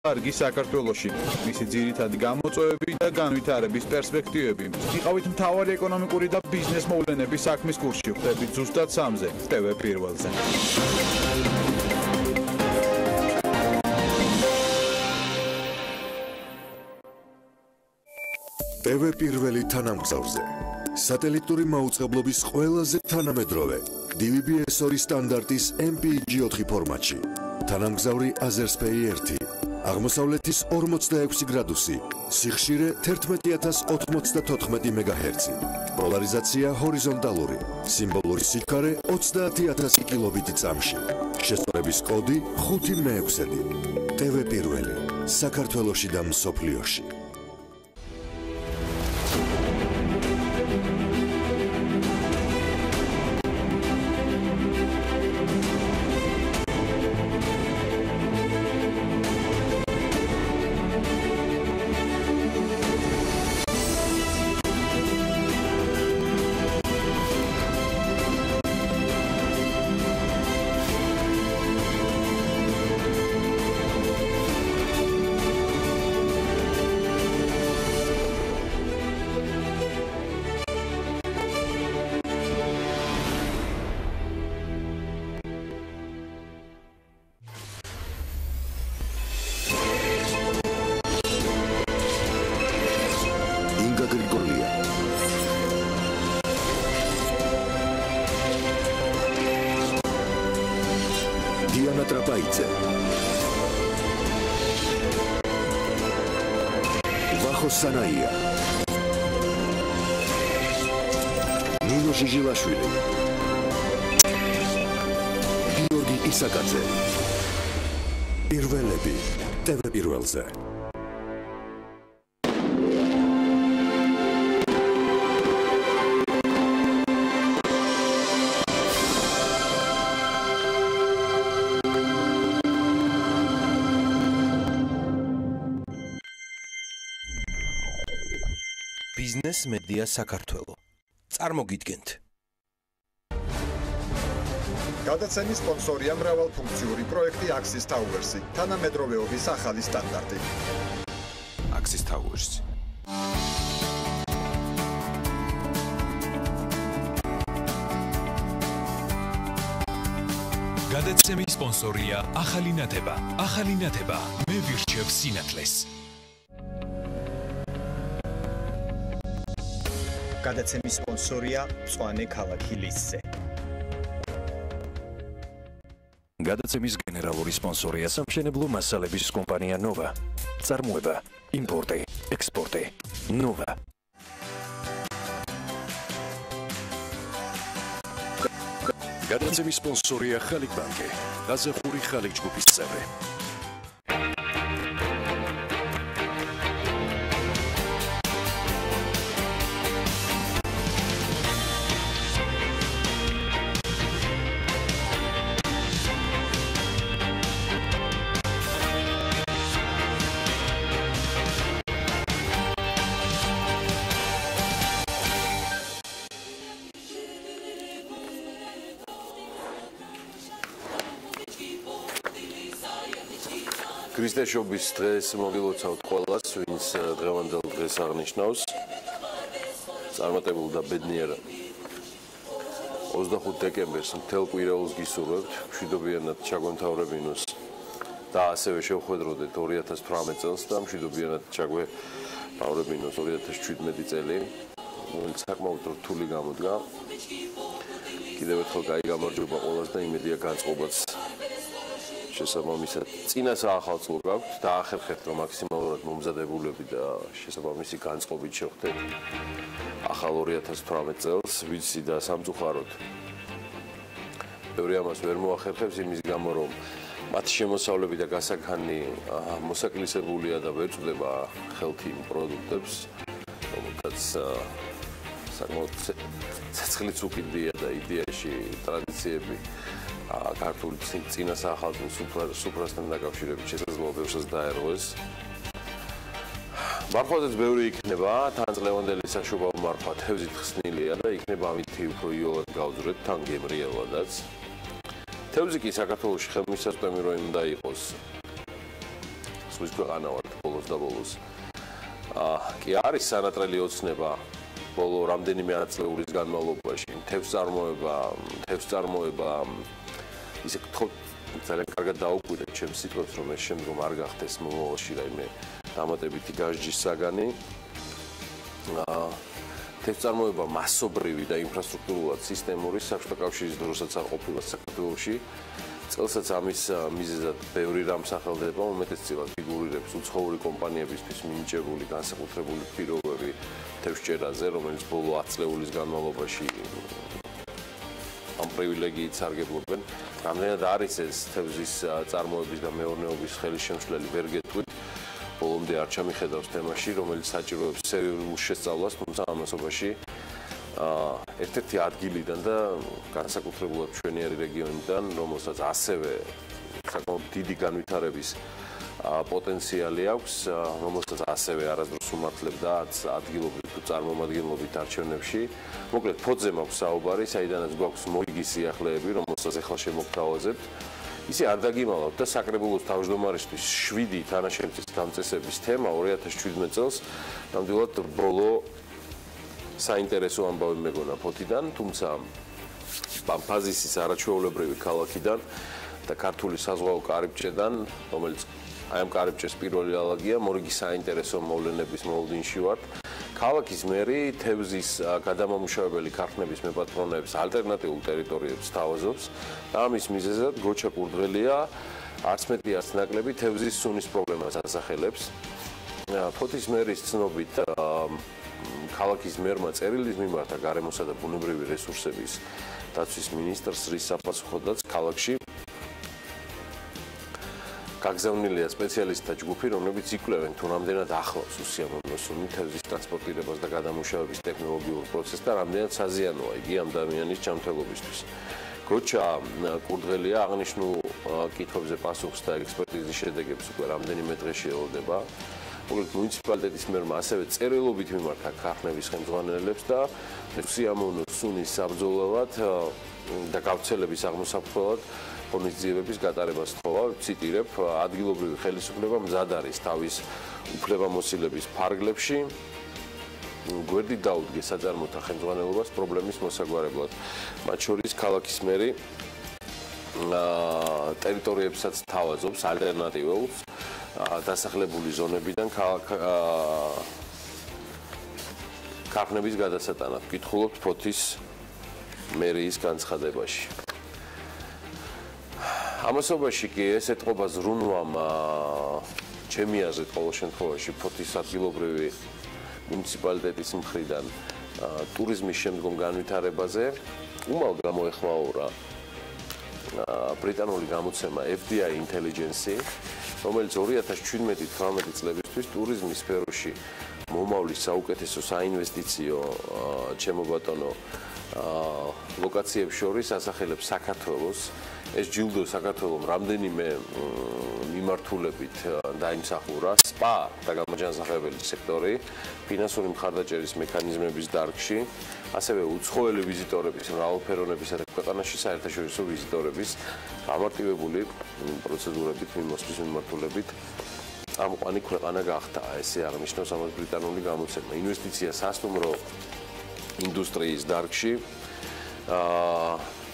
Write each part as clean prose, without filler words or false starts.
კარგი საქართველოში. მისი ძირითადი გამოწვევები და განვითარების პერსპექტივები. იყავით მთავარი ეკონომიკური და ბიზნეს მოვლენების საქმის კურსში. ხვდებით ზუსტად 3-ზე, TV პირველზე. TV პირველი თანამგზავრზე. სატელიტური მაუწყებლობის ყველაზე თანამედროვე DVB-S2 სტანდარტის MPEG-4 ფორმატში. თანამგზავრი Azerspay 1. აღმოსავლეთის 46 გრადუსი. სიხშირე 11094 MHz. პოლარიზაცია ჰორიზონტალური. სიმბოლური სიჩქარე 30000 კილობიტი წამში. შესწორების კოდი 5-6. TV პირველი. საქართველოში და მსოფლიოში. Sanaia Nino Žižilašvili Georgi Isakadze პირველები TV პირველზე Business Media საქართველო. წარმოგიდგენთ. გადაცემის სპონსორია მრავალფუნქციური პროექტი Axis Towers-ი, თანამედროვეობის ახალი სტანდარტი. Axis Towers. გადაცემის სპონსორია ახალი ნათება. ახალი ნათება მე ვირჩევ სინათლეს. გადაცემის სპონსორია მწვანე ქალაქი ლისზე. გადაცემის გენერალური სპონსორია სამშენებლო მასალების კომპანია ნოვა. წარმოება, იმპორტი, ექსპორტი. ნოვა. გადაცემის სპონსორია ხალიქ ბანკი. გაზახური ხალიქ ჯგუფის წევრი. ქრისტეშობის დღეს მოგილოცავთ ყველას, ვინც დღევანდელ დღეს აღნიშნავს. წარმატებულ და ბედნიერ 25 დეკემბერს მთელ კვირაულს გისურვებთ, მშვიდობიანად ჩაგვემთავრებინოს და ასევე შევხვედროდეთ 2018 წელს და მშვიდობიანად ჩაგვემთავრებინოს 2017 წელი, რომელიც საკმაოდ რთული გამოდგა. კიდევ ერთხელ კაი გამარჯვება ყველას და იმედია განწყობაც შესაბამისად წინას ახალწლო გაქვთ და ახერხეთ რომ მაქსიმალურად მომზადებულები და შესაბამისი განწყობით შევხვდეთ ახალ 2018 წელს, ვიცი და სამწუხაროდ ბევრი ამას ვერ მოახერხებს იმის გამო რომ მათი შემოსავლები და გასაგანი მოსაკლისებულია და ვერ წვდება ხელთ იმ პროდუქტებს, რომელთაც საკმაოდ ცეცხლიც უკიდია და იდეაში ტრადიციები ქართული წინა სახალხო სუფრასთან დაკავშირებით შესაძლოა ბევრსაც დაერღვეს. მარხვაზეც ბევრი იქნება, თან წლევანდელი საშობაო მარხვა თევზით ხსნილია და იქნება ამით უფრო იოლად გავძვრეთ, თან გემრიელადაც. თევზი კი საქართველოში ხელმისაწვდომი რომ უნდა იყოს ზღვის ქვეყანა ვართ ბოლოს და ბოლოს. კი არის სანატრელი ოცნება ბოლო რამდენიმე ათწლეულის განმავლობაში თევზს წარმოება ისე ძალიან კარგად დაუკვირდეთ ჩემს სიტყვებს რომ ეს შემდგომ არ გახდეს მომავალში რაიმე დამატებითი გასჯის საგანი. თევზწარმოება მასობრივი და ინფრასტრუქტურულად სისტემური საბჭოთა კავშირის დროსაც არ ყოფილა საქართველოში. წელსაც ამის მიზეზად ბევრი რამ სახელდება, უმეტესწილად ფიგურირებს უცხოური კომპანიებისთვის მინიჭებული განსაკუთრებული პირობები თევზჭერაზე, რომელიც ბოლო 10 წლეულის განმავლობაში ამ პრივილეგიით სარგებლობენ. რამდენად არის ეს თევზის წარმოების და მეურნეობის ხელისშემშლელი ვერ გეტყვით. ბოლომდე არ ჩამიხედავს თემაში, რომელიც საჭიროებს სერიოზულ შესწავლას, თუმცა ამასობაში ერთ-ერთი ადგილიდან და განსაკუთრებულად ჩვენიერი რეგიონიდან, რომელსაც ასევე საკმაოდ დიდი განვითარების პოტენციალი აქვს, რომელსაც ასევე არასდროს უმართლებდა ადგილობრივ თუ წარმომადგენლობით არჩევნებში. მოკლედ, ფოთზე მაქვს საუბარი, საიდანაც გვაქვს მოიგი სიახლეები, რომელსაც ახლა შემოგთავაზებთ. ისე არ დაგიმალავთ და საკრებულოს თავმჯდომარისთვის 7 თანაშემწის დამწესების თემა 2017 წელს ნამდვილად ბოლო საინტერესო ამბავი მეგონა ფოთიდან, თუმცა პამპაზისის არაჩვეულებრივი ქალაქიდან და ქართული საზღვაო კარიბჭედან, რომელიც აი ამ კარიბჭეს პირველი ალაგია, მორიგი საინტერესო მოვლენების მოლოდინში ვართ. ქალაქის მერი თევზის გადამამუშავებელი ქარხნების მეპატრონეებს ალტერნატიულ ტერიტორიებს თავაზობს და ამის მიზეზად გოჩა კურდღელია არც მეტი არც ნაკლები თევზის სუნის პრობლემას ასახელებს. ფოთის მერის ცნობით ქალაქის მერმა წერილის მიმართა გარემოსა და ბუნებრივი რესურსების დაცვის მინისტრს, რის საპასუხოდაც ქალაქში გაგზავნილია სპეციალისტთა ჯგუფი, რომლებიც იკვლევენ თუ რამდენად ახლავს უსიამოვნო სუნი თევზის ტრანსპორტირებას და გადამუშავების ტექნოლოგიურ პროცესს და რამდენად საზიანოა იგი ამ ადამიანის ჯანმრთელობისთვის. გოჩა კურდღელია აღნიშნულ კითხვებზე პასუხს და ექსპერტიზის შედეგებს უკვე რამდენიმე დღეში ელოდება. მოკლედ მუნიციპალიტეტის მერმა ასევე წერილობით მიმართა ქარხნების ხელმძღვანელებს და უსიამოვნო სუნის საბრძოლველად და გავრცელების აღმოსაφხვრელად ღონისძიებების გატარებას თხოვა. ციტირებ, ადგილობრივი ხელისუფლება მზად არის თავის უფლებამოსილების ფარგლებში გვერდით დაუდგეს საწარმოთა ხელმძღვანელობას პრობლემის მოსაგვარებლად. მათ შორის ქალაქის მერი ტერიტორიებსაც თავაზობს ალტერნატიულს დასახლებული ზონებიდან ქარხნების გადასატანად. ვკითხულობთ ფოთის მერიის განცხადებაში. ამასობაში კი ეს ეთყობა ზრუნვამ ჩემი აზრით ყოველ შემთხვევაში ფოთის ადგილობრივი მუნიციპალიტეტის მხრიდან ტურიზმის შემდგომ განვითარებაზე უმალ გამოეხმაურა ბრიტანული გამოცემა FDI Intelligence, რომელიც 2017-18 წლებისთვის ტურიზმის სფეროში მომავლის საუკეთესო საინვესტიციო ჩემო ბატონო ლოკაციებს შორის ასახელებს საქართველოს. ეს ჯილდო საქართველომ რამდენიმე მიმართულებით დაიმსახურა სპა და გამოჯანსაღებელი სექტორი, ფინანსური მხარდაჭერის მექანიზმების დარგში, ასევე უცხოელი ვიზიტორების მრავალფეროვნებისა და ქვეყანაში საერთაშორისო ვიზიტორების გამარტივებული პროცედურებით მიმოსვლის მიმართულებით ამყვანი ქვეყანა გახდა. ესე აღნიშნავს ამას ბრიტანული გამოცემა. ინვესტიცია სასტუმრო ინდუსტრიის დარგში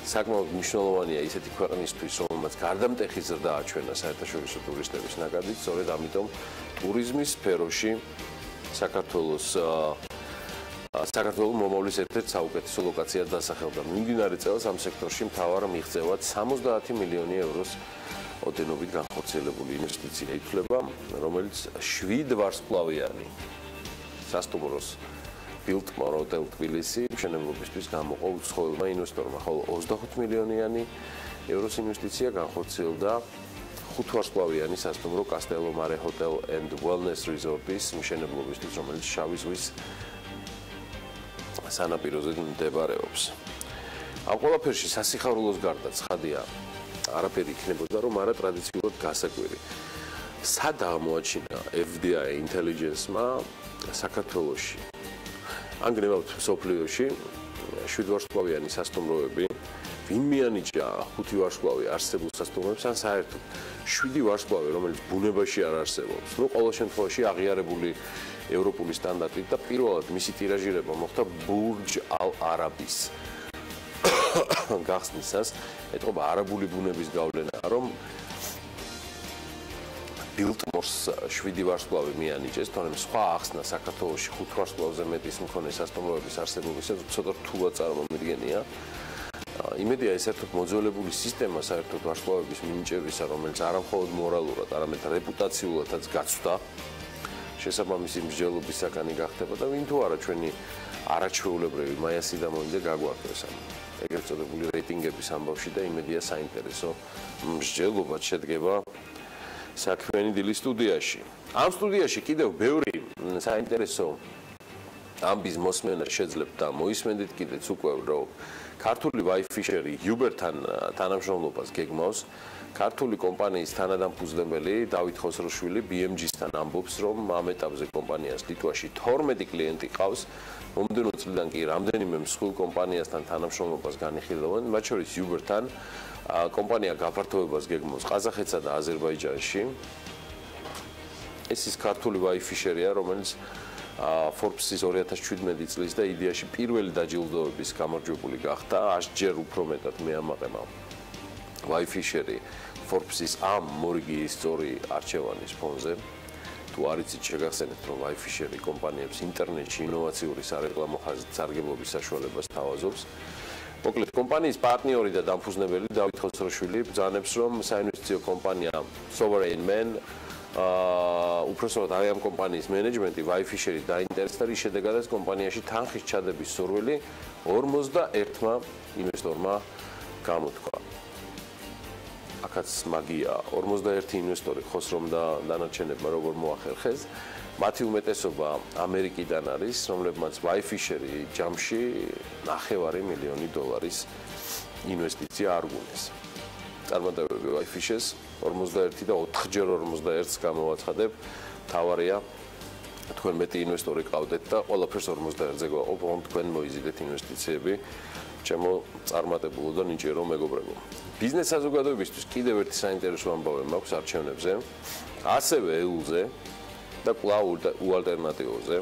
საკმაოდ მნიშვნელოვანია ისეთი ქვეყნისთვის, რომელმაც გარდამტეხი ზრდა აჩვენა საერთაშორისო ტურისტების ნაკადით, სწორედ ამიტომ ტურიზმის სფეროში საქართველოს მომავლის ერთ-ერთ საუკეთესო ლოკაციად დასახელდა. მიმდინარე წელს ამ სექტორში მთავარ მიღწევად 70 მილიონი ევროს ოდენობით განხორციელებული ინვესტიცია ითვლება, რომელიც 7 ვარსკვლავიანი სასტუმროს Biltmore Hotel Tbilisi მშენებლობისთვის გამოყო უცხოელმა ინვესტორმა, ხოლო 25 მილიონიანი ევროს ინვესტიცია განხორციელდა 5 ვარსკვლავიანი სასტუმრო Castello Mare Hotel and Wellness Resort-ის მშენებლობისთვის, რომელიც შავი ზღვის სანაპიროზე მდებარეობს. ამ ყველაფერში სასიხარულოს გარდა ცხადია არაფერი იქნებოდა, რომ არა ტრადიციულად გასაკვირი. სად აღმოაჩინა FDI Intelligence-მა საქართველოში? ან გნებავთ სოფლიოში 7 ვარსკვლავიანი სასტუმროები ვინ მიანიჭა 5 ვარსკვლავი არსებულ სასტუმროებს ან საერთოდ 7 ვარსკვლავი, რომელიც ბუნებაში არ არსებობს. ნუ ყოველ შემთხვევაში აღიარებული ევროპული სტანდარტით და პირველად მისი ტირაჟირება მოხდა ბურჯ ალ-არაბის გახსნისას. ეთყობა არაბული ბუნების გავლენა, რომ ბილტმორს 7 ვარსკვლავი მიანიჭეს, თორემ სხვა ახსნა საქართველოში 5 ვარსკვლავზე მეტის მქონე სასტუმროების არსებობისას ცოტა რთულად წარმომიდგენია. იმედია ეს ერთად მოძველებული სისტემა საერთოდ ვარსკვლავების მინიჭებისა, რომელიც არამხოლოდ მორალურად, არამედ რეპუტაციულადაც გაცვდა, შესაბამისი მსჯელობის საკანი გახდება და ვინ თუ არა ჩვენი არაჩვეულებრივი მაია სიდამონიძე გაგვარკვევს ამ ეგრეთ წოდებული რეიტინგების ამბავში და იმედია საინტერესო მსჯელობაც შედგება საქმიანი დილის სტუდიაში. ამ სტუდიაში კიდევ ბევრი საინტერესო ამბის მოსმენა შეძლებთ და მოისმენდით კიდეც უკვე რომ ქართული ვაიფიშერი Uber-თან თანამშრომლობას გეგმავს. ქართული კომპანიის თანადამფუძნებელი დავით ხოსროშვილი BMG-სთან ამბობს, რომ ამ ეტაპზე კომპანიას ლიტვაში 12 კლიენტი ყავს. მომდევნო წლიდან კი რამდენიმე მსხვილ კომპანიასთან თანამშრომლობას განიხილავენ, მათ შორის Uber-თან. კომპანია გაფართოებას გეგმავს ყაზახეთსა და აზერბაიჯანში. ეს ის ქართული ვაიფიშერია, რომელიც Forbes-ის 2017 წლის და იდეაში პირველი დაჯილდოების გამარჯვებული გახდა. 100 ჯერ უფრო მეტად მეამაყება ვაიფიშერი Forbes-ის ამ მორიგიის სწორი არჩევანის ფონზე. თუ არ იცით, შეგახსენებთ, რომ ვაიფიშერი კომპანიებს ინტერნეტში ინოვაციური სარეკლამო სარგებლობის საშუალებას თავაზობს. მოკლედ, კომპანიის პარტნიორი და დამფუძნებელი დავით ხოსროშვილი ბრძანებს, რომ საინვესტიციო კომპანია Sovereign Man უпроსოდ ამ კომპანიის მენეჯმენტი ვაიფიშერი დაინტერესდა, რის შედეგადაც კომპანიაში თანხის ჩადების სურვილი 51 ინვესტორმა გამოთქვა. აქაც მაგია 51 ინვესტორი ხოსრომ და დანარჩენებმა როგორ მოახერხეს. მათი უმეტესობა ამერიკიდან არის, რომლებმაც ვაიფიშერი ჯამში $9 მილიონი ინვესტიცია არგუნეს. წარმატებები ვაიფიშეს 51 და 4ჯერ 41-ს გამოვაცხადებ. თავარია თქვენ მეტი ინვესტორი ყავდეთ და ყველაფერს 41-ზე გვაყოფ, რომ თქვენ მოიზიდეთ ინვესტიციები. ჩემო წარმატებულო და ნიჭიერო მეგობრებო. ბიზნეს საზოგადოებისთვის კიდევ ერთი საინტერესო ამბავი მაქვს არჩევნებზე, ასევე EU-ზე და კვლავ უალტერნატივოზე.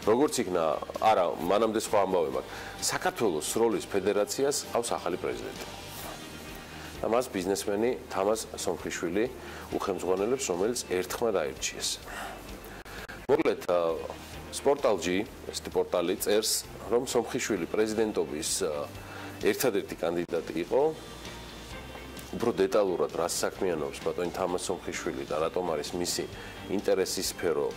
როგორც იქნა, არა, მანამდე სხვა ამბავი მაქვს. საქართველოს სროლის ფედერაციას ყავს ახალი პრეზიდენტი. და მას ბიზნესმენი თამაზ სომხიშვილი უხელმძღვანელებს, რომელიც ერთხმად აირჩიეს. მოკლედ, სპორტალ-G, ეს პორტალი წერს, რომ სომხიშვილი პრეზიდენტობის ერთადერთი კანდიდატი იყო. უფრო დეტალურად რას საქმიანობს ბატონი თამაზ სომხიშვილი და რატომ არის მისი ინტერესის სფერო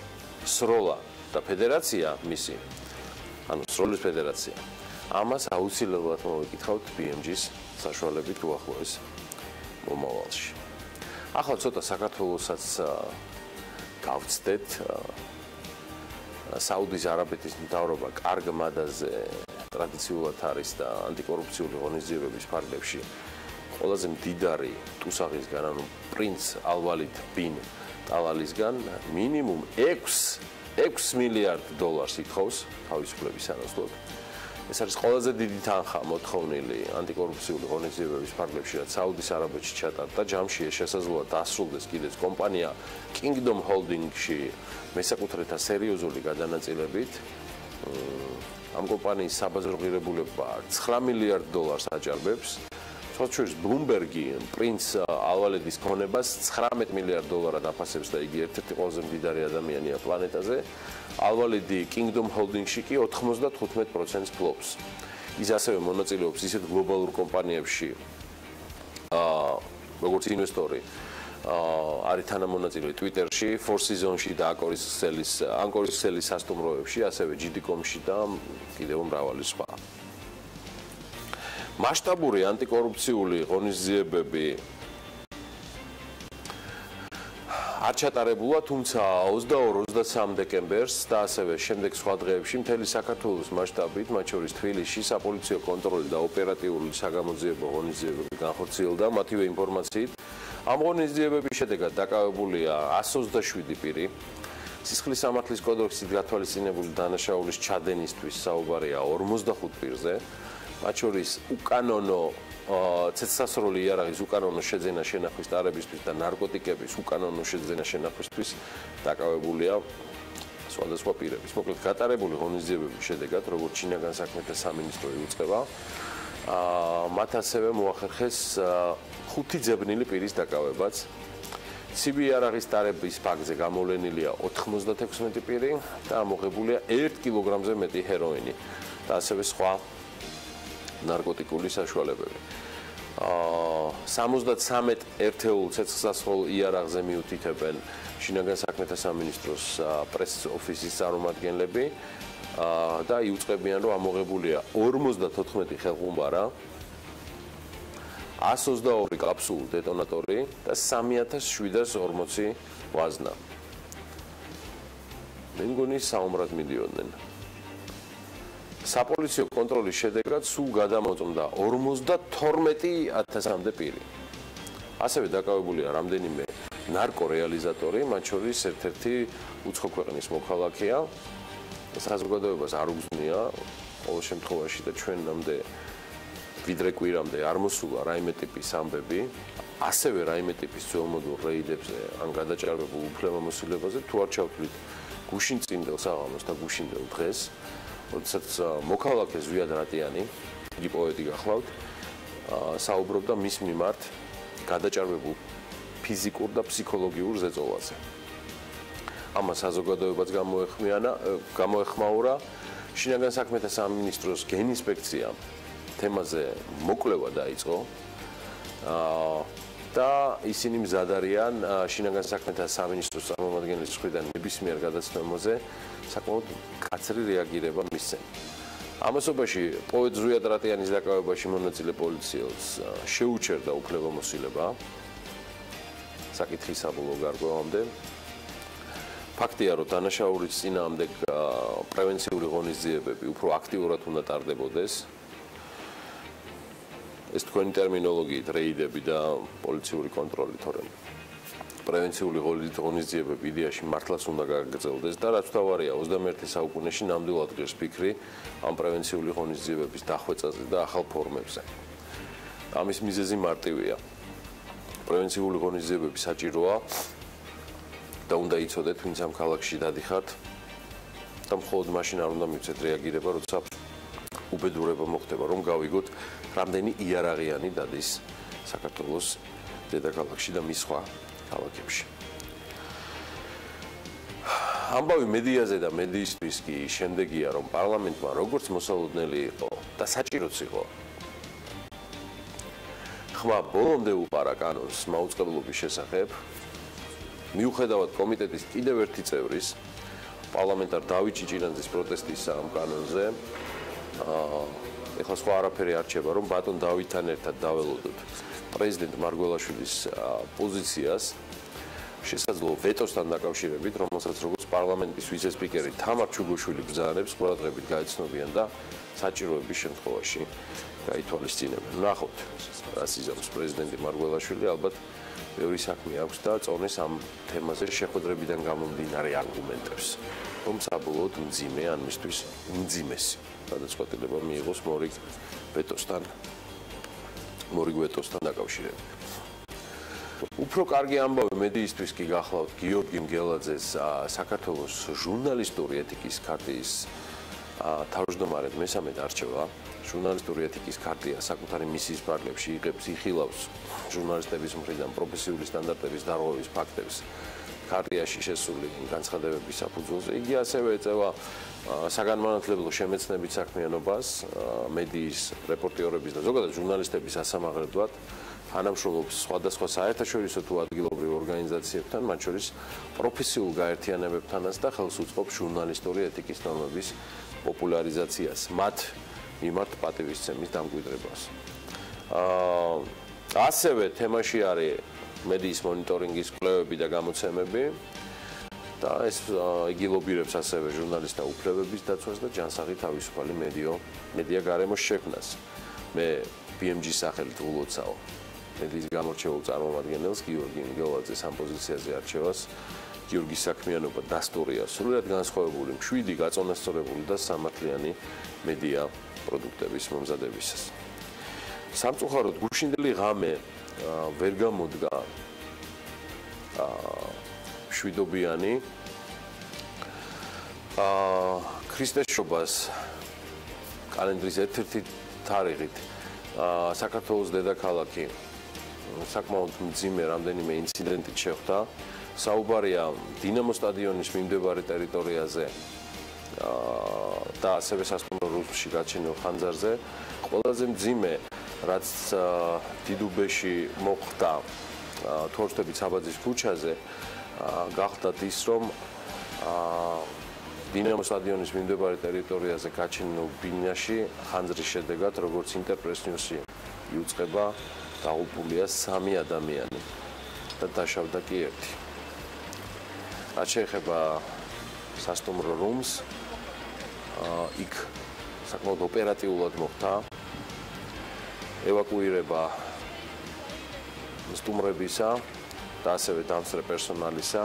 სროლა და ფედერაცია მისი, ანუ სროლის ფედერაცია. ამას აუცილებლად მოვიკითხავთ BMG-ს საშუალებით უახლოეს მომავალში. ახლა ცოტა საქართველოსაც გავცდეთ. საუდის არაბეთის მთავრობა კარგ მადაზე ტრადიციულად არის და ანტიკორუფციული ღონისძიებების ფარგლებში ყველაზე მდიდარი ტუსაღისგან, ანუ პრინც ალვალიდ ბინ ტალალისგან მინიმუმ $6 მილიარდ ითხოვს თავისუფლების სანაცვლოდ. ეს არის ყველაზე დიდი თანხა მოთხოვნილი ანტიკორუფციული ღონისძიებების ფარგლებში, რაც საუდის არაბეთში ჩატარდა. ჯამში ეს შესაძლოა დასრულდეს კიდეც კომპანია Kingdom Holding-ში მესაკუთრეთა სერიოზული გადანაწილებით. ამ კომპანიის საბაზრო ღირებულება $9 მილიარდ აჭარბებს. სხვათა Bloomberg-ი პრინც ალვალედის ქონებას $19 მილიარდად აფასებს და იგი ერთ-ერთი ყველაზე მდიდარი ადამიანია პლანეტაზე. ალვალედი Kingdom Holding-ში კი 95% ფლობს. ის ასევე მონაწილეობს ისეთ გლობალურ კომპანიებში, როგორც ინვესტორი, არის თანამონაწილე Twitter-ში, Four Seasons-ში და ანგკორის ქსელის სასტუმროებში, ასევე GD.com-ში და კიდევ მრავალი სხვა. მასშტაბური ანტიკორუფციული ღონისძიებები არ ჩატარებულა, თუმცა 22-23 დეკემბერს და ასევე შემდეგ სხვა დღეებში მთელი საქართველოს მასშტაბით, მათ შორის თბილისში, საპოლიციო კონტროლი და ოპერატიული საგამოძიებო ღონისძიებები განხორციელდა. მათივე ინფორმაციით, ამ ღონისძიებების შედეგად დაკავებულია 127 პირი. სისხლის სამართლის კოდექსით გათვალისწინებული დანაშაულის ჩადენისთვის საუბარია 45 პირზე. მათ შორის უკანონო ცეცხლსასროლი იარაღის უკანონო შეძენა შენახვის ტარებისთვის და ნარკოტიკების უკანონო შეძენა შენახვისთვის დაკავებულია სხვადასხვა პირების. მოკლედ გატარებული ღონისძიებების შედეგად, როგორც შინაგან საქმეთა სამინისტრო იუწყება, მათ ასევე მოახერხეს 5 ძებნილი პირის დაკავებაც. ცივი იარაღის ტარების ფაქტზე გამოვლენილია 96 პირი და ამოღებულია 1 კილოგრამზე მეტი ჰეროინი და ასევე სხვა ნარკოტიკული საშუალებები. 73 ერთეულ ცეცხლსასროლ იარაღზე მიუთითებენ შინაგან საქმეთა სამინისტროს პრესის ოფისის წარმომადგენლები და იუწყებიან, რომ ამოღებულია 54 ხელხუმბარა, 122 კაფსულ დეტონატორი და 3740 ვაზნა. მე მგონი საომრად მიდიოდნენ. საპოლიციო კონტროლის შედეგად სულ გადამოწმდა 52000-მდე პირი. ასევე დაკავებულია რამდენიმე ნარკორეალიზატორი, მათ შორის ერთ-ერთი უცხო ქვეყნის მოქალაქეა. საზოგადოებას არ უგზნია ყოველ შემთხვევაში და ჩვენამდე ვიდრე კვირამდე არ მოსულა რაიმე ტიპის ამბები, ასევე რაიმე ტიპის ძველმოდულ რეიდებზე ან გადაჭარბებულ უფლებამოსილებაზე თუ არ ჩავთვლით გუშინ წინდელ საღამოს და გუშინდელ დღეს, როდესაც მოქალაქე ზვიად რატიანი, იგი პოეტი გახლავთ, საუბრობდა მის მიმართ გადაჭარბებულ ფიზიკურ და ფსიქოლოგიურ ზეწოლაზე. ამას საზოგადოებას გამოეხმაურა შინაგან საქმეთა სამინისტროს გენინსპექცია თემაზე მოკვლევა დაიწყო და ისინი მზად არიან შინაგან საქმეთა სამინისტროს წარმომადგენლის მხრიდან ნებისმიერ გადაცემაზე საკმაოდ მკაცრი რეაგირება მისცენ. ამასობაში პოეტ ზვიად რატიანის დაკავებაში მონაწილე პოლიციელს შეუჩერდა უფლებამოსილება საკითხის საბოლოო გარკვევამდე. ფაქტია, რომ დანაშაულის წინააღმდეგ პრევენციული ღონისძიებები უფრო აქტიურად უნდა ტარდებოდეს. ეს თქვენი ტერმინოლოგიით რეიდები და პოლიციური კონტროლი, თორემ პრევენციული ღონისძიებები იდეაში მართლაც უნდა გაგრძელდეს და რაც თავარია 21 საუკუნეში ნამდვილად ღირს ფიქრი ამ პრევენციული ღონისძიებების დახვეწაზე და ახალ ფორმებზე. ამის მიზეზი მარტივია. პრევენციული ღონისძიებები საჭიროა და უნდა იცოდეთ, ვინც ამ ქალაქში დადიხართ და მხოლოდ მაშინ არ უნდა მივცეთ რეაგირება, როცა უბედურება მოხდება, რომ გავიგოთ, რამდენი იარაღიანი დადის საქართველოს დედაქალაქში და მის სხვა ქალაქებში. ამბავი მედიაზე და მედიისთვის კი შემდეგია, რომ პარლამენტმა როგორც მოსალოდნელი იყო და საჭიროც იყო ხმა ბოლომდე უყარა კანონს მაუწყებლობის შესახებ, მიუხედავად კომიტეტის კიდევ ერთი წევრის პარლამენტარ დავით ჭიჭინაძის პროტესტის ამ კანონზე, ეხლა სხვა არაფერი არ რჩება, რომ ბატონ დავითთან ერთად დაველოდოთ პრეზიდენტ მარგველაშვილის პოზიციას შესაძლო ვეტოსთან დაკავშირებით, რომელსაც როგორც პარლამენტის ვიცე-სპიკერი თამარ ჩუგოშვილი ბრძანებს ყურადღებით გაეცნობიან და საჭიროების შემთხვევაში გაითვალისწინებენ. ნახოთ, რას იზამს პრეზიდენტი მარგველაშვილი, ალბათ ბევრი საქმე აქვს და წონეს ამ თემაზე შეხვედრებიდან გამომდინარე არგუმენტებს, რომ საბოლოოდ მძიმე ან მისთვის უმძიმესი გადაწყვეტილება მიიღოს მორიგ ვეტოსთან დაკავშირებით. უფრო კარგი ამბავი მედიისთვის კი გახლავთ გიორგი მგელაძეს საქართველოს ჟურნალისტური ეთიკის ქარტიის თავმჯდომარედ მესამედ არჩევა. ჟურნალისტური ეთიკის ქარტია საკუთარი მისიის ფარგლებში იხილავს ჟურნალისტების მხრიდან პროფესიული სტანდარტების დარღვევის ფაქტებს ქარტიაში შესული განცხადებების საფუძველზე. იგი ასევე ეწევა საგანმანათლებლო შემეცნებით საქმიანობას მედიის რეპორტიორების და ზოგადად ჟურნალისტების ასამაღლებლად. თანამშრომლობს სხვადასხვა საერთაშორისო თუ ადგილობრივ ორგანიზაციებთან, მათ შორის პროფესიულ გაერთიანებებთანაც და ხელს უწყობს ჟურნალისტური ეთიკის ნორმების პოპულარიზაციას, მათ მიმართ პატივისცემის დამკვიდრებას. ასევე თემაში არის მედიის მონიტორინგის კვლევები და გამოცემები და ეს იგი ლობირებს ასევე ჟურნალისტთა უფლებების დაცვას და ჯანსაღი თავისუფალი მედია გარემოს შექმნას. მე BMG-ის სახელით ულოცავ მედიის გამორჩეულ წარმომადგენელს გიორგი მგელაძეს ამ პოზიციაზე არჩევას. გიორგის საქმიანობა დასტურია სრულიად განსხვავებული, მშვიდი, გაწონასწორებული და სამართლიანი მედია პროდუქტების მომზადებისას. სამწუხაროდ გუშინდელი ღამე ვერ გამოდგა შვიდობიანი ქრისტესშობას კალენდრის ერთ-ერთი თარიღით საქართველოს დედაქალაქი საკმაოდ მძიმე რამდენიმე ინციდენტით შეხვდა. საუბარია დინამო სტადიონის მიმდებარე ტერიტორიაზე და ასევე სასტუმრო რუსში გაჩენილ ხანძარზე. ყველაზე მძიმე რაც დიდუბეში მოხდა თორშტებით საბაძის ქუჩაზე გახდათ ის რომ დინამო სტადიონის მიმდებარე ტერიტორიაზე გაჩენილ ბინაში ხანძრის შედეგად როგორც ინტერპრეს ნიუსი იუწყება დაღუპულია 3 ადამიანი და დაშავდა კი 1. რაც შეეხება სასტუმრო რუმს იქ საკმაოდ ოპერატიულად მოხდა ევაკუირება სტუმრებისა და ასევე დამსწრე პერსონალისა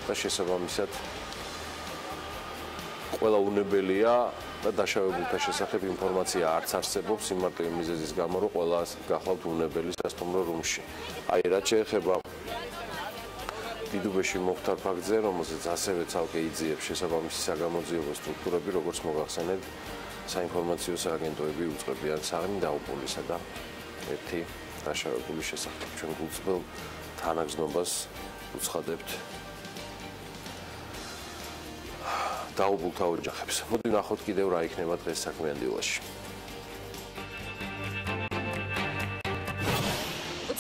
და შესაბამისად ყველა უნებელია და დაშავებულთა შესახებ ინფორმაცია არც არსებობს იმარტივი მიზეზის გამო რომ ყველა გახლავთ უნებელი სასტუმრო რუმში. აი რაც შეეხება დიდუბეში მოხდა ფაქტზე, რომელზეც ასევე ცალკე იძიებს შესაბამისი საგამოძიებო სტრუქტურები, როგორც მოგახსენეთ, საინფორმაციო სააგენტოები უწყებიან 3 დაღუპულისა და 1 დაშავებულის შესახებ. ჩვენ გულწრფელ თანაგზნობას უცხადებთ დაღუპულთა ოჯახებს. მოდი ვნახოთ კიდევ რა იქნება დღეს საქმიანდილაში.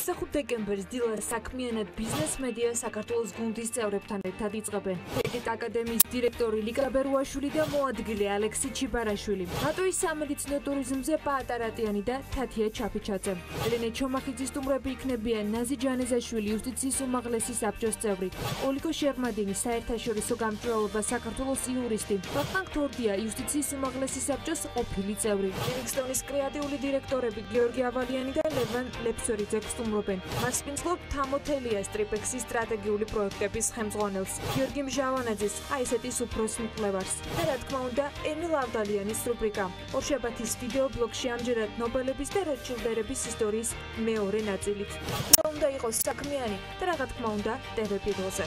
25 დეკემბერს დილას საქმიანად ბიზნეს მედია საქართველოს გუნდის წევრებთან ერთად იწყებენ. ეგეთ აკადემიის დირექტორი ლიკა ბერუაშვილი და მოადგილე ალექსი ჩიბარაშვილი. რატოის სამედიცინო ტურიზმზე პაატარატიანი და თათია ჩაფიჩაძე. ელენე ჩომახიძის სტუმრები იქნებიან ნაზი ჯანეზაშვილი, იუსტიციის უმაღლესი საბჭოს წევრი. ოლიგო შერმადინი, საერთაშორისო გამჭვირვალობა საქართველოს იურისტი. ვახტანგ თორდია, იუსტიციის უმაღლესი საბჭოს ყოფილი წევრი. ლივინგსტონის კრეატიული დირექტორები გიორგი ავალიანი და ლევან ლეფსორიძე სტუმრობენ. მას პინძლობ თამოთელია სტრიპექსის სტრატეგიული პროექტების ხელმძღვანელს, გიორგი მჟავანაძის, აი ესეთის უფროს მკვლევარს. და რა თქმა უნდა, ემილ ავდალიანის რუბრიკა. ორშაბათის ვიდეო ბლოგში ამჯერად ნობელების და როთშილდერების ისტორიის მეორე ნაწილით. რა უნდა იყოს საქმიანი და რა თქმა უნდა, TV პირველზე.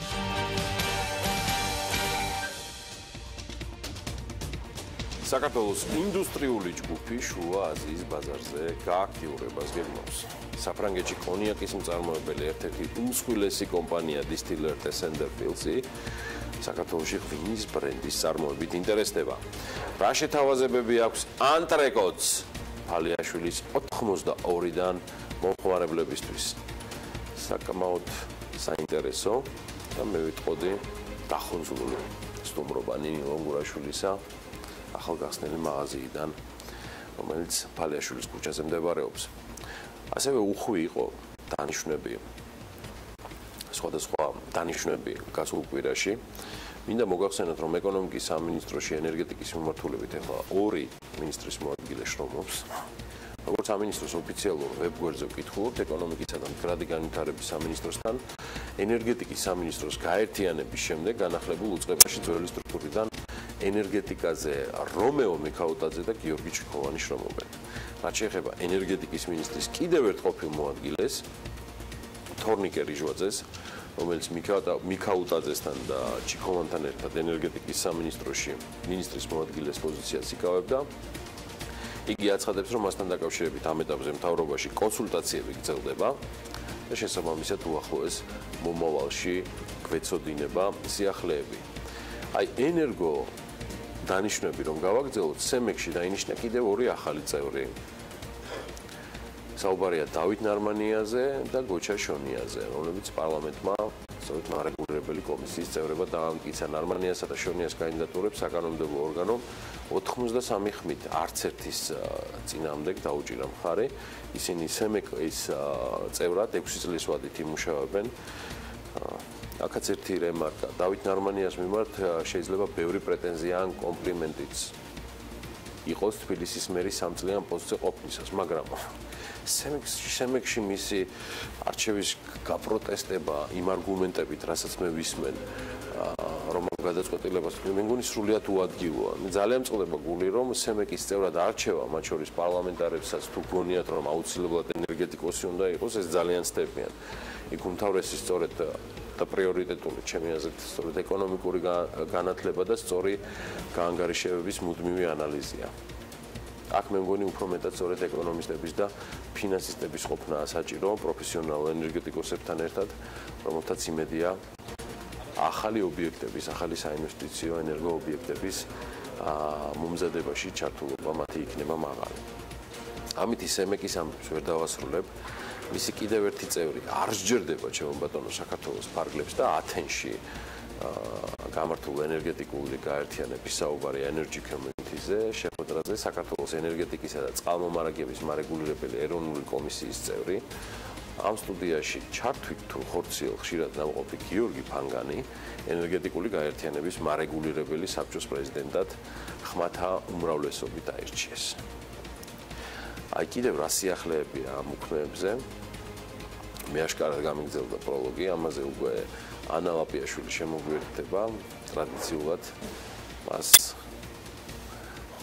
საქართველოს ინდუსტრიული ჯგუფი შუა აზიის ბაზარზე გააქტიურებას გეგმავს. საფრანგეთში კონიაკის მწარმოებელი ერთ-ერთი უმსხვილესი კომპანია Distiller Senderfields საქართველოში ღვინის ბრენდის წარმოებით ინტერესდება. რა შეთავაზებები აქვს ანტრეკოტს ფალიაშვილის 82-დან მომხმარებლებისთვის. საკმაოდ საინტერესო და მე ვიტყოდი დახონძრული სტუმრობა ნინი ლონგურაშვილისა ახალგახსნილი მაღაზიიდან, რომელიც ფალიაშვილის ქუჩაზე მდებარეობს. ასევე უხვი იყო დანიშვნები, სხვადასხვა დანიშვნები გასულ კვირაში. მინდა მოგახსენოთ, რომ ეკონომიკის სამინისტროში ენერგეტიკის მიმართულებით ახლა 2 მინისტრის მოადგილე შრომობს. როგორც სამინისტროს ოფიციალურ ვებგვერდზე ვკითხულობთ, ეკონომიკისა და მდგრადი განვითარების სამინისტროსთან ენერგეტიკის სამინისტროს გაერთიანების შემდეგ განახლებულ უწყებაში ძველი სტრუქტურიდან ენერგეტიკაზე რომეო მიქაუტაძე და გიორგი ჩიქოვანი შრომობენ. რაც შეეხება ენერგეტიკის მინისტრის კიდევ ერთ ყოფილ მოადგილეს, თორნიკე რიჟვაძეს, რომელიც მიქაუტაძესთან და ჩიქოვანთან ერთად ენერგეტიკის სამინისტროში მინისტრის მოადგილეს პოზიციას იკავებდა. იგი აცხადებს, რომ მასთან დაკავშირებით ამ ეტაპზე მთავრობაში კონსულტაციები გრძელდება და შესაბამისად უახლოეს მომავალში გვეცოდინება სიახლეები. აი ენერგო დანიშნები რომ გავაგრძელოთ, სემექში დაინიშნა კიდევ 2 ახალი წევრი. საუბარია დავით ნარმანიაზე და გოჩა შონიაზე, რომლებიც პარლამენტმა სწორედ მარეგულირებელი კომისიის წევრებად დაამტკიცა. ნარმანიასა და შონიას კანდიდატურებს საკანონმდებლო ორგანომ 93 ხმით არც ერთის წინააღმდეგ დაუჭირა მხარი. ისინი სემეკის წევრად 6 წლის ვადით იმუშავებენ. აქაც ერთი რემარკა. დავით ნარმანიას მიმართ შეიძლება ბევრი პრეტენზია ან კომპლიმენტიც იყოს თბილისის მერის სამწლიან პოსტზე ყოფნისას, მაგრამ შემდეგში მისი არჩევის გაპროტესტება იმ არგუმენტებით, რასაც მე ვისმენ, რომ გადაწყვეტილებას მე მგონი სრულიად უადგილოა. მე ძალიან მწყდება გული, რომ სემეკის წევრად არჩევა, მათ შორის პარლამენტარებსაც თუ გონიათ, რომ აუცილებლად ენერგეტიკოსი უნდა იყოს, ეს ძალიან ცდებიან. იქ უმთავრესი სწორედ და პრიორიტეტული ჩემი აზრით სწორედ ეკონომიკური განათლება და სწორი გაანგარიშებების მუდმივი ანალიზია. აქ მე მგონი უფრო მეტად სწორედ ეკონომისტების და ფინანსისტების ყოფნა საჭირო პროფესიონალ ენერგეტიკოსებთან ერთად, რომელთაც იმედია ახალი ობიექტების, ახალი საინვესტიციო ენერგოობიექტების მომზადებაში ჩართულობა მათი იქნება მაღალი. ამით სემეკის ამბებს ვერ დავასრულებ. მისი კიდევ ერთი წევრი არ სჯერდება ჩემო ბატონო საქართველოს ფარგლებს და ათენში გამართულ ენერგეტიკული გაერთიანების საუბარი Energy Community-ზე შეხვედრაზე საქართველოს ენერგეტიკისა და წყალმომარაგების მარეგულირებელი ეროვნული კომისიის წევრი. ამ სტუდიაში ჩართვით თუ ხორციელ ხშირად ნამყოფი გიორგი ფანგანი, ენერგეტიკული გაერთიანების მარეგულირებელი საბჭოს პრეზიდენტად ხმათა უმრავლესობით აირჩიეს. აი კიდევ რა სიახლეებია ამ უქმეებზე. მე აშკარად გამიგზელდა პროლოგი, ამაზე უკვე ანა ლაპიაშვილი შემოგვიერთდება ტრადიციულად მას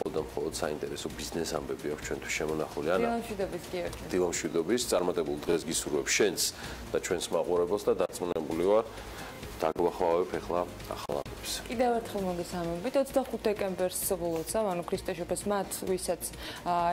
მხოლოდ საინტერესო ბიზნეს ამბები აქვს ჩვენ თუ შემონახული. ანა, დილომშვიდობის, წარმატებულ დღეს გისურვებ შენს და ჩვენს მაყურებელს და დარწმუნებული ვარ დაგვახლავებ ახლა ახალ ამბებს. კიდევ ერთხელ მოგესალმებით. 25 დეკემბერს გულოცა, ანუ ქრისტეშობის მათ, ვისაც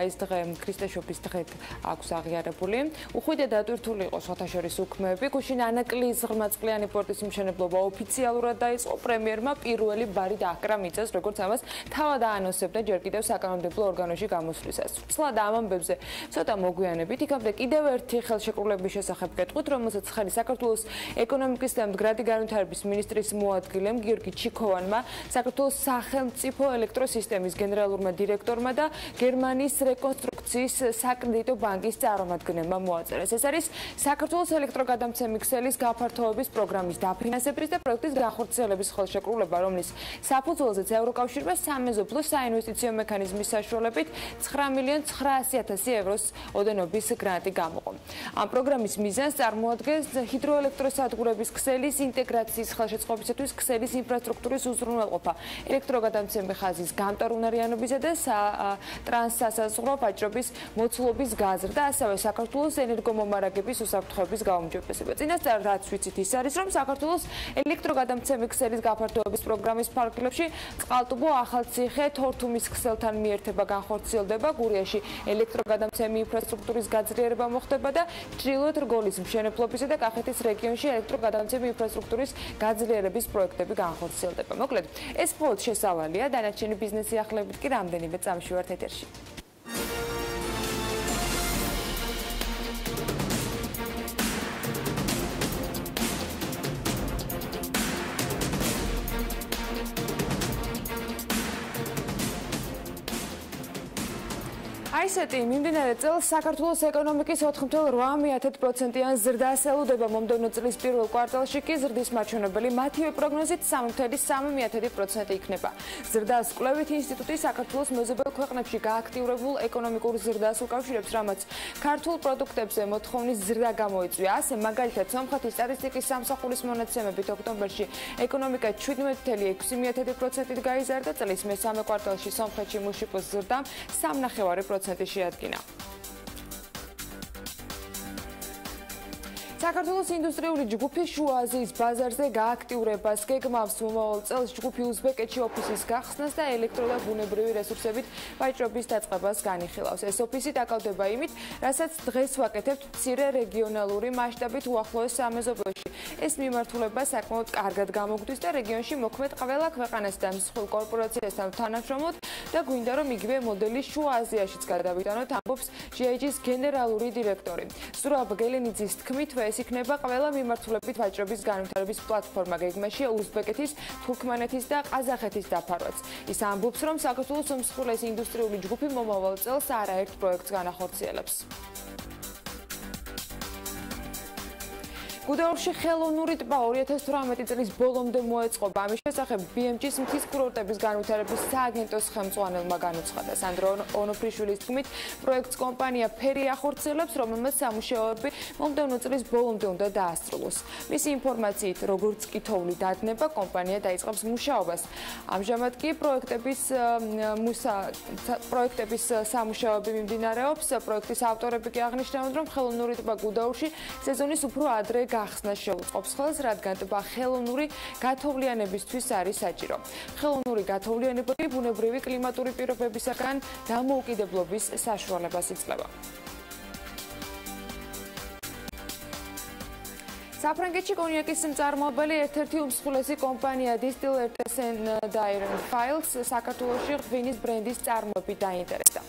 ეს დღე ქრისტეშობის დღედ აქვს აღიარებული. უხვიდე დატვირთული იყო შოთაშორის უქმეები. გუშინ ანაკლის ღრმაწყლიანი პორტის მშენებლობა ოფიციალურად დაიწყო. პრემიერმა პირველი ბარი დააკრა მიწას, როგორც ამას თავად აანონსებდა ჯერ კიდევ საკანონმდებლო ორგანოში გამოსვლისას. ცლად ამ ამბებზე ცოტა მოგვიანებით, იქამდე კიდევ ერთი ხელშეკრულების შესახებ გეტყვით, რომელსაც ხელი საქართველოს ეკონომიკის და მდგრადი განვითარების მინისტრის მოადგილემ გიორგი ჩიქოვანმა, საქართველოს სახელმწიფო ელექტროსისტემის გენერალურმა დირექტორმა და გერმანიის რეკონსტრუქციის საკრედიტო ბანკის წარმომადგენელმა მოაწერეს. ეს არის საქართველოს ელექტროგადამცემი ქსელის გაფართოების პროგრამის დაფინანსების და პროექტის განხორციელების ხელშეკრულება, რომლის საფუძველზეც ევროკავშირმა სამეზობლო საინვესტიციო მექანიზმის საშუალებით 9.900.000 ევროს ოდენობის გრანტი გამოყო. ამ პროგრამის მიზანს წარმოადგენს ჰიდროელექტროსადგურების ქსელის ინტეგრაციის ხელშეწყობისათვის ქსელის ინფრასტრუქტურის უზრუნველყოფა, ელექტროგადამცემი ხაზის გამტარუნარიანობისა და ტრანსსასაზღვრო ვაჭრობის მოცულობის გაზრდა, ასევე საქართველოს ენერგომომარაგების უსაფრთხოების გაუმჯობესება. წინასწარ რაც ვიცით ის არის, რომ საქართველოს ელექტროგადამცემი ქსელის გაფართოების პროგრამის ფარგლებში წყალტუბო ახალციხე თორთუმის ქსელთან მიერთება განხორციელდება, გურიაში ელექტროგადამცემი ინფრასტრუქტურის გაძლიერება მოხდება და ჩრდილოეთ რგოლის მშენებლობისა და კახეთის რეგიონში ელექტროგადამცემი ინფრასტრუქტურის გაძლიერების პროექტები განხორციელდება. მოკლედ, ეს მხოლოდ შესავალია, დანარჩენი ბიზნესი ახლებით კი რამდენიმე წამში ვართ ეთერში. აისეთი მიმდინარე წელს საქართველოს ეკონომიკის 4.8%-იან ზრდას ელოდება. მომდევნო წლის პირველ კვარტალში კი ზრდის მაჩვენებელი მათივე პროგნოზით 3.3% იქნება. ზრდას კვლევით ინსტიტუტი საქართველოს მეზობელ ქვეყნებში გააქტიურებულ ეკონომიკურ ზრდას უკავშირებს, რამაც ქართულ პროდუქტებზე მოთხოვნის ზრდა გამოიწვია. ასე მაგალითად, სომხეთის სტატისტიკის სამსახურის მონაცემებით ოქტომბერში ეკონომიკა 17.6%-ით გაიზარდა, წლის მესამე კვარტალში სომხეთში მუშიპოს ზრდამ 3.5% შეადგინა. საქართველოს ინდუსტრიული ჯგუფი შუა აზიის ბაზარზე გააქტიურებას გეგმავს. მომავალ წელს ჯგუფი უზბეკეთში ოფისის გახსნას და ელექტრო და ბუნებრივი რესურსებით ვაჭრობის დაწყებას განიხილავს. ეს ოფისი დაკავდება იმით, რასაც დღეს ვაკეთებთ მცირე რეგიონალური მასშტაბით უახლოეს სამეზობლოში. ეს მიმართულება საკმაოდ კარგად გამოგვდის და რეგიონში მოქმედ ყველა ქვეყანასთან, მსხვილ კორპორაციასთან თანამშრომლობთ და გვინდა რომ იგივე მოდელი შუა აზიაშიც გადავიტანოთ, ამბობს GIG-ის გენერალური დირექტორი. ზურაბ გელენიძის თქმით, ეს იქნება ყველა მიმართულებით ვაჭრობის განვითარების პლატფორმა გეგმაში უზბეკეთის, თურქმენეთის და ყაზახეთის დაფარვაც. ის ამბობს, რომ საქართველოს უმსხვილესი ინდუსტრიული ჯგუფი მომავალ წელს არაერთ პროექტს განახორციელებს. გუდაურში ხელოვნური ტბა 2018 წლის ბოლომდე მოეწყობა. ამის შესახებ BMG-ის მთის კურორტების განვითარების სააგენტოს ხელმძღვანელმა განუცხადა. სანდრო ონოფრიშვილის თქმით, პროექტს კომპანია ფერი ახორციელებს, რომელმაც სამუშაოები მომდევნო წლის ბოლომდე უნდა დაასრულოს. მისი ინფორმაციით, როგორც კითოვლი დადნება, კომპანია დაიწყებს მუშაობას. ამჟამად კი პროექტების სამუშაოები მიმდინარეობს. პროექტის ავტორები კი აღნიშნავენ, რომ ხელოვნური ტბა გუდაურში სეზონის უფრო ადრე გახსნა შეუწყობს ხელს, რადგან ტბა ხელოვნური გათოვლიანებისთვის არის საჭირო. ხელოვნური გათოვლიანება კი ბუნებრივი კლიმატური პირობებისაგან დამოუკიდებლობის საშუალებას იძლევა. საფრანგეთში კონიაკის მწარმოებელი ერთ-ერთი უმსხვილესი კომპანია Distillers and Iron Files საქართველოში ღვინის ბრენდის წარმოებით დაინტერესდა.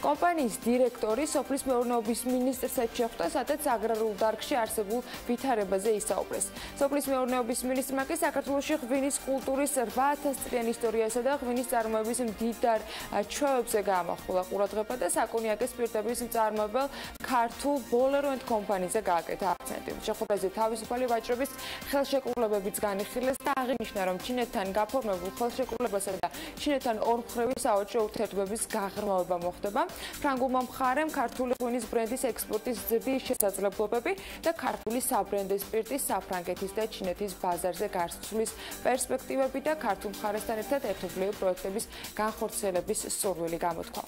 კომპანიის დირექტორი სოფლის მეურნეობის მინისტრსაც შეხვდა, სადაც აგრარულ დარგში არსებულ ვითარებაზე ისაუბრეს. სოფლის მეურნეობის მინისტრმა კი საქართველოში ღვინის კულტურის 8000 წლიან ისტორიასა და ღვინის წარმოების მდიდარ ჩვევებზე გაამახვილა ყურადღება და საკონიაკის სპირტების მწარმოებელ ქართულ Boller & Company-ზე გააკეთა აქცენტი. შეხვედრაზე თავისუფალი ვაჭრობის ხელშეკრულებებიც განიხილეს და აღინიშნა, რომ ჩინეთთან გაფორმებულ ხელშეკრულებასა და ჩინეთთან ორმხრივი სავაჭრო ურთიერთობების გაღრმავება მოხდება. ფრანგულმა მხარემ ქართული ღვინის ბრენდის ექსპორტის ზრდის შესაძლებლობები და ქართული საბრენდო სპირტის საფრანგეთის და ჩინეთის ბაზარზე გასვლის პერსპექტივები და ქართულ მხარესთან ერთად ერთობლივი პროექტების განხორციელების სურვილი გამოთქვა.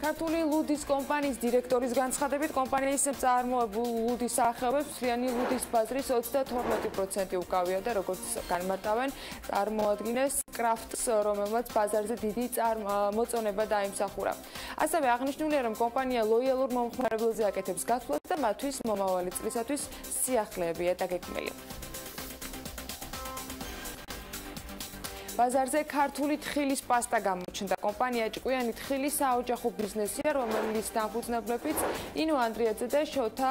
ქართული ლუდის კომპანიის დირექტორის განცხადებით, კომპანიის მწარმოებულ ლუდის სახეობებს მთლიანი ლუდის ბაზრის 32% უკავია და როგორც განმარტავენ, წარმოადგენს კრაფტს, რომელმაც ბაზარზე დიდი მოწონება დაიმსახურა. ასევე აღნიშნულია, რომ კომპანია ლოიალურ მომხმარებელზე აკეთებს გათვლას და მათთვის მომავალი წლისათვის სიახლეებია დაგეგმილი. ბაზარზე ქართული თხილის პასტა გამოჩნდა. კომპანია ჭკვიანი თხილის საოჯახო ბიზნესია, რომელიც დამფუძნებლებიც ინო ანდრიაძე და შოთა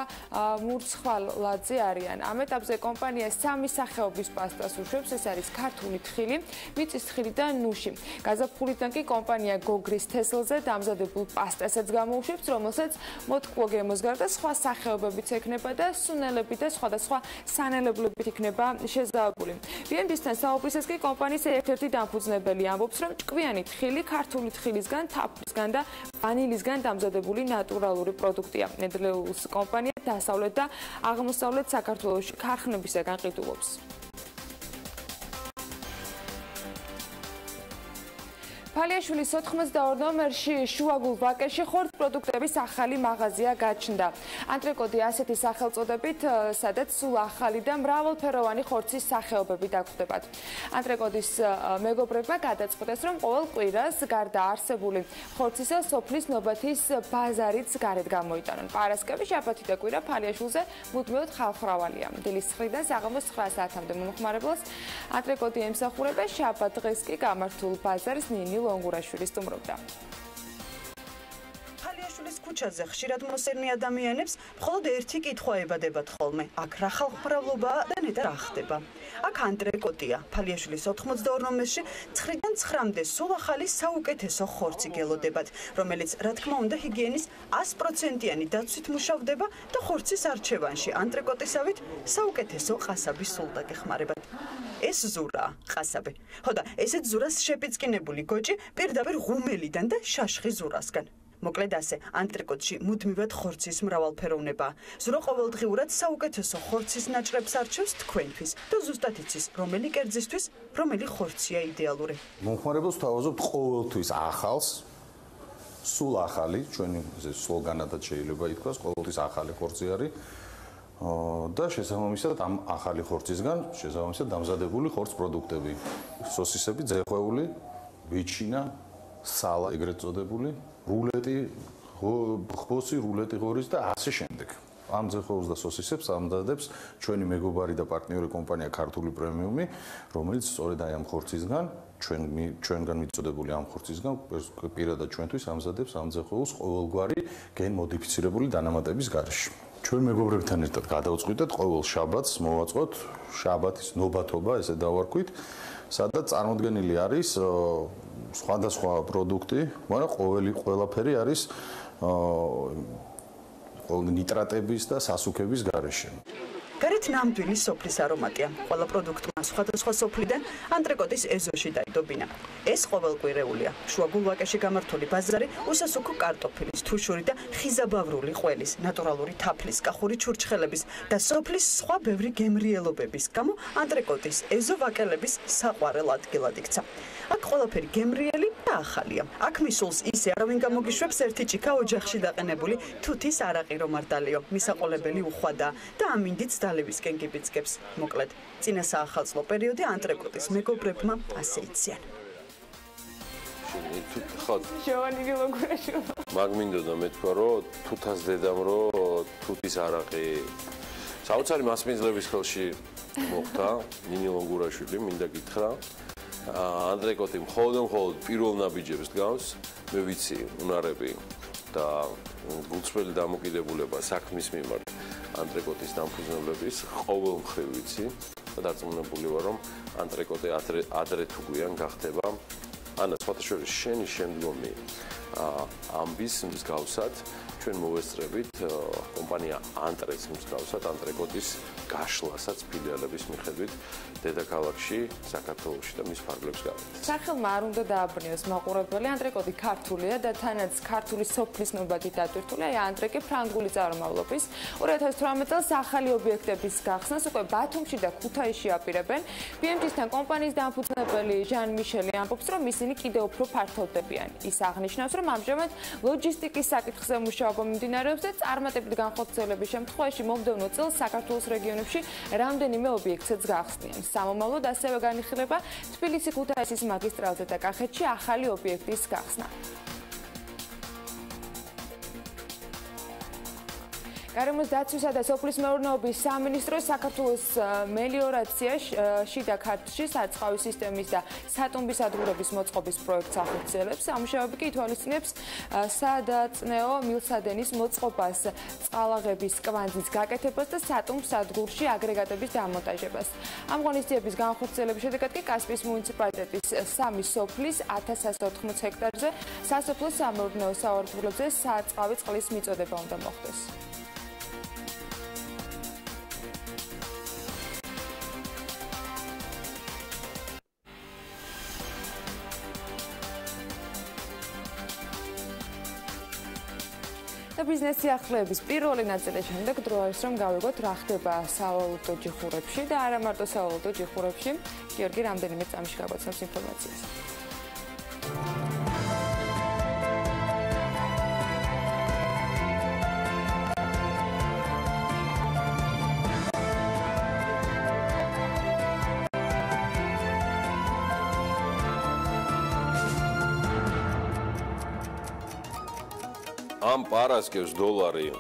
მურცხვალაძე არიან. ამ ეტაპზე კომპანია სამი სახეობის პასტას უშვებს, ეს არის ქართული თხილი, მიწის თხილი და ნუში. გაზაფხულიდან კი კომპანია გოგრის თესლზე დამზადებულ პასტასაც გამოუშვებს, რომელსაც მოტკბო გემოს გარდა სხვა სახეობებიც ექნება და სუნელები და სხვადასხვა სანელებლებით იქნება შეზავებული. BMG-სთან საუბრისას კი კომპანიის ერთ-ერთი დამფუძნებელი ამბობს, რომ ჭკვიანი თხილი ქართული თხილისგან, თაფლისგან და ვანილისგან დამზადებული ნატურალური პროდუქტია. ნედლეულს კომპანია დასავლეთ და აღმოსავლეთ საქართველოში ქარხნებისაგან ყიდულობს. ფალიაშვილის 92 ნომერში შუაგულ ვაკეში ხორცს პროდუქტების ახალი მაღაზია გაჩნდა. ანტრეკოტი ასეთი სახელწოდებით, სადაც სულ ახალი და მრავალფეროვანი ხორცის სახეობები დაგვხვდებათ. ანტრეკოტის მეგობრებმა გადაწყვეტეს, რომ ყოველ კვირას გარდა არსებული ხორცისა სოფლის ნობათის ბაზარიც გარეთ გამოიტანონ. პარასკევი, შაბათი და კვირა ფალიაშვილზე მუდმივად ხალხმრავალია. დილის 9-დან საღამოს 9 საათამდე მომხმარებელს ანტრეკოტი ემსახურება, შაბათ დღეს კი გამართულ ბაზარს ნინი ლონგურაშვილი სტუმრობდა. ფალიაშვილის ქუჩაზე ხშირად მოსერნი ადამიანებს მხოლოდ ერთი კითხვა ებადებათ ხოლმე: აქ რა ხალხმრავლობაა და ნეტარ რა ხდება? აქ ანტრეკოტია. ფალიაშვილის 92 ნომერში 9-დან 9-მდე სულ ახალი საუკეთესო ხორცი გელოდებათ, რომელიც რა თქმა უნდა ჰიგიენის 100%-იანი დაცვით მუშავდება და ხორცის არჩევანში ანტრეკოტისავით საუკეთესო ყასაბი სულ დაგეხმარებათ. ეს ზურაა ყასაბი. ხო და ესეთ ზურას შეპიწყინებული გოჭი პირდაპირ ღუმელიდან და შაშხი ზურასგან. მოკლედ ასე, ანტრეკოტში მუდმივად ხორცის მრავალფეროვნებაა. ზურა ყოველდღიურად საუკეთესო ხორცის ნაჭრებს არჩევს თქვენთვის და ზუსტად იცის, რომელი კერძისთვის, რომელი ხორცია იდეალური. მომხმარებელს თავაზობთ ყოველთვის ახალს, სულ ახალი, ჩვენი სლოგანადაც შეიძლება ითქვას, ყოველთვის ახალი ხორცი არის. და შესაბამისად ამ ახალი ხორცისგან შესაბამისად დამზადებული ხორცის პროდუქტები, სოსისები, ძეხვეული, ვიჩინა, სალა, ეგრეთ წოდებული, რულეტი, ხბოსი, რულეტი ღორის და ასე შემდეგ. ამ ძეხვეულს და სოსისებს ამზადებს ჩვენი მეგობარი და პარტნიორი კომპანია ქართული პრემიუმი, რომელიც სწორედ აი ამ ხორცისგან, ჩვენგან მიწოდებული ამ ხორცისგან პირადად ჩვენთვის ამზადებს ამ ძეხვეულს ყოველგვარი გენ მოდიფიცირებული დანამატების გარეშე. ჩვენ მეგობრებთან ერთად გადავწყვიტეთ ყოველ შაბათს მოვაწყოთ შაბათის ნობათობა, ესე დავარქვით, სადაც წარმოდგენილი არის სხვადასხვა პროდუქტი, მაგრამ ყველაფერი არის ყველგან ნიტრატების და სასუქების გარეშე. გარეთ ნამდვილი სოფლის არომატია. ყველა პროდუქტმა სხვადასხვა სოფლიდან ანტრეკოტის ეზოში დაიდობინა. ეს ყოველკვირეულია. შუაგულვაკეში გამართული ბაზარი უსასუქო კარტოფილის, თუშური და ხიზაბავრული ყველის, ნატურალური თაფლის, კახური ჩურჩხელების და სოფლის სხვა ბევრი გემრიელობების გამო ანტრეკოტის ეზო ვაკელების საყვარელ ადგილად იქცა. აქ ყველაფერი გემრიელი და ახალია. აქ მისულს ისე არავინ გამოგიშვებს ერთი ჭიქა ოჯახში დაყენებული თუთის არაყირო მარტალიო. მისაყოლებელი უხვადა და ამინდიც დალებისკენ გიბიძგებს. მოკლედ, წინა საახალწლო პერიოდი ანტრეკოტის მეგობრებმა ასე იციან. მაგ მინდოდა მეთქვა, რომ თუთას დედამ რომ თუთის არაყი საოცარი მასპინძლების ხელში მოხდა, ნინი ლონგურაშვილი მინდა გითხრა. ანტრეკოტი მხოლოდ პირველ ნაბიჯებს გავს, მე ვიცი უნარები და გულწრფელი დამოკიდებულება საქმის მიმართ ანტრეკოტის დამფუძნებლების ყოველ მხრივ ვიცი და დარწმუნებული ვარ, რომ ანტრეკოტი ადრე თუ გვიან გახდება ანა სხვათა შორის შენი შემდგომი ამბის მსგავსად ჩვენ მოვესწრებით კომპანია ანტრეს მსგავსად ანტრეკოტის გაშლასაც ფილიალების მიხედვით დედაქალაქში, საქართველოში და მის ფარგლებს გარეთ. სახელმა არ უნდა დააბრუნოს მაყურებელი, ანტრეკოტი ქართულია და თანაც ქართული სოფლის ნობადი დატვირთული, აი ანტრეკი ფრანგული წარმომავლობის. 2018 წელს ახალი ობიექტების გახსნას უკვე ბათუმში და ქუთაისში აპირებენ. BMG-თან კომპანიის დამფუძნებელი ჟან მიშელი ამბობს, რომ ისინი კიდევ უფრო ფართოვდებიან. ის აღნიშნავს, რომ ამჟამად ლოჯისტიკის საკითხზე მუშაობა მიმდინარეობს და წარმატებით განხორციელების შემთხვევაში მომდევნო წელს საქართველოს რეგიონებში რამდენიმე ობიექტსაც გახსნიან. სამომავლოდ ასევე განიხილება თბილისი-ქუთაისის მაგისტრალზე და კახეთში ახალი ობიექტის გახსნა. გარემოს დაცვისა და სოფლის მეურნეობის სამინისტროს საქართველოს მელიორაციაში შიდა ქართლში საწყავი სისტემის და სატუმბის სადგურების მოწყობის პროექტს ახორციელებს. სამუშაოები კი ითვალისწინებს სადაწნეო მილსადენის მოწყობას, წყალაღების კვანძის გაკეთებას და სატუმბ სადგურში აგრეგატების დამონტაჟებას. ამ ღონისძიების განხორციელების შედეგად კი კასპიის მუნიციპალიტეტის 3 სოფლის 1180 ჰექტარზე სასოფლო სამეურნეო სავარგულებზე საწყავი წყლის მიწოდება უნდა მოხდეს. ბიზნეს სიახლეების პირველი ნაწილის შემდეგ დრო არის რომ გავიგოთ რა ხდება სავალუტო ჯიხურებში და არა მარტო სავალუტო ჯიხურებში. გიორგი რამდენიმე წამში გაგვაცნობს ინფორმაციას. ამ პარასკევს დოლარი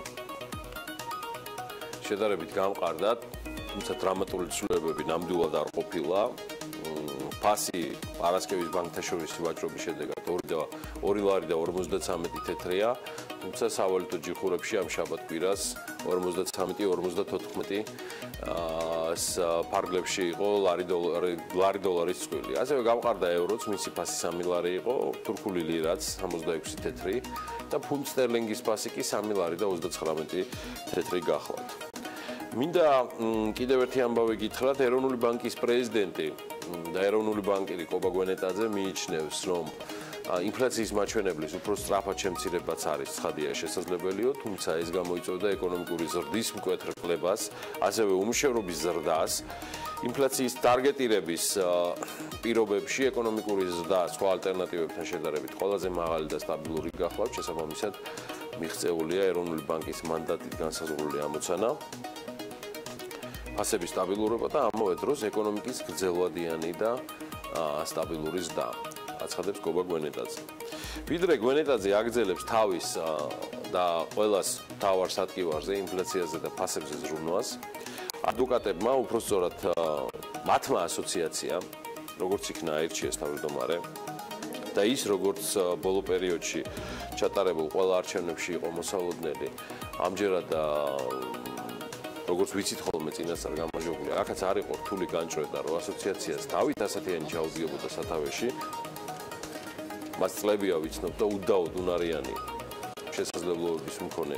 შედარებით გამყარდა, თუმცა დრამატული ცვლილებები ნამდვილად არ ყოფილა. ფასი პარასკევის ბანკთაშორისი ვაჭრობის შედეგად 2 ლარი და 53 თეთრია, თუმცა სავალუტო ჯიხურებში ამ შაბათ-კვირას 53-54 ფარგლებში იყო ლარი დოლარის წყვილი. ასევე გამყარდა ევროც, მისი ფასი 3 ლარი იყო, თურქული ლირაც 66 თეთრი და ფუნტ სტერლინგის ფასი კი 3 ლარი და 39 თეთრი გახლავთ. მინდა კიდევ ერთი ამბავი გითხრათ, ეროვნული ბანკის პრეზიდენტი და ეროვნული ბანკირი კობა გვენეტაძე მიიჩნევს, რომ ინფლაციის მაჩვენებლის უფრო სწრაფად შემცირებაც არის ცხადია შესაძლებელიო, თუმცა ეს გამოიწვევდა ეკონომიკური ზრდის მკვეთრებას, ასევე უმუშევრობის ზრდას. ინფლაციის ტარგეტირების პირობებში ეკონომიკური ზრდა სხვა ალტერნატივებთან შედარებით ყველაზე მაღალი და სტაბილური გახლავთ, შესაბამისად მიღწეულია ეროვნული ბანკის მანდატით განსაზღვრული ამოცანა. ფასების სტაბილურობა და ამავე დროს ეკონომიკის გრძელვადიანი და სტაბილური ზრდა. აცხადებს კობა გვენეტაძე. ვიდრე გვენეტაძე აგრძელებს თავის და ყველას თავარ სადგივარზე ინფლაციაზე და ფასებზე ზრუნვას, ადვოკატებმა უпростоრად მათმა ასოციაციამ, როგორც იქნა აირჩიეს თავმჯდომარე და ის როგორც ბოლო პერიოდში ჩატარებულ ყველა არჩევნებში იყო მოსალოდნელი, ამჯერად როგორც ვიცით ხოლმე წინასწარ გამარჯვებული, აქაც არ იყო რთული განჭრედა, რომ ასოციაციას დავით ასათიანი ჩაუდგებოდა სათავეში. მას წლებია ვიცნობ და უდაოდ უნარიანი შესაძლებლობების მქონე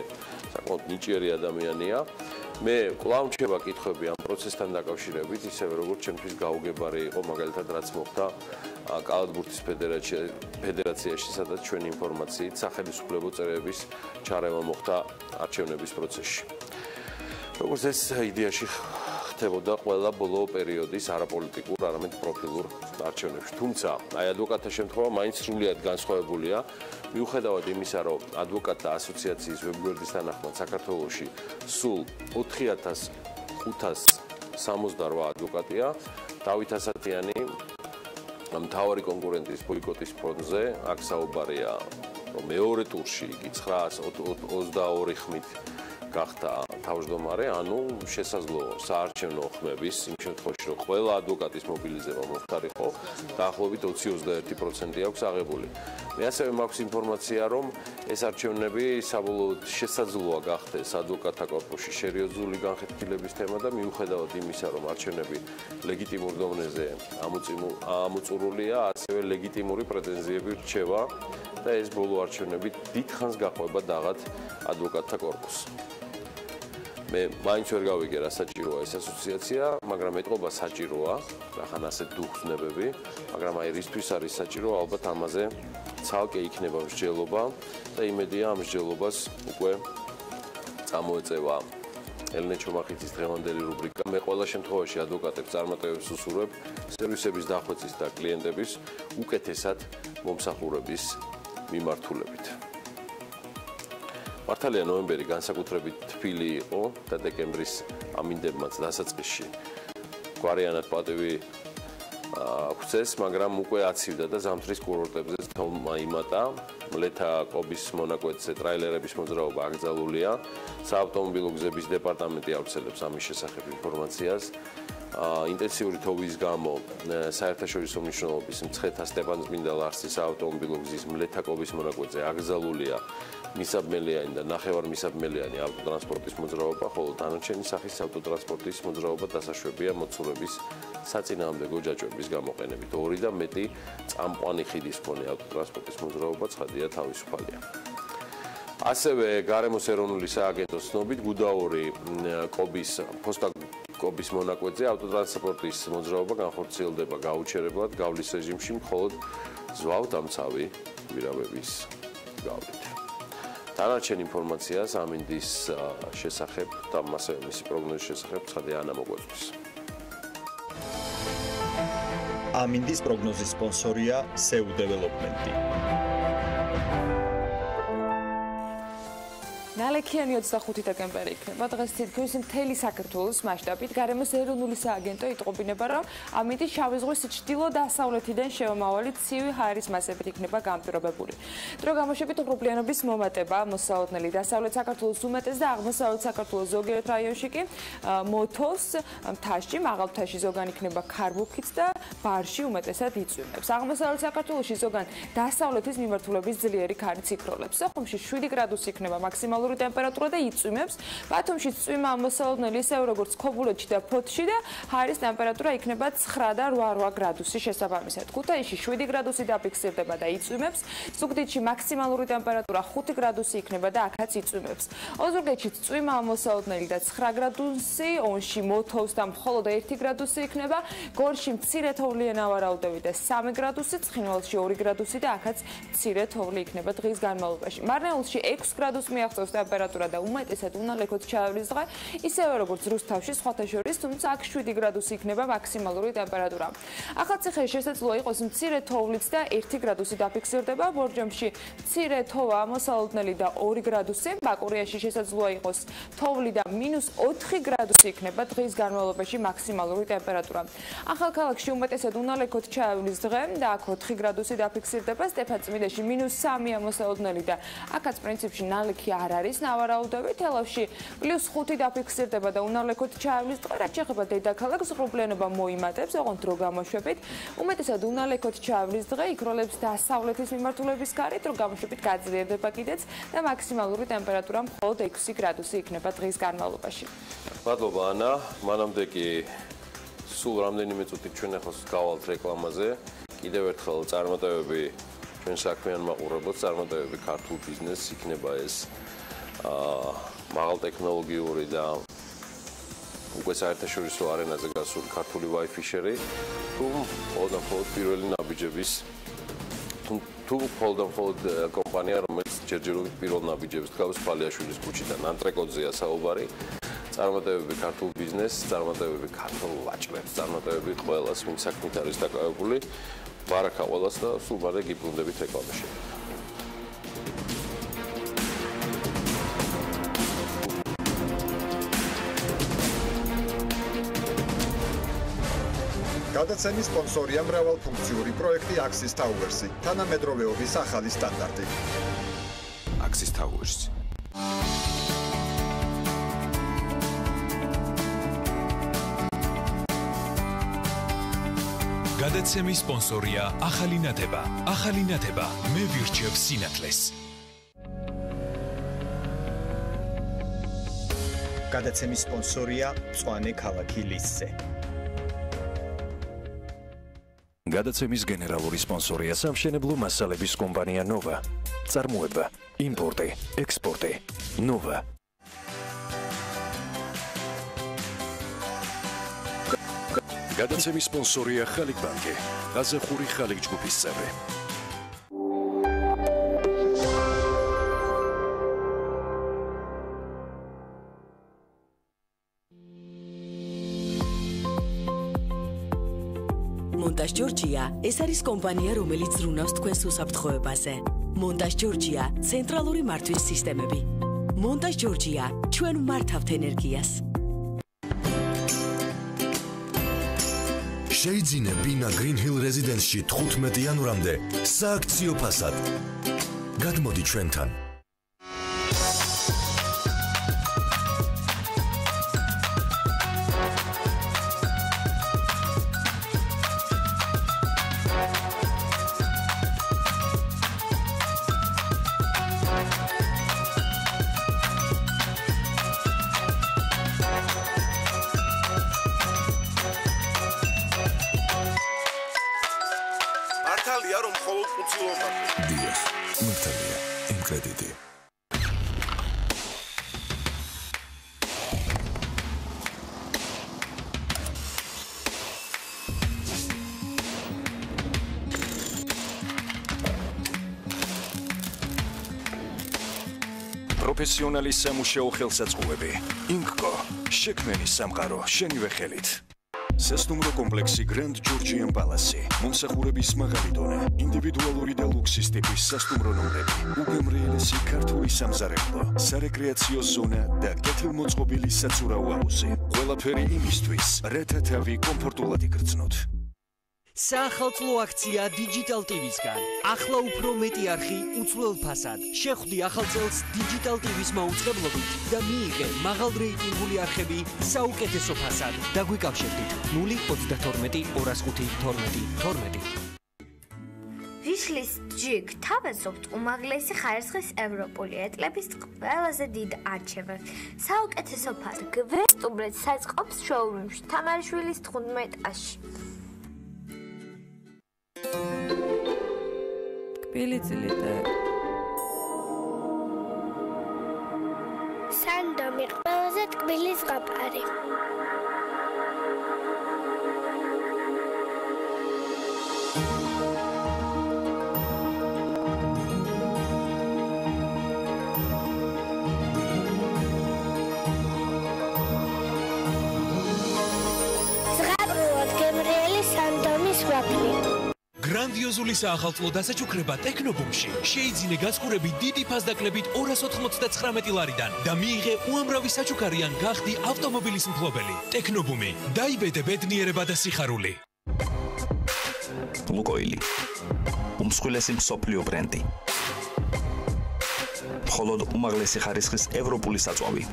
საკმაოდ ნიჭიერი ადამიანია. მე კვლავ მრჩება კითხვები ამ პროცესთან დაკავშირებით, ისევე როგორც ჩემთვის გაუგებარი იყო მაგალითად რაც მოხდა კალათბურთის ფედერაციაში, სადაც ჩვენი ინფორმაციით სახელმწიფო წევრების ჩარევა მოხდა არჩევნების პროცესში. როგორც ეს იდეაში ხდებოდა ყველა ბოლო პერიოდის არაპოლიტიკურ, არამედ პროფილურ არჩევნებში. თუმცა, აი ადვოკატთა შემთხვევა მაინც სრულიად განსხვავებულია. მიუხედავად იმისა, რომ ადვოკატთა ასოციაციის ვებგვერდის თანახმად საქართველოში სულ 4568 ადვოკატია, დავით ასათიანი მთავარი კონკურენტის ბოიკოტის ფონზე, აქ საუბარია, რომ მეორე ტურში იგი 922 ხმით გახდა თავმჯდომარე, ანუ შესაძლოა საარჩევნო ხმების იმ შემთხვევაში, რომ ყველა ადვოკატის მობილიზება მოხდარიყო, დაახლოებით 20-21% აქვს აღებული. მე ასევე მაქვს ინფორმაცია, რომ ეს არჩევნები საბოლოოდ შესაძლოა გახდეს ადვოკატთა კორპუსში სერიოზული განხეთქილების თემა და მიუხედავად იმისა, რომ არჩევნები ლეგიტიმურ დონეზე ამოწურულია, ასევე ლეგიტიმური პრეტენზიები რჩება და ეს ბოლო არჩევნები დიდხანს გაყვება დაღად ადვოკატთა კორპუსს. მე მაინც ვერ გავიგე რა საჭიროა ეს ასოციაცია, მაგრამ ეტყობა საჭიროა, რახან ასეთ დუხსნებები, მაგრამ აი რისთვის არის საჭირო, ალბათ ამაზე ცალკე იქნება მსჯელობა და იმედია ამ მსჯელობას უკვე წამოეწევა ელენე ჩომახიძის დღევანდელი რუბრიკა. მე ყველა შემთხვევაში ადვოკატებს წარმატებებს უსურვებ სერვისების დახვეწის და კლიენტების უკეთესად მომსახურების მიმართულებით. მართალია ნოემბერი განსაკუთრებით თბილი იყო და დეკემბრის ამინდებმაც დასაწყისში გვარიანად პატივი გვწეს, მაგრამ უკვე აცივდა და ზამთრის კურორტებზე თომა იმატა. მლეთა კობის მონაკვეთზე ტრაილერების მოძრაობა აკრძალულია. საავტომობილო გზების დეპარტამენტი ავრცელებს ამის შესახებ ინფორმაციას. ინტენსიური თოვის გამო საერთაშორისო მნიშვნელობის მცხეთა სტეფანწმინდა ლარსის საავტომობილო გზის მლეთა კობის მონაკვეთზე აკრძალულია მისაბმელიანი და ნახევარმისაბმელიანი ავტოტრანსპორტის მოძრაობა, ხოლო დანარჩენი სახის ავტოტრანსპორტის მოძრაობა დასაშვებია მოცურების საწინააღმდეგო ჯაჭვების გამოყენებით. 2 და მეტი წამყვანი ხიდის მქონე ავტოტრანსპორტის მოძრაობა ცხადია თავისუფალია. ასევე გარემოს ეროვნული სააგენტოს ცნობით გუდაური კობის მონაკვეთზე ავტოტრანსპორტის მოძრაობა განხორციელდება გაუჩერებლად გავლის რეჟიმში, მხოლოდ ზვავდამცავი გვირავების გავლით. დანარჩენ ინფორმაციას ამინდის შესახებ და მასე მისი პროგნოზის შესახებ ცხადია ანა მოგვაწვის. ამინდის პროგნოზის სპონსორია SEU Development. ნალექიანი 25 დეკემბერი იქნება. დღეს თითქმის მთელი საქართველოს მასშტაბით გარემოს ეროვნული სააგენტო იტყობინება, რომ ამინდის შავი ზღვის ჩრდილო-დასავლეთიდან შემომავალი ცივი ჰაერის მასებით იქნება განპირობებული. დრო გამოშვებით უღრუბლიანობის მომატება მოსაოდნელი დასავლეთ საქართველოს უმეტეს და აღმოსავლეთ საქართველოს ზოგიერთ რაიონში კი მოთოს მთაში, მაღალ მთაში ზოგან იქნება ქარბუქიც და ბარში უმეტესად იწვიმებს. აღმოსავლეთ საქართველოში ზოგან დასავლეთის მიმართულების ძლიერი ქარიც იქროლებს. სოხუმში 7 გრადუსი იქნება მაქსიმალური ტემპერატურა და იწვიმებს. ბათუმში წვიმა მოსაოდნელი ისევე როგორც ქობულეთში და ფოთში და ჰაერის ტემპერატურა იქნება 9 და 8 გრადუსი შესაბამისად. ქუთაისში 7 გრადუსი დაფიქსირდება და იწვიმებს. ზუგდიდში მაქსიმალური ტემპერატურა 5 გრადუსი იქნება და აქაც იწვიმებს. ოზურგეთში წვიმა მოსაოდნელი და 9 გრადუსი, ონში მოთოვს და მხოლოდ 1 გრადუსი იქნება. გორში მცირე თოვლია ნავარაუდები და 3 გრადუსი, ცხინვალში 2 გრადუსი და აქაც მცირე თოვლი იქნება დღის განმავლობაში. მარნეულში 6 გრადუსს მიაღწევს ტემპერატურა და უმეტესად უნალექოთ ჩაევლის დღე, ისევე როგორც რუსთავში სხვათა შორის, თუმცა აქ 7 გრადუსი იქნება მაქსიმალური ტემპერატურა. ახალციხეში შესაძლოა იყოს მცირე თოვლიც და 1 გრადუსი დაფიქსირდება. ბორჯომში მცირე თოვა მოსაოდნელი და 2 გრადუსი. ბაკურიაში შესაძლოა იყოს თოვლი და -4 გრადუსი იქნება დღის განმავლობაში მაქსიმალური ტემპერატურა. ახალქალაქში უმეტესად უნალექოთ ჩაევლის დღე და აქ 4 გრადუსი დაფიქსირდება. სტეფანწმინდაში -3 მოსაოდნელი და აქაც პრინციპში ნალექი არ არის ნავარაუდები. თელავში +5 დაფიქსირდება და უნალექოთ ჩაევლის დღე. რაც შეეხება დედაქალაქს, უღრუბლიანობა მოიმატებს, ოღონდ დრო გამოშვებით. უმეტესად უნალექოთ ჩაევლის დღე იქროლებს დასავლეთის მიმართულების ქარი, დრო გამოშვებით გაძლიერდება კიდეც და მაქსიმალური ტემპერატურა მხოლოდ 6 გრადუსი იქნება დღის განმავლობაში. მადლობა ანა, მანამდე კი სულ რამდენიმე წუთით ჩვენ ახლა გავალთ რეკლამაზე. კიდევ ერთხელ წარმატებები ჩვენ საქმიან მაყურებელს, წარმატებები ქართულ ბიზნესს, იქნება ეს მაღალტექნოლოგიური და უკვე საერთაშორისო არენაზე გასული ქართული Wi-Fi-შერი თუ მხოლოდ პირველი ნაბიჯების თუ მხოლოდ კომპანია, რომელიც ჯერჯერობით პირველ ნაბიჯებს დგავს ფალიაშვილის ქუჩიდან, ანტრეკოტზეა საუბარი. წარმატებები ქართულ ბიზნესს, წარმატებები ქართულ ვაჭრებს, წარმატებები ყველას, ვინც საქმით არის დაკავებული. ბარაკა ყველას და სულ მალე გიბრუნდებით რეკლამაში. გადაცემის სპონსორია მრავალფუნქციური პროექტი Axis Towers-ი, თანამედროვეობის ახალი სტანდარტი. Axis Towers. გადაცემის სპონსორია ახალი ნათება. ახალი ნათება მე ვირჩევ სინათლეს. გადაცემის სპონსორია მწვანე ქალაქი ლისზე. გადაცემის გენერალური სპონსორია სამშენებლო მასალების კომპანია ნოვა. წარმოება, იმპორტი, ექსპორტი. ნოვა. გადაცემის სპონსორია ხალიქ ბანკი. გაზახური ხალიქ ჯგუფის წევრი. მონტაჟ ჯორჯია ეს არის კომპანია, რომელიც ზრუნავს თქვენს უსაფრთხოებაზე. მონტაჟ ჯორჯია ცენტრალური მართვის სისტემები. მონტაჟ ჯორჯია ჩვენ ვმართავთ ენერგიას. შეიძინე ბინა Green Hill Residence-ში 15 იანვრამდე სააქციო ფასად. გადმოდი ჩვენთან. მართალია რომ მხოლოდ 5 ლომაკი. დიახ, მართალია, იმ კრედიტი. პროფესიონალი სამუშაო ხელსაწყოები. ინკო, შექმენი სამყარო შენივე ხელით. სასტუმრო კომპლექსი Grand Georgian Palace. მომსახურების მაღალი დონე, ინდივიდუალური და ლუქსის ტიპის სასტუმრო ნომრები, უგემრიელესი ქართული სამზარეულო, სარეკრეაციო ზონა და კეთილმოწყობილი საცურაო აუზი. ყველაფერი იმისთვის, რათა თავი კომფორტულად იგრძნოთ. საახალწლო აქცია Digital TV-სგან. ახლა უფრო მეტი არხი უცვლელ ფასად. შეხვდი ახალ წელს Digital TV-ს მაუწყებლობით და მიიღე მაღალრეიტინგული არხები საუკეთესო ფასად. დაგვიკავშირდით 032 205 12 12. ვიშლის ჯიგ თავაზობთ უმაღლესი ხარისხის ევროპული ეტლების ყველაზე დიდ არჩევებს. საუკეთესო ფასად გვესტუმრეთ საწყობს შოურუმში თამარიშვილის 15 ეტაჟში. Pilitsilită. Sandomi ყველაზე ტკბილი ზღაპარი. ზღაპრულად გემრიელი სანდომის ვაფლი. გრანდიოზული საახალწლო დასაჩუქრება ტექნობუმში. შეიძინე გასკურები დიდი ფასდაკლებით 299 ლარიდან და მიიღე უამრავი საჩუქარიან გახდი ავტომობილის მფლობელი. ტექნობუმი. დაიბედე ბედნიერება და სიხარული. ლუკოილი. უმსხვილესი მსოფლიო ბრენდი. მხოლოდ უმაღლესი ხარისხის ევროპული საწვავი.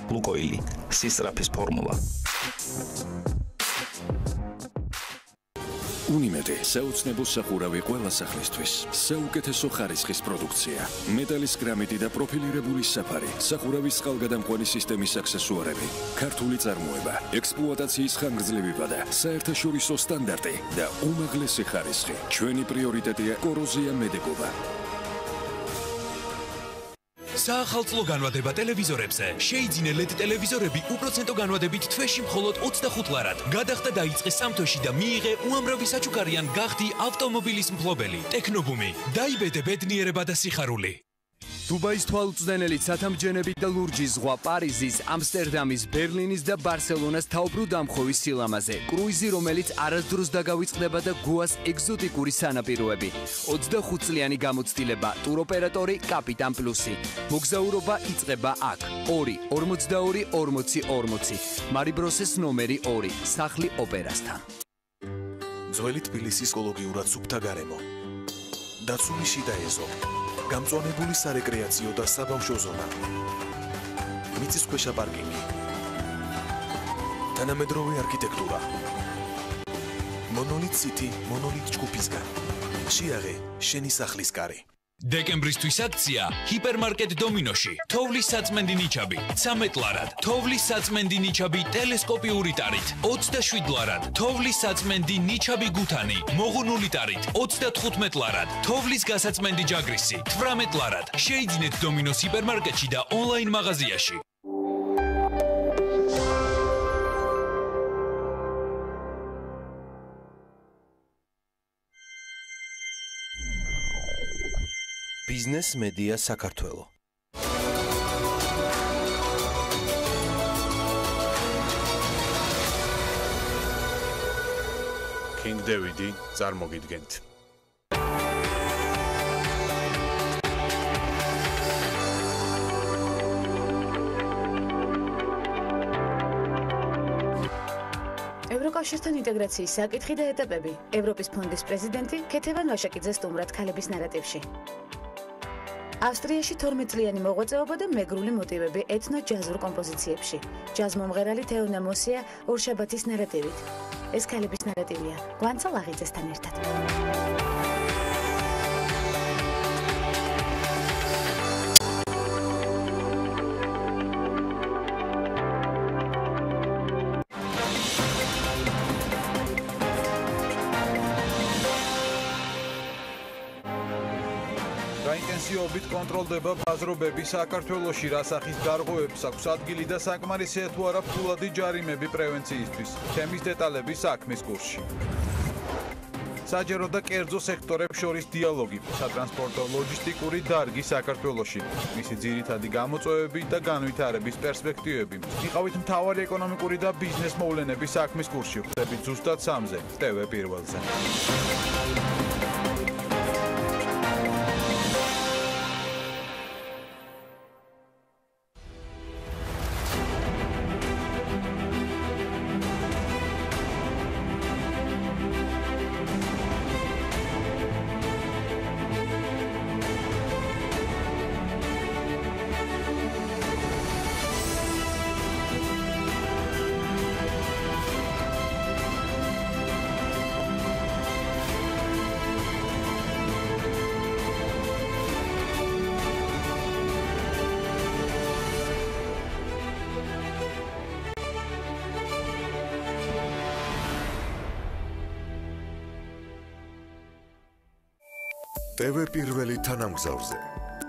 ლუკოილი. სისწრაფის ფორმულა. უნიმედი საოცნებო სახურავი ყველა სახლისთვის. საუკეთესო ხარისხის პროდუქცია. მეტალის კრამიტი და პროფილირებული საფარი. სახურავის წყალგადამყვანი სისტემის აქსესუარები. ქართული წარმოება. ექსპლუატაციის ხანგრძლივი ვადა. საერთაშორისო სტანდარტი და უმაღლესი ხარისხი. ჩვენი პრიორიტეტია კოროზია მედეგობა. საახალწლო განვადება ტელევიზორებზე. შეიძინე LED ტელევიზორები უპროცენტო განვადებით თვეში მხოლოდ 25 ლარად. გადახდა დაიწყე 3 თვეში და მიიღე უამრავი საჩუქარიან გახდი ავტომობილის მფლობელი. ტექნობუმი. დაიბედე ბედნიერება და სიხარული. დუბაის თვალუწვდენელი ცათამბჯენებით და ლურჯი ზღვა პარიზის, ამსტერდამის, ბერლინის და ბარსელონას თაობრუ დამხვევის სილამაზე. კრუიზი, რომელიც არასდროს დაგავიწყდება და გოას ეგზოტიკური სანაპიროები. 25 წლიანი გამოცდილება, ტუროპერატორი კაპიტან პლუსი. მოგზაურობა იწყება აქ. 2 42 40 40. მარიბროსეს ნომერი 2. სახლი ოპერასთან. ძველი თბილისის ეკოლოგიურად სუფთა გარემო. დაცული შიდა ეზო. გამწვანებული სარეკრეაციო და საბავშვო ზონა. მიწისქვეშა პარკინგი. თანამედროვე არქიტექტურა. მონოლით city, მონოლით ჯგუფისგან. შეაღე შენი სახლის კარი. დეკემბრისთვის აქცია ჰიპერმარკეტ დომინოში. თოვლის საწმენდი ნიჩაბი 13 ლარად. თოვლის საწმენდი ნიჩაბი ტელესკოპიური ტარით 27 ლარად. თოვლის საწმენდი ნიჩაბი გუთანი მოღუნული ტარით 35 ლარად. თოვლის გასაწმენდი ჯაგრისი 18 ლარად. შეიძინეთ დომინოს ჰიპერმარკეტში და ონლაინ მაღაზიაში. ბიზნეს მედია საქართველო. King David-ი წარმოგიდგენთ. ევროკავშირთან ინტეგრაციის საკითხი და ეტაპები. ევროპის ფონდის პრეზიდენტი ქეთევან ვაშაკიძე სტუმრად ქალების ნარატივში. ავსტრიაში 12 წლიანი მოღვაწეობა და მეგრული მოტივები ეთნო-ჯაზურ კომპოზიციებში. ჯაზ მომღერალი თეონა მოსია ორშაბათის ნარატივით. ეს ქალების ნარატივია გვანცა ლაღიძესთან ერთად. ინტენსიობით კონტროლდება ბაზრობები საქართველოში, რა სახის გარღვევებს აქვს ადგილი და საკმარისია თუ არა ფულადი ჯარიმები პრევენციისთვის. თემის დეტალები საქმის კურსში. საჯარო და კერძო სექტორებს შორის დიალოგი, სატრანსპორტო ლოჯისტიკური დარგი საქართველოში. მისი ძირითადი გამოწვევები და განვითარების პერსპექტივები. იყავით მთავარი ეკონომიკური და ბიზნეს მოვლენების საქმის კურსში. ხვდებით ზუსტად 3-ზე, TV პირველზე. TV პირველი თანამგზავრზე.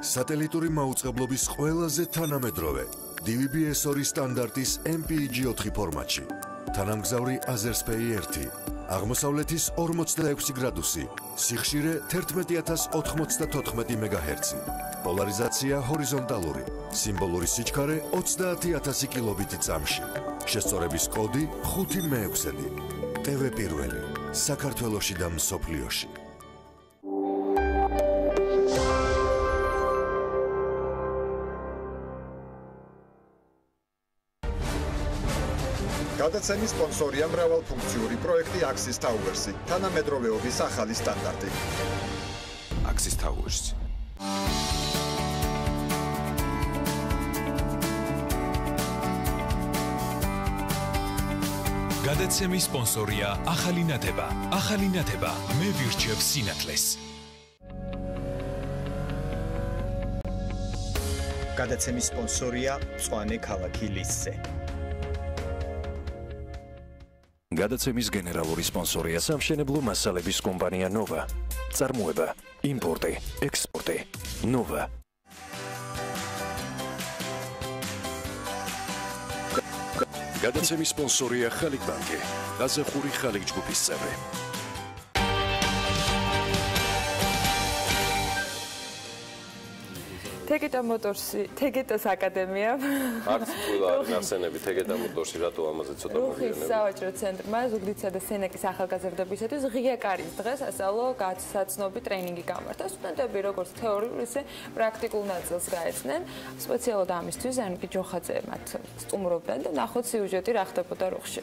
სატელიტური მაუწყებლობის ყველაზე თანამედროვე DVB-S2 სტანდარტის MPEG-4 ფორმატში. თანამგზავრი Azerspay 1. აღმოსავლეთის 46 გრადუსი. სიხშირე 11094 MHz. პოლარიზაცია ჰორიზონტალური. სიმბოლური სიჩქარე 30000 კილობიტი წამში. შესწორების კოდი 5/6. TV პირველი. საქართველოში და მსოფლიოში. გადაცემის სპონსორია მრავალფუნქციური პროექტი Axis Towers-ი, თანამედროვეობის ახალი სტანდარტი. Axis Towers. გადაცემის სპონსორია ახალი ნათება. ახალი ნათება მე ვირჩევ სინათლეს. გადაცემის სპონსორია მწვანე ქალაქი ლისზე. გადაცემის გენერალური სპონსორია სამშენებლო მასალების კომპანია ნოვა. წარმოება, იმპორტი, ექსპორტი. ნოვა. გადაცემის სპონსორია ხალიქ ბანკი. გაზახური ხალიქ ჯგუფის წევრი. თეგეტა მოტორსი, თეგეტას აკადემია. არც ყველა არის ახსენები თეგეტა მოტორსი, რატო ამაზე ცოტა მოგვიანებით. რუხის სავაჭრო ცენტრმა ზუგდიდსა და სენაკის ახალგაზრდებისათვის ღია კარის დღეს სასწავლო გასაცნობი ტრენინგი გამართა. სტუდენტები როგორც თეორიულ, ისე პრაქტიკულ ნაწილს გაეცნენ. სპეციალურად ამისთვის ანკი ჯოხაძე მათ სტუმრობდნენ და ნახოთ სიუჟეტი რა ხდებოდა რუხში.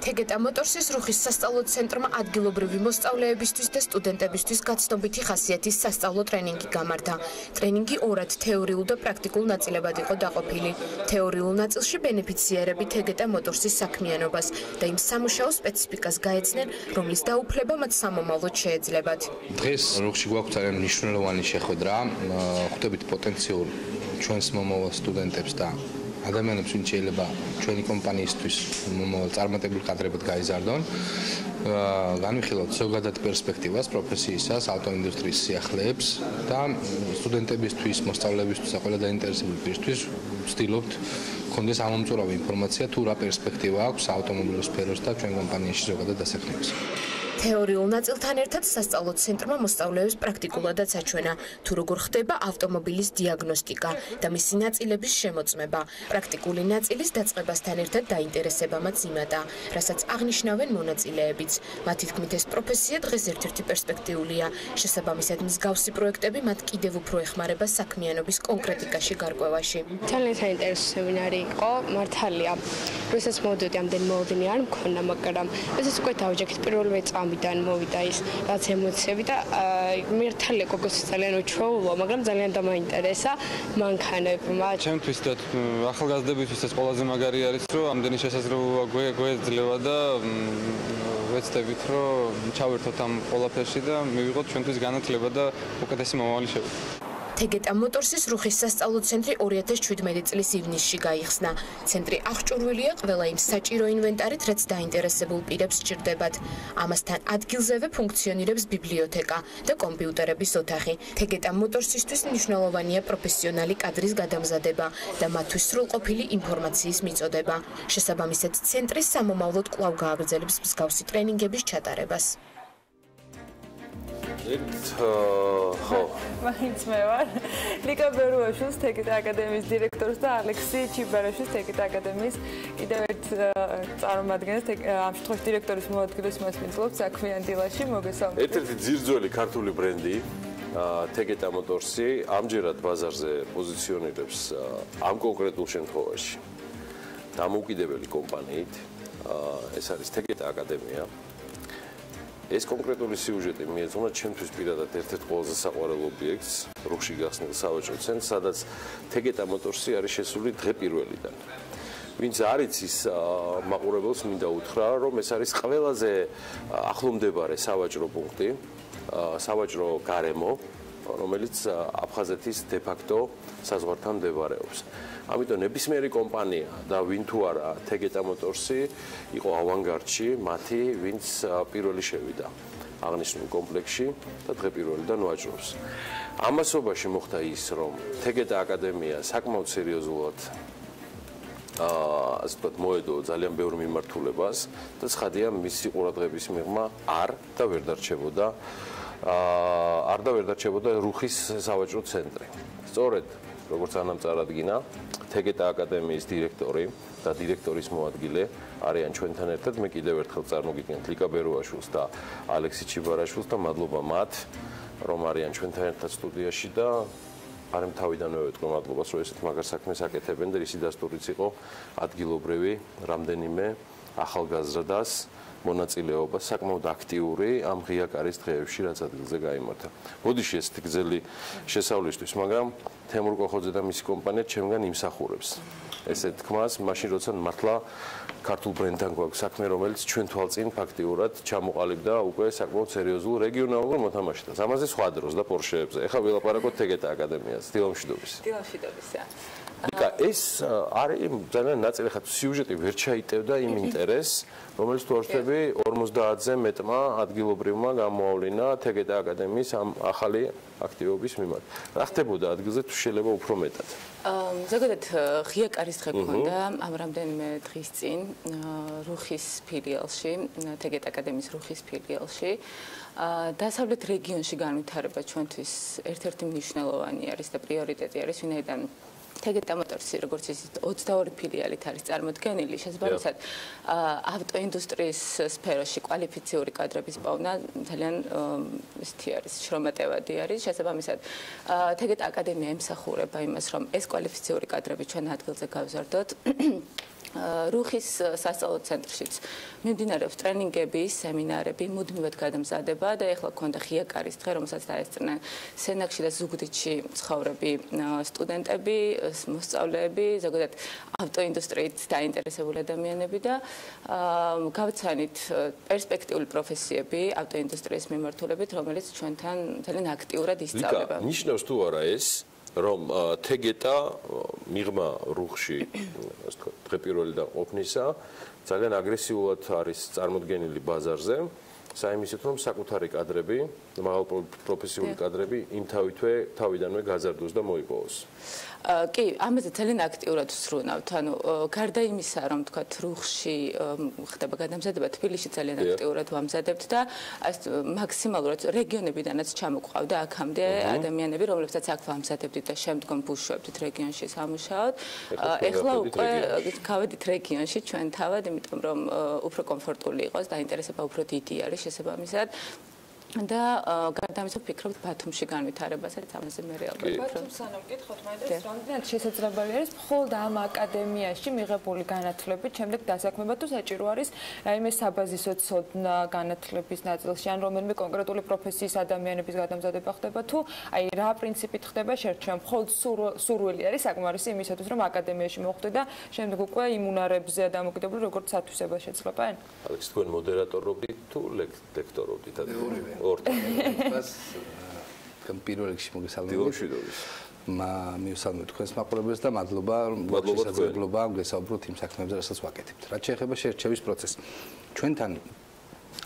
თეგეტა მოტორსის რუხის სასწავლო ცენტრმა ადგილობრივი მოსწავლეებისთვის და სტუდენტებისთვის გაცნობითი ხასიათის სასწავლო ტრენინგი გამართა. ტრენინგი ორად თეორიულ და პრაქტიკულ ნაწილებად იყო დაყოფილი. თეორიულ ნაწილში ბენეფიციარები თეგეტა მოტორსის საქმიანობას და იმ სამუშაო სპეციფიკას გაეცნენ, რომლის დაუფლება მათ სამომავლოდ შეეძლებათ. დღეს რუხში გვაქვს ძალიან მნიშვნელოვანი შეხვედრა, ხვდებით პოტენციურ ჩვენს მომავალ სტუდენტებს და ადამიანებს, ვინც შეიძლება ჩვენი კომპანიისთვის მომავალ წარმატებულ კადრებად გაიზარდონ, განვიხილოთ ზოგადად პერსპექტივას პროფესიისას, ავტოინდუსტრიის სიახლეებს და სტუდენტებისთვის, მოსწავლეებისთვის და ყველა დაინტერესებულ პირისთვის ვცდილობთ გქონდეს ამომწურავი ინფორმაცია თუ რა პერსპექტივა აქვს ავტომობილურ სფეროს და ჩვენ კომპანიაში ზოგადად დასაქმებას. თეორიულ ნაწილთან ერთად სასწავლო ცენტრმა მოსწავლეებს პრაქტიკულადაც აჩვენა, თუ როგორ ხდება ავტომობილის დიაგნოსტიკა და მისი ნაწილების შემოწმება. პრაქტიკული ნაწილის დაწყებასთან ერთად დაინტერესებამაც იმატა, რასაც აღნიშნავენ მონაწილეებიც. მათი თქმით, ეს პროფესია დღეს ერთ-ერთი პერსპექტიულია. შესაბამისად, მსგავსი პროექტები მათ კიდევ უფრო ეხმარება საქმიანობის კონკრეტიკაში გარკვევაში. ძალიან საინტერესო სემინარი იყო, მართალია. როდესაც მოვიდოდი, ამდენი მოლოდინი არ მქონდა, მაგრამ ესეც უკვე დავჯექით პირველივე წამიდან მოვიდა ის რაც ემოციები და მართალია გოგოს ძალიან უჩვეულო, მაგრამ ძალიან დამაინტერესა მანქანებმა. ჩემთვის და ახალგაზრდებისთვის ეს ყველაზე მაგარი არის, რომ ამდენი შესაძლებლობა გვეძლევა და ვეცდებით, რომ ჩავერთოთ ამ ყველაფერში და მივიღოთ ჩვენთვის განათლება და უკეთესი მომავალი შევიდეთ. თეგეტა მოტორსის რუხის სასწავლო ცენტრი 2017 წლის ივნისში გაიხსნა. ცენტრი აღჭურვილია ყველა იმ საჭირო ინვენტარით, რაც დაინტერესებულ პირებს სჭირდებათ. ამასთან ადგილზევე ფუნქციონირებს ბიბლიოთეკა და კომპიუტერების ოთახი. თეგეტა მოტორსისთვის მნიშვნელოვანია პროფესიონალი კადრის გადამზადება და მათთვის სრულყოფილი ინფორმაციის მიწოდება. შესაბამისად, ცენტრი სამომავლოდ კვლავ გააგრძელებს მსგავსი ტრენინგების ჩატარებას. მაინც მე ვარ ლიკა ბერუაშვილის თეგეტა აკადემიის დირექტორს და ალექსი ჩიბარაშვილის თეგეტა აკადემიის კიდევ ერთ წარმომადგენელს ამ შემთხვევაში დირექტორის მოადგილეს მასპინძლობ საქმიან დილაში მოგესალმებით. ერთ-ერთი ძირძველი ქართული ბრენდი თეგეტა მოტორსი ამჯერად ბაზარზე პოზიციონირებს ამ კონკრეტულ შემთხვევაში დამოუკიდებელი კომპანიით ეს არის თეგეტა აკადემია. ეს კონკრეტული სიუჟეტი მიეძღვნა ჩემთვის პირადად ერთ-ერთ ყველაზე საყვარელ ობიექტს რუხში გახსნილ სავაჭრო ცენტრს, სადაც თეგეტა მოტორსი არის შესული დღე პირველიდან. ვინც არ იცის მაყურებელს მინდა უთხრა, რომ ეს არის ყველაზე ახლომდებარე სავაჭრო პუნქტი, სავაჭრო გარემო, რომელიც აფხაზეთის დე-ფაქტო საზღვართან მდებარეობს. ამიტომ ნებისმიერი კომპანია და ვინ თუ არა თეგეტა მოტორსი იყო ავანგარდში მათი, ვინც პირველი შევიდა აღნიშნულ კომპლექსში და დღე პირველიდან ვაჭრობს. ამასობაში მოხდა ის, რომ თეგეტა აკადემია საკმაოდ სერიოზულად ასე ვთქვათ, მოედო ძალიან ბევრ მიმართულებას და ცხადია მისი ყურადღების მიღმა არ და ვერ დარჩებოდა რუხის სავაჭრო ცენტრი. სწორედ როგორც ანამწარადგინა, თეგეტა აკადემიის დირექტორი და დირექტორის მოადგილე არიან ჩვენთან ერთად. მე კიდევ ერთხელ წარმოგიდგენთ ლიკა ბერუაშვილს და ალექსი ჩიბარაშვილს და მადლობა მათ, რომ არიან ჩვენთან ერთად სტუდიაში და არემ თავიდანვე ვეთქვი მადლობას, რომ ესეთ მაგარ საქმეს აკეთებენ და ისი დასტურიც იყო ადგილობრივი რამდენიმე ახალგაზრდას მონაწილეობა საკმაოდ აქტიური ამ ღია კარის დღეებში, რაც ადგილზე გაიმართა. მოდიში ესეთი გრძელი შესავლისთვის, მაგრამ თემურ კოხოძე და მისი კომპანია ჩემგან იმსახურებს. ესეთ თქმას, მაშინ როცა მართლა ქართულ ბრენდთან გვაქვს საქმე, რომელიც ჩვენ თვალწინ ფაქტიურად ჩამოყალიბდა უკვე საკმაოდ სერიოზულ რეგიონალურ მოთამაშეთას. ამაზე სხვა დროს და პორშეებზე. ეხლა ვილაპარაკოთ თეგეტა აკადემიას, დილამშვიდობის. დილამშვიდობისა. იკა ეს არის ძალიან ნაწილი ხა სიუჟეტი ვერ ჩაიტევდა იმ ინტერესს, რომელიც თუ არ ვთქვი 50-ზე მეტმა ადგილობრივმა გამოავლინა თეგეტა აკადემიის ამ ახალი აქტივობის მიმართ. რა ხდებოდა ადგილზე თუ შეიძლება უფრო მეტად? ზოგადად ღია კარის დღე გქონდა ამ რამდენიმე დღის წინ რუხის ფილიალში, თეგეტა აკადემიის რუხის ფილიალში. დასავლეთ რეგიონში განვითარება ჩვენთვის ერთ-ერთი მნიშვნელოვანი არის და პრიორიტეტი არის, ვინაიდან თეგეტა მოტორსი, როგორც ისიც 22 ფილიალით არის წარმოდგენილი, შესაბამისად ავტოინდუსტრიის სფეროში კვალიფიციური კადრების პოვნა ძალიან ისეთი არის, შრომატევადი არის, შესაბამისად თეგეტა აკადემია ემსახურება იმას, რომ ეს კვალიფიციური კადრები ჩვენ ადგილზე გავზარდოთ. რუხის სასწავლო ცენტრშიც მიმდინარეობს ტრენინგები, სემინარები, მუდმივად გადამზადება და ეხლა გქონდა ღია კარის დღე, რომელსაც დაესწრნენ სენაკში და ზუგდიდში ცხოვრები სტუდენტები, მოსწავლეები, ზოგადად ავტოინდუსტრიით დაინტერესებული ადამიანები და გავცანით პერსპექტიული პროფესიები ავტოინდუსტრიის მიმართულებით, რომელიც ჩვენთან ძალიან აქტიურად ისწავლება. ნიშნავს თუ არა ეს რომ თეგეტა მიღმა რუხში ასე ვთქვათ დღე პირველი და ყოფნისა ძალიან აგრესიულად არის წარმოდგენილი ბაზარზე საიმისით რომ საკუთარი კადრები მაღალ პროფესიული კადრები იმ თავიდანვე გაზარდოს და მოიპოვოს. კი, ამაზე ძალიან აქტიურად ვსრუნავთ. ანუ გარდა იმისა, რომ თქვათ რუხში ხდება გადამზადება, თბილისში ძალიან აქტიურად ვამზადებთ და მაქსიმალურად რეგიონებიდანაც ჩამოყვავდა აქამდე ადამიანები, რომლებსაც აქ ვამზადებდით და შემდგომ ვუშვებდით რეგიონში სამუშაოდ. ეხლა უკვე გავედით რეგიონში ჩვენ თავად, იმიტომ რომ უფრო კომფორტული იყოს და ინტერესება უფრო დიდი არის შესაბამისად. და გარდა ამისა ვფიქრობთ ბათუმში განვითარებასაც ამაზე მე რეალურად ბათუმს სანამ გითხოთ მაინც რამდენად შესაძლებელი არის მხოლოდ ამ აკადემიაში მიღებული განათლებით შემდეგ დასაქმება თუ საჭირო არის რაიმე საბაზისო ცოდნა განათლების ნაწილში ან რომელიმე კონკრეტული პროფესიის ადამიანების გადამზადება ხდება თუ აი რა პრინციპით ხდება შერჩევა მხოლოდ სურვილი არის საკმარისი იმისათვის რომ აკადემიაში მოხვდე და შემდეგ უკვე იმუნარებზე დამოკიდებული როგორც სათვისება შეძლება? ალექს თქვენ მოდერატორობდით თუ ლექტორობდით ორივე? პირველ რიგში მოგესალმებით. მივსალმებით თქვენს მაყურებელს და მადლობა შესაძლებლობა გესაუბროთ იმ საქმეებზე, რასაც ვაკეთებთ. რაც შეეხება შერჩევის პროცესს. ჩვენთან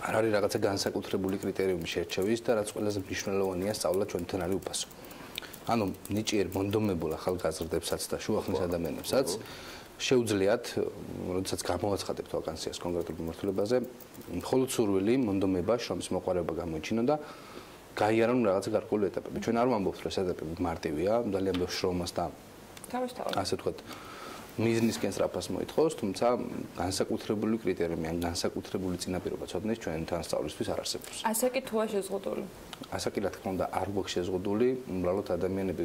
არ არის რაღაცა განსაკუთრებული კრიტერიუმი შერჩევის და რაც ყველაზე მნიშვნელოვანია სწავლა ჩვენთან არის უფასო. ანუ ნიჭიერ მონდომებულ ახალგაზრდებსაც და შუახნის ადამიანებსაც შეუძლიათ, როდესაც გამოვაცხადებთ ვაკანსიას კონკრეტულ მიმართულებაზე, მხოლოდ სურვილი, მონდომება, შრომის მოყვარეობა გამოიჩინონ და გაიარონ რაღაცა გარკვეული ეტაპები. ჩვენ არ ვამბობთ, რომ ეს ეტაპები მარტივია, ძალიან ბევრ შრომას და ასე ვთქვათ, მიზნისკენ სწრაფას მოითხოვს, თუმცა განსაკუთრებული კრიტერიუმი ან განსაკუთრებული წინაპირობა ცოდნის ჩვენთან სწავლისთვის არ არსებობს. ასაკი თუა შეზღუდული? ასაკი რა თქმა უნდა არ გვაქვს შეზღუდული, უბრალოდ ადამიანები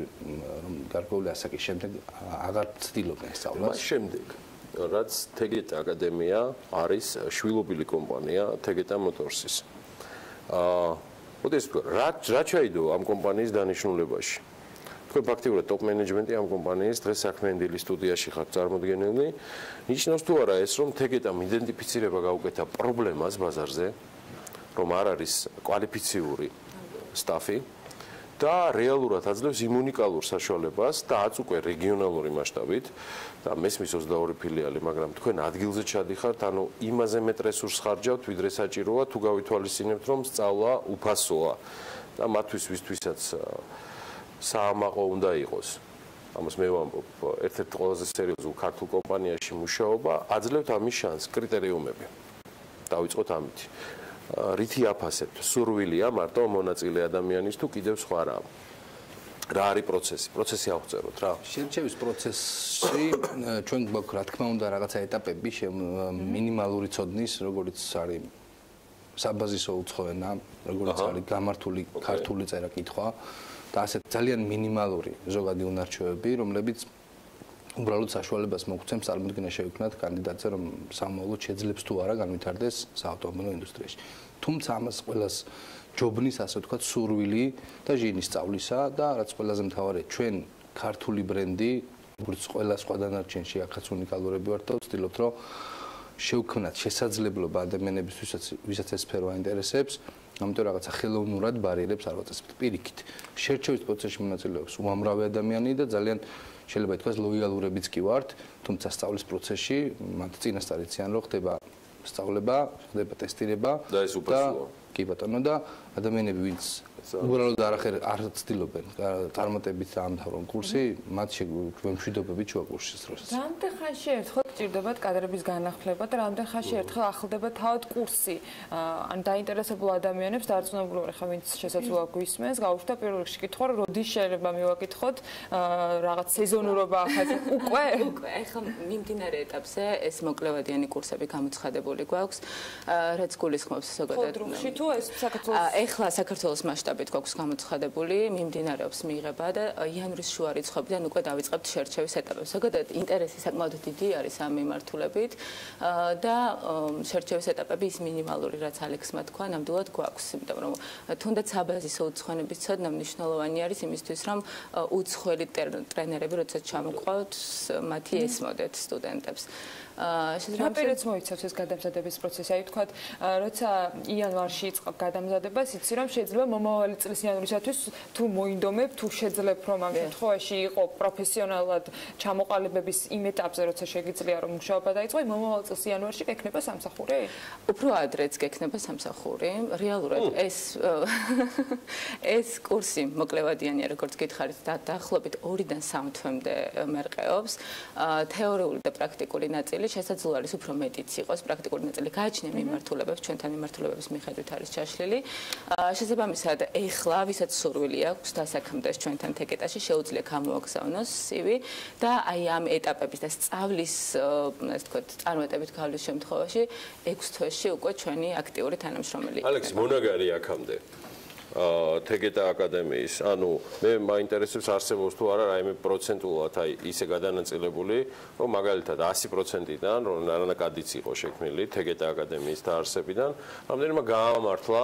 რომ გარკვეული ასაკის შემდეგ აღარ ცდილობენ სწავლას. მას შემდეგ რაც თეგეტა აკადემია არის შვილობილი კომპანია თეგეტა მოტორსის. მოდი რა ჩაიდო ამ კომპანიის დანიშნულებაში? თქვენ ფაქტიურად ტოპ მენეჯმენტი ამ კომპანიის დღეს საქმენდილი სტუდიაში ხართ წარმოდგენილი. ნიშნავს თუ არა ეს რომ თეგეტამ იდენტიფიცირება გაუკეთა პრობლემას ბაზარზე, რომ არ არის კვალიფიციური სტაფი და რეალურად აძლევს იმ უნიკალურ საშუალებას და აწუყვე რეგიონალური მასშტაბით და მესმის 22 ფილიალი, მაგრამ თქვენ ადგილზე ჩადიხართ, ანუ იმაზე მეტ რესურსს ხარჯავთ, ვიდრე საჭიროა, თუ გავითვალისწინებთ, რომ სწავლა უფასოა და მათთვის ვისთვისაც საამაყო უნდა იყოს. ამას მე ვამბობ, ერთ-ერთ ყველაზე სერიოზულ ქართულ კომპანიაში მუშაობა აძლევთ ამის შანსს, კრიტერიუმები. დავიწყოთ ამით. რითი აფასებთ? სურვილია მარტო მონაწილე ადამიანის თუ კიდევ სხვა რა? რა არის პროცესი? პროცესი აღწეროთ რა. შერჩევის პროცესში ჩვენ გვაქვს რა თქმა უნდა რაღაცა ეტაპები, მინიმალური ცოდნის, როგორც არის საბაზისო უცხოენა, როგორც არის გამართული ქართული წერა კითხვა და ასე ძალიან მინიმალური ზოგადი უნარჩვევები, რომლებიც უბრალოდ საშუალებას მოგცემს წარმოდგენა შევიქმნათ კანდიდატზე, რომ სამომავლოდ შეძლებს თუ არა განვითარდეს საავტომობილო ინდუსტრიაში. თუმცა ამას ყველას ჯობნის, ასე ვთქვათ, სურვილი და ჟინის სწავლისა და რაც ყველაზე მთავარია, ჩვენ ქართული ბრენდი როგორც ყველა სხვა დანარჩენში აქაც უნიკალურები ვართ და ვცდილობთ რომ შევქმნათ შესაძლებლობა ადამიანებისთვისაც ვისაც ეს სფერო აინტერესებს ამიტომ რაღაცა ხელოვნურად ბარიერებს არ ვაწესებთ პირიქით შერჩევის პროცესში მონაწილეობს უამრავი ადამიანი და ძალიან შეიძლება ითქვას ლოიალურებიც კი ვართ თუმცა სწავლის პროცესში მათ წინასწარ იციან რომ ხდება სწავლება ხდება ტესტირება და ეს უფასოა კი ბატონო და ადამიანები ვინც უბრალოდ არ ცდილობენ წარმატებით დაამთავრონ კურსი მათ მშვიდობებით შუა კურსის დროს რამდენ ხანში ერთხელ გჭირდებათ კადრების განახლება და რამდენ ხანში ერთხელ ახლდება თავად კურსი ან დაინტერესებულ ადამიანებს დარწმუნებული ხარ ვინც შესაძლოა გვისმენს გავუშვთა პირველ რიგში კითხვა რომ როდის შეიძლება მივაკითხოთ რაღაც სეზონურობა ახაც უკვე ეხლა მიმდინარე ეტაპზე ეს მოკლევადიანი კურსები გამოცხადებული გვაქვს რაც გულისხმობს ზოგადად ხოდრუხში თუ ეს საქართველოს ეხლა საქართველოს მასშტაბით გვაქვს გამოცხადებული მიმდინარეობს მიღება და იანვრის შუა რიცხვებიდან უკვე დავიწყებთ შერჩევის ეტაპებს ზოგადად ინტერესი საკმაოდ დიდი არის ამ მიმართულებით და შერჩევის ეტაპები ის მინიმალური რაც ალექსმა თქვა ნამდვილად გვაქვს იმიტომ რომ თუნდაც საბაზისო უცხოენების ცოდნა მნიშვნელოვანი არის იმისთვის რომ უცხოელი ტრენერები როდესაც ჩამოყვავთ მათი ესმოდეთ სტუდენტებს რა პერიოდს მოიცავს ეს გადამზადების პროცესი? აი ვთქვათ, როცა იანვარში იწყებ გადამზადებას, იცი რომ შეიძლება მომავალი წლის იანვრისათვის თუ მოინდომებ, თუ შეძლებ რომ ამ შემთხვევაში იყო პროფესიონალად ჩამოყალიბების იმ ეტაპზე, როცა შეგიძლია რომ მუშაობა დაიწყო, მომავალ წლის იანვარში გექნება სამსახური? უფრო ადრეც გექნება სამსახური. რეალურად ეს კურსი მოკლევადიანია, როგორც გითხარით, დაახლოებით 2-დან 3 თვემდე მერყეობს. თეორიული და პრაქტიკული ნაწილი შესაძლოა არის უფრო მეტიც იყოს პრაქტიკული ნაწილი გააჩნია მიმართულებებს ჩვენთან მიმართულებების მიხედვით არის ჩაშლილი შესაბამისად ეხლა ვისაც სურვილი აქვს დასაქმდეს ჩვენთან თეკეტაში შეუძლია გამოაგზავნოს CV და აი ამ ეტაპების და სწავლის ასე ვთქვათ წარმატებით გავლის შემთხვევაში 6 თვეში უკვე ჩვენი აქტიური თანამშრომელი ალექსი მონაგარი აქამდე თეგეტა აკადემიის ანუ მე მაინტერესებს არსებობს თუ არა რაიმე პროცენტულად აი ისე გადანაწილებული რომ მაგალითად 100%-დან რომ რანაკადიც იყო შექმნილი თეგეტა აკადემიის დაარსებიდან რამდენიმე გაამართლა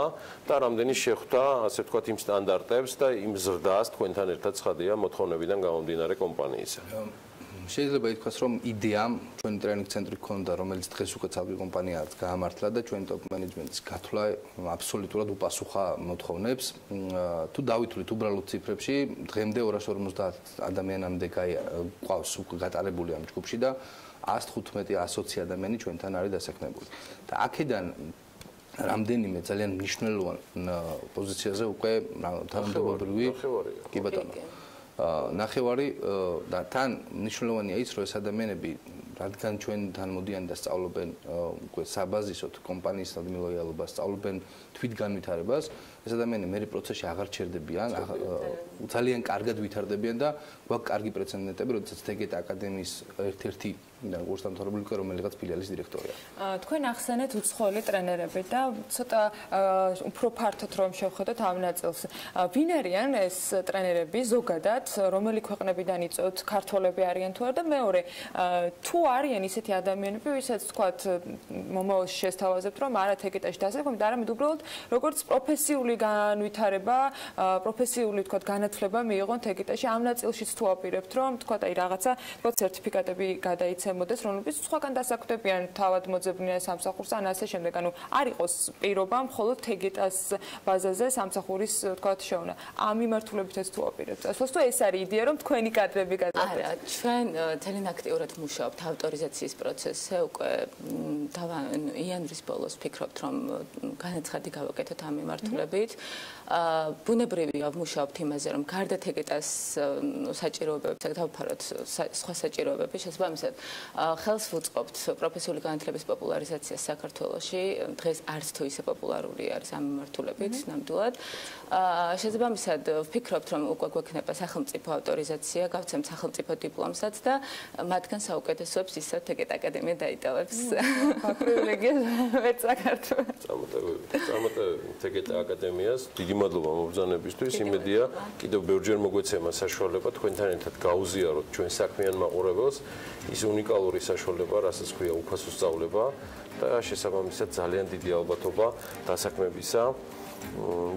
და რამდენი შეხვდა ასე ვთქვათ იმ სტანდარტებს და იმ ზრდას თქვენთან ერთად ცხადია მოთხოვნებიდან გამომდინარე კომპანიისა შეიძლება ითქვას რომ იდეამ ჩვენი ტრენინგ ცენტრი ქონდა რომელიც დღეს უკვე ცალკე კომპანიაა გაამართლა და ჩვენი ტოპ მენეჯმენტის გათვლა აბსოლუტურად უპასუხა მოთხოვნებს თუ დავითვლით უბრალოდ ციფრებში დღემდე 250 ადამიანამდე ყავს უკვე გატარებული ამ ჯგუფში და 115-120 ადამიანი ჩვენთან არის დასაქმებული და აქედან რამდენიმე ძალიან მნიშვნელოვან პოზიციაზე უკვე თანამდებობრივი კი ბატონო ნახევარი და თან მნიშვნელოვანია ის რომ ეს ადამიანები რადგან ჩვენთან მოდიან და სწავლობენ უკვე საბაზისოდ კომპანიისთან მილოიალობას სწავლობენ თვითგანვითარებას ეს ადამიანები მე პროცესში აღარ ჩერდებიან ძალიან კარგად ვითარდებიან და გვაქვს კარგი პრეცედენტები როდესაც თეგეტა აკადემიის ერთ-ერთი კურსდამთავრებული უკვე რომელიღაც ფილიალის დირექტორია თქვენ ახსენეთ უცხოელი ტრენერები და ცოტა უფრო ფართოდ რომ შევხედოთ ამ ნაწილს ვინ არიან ეს ტრენერები ზოგადად რომელი ქვეყნებიდან იწვევთ ქართველები არიან თუ არა და მეორე თუ არიან ისეთი ადამიანები ვისაც თქვათ მომავალში შესთავაზებთ რომ არა თეგეტაში დასაქმებით არამედ უბრალოდ როგორც პროფესიული განვითარება პროფესიული თქვათ განათლება მიიღონ თეგეტაში ამ ნაწილშიც თუ აპირებთ რომ თქვათ აი რაღაცა თქვათ სერტიფიკატები გადაიცემოდეს რომლებიც სხვაგან დასაქმდებიან თავად მოძებნიან სამსახურს ან ასე შემდეგ ანუ არ იყოს პირობა მხოლოდ თეგეტას ბაზაზე სამსახურის თქვათ შევნა ამ მიმართულებითაც თუ აპირებთ ასე თუ ეს არის იდეა რომ თქვენი კადრები გადაახვიდეთ არა ჩვენ ძალიან აქტიურად მუშაობთ ავტორიზაციის პროცესზე უკვე იანვრის ბოლოს ვფიქრობთ რომ განაცხადი გავაკეთოთ ამ მიმართულებით ბუნებრივია ვმუშაობთ იმაზე რომ გარდა თეგეტას საჭიროებებისა დავფაროთ სხვა საჭიროებები შესაბამისად ხელს ვუწყობთ პროფესიული განათლების პოპულარიზაციას საქართველოში დღეს არც თუ ისე პოპულარული არის ამ მიმართულებით ნამდვილად შესაბამისად ვფიქრობთ რომ უკვე გვექნება სახელმწიფო ავტორიზაცია გავცემთ სახელმწიფო დიპლომსაც და მათგან საუკეთესოებს ისევ თეგეტა აკადემია დაიტოვებს პრივილეგია ვერც საქართველოს წარმატებები თეგეტა აკადემიას დიდი მადლობა მობრძანებისთვის იმედია კიდევ ბევრჯერ მოგვეცემა საშუალება თქვენთან ერთად გაუზიაროთ ჩვენ საქმიან მაყურებელს ის უნიკალური საშუალება რასაც ქვია უფასო სწავლება და შესაბამისად ძალიან დიდი ალბათობა დასაქმებისა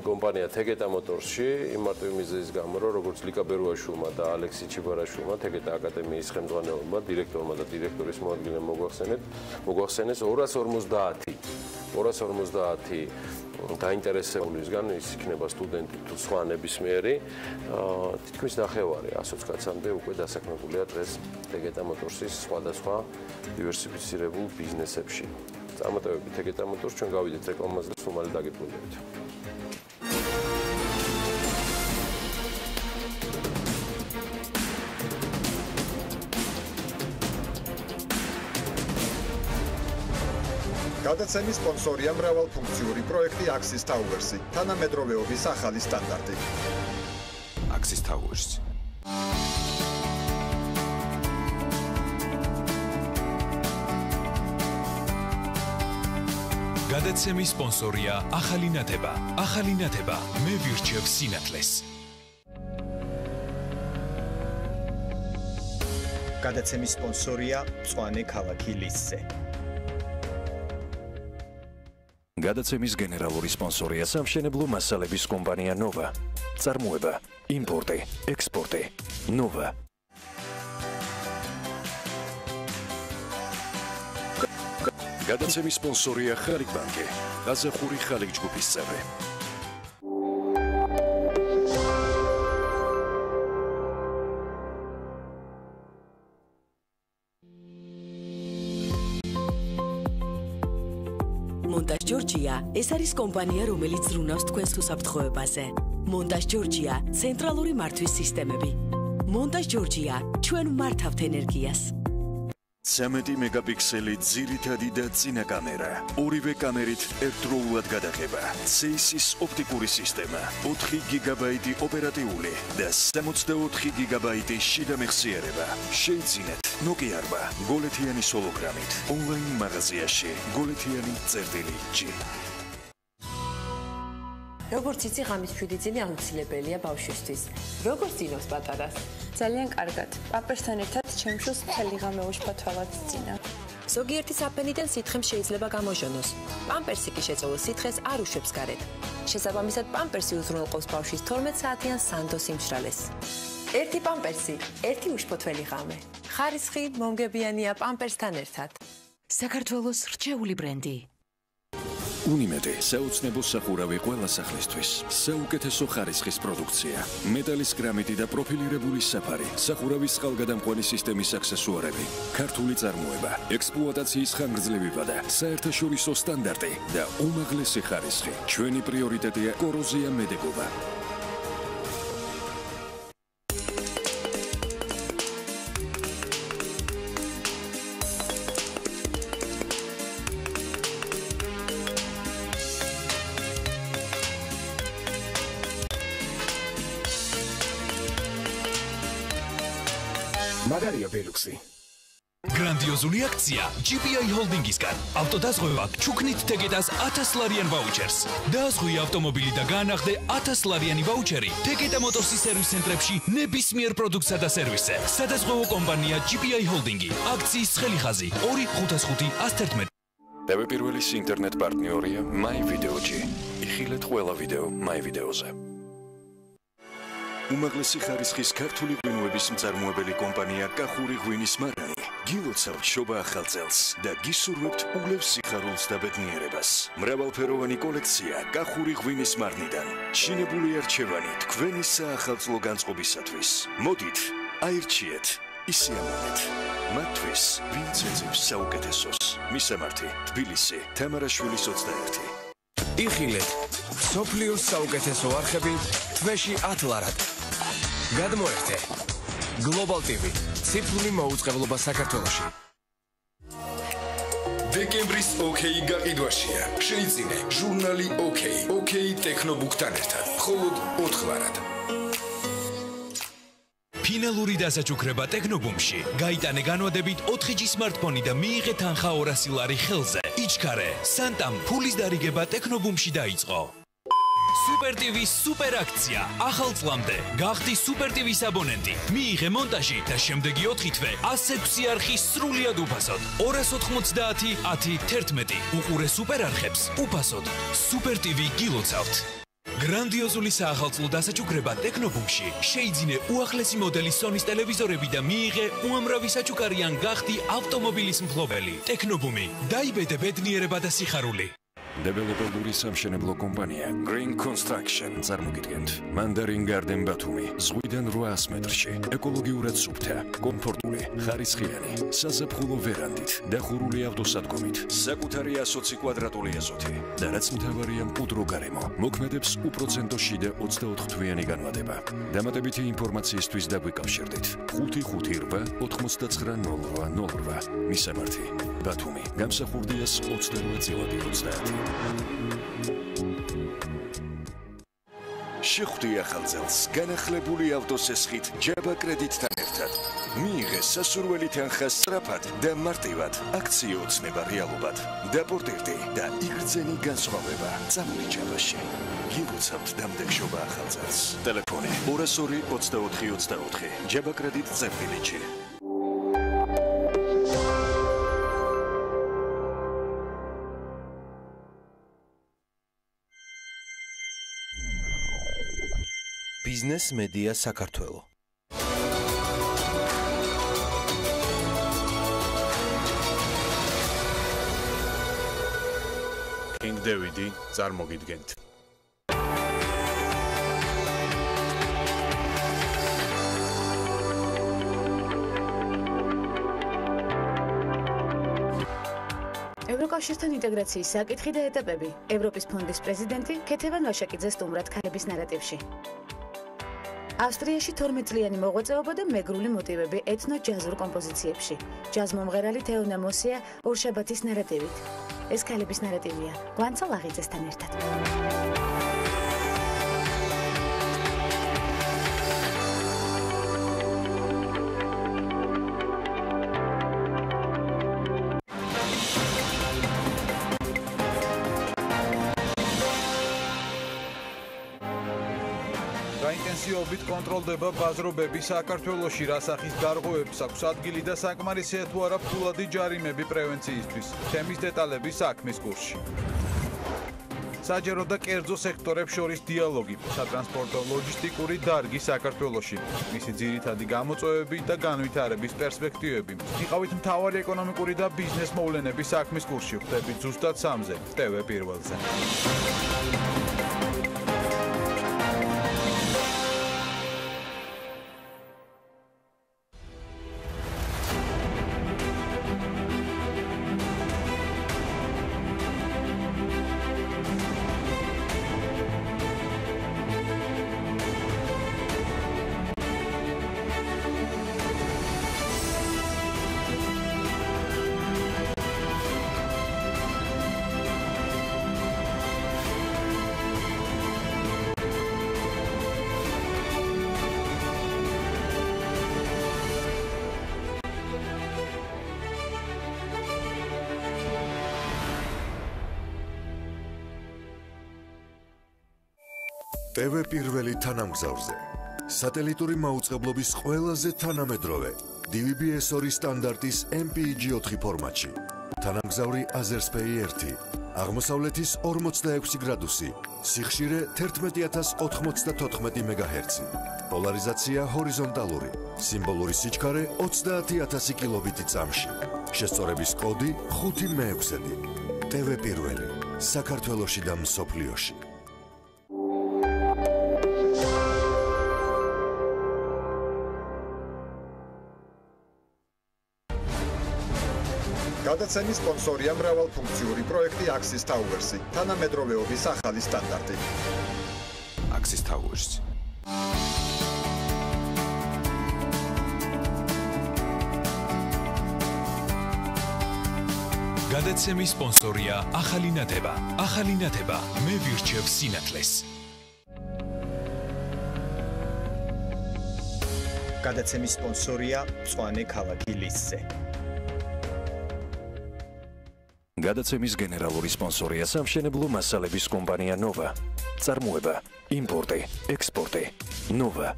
კომპანია თეგეტა მოტორსში იმ მარტივი მიზეზის გამო, რომ როგორც ლიკა ბერუაშვილმა და ალექსი ჩიბარაშვილმა თეგეტა აკადემიის ხელმძღვანელმა დირექტორმა და დირექტორის მოადგილემ მოგვახსენეს 250 დაინტერესებულისგან, ის იქნება სტუდენტი თუ სხვა ნებისმიერი, თითქმის ნახევარი 120 კაცამდე უკვე დასაქმებულია დღეს თეგეტა მოტორსის სხვადასხვა დივერსიფიცირებულ ბიზნესებში. წარმატებები თეგეტა მოტორს, ჩვენ გავიდეთ რეკლამაზე და სულ მალე დაგიბრუნდებით. გადაცემის სპონსორია მრავალფუნქციური პროექტი Axis Towers-ი, თანამედროვეობის ახალი სტანდარტი. Axis Towers. გადაცემის სპონსორია ახალი ნათება. ახალი ნათება, მე ვირჩევ სინათლეს. გადაცემის სპონსორია მწვანე ქალაქი ლისზე. გადაცემის გენერალური სპონსორია სამშენებლო მასალების კომპანია ნოვა. წარმოება, იმპორტი, ექსპორტი. ნოვა. გადაცემის სპონსორია ხალიქ ბანკი. გაზახური ხალიქ ჯგუფის წევრი. მონტაჟ ჯორჯია ეს არის კომპანია, რომელიც ზრუნავს თქვენს უსაფრთხოებაზე. მონტაჟ ჯორჯია ცენტრალური მართვის სისტემები. მონტაჟ ჯორჯია ჩვენ მართავთ ენერგიას. 13 მეგაპიქსელი ძირითადი და წინა კამერა. ორივე კამერით ერთდროულად გადაღება. CES-ის ოპტიკური სისტემა, 4 გიგაბაიტი ოპერატიული და 64 გიგაბაიტი შიდა მეხსიერება. შეიძინეთ Nokia-რბა გოლეთიანი სოლოგრამით. ონლაინ მაღაზიაში goletiani.g. როგორც იცი, ღამის 7 წელი აუცილებელია ბავშვისთვის. როგორც ძინავს პატარას? ძალიან კარგად. პამპერსთან ერთად ჩემს შვილს მთელი ღამე უშფათვალად ძინა. ზოგიერთი საფენიდან სითხემ შეიძლება გამოჟონოს. პამპერსი კი შეწოვილ სითხეს არ უშვებს გარეთ. შესაბამისად, პამპერსი უზრუნველყოფს ბავშვის 12 საათიან სანდო სიმშრალეს. ერთი პამპერსი, ერთი უშფოთველი ღამე. ხარისხი მომგებიანია პამპერსთან ერთად. საქართველოს რჩეული ბრენდი. უნიმედი საოცნებო სახურავი ყველა სახლისთვის. საუკეთესო ხარისხის პროდუქცია. მეტალის კრამიტი და პროფილირებული საფარი. სახურავის წყალგადამყვანი სისტემის აქსესუარები. ქართული წარმოება. ექსპლუატაციის ხანგრძლივი ვადა. საერთაშორისო სტანდარტი და უმაღლესი ხარისხი. ჩვენი პრიორიტეტია კოროზია მედეგობა. მაგარია ბელუქსი. გრანდიოზული აქცია GPI ჰოლდინგისგან. ავტოდაზღვევა ჩუქნით თეგეტას 1000 ლარიან ვაუჩერს. დააზღვი ავტომობილი და გაანახდე 1000 ლარიანი ვაუჩერი თეგეტა მოტორსის სერვის ცენტრებში ნებისმიერ პროდუქტსა და სერვისზე. სადაზღვევო კომპანია GPI ჰოლდინგი. აქციის ცხელი ხაზი 255 TV პირველის ინტერნეტ პარტნიორია My Video-ი. იხილეთ ყველა ვიდეო My Video-ზე. უმაღლესი ხარისხის ქართული ღვინოების მწარმოებელი კომპანია კახური ღვინის მარანი გილოცავთ შობა ახალ წელს და გისურვებთ ულევს სიხარულს და ბედნიერებას. მრავალფეროვანი კოლექცია კახური ღვინის მარნიდან. შინებული არჩევანი თქვენი საახალწლო განწყობისათვის. მოდით, აირჩიეთ, ისიამოვნეთ. მათთვის, ვინც ეძებს საუკეთესოს. მისამართი, თბილისი, თამარაშვილის 21. იხილეთ სოფლიოს საუკეთესო არხები თვეში 10 ლარად. გადმოერთე Global TV ციფრული მოუწყებლობა საქართველოში. დეკემბრის OK გაყიდვაშია. შეიძინე ჟურნალი OK ტექნობუქთან ერთად. მხოლოდ 4 ლარად. ფინალური დასაჩუქრება ტექნობუმში. გაიტანე განვადებით 4G სმარტფონი და მიიღე თანხა 200 ლარი ხელზე. იჩქარე, სანტამ ფულის დარიგება ტექნობუმში დაიწყო. Super TV-ის super აქცია. ახალ წლამდე გახდი Super TV-ის აბონენტი. მიიღე მონტაჟი და შემდეგი 4 თვე 106 არხი სრულიად უფასოდ. 290 10 11. უყურე super არხებს უფასოდ. Super TV გილოცავთ. გრანდიოზული საახალწლო დასაჩუქრება ტექნობუმში. შეიძინე უახლესი მოდელის Sony-ის ტელევიზორები და მიიღე უამრავი საჩუქარი ან გახდი ავტომობილის მფლობელი. ტექნობუმი. დაიბედე ბედნიერება და სიხარული. დეველოპერული სამშენებლო კომპანია Green Construction წარმოგიდგენთ Mandarin Garden ბათუმი ზღვიდან 800 მეტრში ეკოლოგიურად სუფთა კომფორტული ხარისხიანი საზაფხულო ვერანდით დახურული ავტოსადგომით საკუთარი 120 კვადრატული ეზოთი და რაც მთავარია მყუდრო გარემო მოქმედებს უპროცენტო შიდა 24 თვიანი განმადება დამატებითი ინფორმაციისთვის დაგვიკავშირდით 558 9908 მისამართი ბათუმი გამსახურდიას 28 შეხვდი ახალ წელს განახლებული ავტოსესხით ჯაბა კრედიტთან ერთად. მიიღე სასურველი თანხა სწრაფად და მარტივად. აქციო ოცნება რეალობად. დაპორტირდი და იგრძენი განსხვავება. წამოდი ჯაბაში. გილოცავთ დამდეგშობა ახალ წელს. ტელეფონი 202 24 24. ჯაბა კრედიტ წერტილიჩი. ბიზნეს მედია საქართველო. King David წარმოგიდგენთ. ევროკავშირთან ინტეგრაციის საკითხი და ეტაპები. ევროპის ფონდის პრეზიდენტი ქეთევან ვაშაკიძე სტუმრად ქალების ნარატივში. ავსტრიაში 12 წლიანი მოღვაწეობა და მეგრული მოტივები ეთნო-ჯაზურ კომპოზიციებში. ჯაზმომღერალი თეონა მოსია ორშაბათის ნარატივით. ეს ქალების ნარატივია გვანცა ლაღიძესთან ერთად. ინტენსიობით კონტროლდება ბაზრობები საქართველოში, რასახის გარღვევებს აქვს ადგილი და საკმარისია თუ არა ფულადი ჯარიმები პრევენციისთვის. თემის დეტალები საქმის კურსში. საჯარო და კერძო სექტორებს შორის დიალოგი, სატრანსპორტო ლოჯისტიკური დარგი საქართველოში, მისი ძირითადი გამოწვევები და განვითარების პერსპექტივები. იყავით მთავარი ეკონომიკური და ბიზნეს მოვლენები საქმის კურსში. ხვდებით ზუსტად 3-ზე, TV პირველზე. TV პირველი თანამგზავრზე სატელიტური მაუწყებლობის ყველაზე თანამედროვე DVB-S2 სტანდარტის MPEG-4 ფორმატში. თანამგზავრი Azerspay 1, აღმოსავლეთის 46 გრადუსი, სიხშირე 11094 MHz, პოლარიზაცია ჰორიზონტალური, სიმბოლური სიჩქარე 30000 კილობიტი წამში. შესწორების კოდი 5მე6. TV პირველი საქართველოში და მსოფლიოში. გადაცემის სპონსორია მრავალფუნქციური პროექტი Axis Towers-ი, თანამედროვეობის ახალი სტანდარტი. Axis Towers. გადაცემის სპონსორია ახალი ნათება. ახალი ნათება მე ვირჩევ სინათლეს. გადაცემის სპონსორია მწვანე ქალაქი ლისზე. გადაცემის გენერალური სპონსორია სამშენებლო მასალების კომპანია ნოვა. წარმოება, იმპორტი, ექსპორტი. ნოვა.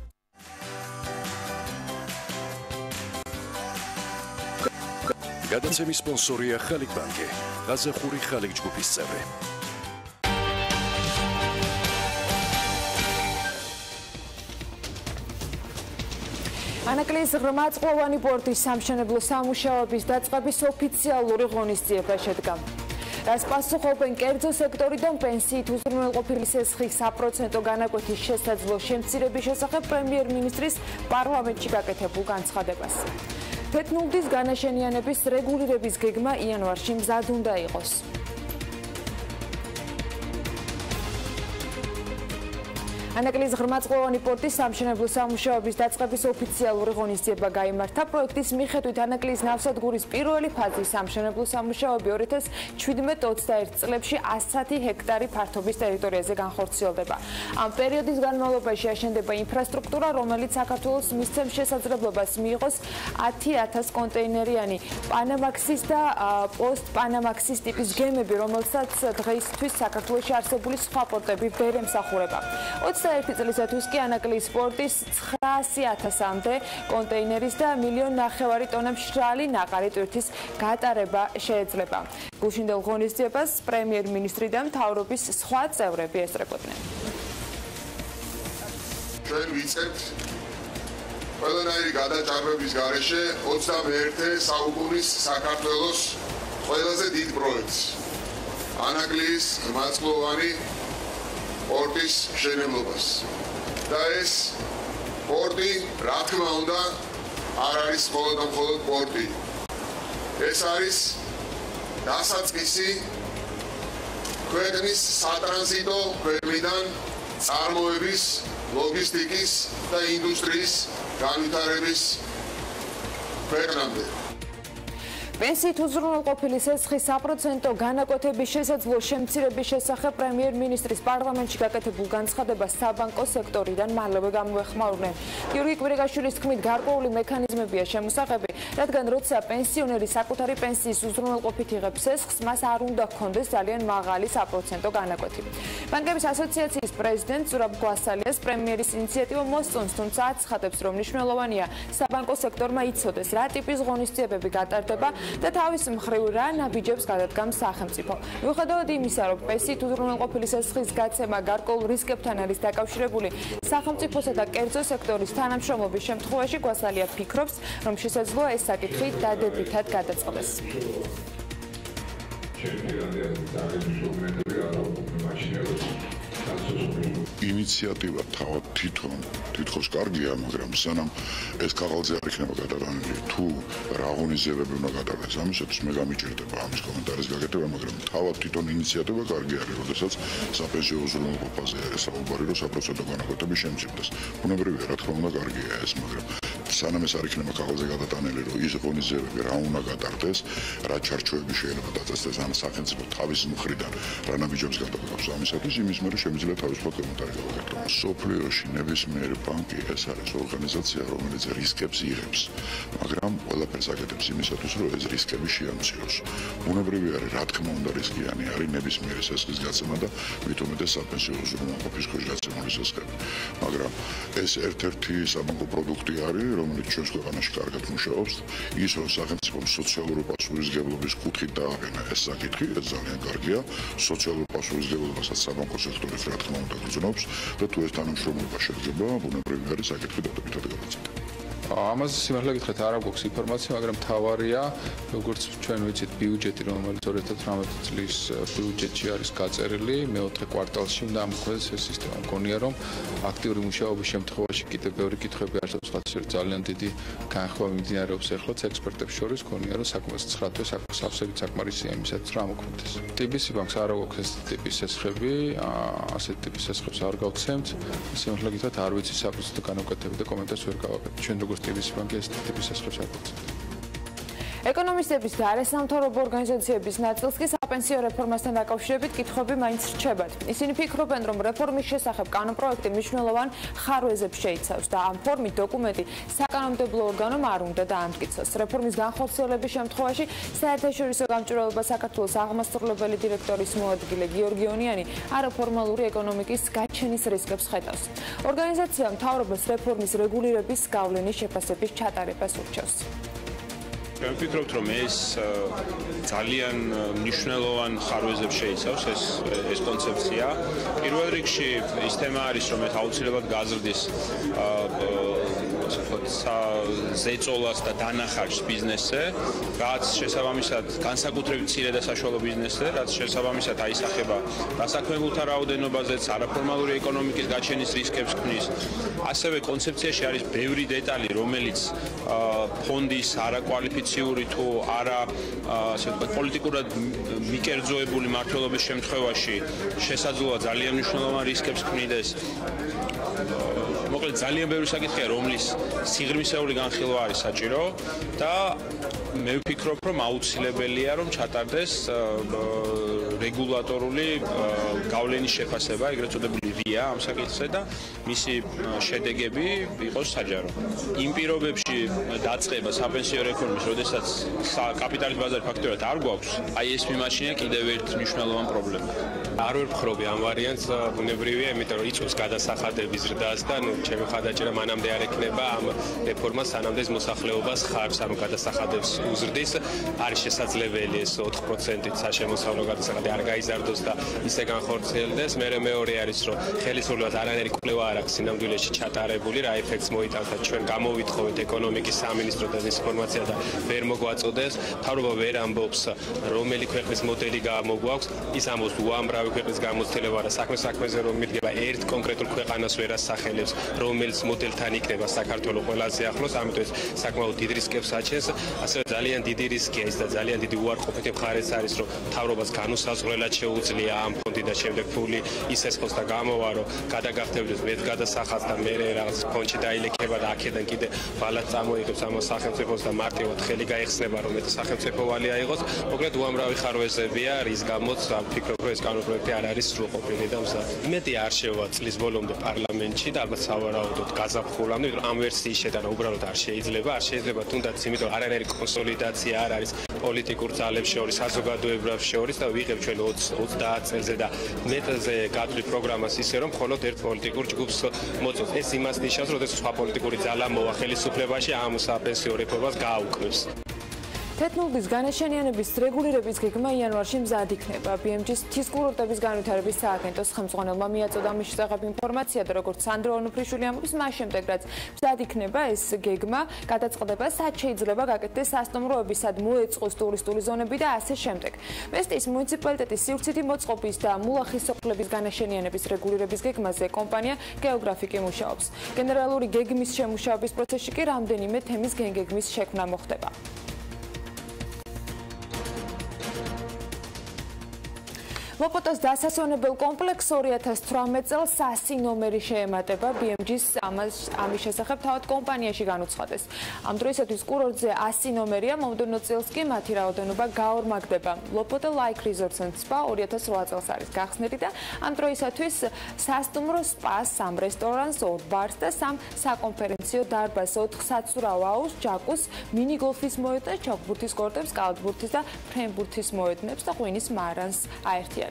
გადაცემის სპონსორია ხალიქ ბანკი. გაზახური ხალიქ ჯგუფის წევრი. ანაკლიის ღრმაწყვოვანი პორტის სამშენებლო სამუშაოების დაწყების ოფიციალური ღონისძიება შედგა. რას პასუხობენ კერძო სექტორიდან პენსიით უზრუნველყოფილი სესხის 100% განაკვეთის შესაძლო შემცირების შესახებ პრემიერ-მინისტრის პარლამენტში გაკეთებულ განცხადებას. თეთნულდის განაშენიანების რეგულირების გეგმა იანვარში მზად უნდა იყოს. ანაკლიის ღრმაწყვოვანი პორტის სამშენებლო სამუშაოების დაწყების ოფიციალური ღონისძიება გაიმართა. პროექტის მიხედვით ანაკლიის ნავსადგურის პირველი ფაზის სამშენებლო სამუშაოები 2017-21 წლებში 110 ჰექტარი ფართობის ტერიტორიაზე განხორციელდება. ამ პერიოდის განმავლობაში აშენდება ინფრასტრუქტურა, რომელიც საქართველოს მისცემს შესაძლებლობას მიიღოს 10,000 კონტეინერიანი პანამაქსის და პოსტ-პანამაქსის ტიპის გემები, რომელსაც დღეისთვის საქართველოში არსებული სხვა პორტები ვერ ემსახურება. 21 წლისათვის კი ანაკლიის პორტის 900,000-მდე კონტეინერის და 1,5 მილიონი ტონა მშრალი ნაყარი ტვირთის გატარება შეეძლება. გულშინდელ ღონისძიებას პრემიერ-მინისტრი და მთავრობის სხვა წევრები ესწრებოდნენ. ჩვენ ვიწყებთ ყველანაირი გადაჭარბების გარეშე 21 საუკუნის საქართველოს ყველაზე დიდ პროექტს. ანაკლიის ღრმაწყვოვანი პორტის მშენებლობას. და ეს პორტი, რა თქმა უნდა, არ არის მხოლოდ და მხოლოდ პორტი. ეს არის დასაწყისი ქვეყნის სატრანზიტო ქვეყნიდან წარმოების, ლოგისტიკის და ინდუსტრიის განვითარების ქვეყნამდე. პენსიით უზრუნველყოფილი სესხის 100% განაკვეთების შესაძლო შემცირების შესახებ პრემიერ-მინისტრის პარლამენტში გაკეთებულ განცხადებას საბანკო სექტორიდან მალევე გამოეხმაურნენ. გიორგი კვირიკაშვილის თქმით, გარკვეული მექანიზმებია შემოსაღები, რადგან როცა პენსიონერი საკუთარი პენსიის უზრუნველყოფით იღებს სესხს, მას არ უნდა ჰქონდეს ძალიან მაღალი 100% განაკვეთი. ბანკების ასოციაციის პრეზიდენტ ზურაბ გვასალიას პრემიერის ინიციატივა მოსწონს, თუმცა აცხადებს, რომ მნიშვნელოვანია საბანკო სექტორმა იცოდეს, რა ტიპის ღონისძიებები გატარდება და თავის მხრივ რა ნაბიჯებს გადადგამს სახელმწიფო. მიუხედავად იმისა, რომ პენსიით უზრუნველყოფილი სესხის გაცემა გარკვეულ რისკებთან არის დაკავშირებული, სახელმწიფოსა და კერძო სექტორის თანამშრომლობის შემთხვევაში გვასალია ფიქრობს, რომ შესაძლოა ეს საკითხი დადებითად გადაწყდეს. ინიციატივა თავად თითქოს კარგია, მაგრამ სანამ ეს ქაღალდზე არ იქნება გადატანილი, თუ რა ღონისძიებები უნდა გადადგეს, ამისათვის მე გამიჭირდება ამის კომენტარის გაკეთება, მაგრამ თავად თვითონ ინიციატივა კარგი არის, როდესაც საპენსიო უზრუნველყოფაზე არის საუბარი, რომ 100% განაკვეთები შემცირდეს. ბუნებრივია, რა თქმა უნდა, კარგია ეს, მაგრამ სანამ ეს არ იქნება ქაღალდზე გადატანილი, რომ ის ღონისძიებები რა უნდა გადარდეს, რა ჩარჩოები შეიძლება დაწესდეს ან სახელმწიფო თავის მხრიდან რა ნაბიჯებს გადაგავს ამისათვის, იმის მერე შემიძლია თავისუფლად კომენტარი გავაკეთო. სოფლიოში ნებისმიერი ბანკი ეს არის ორგანიზაცია, რომელიც რისკებს იღებს, მაგრამ ყველაფერს აკეთებს იმისათვის, რომ ეს რისკები შეამციროს. ბუნებრივი არის, რა თქმა უნდა, რისკიანი არის ნებისმიერი სესხის გაცემა და მით უმეტეს საპენსიო უზრუნველყოფის ქვეშ გაცემული სესხები. მაგრამ ეს ერთ-ერთი საბანკო პროდუქტი არის, რომელიც ჩვენს ქვეყანაში კარგად მუშაობს. ის რომ სახელმწიფომ სოციალური პასუხისმგებლობის კუთხით დააყენა ეს საკითხი, ეს ძალიან კარგია. სოციალურ პასუხისმგებლობასაც საბანკო სექტორის რა თქმა უნდა გრძნობს და თუ ეს თანამშრომლობა შედგება, ბუნებრივი არის საკითხი დადებითად გადაწყდა. ამაზე სიმართლე გითხრათ, არ აქვს ინფორმაცია, მაგრამ თავარია, როგორც ჩვენ ვიცით, ბიუჯეტი, რომელიც 2018 წლის ბიუჯეტში არის გაწერილი, მეოთხე კვარტალში უნდა ამოქმედდეს ეს სისტემა. მგონია, რომ აქტიური მუშაობის შემთხვევაში კიდევ ბევრი კითხვები არსებობს, ძალიან დიდი განხილვა მიმდინარეობს ახლაც ექსპერტებს შორის, მგონია, რომ საკმაოდ 9 თვე სავსებით საკმარისია იმისათვის, რომ ამოქმედდეს. TBC ბანკს არ აქვს ეს ტიპის სესხები, ასეთ ტიპის სესხებს არ გავცემთ. სიმართლე გითხრათ, არ ვიცი საპროცედურო განაკვეთები და კომენტარს ვერ გავაკეთებ. ჩვენ როგორც TBC ბანკი ეს ტიპის სესხებს არ გავცემთ. ეკონომისტების და არასამთავრობო ორგანიზაციების ნაწილს კი საპენსიო რეფორმასთან დაკავშირებით კითხვები მაინც რჩებათ. ისინი ფიქრობენ, რომ რეფორმის შესახებ კანონპროექტი მნიშვნელოვან ხარვეზებს შეიცავს და ამ ფორმით დოკუმენტი საკანონმდებლო ორგანომ არ უნდა დაამტკიცოს. რეფორმის განხორციელების შემთხვევაში საერთაშორისო გამჭვირვალობა საქართველოს აღმასრულებელი დირექტორის მოადგილე გიორგიონიანი არაფორმალური ეკონომიკის გაჩენის რისკებს ხედავს. ორგანიზაცია მთავრობას რეფორმის რეგულირების გავლენის შეფასების ჩატარებას ურჩევს. მე ვფიქრობთ, რომ ეს ძალიან მნიშვნელოვან ხარვეზებს შეიცავს ეს კონცეფცია. პირველ რიგში ის თემა არის, რომ ეს აუცილებლად გაზრდის ზეწოლას და დანახარჯს ბიზნესზე, რაც შესაბამისად განსაკუთრებით მცირე და საშუალო ბიზნესზე, რაც შესაბამისად აისახება დასაქმებულთა რაოდენობაზეც, არაფორმალური ეკონომიკის გაჩენის რისკებს ქმნის. ასევე კონცეფციაში არის ბევრი დეტალი, რომელიც ფონდის არაკვალიფიციური თუ არა პოლიტიკურად მიკერძოებული მმართველობის შემთხვევაში შესაძლოა ძალიან მნიშვნელოვან რისკებს ქმნიდეს. მოკლედ ძალიან ბევრი საკითხია, რომლის სიღრმისეული განხილვა არის საჭირო და მე ვფიქრობ, რომ აუცილებელია, რომ ჩატარდეს რეგულატორული გავლენის შეფასება, ეგრეთ წოდებული RIA ამ საკითხზე და მისი შედეგები იყოს საჯარო. იმ პირობებში დაწყება საპენსიო რეფორმის, როდესაც კაპიტალის ბაზარი ფაქტობრივად არ გვაქვს, აი ეს მიმაჩნია კიდევ ერთ მნიშვნელოვან პრობლემად. არ ვერფხრობი ამ ვარიანტს, ბუნებრივია, იმიტომ რომ იწვევს გადასახადების ზრდას და ჩემი მხარდაჭერა მანამდე არ ექნება ამ რეფორმას, სანამდე მოსახლეობას ხარჯს, ანუ გადასახადებს უზრდის. არის შესაძლებელი ეს 4%-ით საშემოსავლო გადასახადი არ გაიზარდოს და ისე განხორციელდეს. მეორე არის, რომ ხელისუფლებას არანაირი კვლევა არ აქვს სინამდვილეში ჩატარებული, რა ეფექტს მოიტანს და ჩვენ გამოვითხოვეთ ეკონომიკის სამინისტროდან ეს ინფორმაცია და ვერ მოგვაწოდეს. მთავრობა ვერ ამბობს, რომელი ქვეყნის მოდელი გამოგვაქვს, ის ამბობს უამრავი ქვეყნის გამოცდილება და საქმეზე რომ მიდგება ერთ კონკრეტულ ქვეყანას ვერ ასახელებს, რომელიც მოდელთან იქნება საქართველოს ყველაზე ახლოს, ამიტომ ეს საკმაოდ დიდ რისკებს აჩენს. ასევე ძალიან დიდი რისკია ის და ძალიან დიდი უარყოფითი მხარეც არის, რომ მთავრობას განუსაზღვრელად შეუძლია ამ ფონდიდან შემდეგ ფული ისესხოს და გამოვარო, გადაგახდებოდეს მეტ გადასახადს და მე რაღაც ფონდში დაილექება და აქედან კიდე ვალად წამოიღებს ამ სახელმწიფოს და მარტივად ხელი გაიხსნება, რომ ეს სახელმწიფოვალი აიღოს. მოკლედ უამრავი ხარვეზებია, რის გამოც ვფიქრობ, რომ ეს კანონპროექტი არ არის სრულყოფილი და მზად. იმედი არ შევა წლის ბოლომდე პარლამენტში და ალბათ სავარაუდოდ გაზაფხულამდე, იმიტომ რომ ამ ვერსიის შეტანა უბრალოდ არ შეიძლება თუნდაც იმიტომ რომ არანაირი კონსოლიდაცია არ არის პოლიტიკურ ძალებს შორის, საზოგადოებებს შორის და ვიღებ ჩვენ 20 წელზე და მეტზე გათვლით პროგრამას ისე რომ მხოლოდ ერთ პოლიტიკურ ჯგუფს მოწონს. ეს იმას ნიშნავს, რომ სხვა პოლიტიკური ძალა მოვა ხელისუფლებაში ამ საპენსიო რეფორმას გააუქმებს. თეთრნულების განაშენიანების რეგულირების გეგმა იანვარში მზად იქნება. BMG-ის მთის კურორტების განვითარების სააგენტოს ხელმძღვანელმა მიაწოდა ამის შესახებ ინფორმაცია და როგორც სანდრო ონოფრიშვილი ამბობს, მას შემდეგ რაც მზად იქნება ეს გეგმა, გადაწყდება, სად შეიძლება გაკეთდეს სასტუმროები, სად მოეწყოს ტურისტული ზონები და ასე შემდეგ. მესტის მუნიციპალიტეტის სივრცითი მოწყობის და მულახის სოფლების განაშენიანების რეგულირების გეგმაზე კომპანია გეოგრაფიკი მუშაობს. გენერალური გეგმის შემუშავების პროცესში კი რამდენიმე თემის გეგმის შექმნა მოხდება. ლოპოტოს დასასვენებელ კომპლექს 2018 წელს 100 ნომერი შეემატება. BMG-ს ამის შესახებ თავად კომპანიაში განუცხადეს. ამ დროისათვის კურორტზე 100 ნომერია, მომდევნო წელს კი მათი რაოდენობა გაორმაგდება. ლოპოტო Like Resorts and Spa 2008 წელს არის გახსნილი და ამ დროისათვის სასტუმრო სპას, 3 რესტორანს, 2 ბარს და 3 საკონფერენციო დარბაზს, 4 საცურაო აუზს, ჯაკუს, მინი გოლფის მოედნებს, ჩოგბურთის კორტებს, კალათბურთის და ფრენბურთის მოედნებს და ღვინის მარანს აერთიანებს.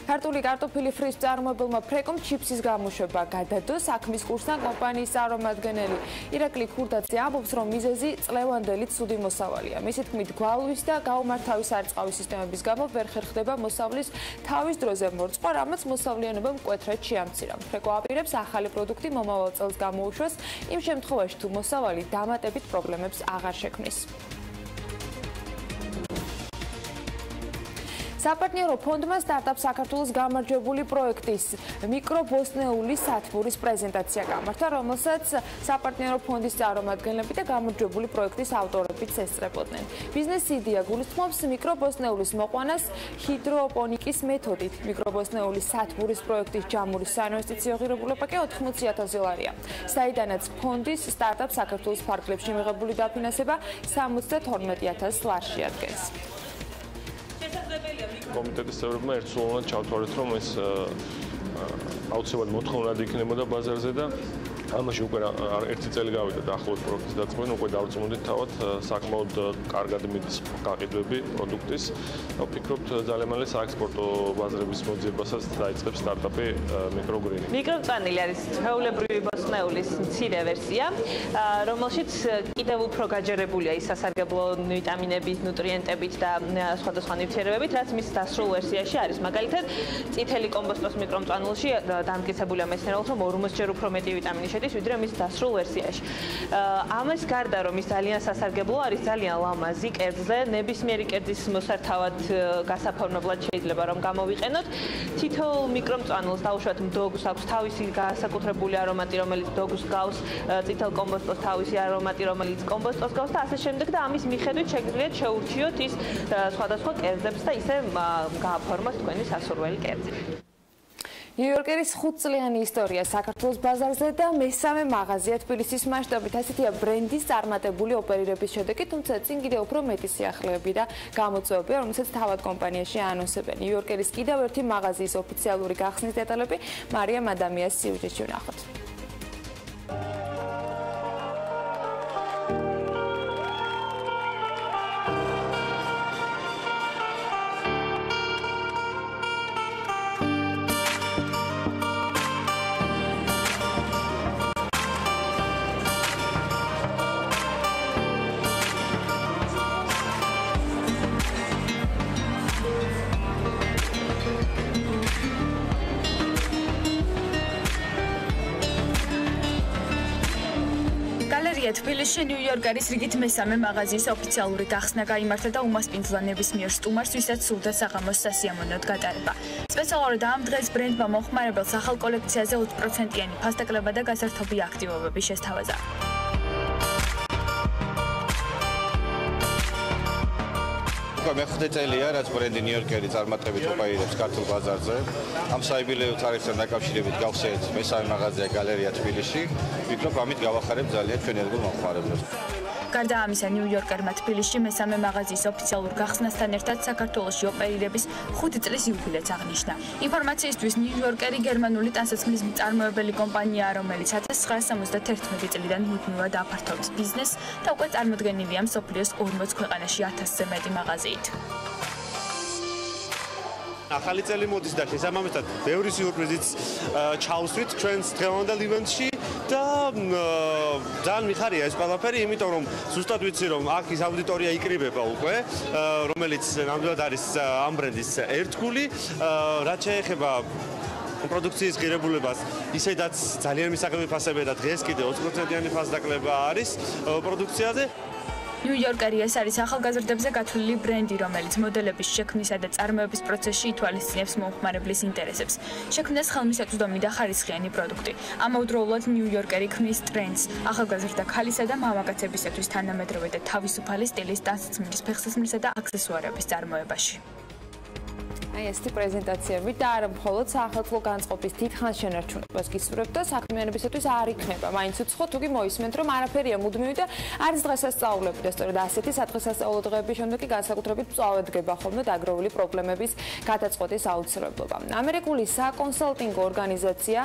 ქართული კარტოფილი ფრის წარმოებელმა ფრეკომ ჩიფსის გამოშვება გადადო. საქმის კურსთან კომპანიის წარმომადგენელი ირაკლი ქურდაძე ამბობს, რომ მიზეზი წლევანდელი ცუდი მოსავალია. მისი თქმით, გვალვის და გაუმართავის სარწყავი სისტემების გამო ვერ ხერხდება მოსავლის თავის დროზე მორწყვა, რამაც მოსავლიანობა მკვეთრად შეამცირა. ფრეკო აპირებს ახალი პროდუქტი მომავალ წელს გამოუშვას, იმ შემთხვევაში თუ მოსავალი დამატებით პრობლემებს აღარ შექმნის. საპარტნიორო ფონდმა სტარტაპ საქართველოს გამარჯვებული პროექტის მიკრობოსტნეული სათბურის პრეზენტაცია გამართა, რომელსაც საპარტნიორო ფონდის წარმომადგენლები და გამარჯვებული პროექტის ავტორებიც ესწრებოდნენ. ბიზნეს იდეა გულისხმობს მიკრობოსტნეულის მოყვანას ჰიდროპონიკის მეთოდით. მიკრობოსტნეული სათბურის პროექტის ჯამური საინვესტიციო ღირებულება კი 80,000 ლარია. საიდანაც ფონდის სტარტაპ საქართველოს ფარგლებში მიღებული დაფინანსება 72,000 ლარში ადგეს. კომიტეტის წევრებმა ერთსულოვნად ჩავთვალეთ, რომ ეს აუცილებლად მოთხოვნად იქნებოდა ბაზარზე და ამაში უკვე ერთი წელი გავიდა დაახლოებით პროექტის დაწყებიდან, უკვე დავწმუნდით თავად საკმაოდ კარგად მიდის გაყიდვები პროდუქტის. ვფიქრობთ ძალიან მალე საექსპორტო ბაზრების მოძიებასაც დაიწყებს სტარტაპი მიკროგრინი. მიკრომწვანილი არის ჩვეულებრივი ბოსტნეულის მცირე ვერსია, რომელშიც კიდევ უფრო გაჯერებულია ის სასარგებლო ვიტამინებით, ნუტრიენტებით და სხვადასხვა ნივთიერებებით, რაც მის დასრულ ვერსიაში არის. მაგალითად, წითელი კომბოსტოს მიკრომწვანილში დამტკიცებულია მეცნიერულად, რომ 40-ჯერ უფრო მეტი ვიტამინი შედის, ვიდრე მის დასრულ ვერსიაში. ამას გარდა, რომ ის ძალიან სასარგებლო არის, ძალიან ლამაზი კერძზე, ნებისმიერი კერძის მოსართავად გასაფორმებლად შეიძლება რომ გამოვიყენოთ. თითოეულ მიკრომწვანილს დაუშვათ მდოგს აქვს თავისი განსაკუთრებული არომატი, რომელიც მდოგს გავს, წითელ კომბოსტოს თავისი არომატი, რომელიც კომბოსტოს გავს და ასე შემდეგ და ამის მიხედვით შეგიძლიათ შეურჩიოთ ის სხვადასხვა კერძებს და ისე გააფორმოთ თქვენი სასურველი კერძი. ნიუ-იორკერის 5 წლიანი ისტორია საქართველოს ბაზარზე და მესამე მაღაზია თბილისის მასშტაბით. ასეთია ბრენდის წარმატებული ოპერირების შედეგი, თუმცა წინ კიდევ უფრო მეტი სიახლეები და გამოწვევებია, რომელსაც თავად კომპანიაში აანონსებენ. ნიუ-იორკერის კიდევ ერთი მაღაზიის ოფიციალური გახსნის დეტალები მარიამ ადამიანის სიუჟეტში ვნახოთ. თბილისში ნიუ-იორკერის რიგით მესამე მაღაზიის ოფიციალური გახსნა გაიმართა და უმასპინძლა ნებისმიერ სტუმარს, ვისაც სურდა საღამოს სასიამოვნოდ გატარება. სპეციალურად ამ დღეს ბრენდმა მომხმარებელს ახალ კოლექციაზე 20%-იანი ფასდაკლება და გასართობი აქტივობები შესთავაზა. მეხუთე წელია, რაც ბრენდი ნიუ-იორკერი წარმატებით ოპერირებს ქართულ ბაზარზე. ამ საიუბილეო თარიღთან დაკავშირებით გავხსენეთ მესამე მაღაზია გალერეა თბილისში. ვფიქრობ, ამით გავახარებ ძალიან ჩვენი ადგილ მომხმარებლებს. გარდა ამისა, ნიუ-იორკერმა თბილისში მესამე მაღაზიის ოფიციალურ გახსნასთან ერთად საქართველოში ოპერირების 5 წლის იუბილეც აღნიშნა. ინფორმაციისთვის, ნიუ-იორკერი გერმანული ტანსაცმლის მწარმოებელი კომპანიაა, რომელიც 1971 წლიდან მუდმივად აფართოვებს ბიზნესს და უკვე წარმოდგენილია მსოფლიოს 40 ქვეყანაში 1000-ზე მეტი მაღაზიით. ახალი წელი მოდის და შესაბამისად ბევრი სიურპრიზიც ჩავსვით ჩვენს დღევანდელ ივენტში და ძალიან მიხარია ეს ყველაფერი, იმიტომ რომ ზუსტად ვიცი რომ აქ ის აუდიტორია იკრიბება უკვე, რომელიც ნამდვილად არის ამ ბრენდის ერთგული, რაც შეეხება პროდუქციის ღირებულებას, ისედაც ძალიან მისაღები ფასებია და დღეს კიდე 20%-იანი ფასდაკლება არის პროდუქციაზე. ნიუ-იორკერი ეს არის ახალგაზრდებზე გათვლილი ბრენდი, რომელიც მოდელების შექმნისა და წარმოების პროცესში ითვალისწინებს მომხმარებლის ინტერესებს. შექმნას ხელმისაწვდომი და ხარისხიანი პროდუქტი. ამავდროულად ნიუ-იორკერი ქმნის ტრენდს ახალგაზრდა ქალისა და მამაკაცებისათვის თანამედროვე და თავისუფალი სტილის ტანსაცმლის, ფეხსაცმლისა და აქსესუარების წარმოებაში. აი ესეთი პრეზენტაციები და არა მხოლოდ სახელმწიფო განწყობის დიდხანს შენარჩუნებას გისურვებთ და საქმიანობისათვის არ იქნება. მაინც უცხო თუ კი მოისმენთ, რომ არაფერია მუდმივი და არის დღესასწაულები და სწორედ ასეთი სადღესასწაულო დღეების შემდეგ კი განსაკუთრებით მწვავედგება ხოლმე დაგროვილი პრობლემების გადაწყვეტის აუცილებლობა. ამერიკული საკონსალტინგო ორგანიზაცია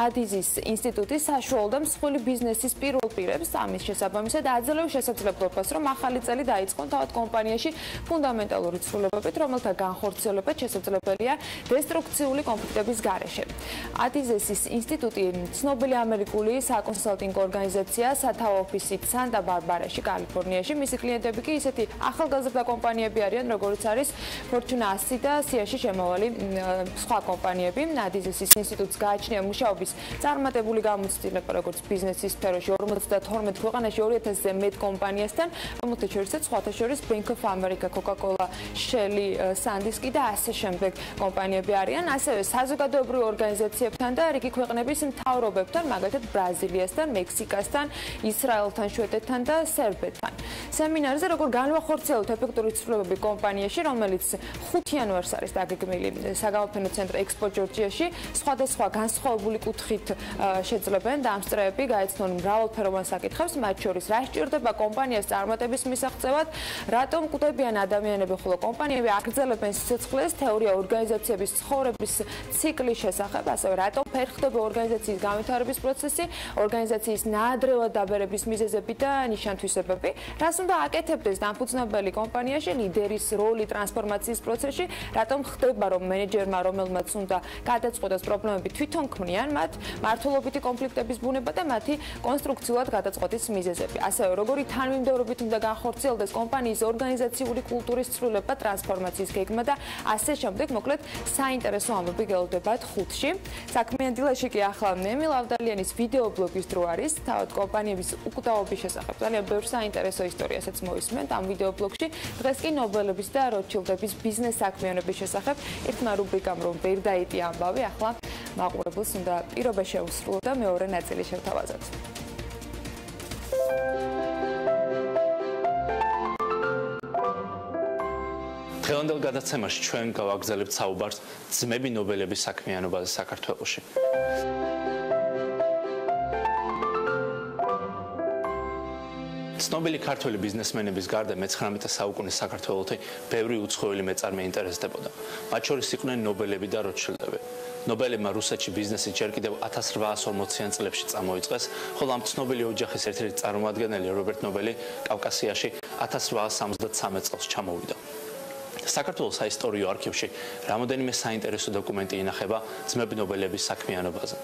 ადიზის ინსტიტუტი საშუალო და მსხვილი ბიზნესის პირველ პირებს ამის შესაბამისად აძლევს შესაძლებლობას, რომ ახალი წელი დაიწყონ თავად კომპანიაში ფუნდამენტალური ცვლილებებით, რომელთა განხორციელება შესაძლებელია დესტრუქციული კონფლიქტების გარეშე. ადიზესის ინსტიტუტი ცნობილი ამერიკული საკონსალტინგო ორგანიზაცია სათავო ოფისით სანტა-ბარბარაში, კალიფორნიაში. მისი კლიენტები კი ისეთი ახალგაზრდა კომპანიები არიან, როგორც არის Fortune 100 და სიაში შემავალი სხვა კომპანიები. ადიზესის ინსტიტუტს გააჩნია მუშაობის წარმატებული გამოცდილება, როგორც ბიზნესის სფეროში 52 ქვეყანაში 2000-ზე მეტ კომპანიასთან, რომელთა შორისაც სხვათა შორის Bank of America, Coca-Cola, Shell, SanDisk და ასე შემდეგ კომპანიები არიან. ასევე საზოგადოებრივ ორგანიზაციებთან და რიგი ქვეყნების მთავრობებთან, მაგალითად ბრაზილიასთან, მექსიკასთან, ისრაელთან, შვედეთთან და სერბეთთან. სემინარზე როგორ განვახორციელოთ ეფექტური ცვლილებები კომპანიაში, რომელიც 5 იანვარს არის დაგეგმილი საგამოფენო ცენტრ Expo Georgia-ში, სხვადასხვა განსხვავებული კუთხით შეძლებენ დამსწრეები, გაეცნონ მრავალფეროვან საკითხებს, მათ შორის რა სჭირდება კომპანიას წარმატების მისაღწევად, რატომ კვდებიან ადამიანები, ხოლო კომპანიები აგრძელებენ სიცოცხლეს, თეორია ორგანიზაციების ცხოვრების ციკლის შესახებ, ასევე რატომ ფერხდება ორგანიზაციის განვითარების პროცესი, ორგანიზაციის ნაადრევად დაბერების მიზეზები და ნიშან-თვისებები, რას უნდა აკეთებდეს დამფუძნებელი კომპანიაში, ლიდერის როლი ტრანსფორმაციის პროცესში, რატომ ხდება, რომ მენეჯერმა, რომელმაც უნდა გადაწყვეტოს პრობლემები, თვითონ ქმნიან მათ, მართლობითი კონფლიქტების ბუნება და მათი კონსტრუქციულად გადაწყვეტის მიზეზები. ასევე როგორი თანმიმდევრობით უნდა განხორციელდეს კომპანიის ორგანიზაციული კულტურის ცვლილება, ტრანსფორმაციის გეგმა და ასე შემდეგ. მოკლედ, საინტერესო ამბები გელოდებათ 5-ში. საქმიან დილაში კი ახლა ნემი ლავდალიანის ვიდეო ბლოგის დრო არის, თავად კომპანიების უკვდავობის შესახებ. ძალიან ბევრ საინტერესო ისტორიასაც მოვისმენთ ამ ვიდეო ბლოგში. დღეს კი ნობელების და როჩილდების ბიზნეს საქმიანობის შესახებ ერთმა რუბრიკამ რომ ვერ დაიტია ამბავი, ახლა მაყურებელს უნდა პირობა შეუსრულო და მეორე ნაწილი შევთავაზოთ. დღევანდელ გადაცემაში ჩვენ გავაგრძელებთ საუბარს ძმები ნობელების საქმიანობაზე საქართველოში. ცნობილი ქართველი ბიზნესმენების გარდა მე-19 საუკუნის საქართველოში ბევრი უცხოელი მეწარმე ინტერესდებოდა. მათ შორის იყვნენ ნობელები და როჩილდები. ნობელებმა რუსეთში ბიზნესი ჯერ კიდევ 1840-იან წლებში წამოიწყეს, ხოლო ამ ცნობილი ოჯახის ერთ-ერთი წარმომადგენელი რობერტ ნობელი კავკასიაში 1873 წელს ჩამოვიდა. საქართველოს საისტორიო არქივში რამოდენიმე საინტერესო დოკუმენტი ინახება ძმები ნობელების საქმიანობაზე.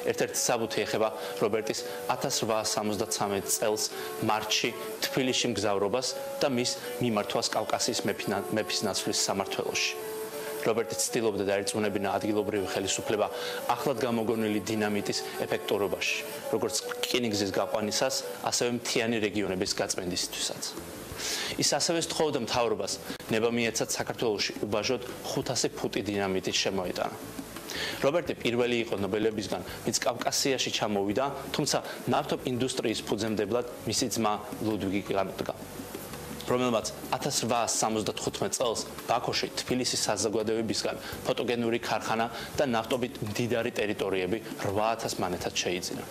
ერთ-ერთი საბუთი ეხება რობერტის 1873 წელს მარტში თბილისში მგზავრობას და მის მიმართვას კავკასიის მეფის ნაცვლის სამმართველოში. რობერტი ცდილობდა დაერწმუნებინა ადგილობრივი ხელისუფლება ახლად გამოგონილი დინამიტის ეფექტურობაში, როგორც რკინიგზის გაყვანისას, ასევე მთიანი რეგიონების გაწმენდისთვისაც. ის ასევე სთხოვდა მთავრობას ნება მიეცათ საქართველოში უბაჟოდ 500 ფუტი დინამიტის შემოეტანა. რობერტი პირველი იყო ნობელებისგან, ვინც კავკასიაში ჩამოვიდა, თუმცა ნავთობ ინდუსტრიის ფუძემდებლად მისი ძმა ლუდვიგი გამოდგა, რომელმაც 1875 წელს ბაქოში თბილისის საზოგადოებისგან ფოტოგენური ქარხანა და ნავთობით მდიდარი ტერიტორიები 8000 მანეთად შეიძინა.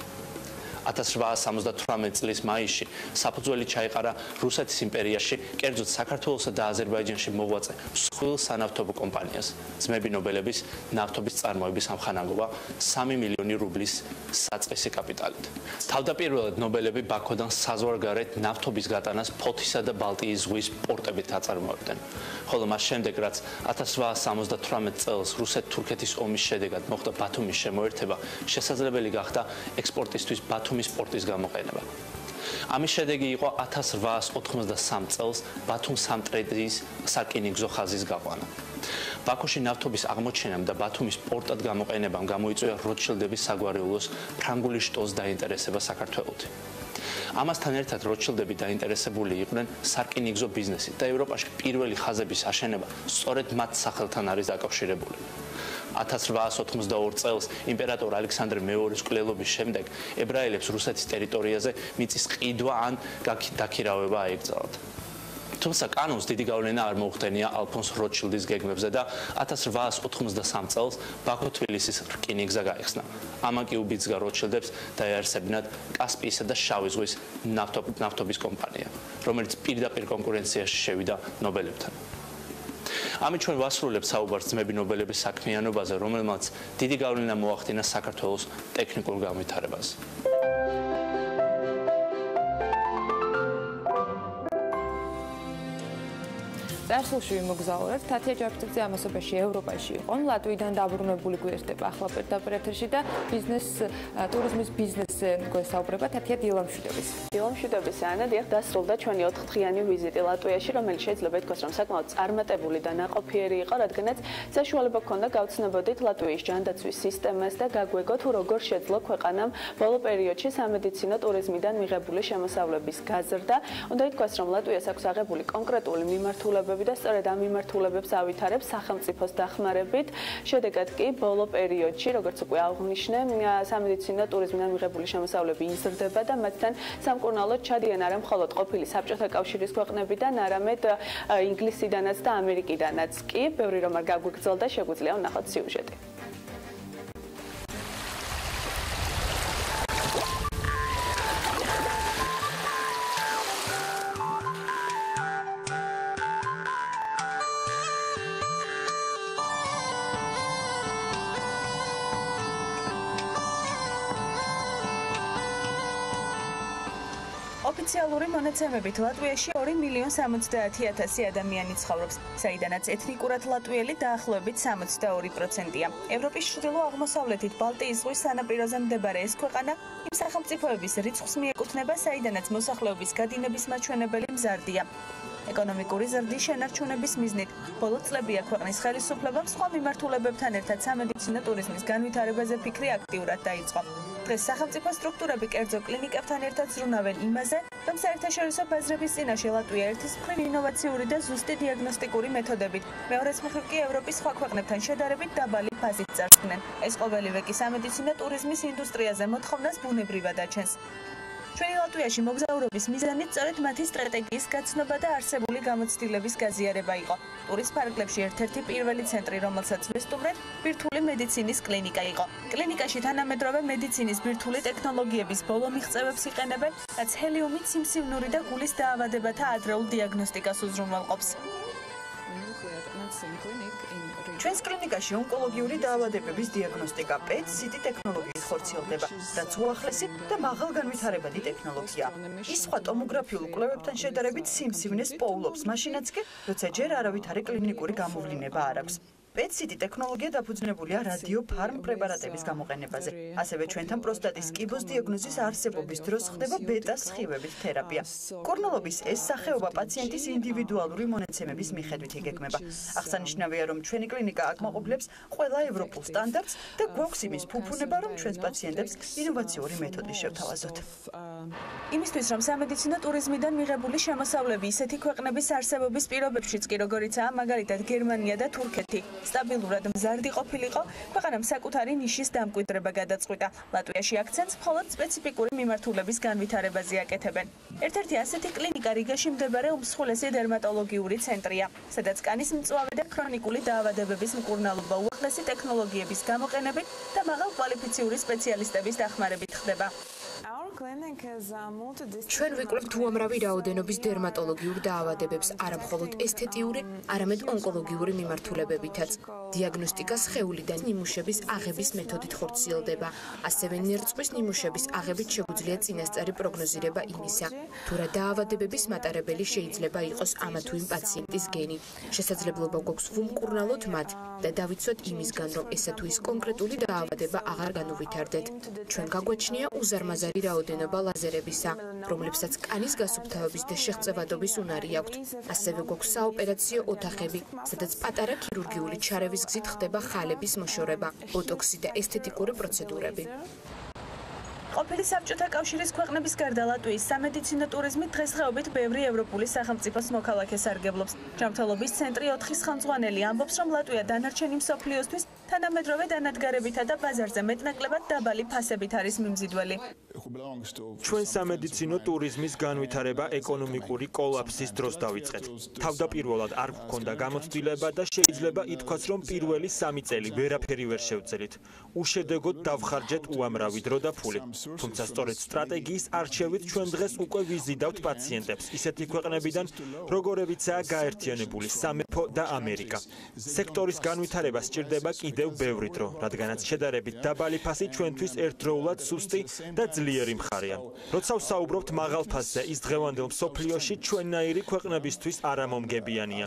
1878 წლის მაისში საფუძველი ჩაეყარა რუსეთის იმპერიაში, კერძოდ საქართველოსა და აზერბაიჯანში მოღვაწე მსხვილ სანავთობო კომპანიას, ძმები ნობელების ნავთობის წარმოების ამხანაგობა 3 მილიონი რუბლის საწყისი კაპიტალით. თავდაპირველად ნობელები ბაქოდან საზღვარგარეთ ნავთობის გატანას ფოთისა და ბალტიის ზღვის პორტებით აწარმოებდნენ, ხოლო მას შემდეგ, რაც 1878 წელს რუსეთ-თურქეთის ომის შედეგად მოხდა ბათუმის შემოერთება, შესაძლებელი გახდა ექსპორტისთვის ბათუმის პორტის გამოყენება. ამის შედეგი იყო 1883 წელს ბათუმ-სამტრედიის სარკინიგზო ხაზის გაყვანა. ბაქოში ნავთობის აღმოჩენამ და ბათუმის პორტად გამოყენებამ გამოიწვია როჩილდების საგვარეულოს ფრანგული შტოს დაინტერესება საქართველოში. ამასთან ერთად როჩილდები დაინტერესებული იყვნენ სარკინიგზო ბიზნესით და ევროპაში პირველი ხაზების აშენება სწორედ მათ სახელთან არის დაკავშირებული. 1882 წელს იმპერატორ ალექსანდრე მეორის მკვლელობის შემდეგ ებრაელებს რუსეთის ტერიტორიაზე მიწის ყიდვა ან დაქირავება აეკრძალათ. თუმცა კანონს დიდი გავლენა არ მოუხდენია ალფონს როჩილდის გეგმებზე და 1883 წელს ბაქო-თბილისის რკინიგზა გაიხსნა. ამან კი უბიძგა როჩილდებს დაეარსებინათ კასპიისა და შავი ზღვის ნავთობის კომპანია, რომელიც პირდაპირ კონკურენციაში შევიდა ნობელებთან. ამით ჩვენ ვასრულებთ საუბარს ძმები ნობელების საქმიანობაზე, რომელმაც დიდი გავლენა მოახდინა საქართველოს ტექნიკურ განვითარებაზე. წარსულში ვიმოგზაურებთ. თათია ჯაფრიძე ამასობაში ევროპაში იყო. ლატვიიდან დაბრუნებული გვერდება ახლა პირდაპირ ეთერში და ტურიზმის ბიზნესზე გვესაუბრება თათია დილამშვიდობის. დილამშვიდობის ანა, დიახ, დასრულდა ჩვენი 4-დღიანი ვიზიტი ლატვიაში, რომელიც შეიძლება ითქვას, რომ საკმაოდ წარმატებული და ნაყოფიერი იყო, რადგანაც საშუალება ჰქონდა გავცნობოდით ლატვიის ჯანდაცვის სისტემას და გაგვეგოთ, როგორ შეძლო ქვეყანამ ბოლო პერიოდში სამედიცინო ტურიზმიდან მიღებული შემოსავლების გაზრდა. უნდა ითქვას, რომ ლატვიას აქვს აღებული კონკრეტული მიმართულებები და სწორედ ამ მიმართულებებს ავითარებს სახელმწიფოს დახმარებით. შედეგად კი ბოლო პერიოდში, როგორც უკვე აღვნიშნე, სამედიცინო ტურიზმიდან მიღებული შემოსავლები იზრდება და მათთან სამკურნალოდ ჩადიან არა მხოლოდ ყოფილი საბჭოთა კავშირის ქვეყნებიდან, არამედ ინგლისიდანაც და ამერიკიდანაც კი. ბევრი რომ არ გაგვიგრძელდა, შეგვიძლია ვნახოთ სიუჟეტი. ოფიციალური მონაცემებით ლატვიაში 2,70,000 ადამიანი ცხოვრობს, საიდანაც ეთნიკურად ლატვიელი დაახლოებით 62%-ია. ევროპის ჩრდილო-აღმოსავლეთით ბალტიის ზღვის სანაპიროზე მდებარე ეს ქვეყანა იმ სახელმწიფოების რიცხვს მიეკუთვნება, საიდანაც მოსახლეობის გადინების მაჩვენებელი მზარდია. ეკონომიკური ზრდის შენარჩუნების მიზნით ბოლო წლებია ქვეყნის ხელისუფლებამ სხვა მიმართულებებთან ერთად სამედიცინო ტურიზმის განვითარებაზე ფიქრი აქტიურად დაიწყო. დღეს სახელმწიფო სტრუქტურები კერძო კლინიკებთან ერთად ზრუნავენ იმაზე, რომ საერთაშორისო ბაზრების წინაშე ლატვია ერთის მხრივ ინოვაციური და ზუსტი დიაგნოსტიკური მეთოდებით, მეორეს მხრივ კი ევროპის სხვა ქვეყნებთან შედარებით დაბალი ფაზით წარსდგნენ. ეს ყოველივე კი სამედიცინო ტურიზმის ინდუსტრიაზე მოთხოვნას ბუნებრივად აჩენს. ჩვენი ლატვიაში მოგზაურობის მიზანით სწორედ მათი სტრატეგიის გაცნობა და არსებული გამოცდილების გაზიარება იყო. ტურის ფარგლებში ერთ-ერთი პირველი ცენტრი, რომელსაც ვესტუმრეთ, ბირთვული მედიცინის კლინიკა იყო. კლინიკაში თანამედროვე მედიცინის ბირთვული ტექნოლოგიების ბოლო მიღწევებს იყენებენ, რაც ჰელიუმით სიმსივნური და გულის დაავადებათა ადრეულ დიაგნოსტიკას უზრუნველყოფს. ჩვენს კლინიკაში ონკოლოგიური დაავადებების დიაგნოსტიკა PET-CT ტექნოლოგიით ხორციელდება, რაც უახლესი და მაღალგანვითარებადი ტექნოლოგია. ის სხვა ტომოგრაფიულ კვლევებთან შედარებით სიმსივნეს პოულობს, მაშინაც კი, როცა ჯერ არავითარი კლინიკური გამოვლინება არ აქვს. PET-CT ტექნოლოგია დაფუძნებულია რადიოფარმ პრეპარატების გამოყენებაზე. ასევე ჩვენთან პროსტატის კიბოს დიაგნოზის არსებობის დროს ხდება ბეტას სხივებით თერაპია. კურნალობის ეს სახეობა პაციენტის ინდივიდუალური მონაცემების მიხედვით იგეგმება. აღსანიშნავია, რომ ჩვენი კლინიკა აკმაყოფილებს ყველა ევროპულ სტანდარტს და გვაქვს იმის ფუფუნება, რომ ჩვენს პაციენტებს ინოვაციური მეთოდი შევთავაზოთ. იმისთვის, რომ სამედიცინო ტურიზმიდან მიღებული შემოსავლები ისეთი ქვეყნების არსებობის პირობებშიც კი როგორიცაა მაგალითად გერმანია და თურქეთი სტაბილურად მზარდი ყოფილიყო, ქვეყანამ საკუთარი ნიშის დამკვიდრება გადაწყვიტა. ლატვიაში აქცენტს მხოლოდ სპეციფიკური მიმართულების განვითარებაზე აკეთებენ. ერთ-ერთი ასეთი კლინიკა რიგაში მდებარე უმსხვილესი დერმატოლოგიური ცენტრია, სადაც კანის მწვავე და ქრონიკული დაავადებების მკურნალობა უახლესი ტექნოლოგიების გამოყენებით და მაღალკვალიფიციური სპეციალისტების დახმარებით ხდება. ჩვენ ვიკვლევთ უამრავი რაოდენობის დერმატოლოგიურ დაავადებებს, არა მხოლოდ ესთეტიური, არამედ ონკოლოგიური მიმართულებებითაც. დიაგნოსტიკა სხეულიდან ნიმუშების აღების მეთოდით ხორციელდება. ასევე ნერწყვის ნიმუშების აღებით შეგვიძლია წინასწარი პროგნოზირება იმისა, თუ რა დაავადებების მატარებელი შეიძლება იყოს ამა თუ იმ პაციენტის გენი. შესაძლებლობა გვაქვს ვუმკურნალოთ მათ და დავიცვათ იმისგან, რომ ესა თუ ის კონკრეტული დაავადება აღარ განუვითარდეთ. ჩვენ გაგვაჩნია უზარმაზარი რაოდენობა ლაზერებისა, რომლებსაც კანის გასუფთავების და შეღწევადობის უნარი აქვთ. ასევე გვაქვს საოპერაციო ოთახები, სადაც პატარა ქირურგიული ჩარევის გზით ხდება ხალების მოშორება, ბოტოქსი და ესთეტიკური პროცედურები. ყოფილი საბჭოთა კავშირის ქვეყნების გარდა ლატვიის სამედიცინო ტურიზმით დღესდღეობით ბევრი ევროპული სახელმწიფოს მოქალაქე სარგებლობს. ჯანმრთელობის ცენტრი 4 ხელმძღვანელი ამბობს, რომ ლატვია დანარჩენი მსოფლიოსთვის თანამედროვე დანადგარებითა და ბაზარზე მეტნაკლებად დაბალი ფასებით არის მიმზიდველი. ჩვენ სამედიცინო ტურიზმის განვითარება ეკონომიკური კოლაფსის დროს დავიწყეთ. თავდაპირველად არ გვქონდა გამოცდილება და შეიძლება ითქვას, რომ პირველი 3 წელი ვერაფერი ვერ შევძელით. უშედეგოდ დავხარჯეთ უამრავი დრო და ფული. თუმცა სწორედ სტრატეგიის არჩევით ჩვენ დღეს უკვე ვიზიდავთ პაციენტებს ისეთი ქვეყნებიდან, როგორებიცაა გაერთიანებული სამეფო და ამერიკა. სექტორის განვითარება სჭირდება კიდევ ბევრი დრო, რადგანაც შედარებით დაბალი ფასი ჩვენთვის ერთდროულად სუსტი და ძლიერი ძლიერი მხარეა. როცა ვსაუბრობთ მაღალ ფასზე, ის დღევანდელ მსოფლიოში ჩვენნაირი ქვეყნებისთვის არამომგებიანია.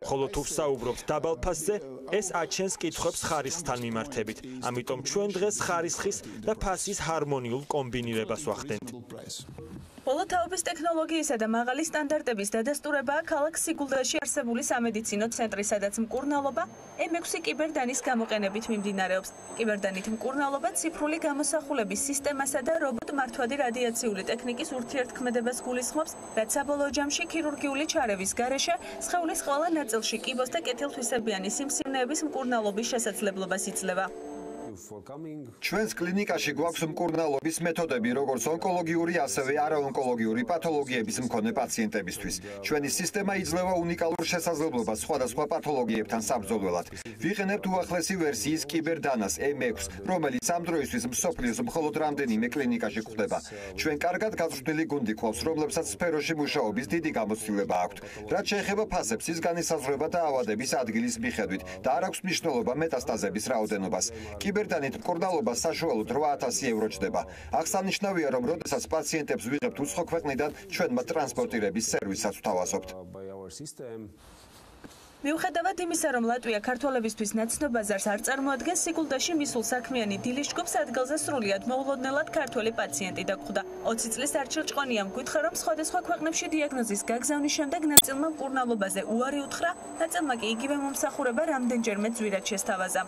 ხოლო თუ ვსაუბრობთ დაბალ ფასზე, ეს აჩენს კითხვებს ხარისხთან მიმართებით. ამიტომ ჩვენ დღეს ხარისხის და ფასის ჰარმონიულ კომბინირებას ვახდენთ. ბოლოთაობის ტექნოლოგიისა და მაღალი სტანდარტების დადასტურებაა ქალაქ სიგულდაში არსებული სამედიცინო ცენტრი, სადაც მკურნალობა M6 კიბერდანის გამოყენებით მიმდინარეობს. კიბერდანით მკურნალობა ციფრული გამოსახულების სისტემასა და რობოტ-მართვადი რადიაციული ტექნიკის ურთიერთქმედებას გულისხმობს, რაც საბოლოო ჯამში ქირურგიული ჩარევის გარეშე სხეულის ყველა ნაწილში კიბოს და კეთილთვისებიანი სიმსივნეების მკურნალობის შესაძლებლობას იძლევა. ჩვენს კლინიკაში გვაქვს მკურნალობის მეთოდები, როგორც ონკოლოგიური, ასევე არაონკოლოგიური პათოლოგიების მქონე პაციენტებისთვის. ჩვენი სისტემა იძლევა უნიკალურ შესაძლებლობას სხვადასხვა პათოლოგიებთან საბრძოლველად. ვიყენებთ უახლესი ვერსიის კიბერდანას M6, რომელიც ამ დროისთვის მსოფლიოს მხოლოდ რამდენიმე კლინიკაში გვხვდება. ჩვენ კარგად გაწვრთნილი გუნდი გვყავს, რომლებსაც სფეროში მუშაობის დიდი გამოცდილება აქვთ. რაც შეეხება ფასებს, ის განისაზღვრება დაავადების ადგილის მიხედვით და არ აქვს მნიშვნელობა მეტასტაზების რაოდენობას. კიბერდანით მკურნალობა საშუალოდ 8,000 ევრო ჯდება. აღსანიშნავია, რომ როდესაც პაციენტებს ვიღებთ უცხო ქვეყნიდან, ჩვენ მათ ტრანსპორტირების სერვისსაც ვთავაზობთ. მიუხედავად იმისა, რომ ლატვია ქართველებისთვის ნაცნობ ბაზარს არ წარმოადგენს, სიგულდაში მისულ საქმიანი დილის ჯგუფს ადგილზე სრულიად მოულოდნელად ქართველი პაციენტი დაგხვდა. 20 წლის არჩილ-ჭყონიამ გითხრა, რომ სხვადასხვა ქვეყნებში დიაგნოზის გაგზავნის შემდეგ ნაწილმა მკურნალობაზე უარი უთხრა, ნაწილმა კი იგივე მომსახურება რამდენჯერმე ძვირად შესთავაზა.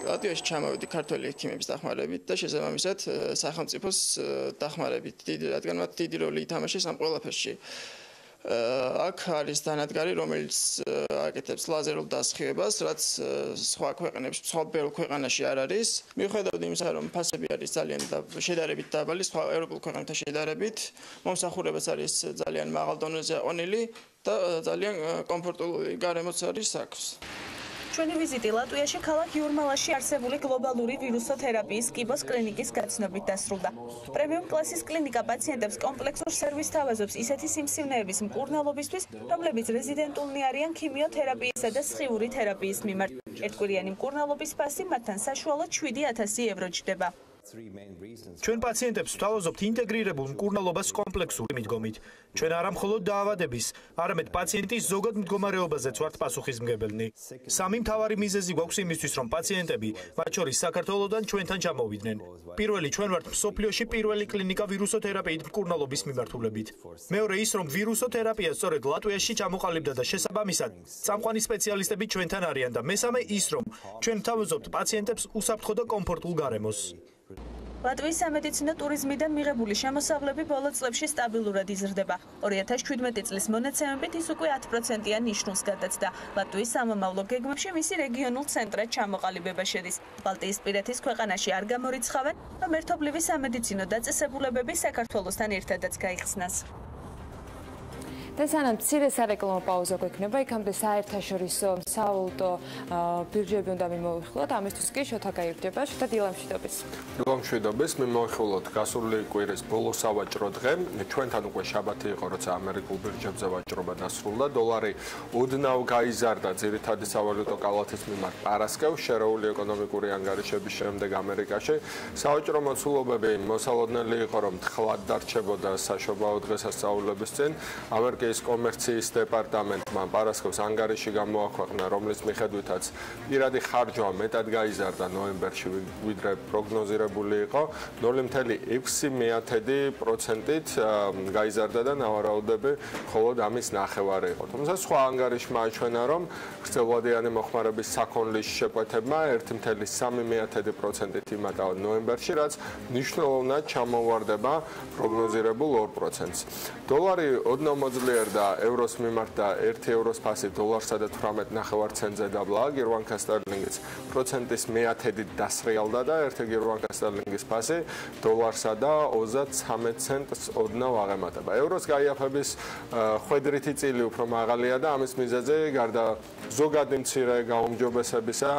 ლატვიაში ჩამოვიდი ქართველი ექიმების დახმარებით და შესაბამისად სახელმწიფოს დახმარებით, რადგან მათ დიდი როლი ითამაშეს ამ ყველაფერში. აქ არის დანადგარი, რომელიც აკეთებს ლაზერულ დასხივებას, რაც სხვა ქვეყნებში, სხვა ბევრ ქვეყანაში არ არის. მიუხედავად იმისა, რომ ფასები არის ძალიან შედარებით დაბალი, სხვა ევროპულ ქვეყნებთან შედარებით, მომსახურებაც არის ძალიან მაღალ დონეზე აყვანილი და ძალიან კომფორტული გარემოც არის აქვს. ჩვენი ვიზიტი ლატვიაში ქალაქ იურმალაში არსებული გლობალური ვირუსოთერაპიის კიბოს კლინიკის გაცნობით დასრულდა. პრემიუმ კლასის კლინიკა პაციენტებს კომპლექსურ სერვისს თავაზობს ისეთი სიმსივნეების მკურნალობისთვის, რომლებიც რეზიდენტულნი არიან ქიმიოთერაპიისა და სხიური თერაპიის მიმართ. ერთკვირიანი მკურნალობის ფასი მათთან საშუალოდ 7,000 ევრო ჯდება. ჩვენ პაციენტებს ვთავაზობთ ინტეგრირებულ მკურნალობას კომპლექსური მიდგომით. ჩვენ არა მხოლოდ დაავადების, არამედ პაციენტის ზოგად მდგომარეობაზეც ვართ პასუხისმგებელნი. სამი მთავარი მიზეზი გვაქვს იმისთვის, რომ პაციენტები, მათ შორის საქართველოდან ჩვენთან ჩამოვიდნენ. პირველი, ჩვენ ვართ მსოფლიოში პირველი კლინიკა ვირუსოთერაპიით მკურნალობის მიმართულებით. მეორე ის, რომ ვირუსოთერაპია სწორედ ლატვიაში ჩამოყალიბდა და შესაბამისად, წამყვანი სპეციალისტები ჩვენთან არიან და მესამე ის, რომ ჩვენ ვთავაზობთ პაციენტებს უსაფრთხო და კომფორტულ გარემოს. ლატვიის სამედიცინო ტურიზმიდან მიღებული შემოსავლები ბოლო წლებში სტაბილურად იზრდება. 2017 წლის მონაცემებით ის უკვე 10%-იან ნიშნულს გადაცდა. ლატვიის სამომავლო გეგმებში მისი რეგიონულ ცენტრად ჩამოყალიბება შედის. ბალტიისპირეთის ქვეყანაში არ გამორიცხავენ, რომ ერთობლივი სამედიცინო დაწესებულებები საქართველოსთან ერთადაც გაიხსნას. და სანამ მცირე სარეკლამო პაუზა გვექნება, იქამდე საერთაშორისო სავალუტო ბირჟები უნდა მიმოვიხილოთ, ამისთვის კი შოთა გაირდება, შოთა დილამშვიდობის. დილამშვიდობის, მე მოვიხილოთ გასული კვირის ბოლო სავაჭრო დღე. ჩვენთან უკვე შაბათი იყო, როცა ამერიკულ ბირჟებზე ვაჭრობა დასრულდა. დოლარი ოდნავ გაიზარდა ძირითადი სავალუტო კალათის მიმართ პარასკევს, შერეული ეკონომიკური ანგარიშების შემდეგ ამერიკაში. სავაჭრო მოცულობები მოსალოდნელი იყო, რომ თხლად დარჩებოდა საშობაო დღესასწაულების წინ. ის კომერციის დეპარტამენტმა პარასკევს ანგარიში გამოაქვეყნა, რომლის მიხედვითაც პირადი ხარჯვა მეტად გაიზარდა ნოემბერში, ვიდრე პროგნოზირებული იყო. 0,6%-ით გაიზარდა და ნავარაუდები მხოლოდ ამის ნახევარი იყო. თუმცა სხვა ანგარიშმა აჩვენა, რომ ხრწილვადიანი მოხმარების საქონლის შეკვეთებმა 1,3%-ით იმატა ნოემბერში, რაც მნიშვნელოვნად ჩამოუვარდება პროგნოზირებულ 2%-ს. დოლარი ოდნავ მოძლიერდა ევროს მიმართ და 1 ევროს ფასი დოლარსა და 18.9 ცენტზე დაბლა. გერმანკა სტერლინგის პროცენტის მეათედით დასრიალდა და 1 გერმანკა სტერლინგის ფასი დოლარსა და 33 ცენტს ოდნავ აღემატება. ევროს გაიაფების ხვედრითი წილი უფრო მაღალია და ამის მიზეზი გარდა ზოგადი მცირე გაუმჯობესებისა,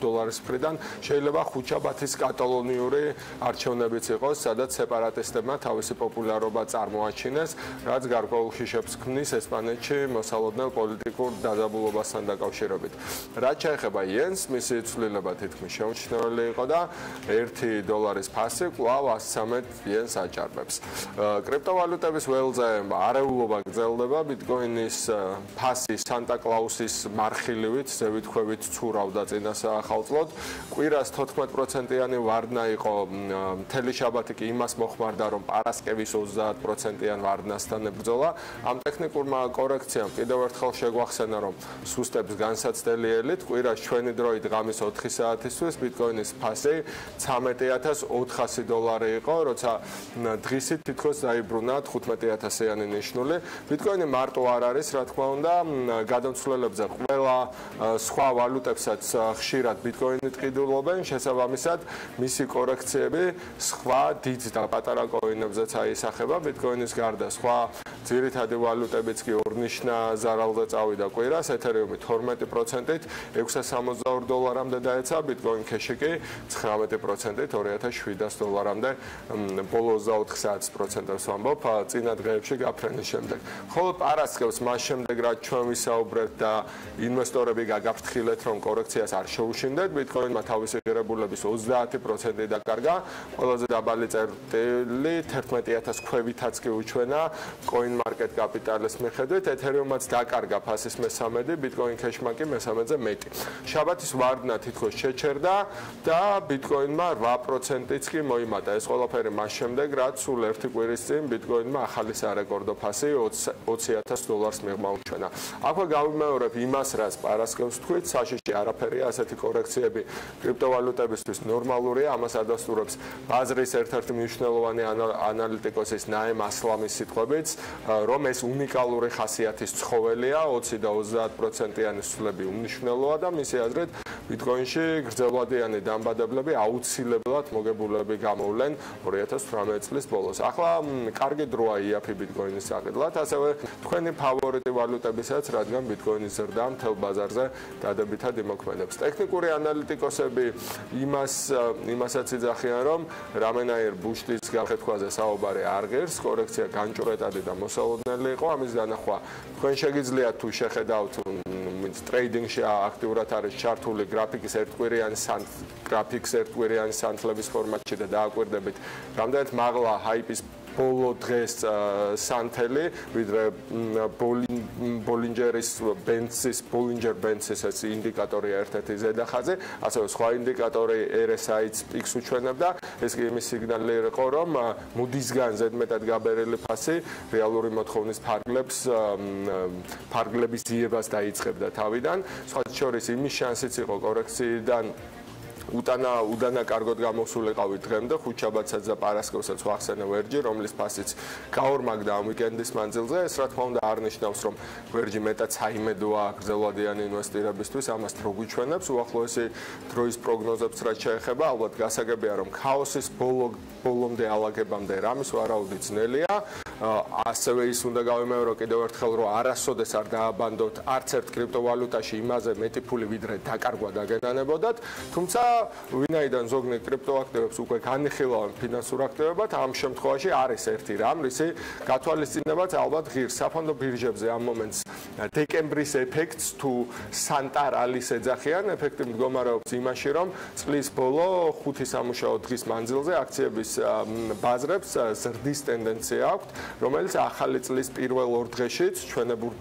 დოლარის მხრიდან შეიძლება ხუთშაბათის კატალონიური არჩევნებიც იყოს, სადაც სეპარატისტებმა თავისი პოპულარობა წარმოაჩინეს აღმოაჩინეს, რაც გარკვეულ ხიშებს ქმნის ესპანეთში მოსალოდნელ პოლიტიკურ დაძაბულობასთან დაკავშირებით. რაც შეეხება იენს, მისი ცვლილება თითქმის შეუმჩნეველი იყო და $1 ფასი კვლავ 113 იენს აჭარბებს. კრიპტოვალუტების ველზე არეულობა გრძელდება, ბიტკოინის ფასი სანტა-კლაუსის მარხილივით, ზევითქვევით ცურავდა წინა საახალწლოდ. კვირას 14%-იანი ვარდნა იყო, მთელი შაბათი კი იმას მოხმარდა, რომ პარასკევის 30%-იან ვარდნასთან ებრძოლა. ამ ტექნიკურმა კორექციამ კიდევ ერთხელ შეგვახსენა, რომ სუსტებს განსაცდელი ელით, კვირას ჩვენი დროით ღამის 4 საათისთვის ბიტკოინის ფასი $13,400 იყო, როცა დღისით თითქოს დაიბრუნა 15,000-იანი ნიშნული. ბიტკოინი მარტო არ არის, რა თქმა უნდა, გადამცვლელებზე ყველა სხვა ვალუტებსაც ხშირად ბიტკოინით ყიდულობენ, შესაბამისად, მისი კორექციები სხვა დიდ და პატარა კოინებზეც აისახება. ბიტკოინის გარდა სხვა ძირითადი ვალუტებიც კი ორნიშნა ზარალზე წავიდა კვირას, ეთერიუმი 12%-ით $662-მდე დაეცა, ბიტკოინ ქეში კი 19%-ით $2,700-მდე, ბოლოს 4%-ს ვამბობ, წინა დღეებში გაფრენის შემდეგ. ხოლო პარასკევს მას შემდეგ, რაც ჩვენ ვისაუბრეთ და ინვესტორები გაგაფრთხილეთ, რომ კორექციას არ შეუშინდეთ, ბიტკოინმა თავისი ღირებულების 30% დაკარგა, ყველაზე დაბალი წერტილი 11,000 ქვევითაც კი უჩვენა coin market capitalism მიხედვით, ეთერიუმაც დაკარგა ფასის მე-13, ბიტკოინ ქეშმა კი მე-13-ზე მეტი. შაბათის ვარდნა თითქოს შეჩერდა და ბიტკოინმა 8%-იც კი მოიმატა. ეს ყველაფერი მას შემდეგ, რაც სულ ერთი კვირის წინ ბიტკოინმა ახალი სარეკორდო ფასი $20,000 მიღმა უჩვენა. აქვე გავიმეორებ იმას, რაც პარასკევს თქვით, საშიში არაფერია, ასეთი კორექციები კრიპტოვალუტებისთვის ნორმალურია, ამას ადასტურებს ბაზრის ერთ-ერთი მნიშვნელოვანი ანალიტიკოსის ნაემ ასლამის სიტყვებიც, რომ ეს უნიკალური ხასიათის ცხოველია, 20 და 30%-იანი ცვლილები უმნიშვნელოა და მისი აზრით ბიტკოინში გრძელვადიანი დამბადებლები აუცილებლად მოგებულები გამოვლენ 2018 წლის ბოლოს. ახლა კარგი დროა იაფი ბიტკოინის საყიდლად, ასევე თქვენი ფავორიტი ვალუტებისაც, რადგან ბიტკოინის ზრდა მთელ ბაზარზე დადებითად იმოქმედებს. ტექნიკური ანალიტიკოსები იმასაც იძახიან, რომ რამენაირ ბუშტის გახეთქვაზე საუბარი არ ღირს, კორექცია განჭვრეტადი და მოსალოდნელი იყო, ამის განახვა თქვენ შეგიძლიათ თუ შეხედავთ ტრეიდინგში აქტიურად არის ჩართული გრაფიკის ერთკვირიანი სანთლების ფორმატში და დააკვირდებით რამდენად მაღლა ჰაიპის ბოლო დღეს სანთელი, ვიდრე ბოლინჯერ ბენცის ეს ინდიკატორია ერთ-ერთი ზედახაზე, ასევე სხვა ინდიკატორი RSI-ც პიკს უჩვენებდა. ეს კი იმის სიგნალი იყო, რომ მუდისგან ზედმეტად გაბერილი ფასი რეალური მოთხოვნის ფარგლების ძიებას დაიწყებდა თავიდან. სხვა შორის იმის შანსიც იყო კორექციიდან უდანა კარგოდ გამოსულიყავი დღემდე, ხუთშაბათსაც და პარასკევსაც ვახსენე ვერჯი, რომლის ფასიც გაორმაგდა ამ ვიკენდის მანძილზე. ეს რა თქმა უნდა არ ნიშნავს, რომ ვერჯი მეტად საიმედოა გრძელვადიანი ინვესტირებისთვის, ამას დრო გვიჩვენებს. უახლოესი დროის პროგნოზებს რაც შეეხება, ალბათ გასაგებია, რომ ქაოსის ბოლომდე ალაგებამდე რამის ვარაუდი ძნელია. ასევე ის უნდა გავიმეორო კიდევ ერთხელ, რომ არასოდეს არ დააბანდოთ არც ერთ კრიპტოვალუტაში იმაზე მეტი ფული, ვიდრე დაკარგვა დაგენანებოდათ, თუმცა ვინაიდან ზოგნი კრიპტოაქტივებს უკვე განიხილავენ ფინანსურ აქტივებად, ამ შემთხვევაში არის ერთი რამ, რისი გათვალისწინებაც ალბათ ღირს. საფონდო ბირჟებზე ამ მომენტს დეკემბრის ეფექტს თუ სანტარალის ეძახიან, ეფექტი მდგომარეობს იმაში, რომ წლის ბოლო 5 სამუშაო დღის მანძილზე აქციების ბაზრებს ზრდის ტენდენცია აქვთ, რომელიც ახალი წლის პირველ 2 დღეშიც ჩვენებურ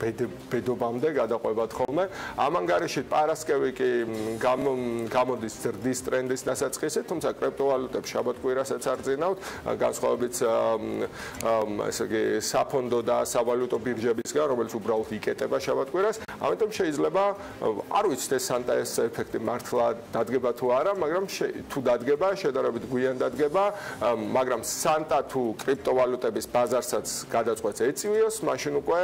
ბედობამდე გადაყვებათ ხოლმე. ამ ანგარიშით პარასკევი კი გამოდის ზრდის ტრენდის დასაწყისით, თუმცა კრიპტოვალუტებს შაბათ-კვირასაც არ წინავთ, განსხვავებით ესე იგი საფონდო და სავალუტო ბირჟებისგან, რომელიც უბრალოდ იკეტება შაბათ-კვირას, ამიტომ შეიძლება არ ვიცით ეს სანტაეს ეფექტი მართლა დადგება თუ არა, მაგრამ თუ დადგება, შედარებით გვიან დადგება, მაგრამ სანტა თუ კრიპტოვალუტების ბაზარსაც გადაწყვეტს ეწვიოს, მაშინ უკვე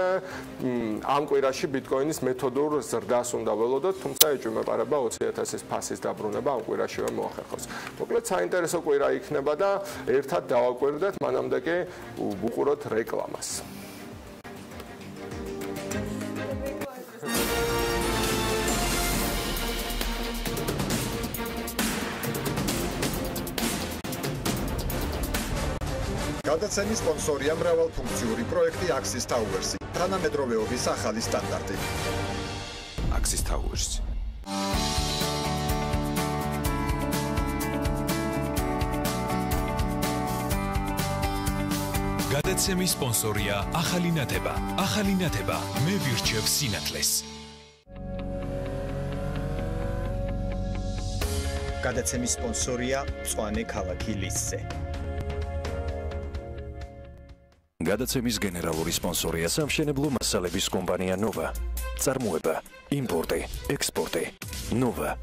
ამ კვირაში ბიტკოინის მეთოდურ ზრდას უნდა ველოდოთ, თუმცა ეჭვმეპარება 20,000-ის ფასის დაბრუნება ამ კვირაშივე მოახერხოს. მოკლედ საინტერესო კვირა იქნება და ერთად დავაკვირდეთ, მანამდე კი ვუყუროთ რეკლამას. გადაცემის სპონსორია მრავალფუნქციური პროექტი Axis Towers-ი, თანამედროვეობის ახალი სტანდარტი. Axis Towers. გადაცემის სპონსორია ახალი ნათება. ახალი ნათება მე ვირჩევ სინათლეს. გადაცემის სპონსორია მწვანე ქალაქი ლისზე. გადაცემის გენერალური სპონსორია სამშენებლო მასალების კომპანია ნოვა. წარმოება, იმპორტი, ექსპორტი. ნოვა.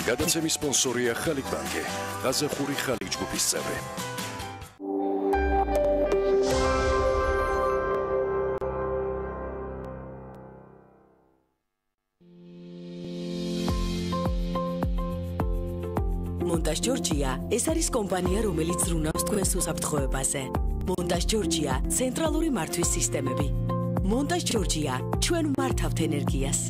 გადაცემის სპონსორია ხალიქ ბანკი. ყაზახური ხალიქ ჯგუფის წევრი. მონტაჟ ჯორჯია ეს არის კომპანია, რომელიც ზრუნავს თქვენს უსაფრთხოებაზე. მონტაჟ ჯორჯია ცენტრალური მართვის სისტემები. მონტაჟ ჯორჯია ჩვენ მართავთ ენერგიას.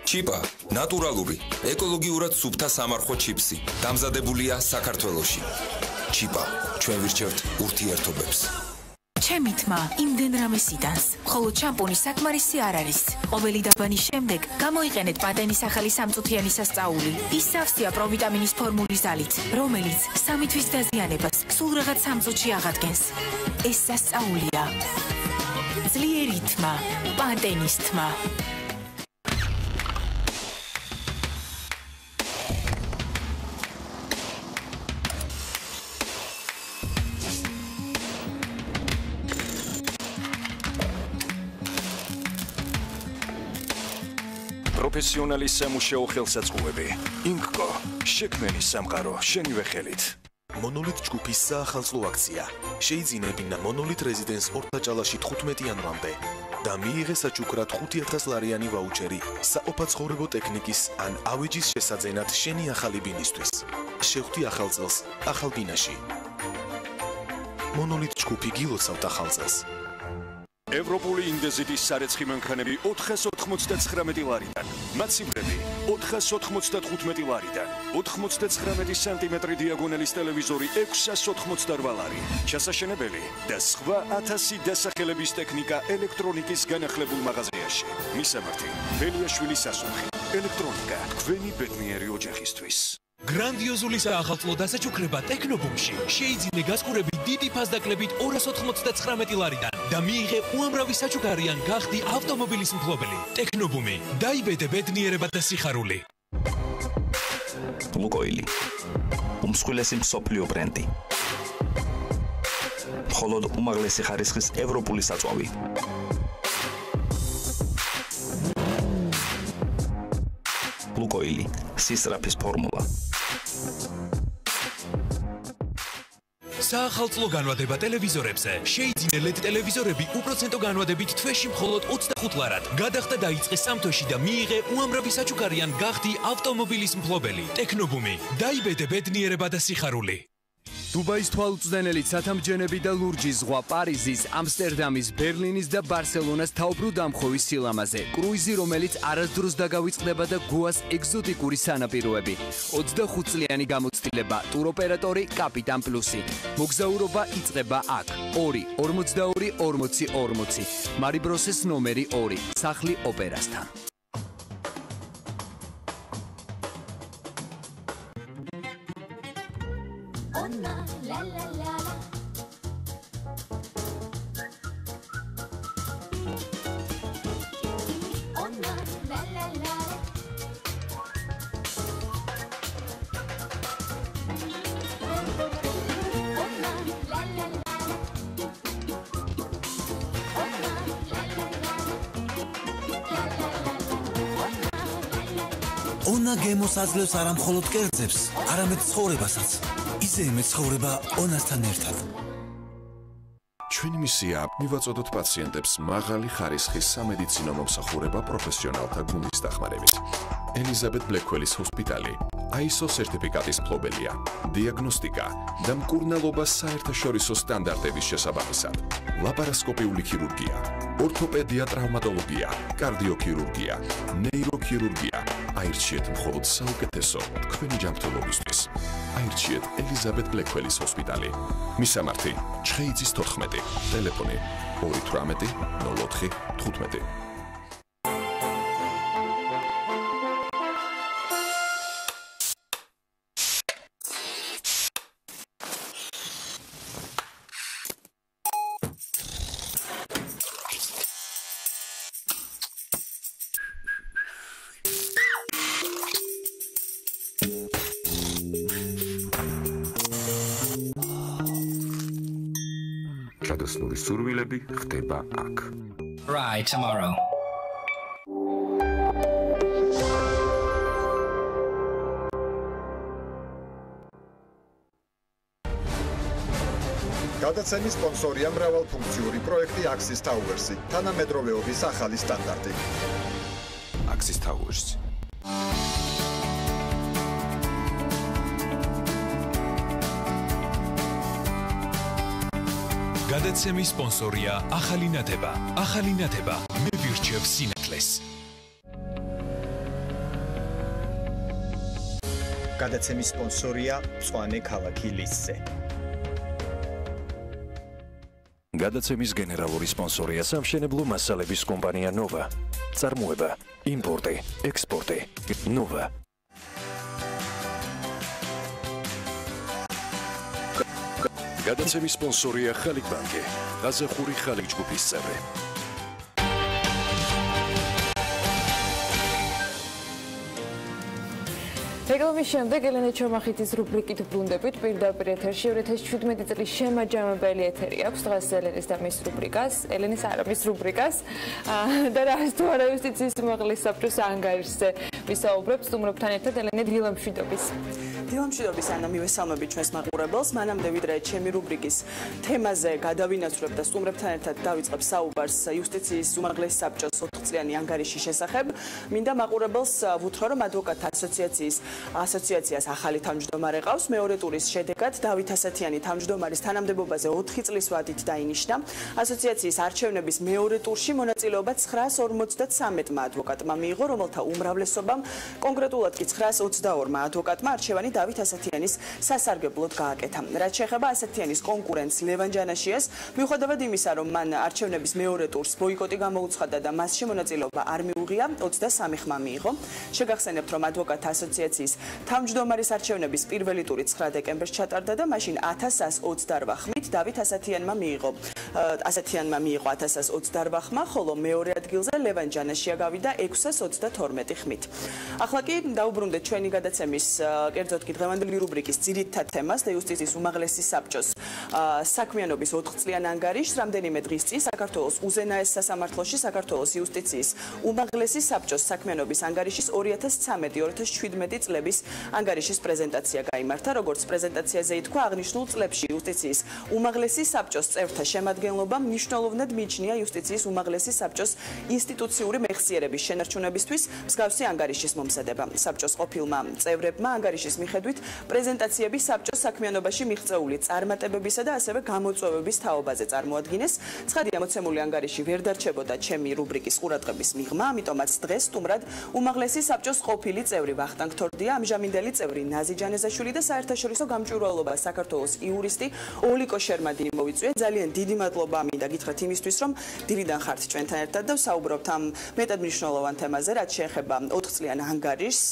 ჩიპა ნატურალური, ეკოლოგიურად სუფთა სამარხო ჩიპსი, დამზადებულია საქართველოში. ჩიპა, ჩვენ ვირჩევთ ურთიერთობებს. ჩემი თმა იმდენ რამეს იტანს, ხოლო შამპუნი საკმარისი არ არის. ყოველი დაბანის შემდეგ გამოიყენეთ პატენის ახალი სამწუთიანი სასწაული. ის სავსეა პროვიტამინის ფორმულის ძალით, რომელიც 3 თვის დაზიანებას სულ რაღაც 3 წუთში აღადგენს. ეს სასწაულია ძლიერი თმა, პატენის თმა. პროფესიონალის სამუშაო ხელსაწყოები. ინკო, შექმენი სამყარო შენივე ხელით. მონოლით ჯგუფის საახალწლო აქცია. შეიძინებინა მონოლით რეზიდენს ორთაჭალაში 15 იანვრამდე და მიიღე საჩუქრად 5000 ლარიანი ვაუჩერი საყოფაცხოვრებო ტექნიკის ან ავეჯის შესაძენად შენი ახალი ბინისთვის. შეხვდი ახალ წელს ახალ ბინაში. მონოლით ჯგუფი გილოცავთ ახალ წელს. ევროპული ინდეზიტის სარეცხი მანქანები 499 ლარიდან. მაცივრები 495 ლარიდან. 99 სანტიმეტრი დიაგონალის ტელევიზორი 688 ლარი. ჩასაშენებელი და სხვა 1000 დასახელების ტექნიკა ელექტრონიკის განახლებულ მაღაზიაში. მისამართი: ბელიაშვილის სასახლე. ელექტრონიკა თქვენი ბედნიერი ოჯახისთვის. გრანდიოზული საახალწლო დასაჩუქრება ტექნობუმში. შეიძინე გასკურები დიდი ფასდაკლებით 299 ლარიდან და მიიღე უამრავი საჩუქარიან გახდი ავტომობილის მფლობელი. ტექნობუმი. დაიბედე ბედნიერება და სიხარული. ლუკოილი. უმსხვილესი მსოფლიო ბრენდი. მხოლოდ უმაღლესი ხარისხის ევროპული საწვავი. ლუკოილი. სისწრაფის ფორმულა. საახალწლო განვადება ტელევიზორებზე. შეიძინე LED ტელევიზორები უპროცენტო განვადებით თვეში მხოლოდ 25 ლარად. გადახდა დაიწყე 3 თვეში და მიიღე უამრავი საჩუქარიან გახდი ავტომობილის მფლობელი. ტექნობუმი. დაიბედე ბედნიერება და სიხარული. დუბაის თვალუწვდენელი ცათამბჯენები და ლურჯის ზღვა პარიზის, ამსტერდამის, ბერლინის და ბარსელონას თავბრუ დამხოვის სილამაზე. კრუიზი, რომელიც არასდროს დაგავიწყდება და გოას ეგზოტიკური სანაპიროები. 25 წლიანი გამოცდილება, ტუროპერატორი კაპიტან პლუსი. მოგზაურობა იწყება აქ. 2-42-40-40. მარიბროსეს ნომერი 2, სახლი ოპერასთან. ონა გემოს აძლევს არა მხოლოდ კერძებს, არამედ ცხოვრებასაც. ისე მეცხოვრება ონასთან ერთად. ჩვენი მისია მივაწოდოთ პაციენტებს მაღალი ხარისხის სამედიცინო მომსახურება პროფესიონალთა გუნდის დახმარებით. ელიზაბეთ ბლეკველის ჰოსპიტალი ISO სერტიფიკატის მფლობელია. დიაგნოსტიკა და მკურნალობა საერთაშორისო სტანდარტების შესაბამისად. ლაპარასკოპიული ქირურგია, ორთოპედია, ტრავმატოლოგია, კარდიოქირურგია, ნეიროქირურგია. აირჩიეთ მხოლოდ საუკეთესო თქვენი ჯანმრთელობისთვის. აირჩიეთ ელიზაბეთ ბლეკველის ჰოსპიტალი. მისამართი: ჩხეიძის 14, ტელეფონი 218 04 15. ჩადოსნური სურვილები ხდება აქ. Right, tomorrow. გადაცემის სპონსორია მრავალფუნქციური პროექტი Axis Towers-ი, თანამედროვეობის ახალი სტანდარტი. Axis Towers. გადაცემის სპონსორია ახალი ნათება. ახალი ნათება მე ვირჩევ სინათლეს. გადაცემის სპონსორია მწვანე ქალაქი ლისზე. გადაცემის გენერალური სპონსორია სამშენებლო მასალების კომპანია Nova. წარმოება, იმპორტი, ექსპორტი. Nova. გადაცემის სპონსორია ხალიქ ბანკი. ყაზახური ხალიქ ჯგუფის წევრი. რეკლამის შემდეგ ელენე ჩომახიძის რუბრიკით ბრუნდებით პირდაპირ ეთერში 2017 წლის შემაჯამებელი ეთერი აქვს დღეს ელენეს და მის რუბრიკას, ელენეს არამის რუბრიკას და რაც თუ არა იუსტიციის უმაღლეს საბჭოს ანგარიშზე ვისაუბრებთ სტუმრობთან ერთად ელენე დილამშვიდობის. დილამშვიდობის ანა მივესალმებით ჩვენს მაყურებელს, მანამდე ვიდრე ჩემი რუბრიკის თემაზე გადავინაცვლებ და სტუმრებთან ერთად დავიწყებ საუბარს იუსტიციის უმაღლეს საბჭოს 4 წლიანი ანგარიშის შესახებ, მინდა მაყურებელს ვუთხრა რომ ადვოკატთა ასოციაციას ახალი თავმჯდომარე ყავს. მეორე ტურის შედეგად დავით ასათიანი თავმჯდომარის თანამდებობაზე 4 წლის ვადით დაინიშნა. ასოციაციის არჩევნების მეორე ტურში მონაწილეობა 953 ადვოკატმა მიიღო, რომელთა უმრავლესობამ, კონკრეტულად კი 922 ადვოკატმა არჩევანი დავით ასათიანის სასარგებლოდ გააკეთა. რაც შეეხება ასათიანის კონკურენტს ლევან ჯანაშიას, მიუხედავად იმისა, რომ მან არჩევნების მეორე ტურს ბოიკოტი გამოუცხადა და მასში მონაწილეობა არ მიუღია, 23 ხმა მიიღო. შეგახსენებთ, რომ ადვოკატთა ასოციაციის თავმჯდომარის არჩევნების პირველი ტური 9 დეკემბერს ჩატარდა და მაშინ 1128 ხმით დავით ასათიანმა მიიღო 1128 ხმა, ხოლო მეორე ადგილზე ლევან ჯანაშია გავიდა 622 ხმით. ახლა კი დაუბრუნდეთ ჩვენი გადაცემის კერძოდ კი დღევანდელი რუბრიკის ძირითად თემას და იუსტიციის უმაღლესი საბჭოს საქმიანობის 4 წლიან ანგარიშს. რამდენიმე დღის წინ საქართველოს უზენაეს სასამართლოში საქართველოს იუსტიციის უმაღლესი საბჭოს საქმიანობის ანგარიშის 2013-2017 წლების ანგარიშის პრეზენტაცია გაიმართა. როგორც პრეზენტაციაზე ითქვა, აღნიშნულ წლებში იუსტიციის უმაღლესი საბჭოს წევრთა შემადგენლობამ მნიშვნელოვნად მიიჩნია იუსტიციის უმაღლესი საბჭოს ინსტიტუციური მეხსიერების შენარჩუნებისთვის მსგავსი ანგარიშის მომზადება. საბჭოს ყოფილმა წევრებმა ანგარიშის მიხედვით პრეზენტაციები საბჭოს საქმიანობაში მიღწეული წარმატებებისა და ასევე გამოწვევების თაობაზე წარმოადგინეს. ცხადია, მოცემული ანგარიში ვერ დარჩებოდა ჩემი რუბრიკის ყურადღების მიღმა, ამიტომაც დღეს სტუმრად უმაღლესი საბჭოს ყოფილი წევრი ვახტანგ თორდია, ამჟამინდელი წევრი ნაზი ჯანეზაშვილი და საერთაშორისო გამჭვირვალობა საქართველოს იურისტი ოლიკო შერმადინი მოვიწვიეთ. ძალიან დიდი მადლობა მინდა გითხრათ იმისთვის, რომ დილიდან ხართ ჩვენთან ერთად და ვსაუბრობთ ამ მეტად მნიშვნელოვან თემაზე, რაც შეეხება 4 წლიან ანგარიშს,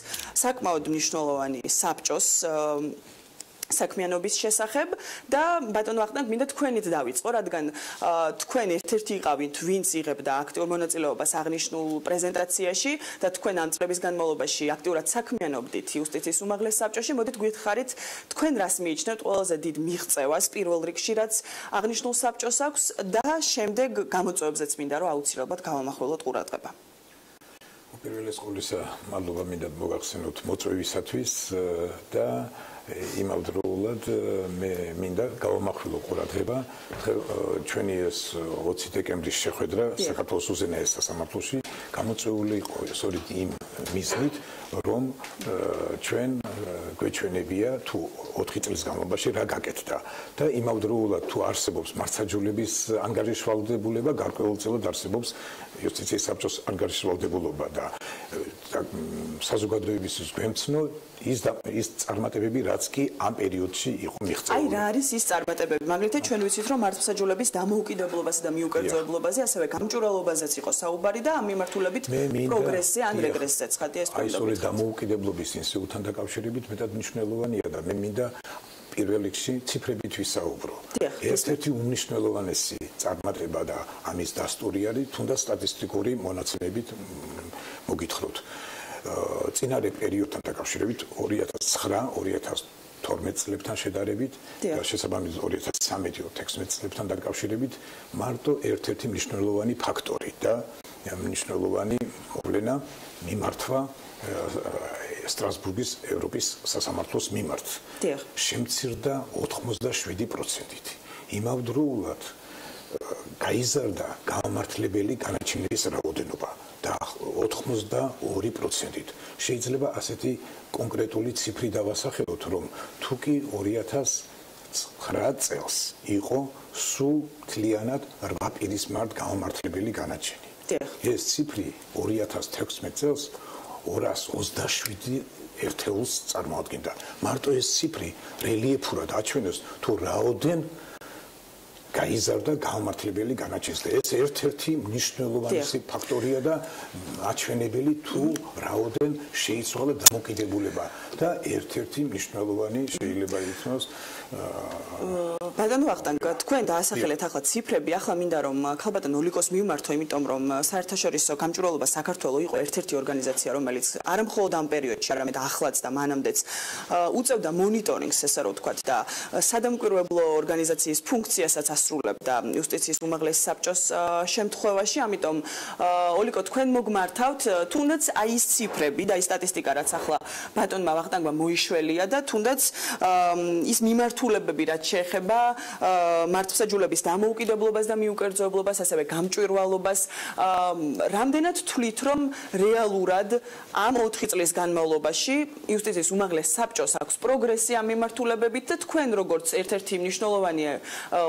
საკმაოდ მნიშვნელოვანი საბჭოს საქმიანობის შესახებ და ბატონო ვახტანგ, მინდა თქვენით დავიწყო, რადგან თქვენ ერთ-ერთი იყავით, ვინც იღებდა აქტიურ მონაწილეობას აღნიშნულ პრეზენტაციაში და თქვენ ამ წლების განმავლობაში აქტიურად საქმიანობდით იუსტიციის უმაღლეს საბჭოში. მოდით გვითხარით, თქვენ რას მიიჩნევთ ყველაზე დიდ მიღწევას პირველ რიგში, რაც აღნიშნულ საბჭოს აქვს და შემდეგ გამოწვევებზეც მინდა რომ აუცილებლად გავამახვილოთ ყურადღება. პირველეს ყოვლისა მადლობა მინდა მოგახსენოთ მოწვევისათვის და იმავდროულად მე მინდა გავამახვილო ყურადღება ჩვენი ეს 20 დეკემბრის შეხვედრა საქართველოს უზენაეს სასამართლოში გამოწვეული იყო სწორედ იმ მიზნით რომ ჩვენ გვეჩვენებია თუ 4 წლის განმავლობაში რა გაკეთდა და იმავდროულად თუ არსებობს მართლმსაჯულების ანგარიშვალდებულება გარკვეულწილად არსებობს იუსტიციის საბჭოს ანგარიშვალდებულობა და საზოგადოებისთვის გვემცნო ის წარმატებები რაც კი ამ პერიოდში იყო მიღწეული. აი რა არის ის წარმატებები? მაგალითად ჩვენ ვიცით რომ მართლმსაჯულების დამოუკიდებლობასა და მიუკერძოებლობაზე, ასევე გამჭვირვალობაზეც იყო საუბარი და ამ მიმართულებით პროგრესზე ან რეგრესზე ცხადია ეს პრობლემა. აი სწორედ დამოუკიდებლობის ინსტიტუტთან დაკავშირებით მეტად მნიშვნელოვანია და მე მინდა პირველ რიგში ციფრებით ვისაუბრო. ერთ-ერთი უმნიშვნელოვანესი წარმატება და ამის დასტური არის თუნდაც სტატისტიკური მონაცემებით მოგითხროთ. წინარე პერიოდთან დაკავშირებით 2009-2012 წლებთან შედარებით და შესაბამისად 2013-2016 წლებთან დაკავშირებით მარტო ერთ-ერთი მნიშვნელოვანი ფაქტორი და მნიშვნელოვანი მოვლენა მიმართვა სტრასბურგის ევროპის სასამართლოს მიმართ. შემცირდა 87%-ით. იმავდროულად გაიზარდა გამართლებელი განაჩენების რაოდენობა და 82%-ით. შეიძლება ასეთი კონკრეტული ციფრი დავასახელოთ, რომ თუკი 2009 წელს იყო სულ მთლიანად 8 პირის მიმართ გამართლებელი განაჩენი. ეს ციფრი 2016 წელს 227 ერთეულს წარმოადგენდა. მარტო ეს ციფრი რელიეფურად აჩვენებს თუ რაოდენ გაიზარდა გამართლებელი განაჩენს და ეს ერთ-ერთი მნიშვნელოვანი ფაქტორია და აჩვენებელი თუ რაოდენ შეიცვალა დამოკიდებულება და ერთ-ერთი მნიშვნელოვანი შეიძლება ითქვას ბატონო ვახტანგ, თქვენ დაასახელეთ ახლა ციფრები, ახლა მინდა რომ ქალბატონ ოლიკოს მივმართო, იმიტომ რომ საერთაშორისო გამჭვირვალობა საქართველოს იყო ერთ-ერთი ორგანიზაცია, რომელიც არა მხოლოდ ამ პერიოდში, არამედ ახლაც და მანამდეც უწევდა მონიტორინგს, ესე რომ ვთქვათ, და სადამკვირვებლო ორგანიზაციის ფუნქციასაც ასრულებდა იუსტიციის უმაღლესი საბჭოს შემთხვევაში, ამიტომ ოლიკო თქვენ მოგმართავთ, თუნდაც აი ეს ციფრები და ის სტატისტიკა, რაც ახლა ბატონმა ვახტანგმა მოიშველია და თუნდაც ის მიმართულებები, რაც შეეხება მართლმსაჯულების დამოუკიდებლობას და მიუკერძოებლობას, ასევე გამჭვირვალობას, რამდენად თვლით, რომ რეალურად ამ 4 წლის განმავლობაში იუსტიციის უმაღლეს საბჭოს აქვს პროგრესი ამ მიმართულებებით და თქვენ როგორც ერთ-ერთი მნიშვნელოვანი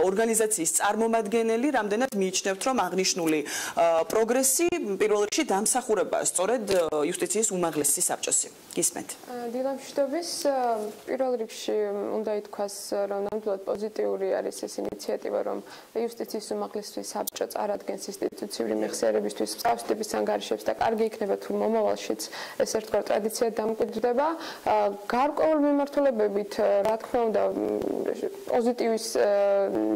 ორგანიზაციის წარმომადგენელი, რამდენად მიიჩნევთ, რომ აღნიშნული პროგრესი პირველ რიგში დამსახურებაა სწორედ იუსტიციის უმაღლესი საბჭოსი. გისმენთ. დილამშვიდობის პირველ რიგში უნდა ითქვას, რომ ნამდვილად პოზიტიური არის ეს ინიციატივა, რომ იუსტიციის უმაღლესი საბჭო წარადგენს ინსტიტუციური მეხსიერებისთვის მსგავს ტიპის ანგარიშებს და კარგი იქნება თუ მომავალშიც ეს ერთგვარ ტრადიციად დამკვიდრდება. გარკვეულ მიმართულებებით, რა თქმა უნდა, პოზიტივის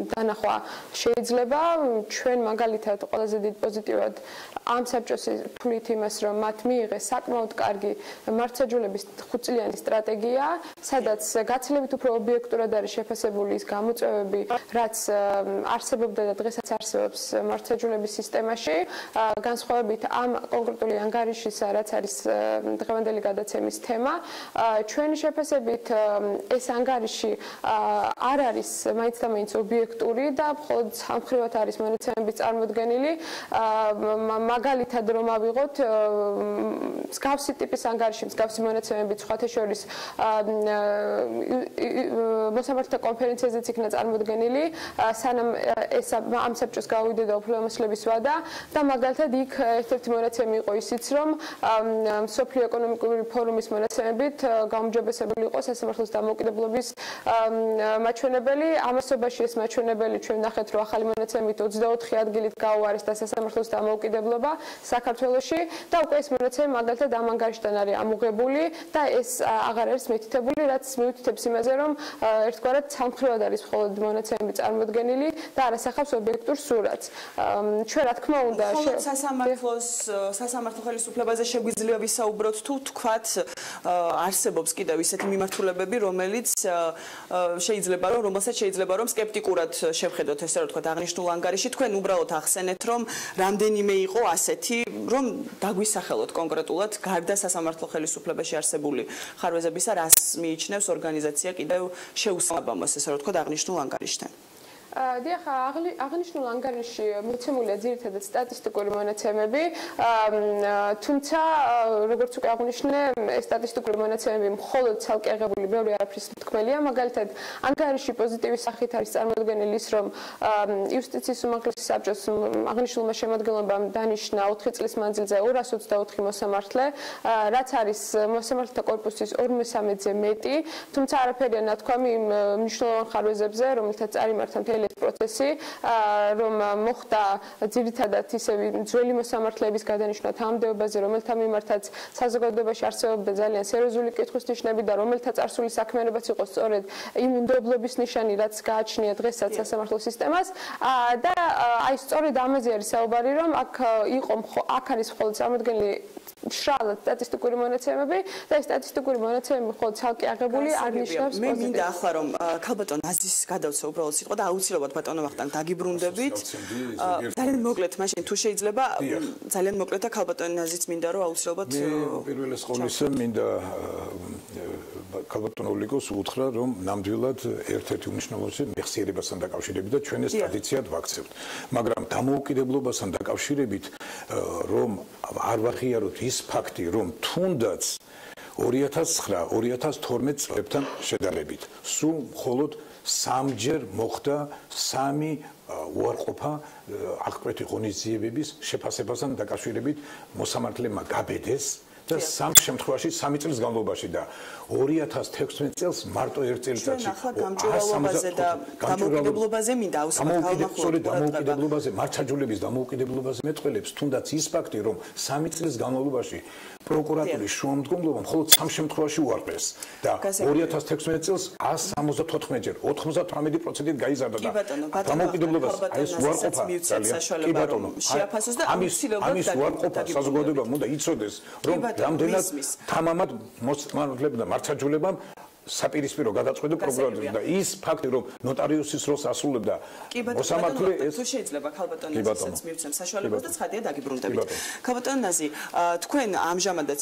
დანახვა შეიძლება. ჩვენ მაგალითად ყველაზე დიდ პოზიტივად ამ საბჭოს თვლით იმას, რომ მათ მიიღეს საკმაოდ კარგი მართლმსაჯულების 5-წლიანი სტრატეგია, სადაც გაცილებით უფრო ობიექტურად არის შეფასებული ის გამოწვევები, რაც არსებობდა და დღესაც არსებობს მართლმსაჯულების სისტემაში, განსხვავებით ამ კონკრეტული ანგარიშისა, რაც არის დღევანდელი გადაცემის თემა. ჩვენი შეფასებით ეს ანგარიში არ არის მაინც და მაინც ობიექტური და მხოლოდ სამხრივად არის მონაცემების წარმოდგენილი. მაგალითად რომ ავიღოთ მსგავსი ტიპის ანგარიში, მსგავსი მონაცემებით სხვათა შორის მოსამართლეთა კონფერენციაზეც იქნა წარმოდგენილი, სანამ ეს ამ საბჭოს გავიდოდა უფლებამოსილების ვადა და მაგალითად იქ ერთ-ერთი მონაცემი იყო ისიც, რომ მსოფლიო ეკონომიკური ფორუმის მონაცემებით გაუმჯობესებული იყო სასამართლოს დამოუკიდებლობის მაჩვენებელი. ამასობაში ეს მაჩვენებელი ჩვენ ნახეთ, რომ ახალი მონაცემით 24 ადგილით გაუარესდა სასამართლოს დამოუკიდებლობა საქართველოში და უკვე ეს მონაცემი მაგალითად ამ ანგარიშთან არის ამოღებული და ეს აღარ არის მითითებული, რაც მიუთითებს იმაზე, რომ ერთგვარად სამხრივად არის მხოლოდ მონაცემები წარმოდგენილი და არ ასახავს ობიექტურ სურათს. ჩვენ რა თქმა უნდა სასამართლო ხელისუფლებაზე შეგვიძლია ვისაუბროთ თუ თქვათ არსებობს კიდევ ისეთი მიმართულებები, რომელსაც შეიძლება რომ სკეპტიკურად შევხედოთ ესე რომ თქვა აღნიშნულ ანგარიში თქვენ უბრალოდ ახსენეთ რომ რამდენიმე იყო ასეთი რომ დაგვისახელოთ კონკრეტულად გარდა სასამართლო ხელისუფლებაში არსებული ხარვეზებისა რას მიიჩნევს ორგანიზაცია კიდევ შეუსაბამოს ესე რომ თქვა აღნიშნულ ანგარიშთან დიახ, აღნიშნულ ანგარიში მოცემულია ძირითადად სტატისტიკური მონაცემები, თუმცა როგორც უკვე აღნიშნე, სტატისტიკური მონაცემები მხოლოდ ცალკე აღებული ბევრი არაფრის მთქმელია, მაგალითად, ანგარიში პოზიტივის სახით არის წარმოდგენილი ის, რომ იუსტიციის უმაღლესი საბჭოს აღნიშნულმა შემადგენლობამ დანიშნა 4 წლის მანძილზე 224 მოსამართლე, რაც არის მოსამართლეთა კორპუსის 2/3-ზე მეტი, თუმცა არაფერია ნათქვამი მნიშვნელოვან ხარვეზებზე, რომელთაც წარიმართა ეს პროცესი, რომ მოხდა ძირითადად ისევ ძველი მოსამართლეების გადანიშნა თანამდებობაზე, რომელთა მიმართაც საზოგადოებაში არსებობდა ძალიან სერიოზული კითხვის ნიშნები და რომელთა წარსული საქმიანობაც იყო სწორედ იმ უნდობლობის ნიშანი, რაც გააჩნია დღესაც სასამართლო სისტემას და აი სწორედ ამაზე არის საუბარი, რომ აქ არის მხოლოდ წარმოდგენილი მშრალად სტატისტიკური მონაცემები და ეს სტატისტიკური მონაცემები მხოლოდ ცალკე აღებული არ ნიშნავს მე მინდა ახლა რომ ქალბატონ აზის გადავცე უბრალოდ სიტყვა და აუცილებლად ბატონო ვახტანგ დაგიბრუნდებით ძალიან მოკლედ მაშინ თუ შეიძლება ძალიან მოკლედ და ქალბატონ აზიც მინდა რომ აუცილებლად პირველეს ყოვლისა მინდა ქალბატონ ოლიგოს უთხრა რომ ნამდვილად ერთ-ერთი უმნიშვნელოვანესი მეხსიერებასთან დაკავშირებით და ჩვენ ეს ტრადიციად ვაქცევთ მაგრამ დამოუკიდებლობასთან დაკავშირებით რომ არ ვახიაროთ ის ფაქტი რომ თუნდაც 2009-2012 წლებთან შედარებით სულ მხოლოდ 3-ჯერ მოხდა 3 უარყოფა აღკვეთი ღონისძიებების შეფასებასთან დაკავშირებით მოსამართლემა გაბედეს და 3 შემთხვევაში 3 წლის განმავლობაში და 2016 წელს მარტო 1 წელიწადში ახლა გამჭვირვალობაზე და დამოუკიდებლობაზე მინდა ავსვათ დამოუკიდებლობაზე მარცხაჯულების დამოუკიდებლობაზე მეტყველებს თუნდაც ის ფაქტი რომ 3 წლის განმავლობაში პროკურატურის შუამდგომლობა მხოლოდ 3 შემთხვევაში უარყეს და 2016 წელს 174-ჯერ 98%-ით გაიზარდა და დამოუკიდებლობას აი ეს უარყოფა კი ბატონო შეაფასოს და ამის უარყოფა საზოგადოებამ უნდა იცოდეს რომ რამდენად თამამად მოსამართლებდა მარცხაჯულებამ საპირისპირო გადაწყვეტა პროკურატურა და ის ფაქტი რომ ნოტარიუსის როლს ასრულებდა მოსამართლე ეს თუ შეიძლება ქალბატონსაც მივცემ საშუალებას და ცხადია დაგიბრუნდებით ქალბატონაზი თქვენ ამჟამადაც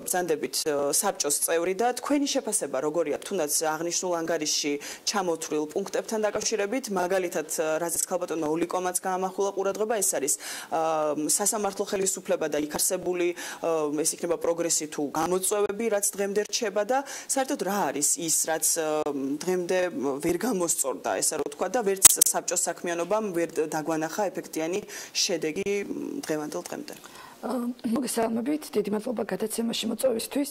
ბრძანდებით საბჭოს წევრი და თქვენი შეფასება როგორია თუნდაც აღნიშნულ ანგარიში ჩამოთვლილ პუნქტებთან დაკავშირებით მაგალითად რაზეც ქალბატონმა ოლიკომაც გაამახვილა ყურადღება ეს არის სასამართლო ხელისუფლება და იქ არსებული ეს იქნება პროგრესი თუ გამოწვევები რაც დღემდე რჩება და საერთოდ რა არის ის რაც დღემდე ვერ გამოსწორდა ესე რომ თქვა და ვერც საბჭოს საქმიანობამ ვერ დაგვანახა ეფექტიანი შედეგი დღევანდელ დღემდე მოგესალმებით, დიდი მადლობა გადაცემაში მოწვევისთვის.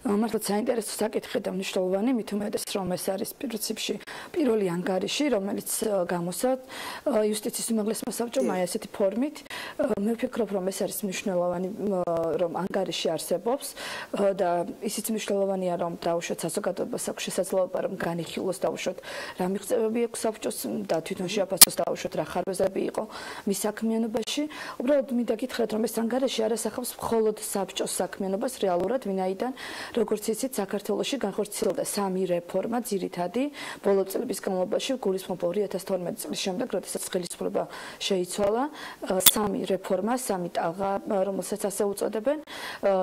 მართლაც საინტერესო საკითხი და მნიშვნელოვანი, მით უმეტეს რომ ეს არის პრინციპში პირველი ანგარიში, რომელიც გამოსცა იუსტიციის უმაღლესმა საბჭომ აი ასეთი ფორმით. მე ვფიქრობ, რომ ეს არის მნიშვნელოვანი, რომ ანგარიში არსებობს და ისიც მნიშვნელოვანია, რომ დაუშვათ საზოგადოებას აქვს შესაძლებლობა რომ განიხილოს დაუშვათ რა მიღწევები აქვს საბჭოს და თვითონ შეაფასოს დაუშვათ რა ხარვეზები იყო მის საქმიანობაში. უბრალოდ მინდა გითხრათ, რომ ეს ანგარიში არასახავს მხოლოდ საბჭოს საქმიანობას რეალურად, ვინაიდან როგორც იცით, საქართველოში განხორციელდა 3 რეფორმა ძირითადი ბოლო წლების განმავლობაში, გულისხმობ 2012 წლის შემდეგ, როდესაც ხელისუფლება შეიცვალა, 3 რეფორმა, 3 ტალღა, რომელსაც ასე უწოდებენ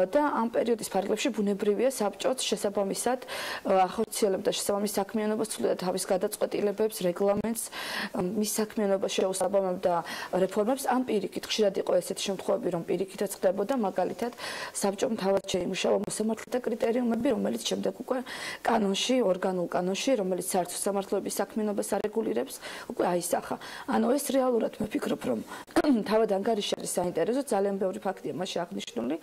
და ამ პერიოდის ფარგლებში ბუნებრივია საბჭოც შესაბამისად ახორციელებდა შესაბამის საქმიანობას, ცვლიდა თავის გადაწყვეტილებებს, რეგლამენტს, მის საქმიანობას შეუსაბამებდა რეფორმებს. ამ პირიქით ხშირად იყო ესეთი შემთხვევები, რომ პირიქით ხდებოდა მაგალითად საბჭომ თავად შეიმუშავა მოსამართლეთა კრიტერიუმები, რომელიც შემდეგ უკვე კანონში, ორგანულ კანონში, რომელიც საერთო სამართლოების საქმიანობას არეგულირებს, უკვე აისახა. ანუ ეს რეალურად მე ვფიქრობ, რომ თავად ანგარიში არის საინტერესო, ძალიან ბევრი ფაქტია მასში აღნიშნული,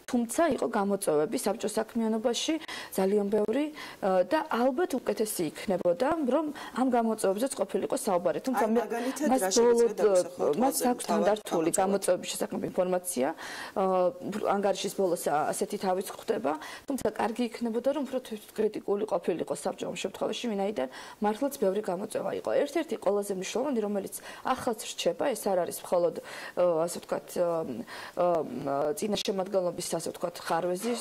თუმცა იყო გამოწვევები საბჭოს საქმიანობაში, ძალიან ბევრი და ალბათ უკეთესი იქნებოდა, რომ ამ გამოწვევებზეც ყოფილიყო საუბარი. თუმცა მას აქვს სტანდარტული გამოწვევების შესახებ ინფორმაცია. ანგარიშის ბოლოს ასეთი თავიც ხდება, თუმცა კარგი იქნებოდა რომ უფრო კრიტიკული ყოფილიყო საბჭო ამ შემთხვევაში, ვინაიდან მართლაც ბევრი გამოწვევა იყო. ერთ-ერთი ყველაზე მნიშვნელოვანი, რომელიც ახალს რჩება, ეს არ არის მხოლოდ ასე ვთქვათ წინა შემადგენლობის ასე ვთქვათ ხარვეზი,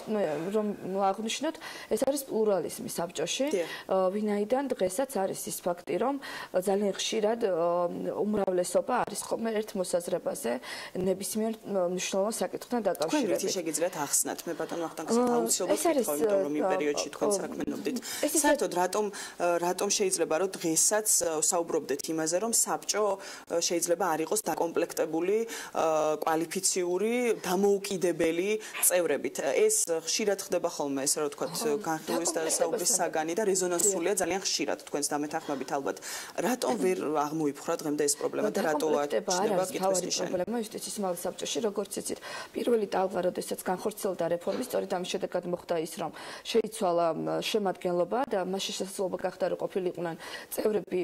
რომ აღვნიშნოთ, ეს არის პლურალიზმი საბჭოში, ვინაიდან დღესაც არის ის ფაქტი, რომ ძალიან ხშირად უმრავლესობა არის ხოლმე ერთ მოსაზრებაზე ნებისმიერ მნიშვნელოვან საკითხთან დაკავშირებით. თქვენ შეგიძლიათ ახსნათ, მე ბატონ ვახტანგს აუცილებლად ვკითხავ, რომ იმ პერიოდში თქვენ საქმიანობდით. საერთოდ რატომ შეიძლება რომ დღესაც საუბრობდეთ იმაზე, რომ საბჭო შეიძლება არ იყოს დაკომპლექტებული კვალიფიციური, დამოუკიდებელი წევრებით. ეს ხშირად ხდება ხოლმე, ესე რომ ვთქვათ, განხილვის და საუბრის საგანი და რეზონანსულია ძალიან ხშირად თქვენს დამეთანხმებით ალბათ. რატომ ვერ აღმოიფხვრა დღემდე ეს პრობლემა და რატო აჩნდება კითხვის ნიშანი? პრობლემა იუსტიციის უმაღლეს საბჭოში, როგორც იცით, პირველი ტალღა, როდესაც განხორციელდა რეფორმი, სწორედ ამის შედეგად მოხდა ის, რომ შეიცვალა შემადგენლობა და მასში შესაძლებლობა გახდა რომ ყოფილიყვნენ წევრები,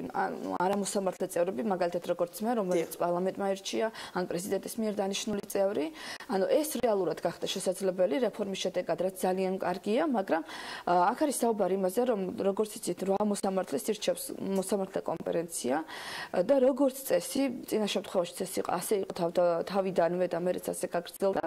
არამოსამართლე წევრები, მაგალითად როგორც მე, რომელიც პარლამენტმა ირჩია, ან პრეზიდენტის მიერ დანიშნული წევრი. ანუ ეს რეალურად გახდა შესაძლებელი რეფორმის შედეგად, რაც ძალიან კარგია, მაგრამ აქ არის საუბარი იმაზე, რომ როგორც იცით, 8 მოსამართლეს ირჩევს მოსამართლე კონფერენცია და როგორც წესი, წინა შემთხვევაში წესი იყო, ასე იყო თავიდანვე და მერეც ასე გაგრძელდა.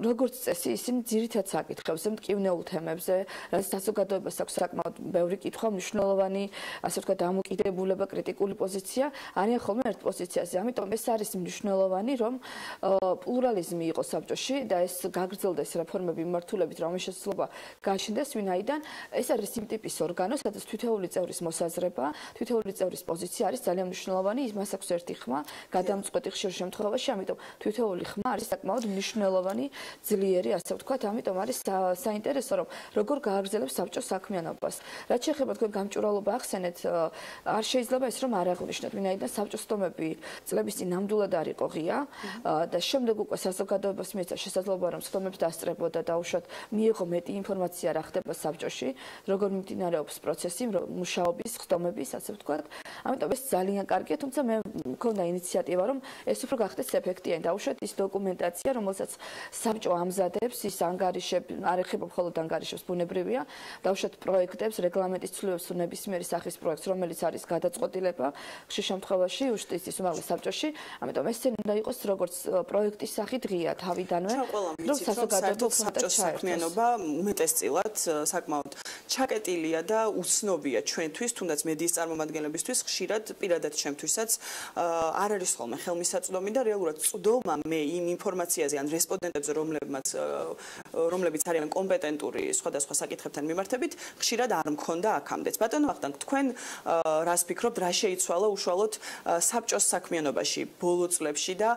როგორც წესი, ისინი ძირითად საკითხებზე, მტკივნეულ თემებზე, რაც საზოგადოებას აქვს საკმაოდ ბევრი კითხვა, მნიშვნელოვანი, ასე ვთქვათ, დამოკიდებულება, კრიტიკული პოზიცია, არიან ხოლმე ერთ პოზიციაზე. ამიტომ ეს არის მნიშვნელოვანი, რომ პლურალიზმი იყოს საბჭოში და ეს გაგრძელდეს რეფორმები მიმართულებით, რომ შესაძლებლობა გააჩნდეს, ვინაიდან ეს არის იმ ტიპის ორგანო, სადაც თითოეული წევრის მოსაზრება, თითოეული წევრის პოზიცია არის ძალიან მნიშვნელოვანი, მას აქვს ერთი ხმა, გადამწყვეტი ხშირ შემთხვევაში, ამიტომ თითოეული ხმა არის საკმაოდ მნიშვნელოვანი, ძლიერი, ასე ვთქვათ, ამიტომ არის საინტერესო, რომ როგორ გააგრძელებს საბჭოს საქმიანობას. რაც შეეხება თქვენ გამჭვირვალობა ახსენეთ, არ შეიძლება ეს რომ არ აღვნიშნოთ, ვინაიდან საბჭოს სტომები წლების წინ ნამდვილად არ იყო ღია და შემდეგ უკვე საზოგადოებას მიეცა შესაძლებლობა რომ სტომებს დასწრებოდა და უშუალოდ მიიღო მეტი ინფორმაცია რა ხდება საბჭოში, როგორ მიმდინარეობს პროცესი, მუშაობის, სტომების, ასე ვთქვათ. ამიტომ ეს ძალიან კარგია, თუმცა მე მქონდა ინიციატივა, რომ ეს უფრო გახდეს ეფექტიანი და უშუალოდ ის დოკუმენტაცია, რომელსაც საბჭო ამზადებს, ის ანგარიშები, არ ეხება მხოლოდ ანგარიშებს, ბუნებრივია, და უშუალოდ პროექტებს, რეგლამენტის ცვლილებებს, ნებისმიერი სახის პროექტს, რომელიც არის გადაწყვეტილება, ხშირ შემთხვევაში იუსტიციის უმაღლეს საბჭოში, ამიტომ ეს უნდა იყოს როგორც პროექტის სახით ღია თავიდანვე, რომ საზოგადოებრივ საბჭოს საქმიანობა უმეტესწილად საკმაოდ ჩაკეტილია და უცნობია ჩვენთვის, თუნდაც მედიის წარმომადგენლებისთვის, ხშირად პირადად ჩემთვისაც არ არის ხოლმე ხელმისაწვდომი და რეალურად წვდომა მე იმ ინფორმაციაზე ან რესპონდენტებზე, რომლებიც არიან კომპეტენტური სხვადასხვა საკითხებთან მიმართებით, ხშირად არ მქონდა აქამდეც. ბატონო ვახტანგ, თქვენ რას ფიქრობთ, რა შეიცვალა უშუალოდ საბჭოს საქმიანობაში ბოლო წლებში და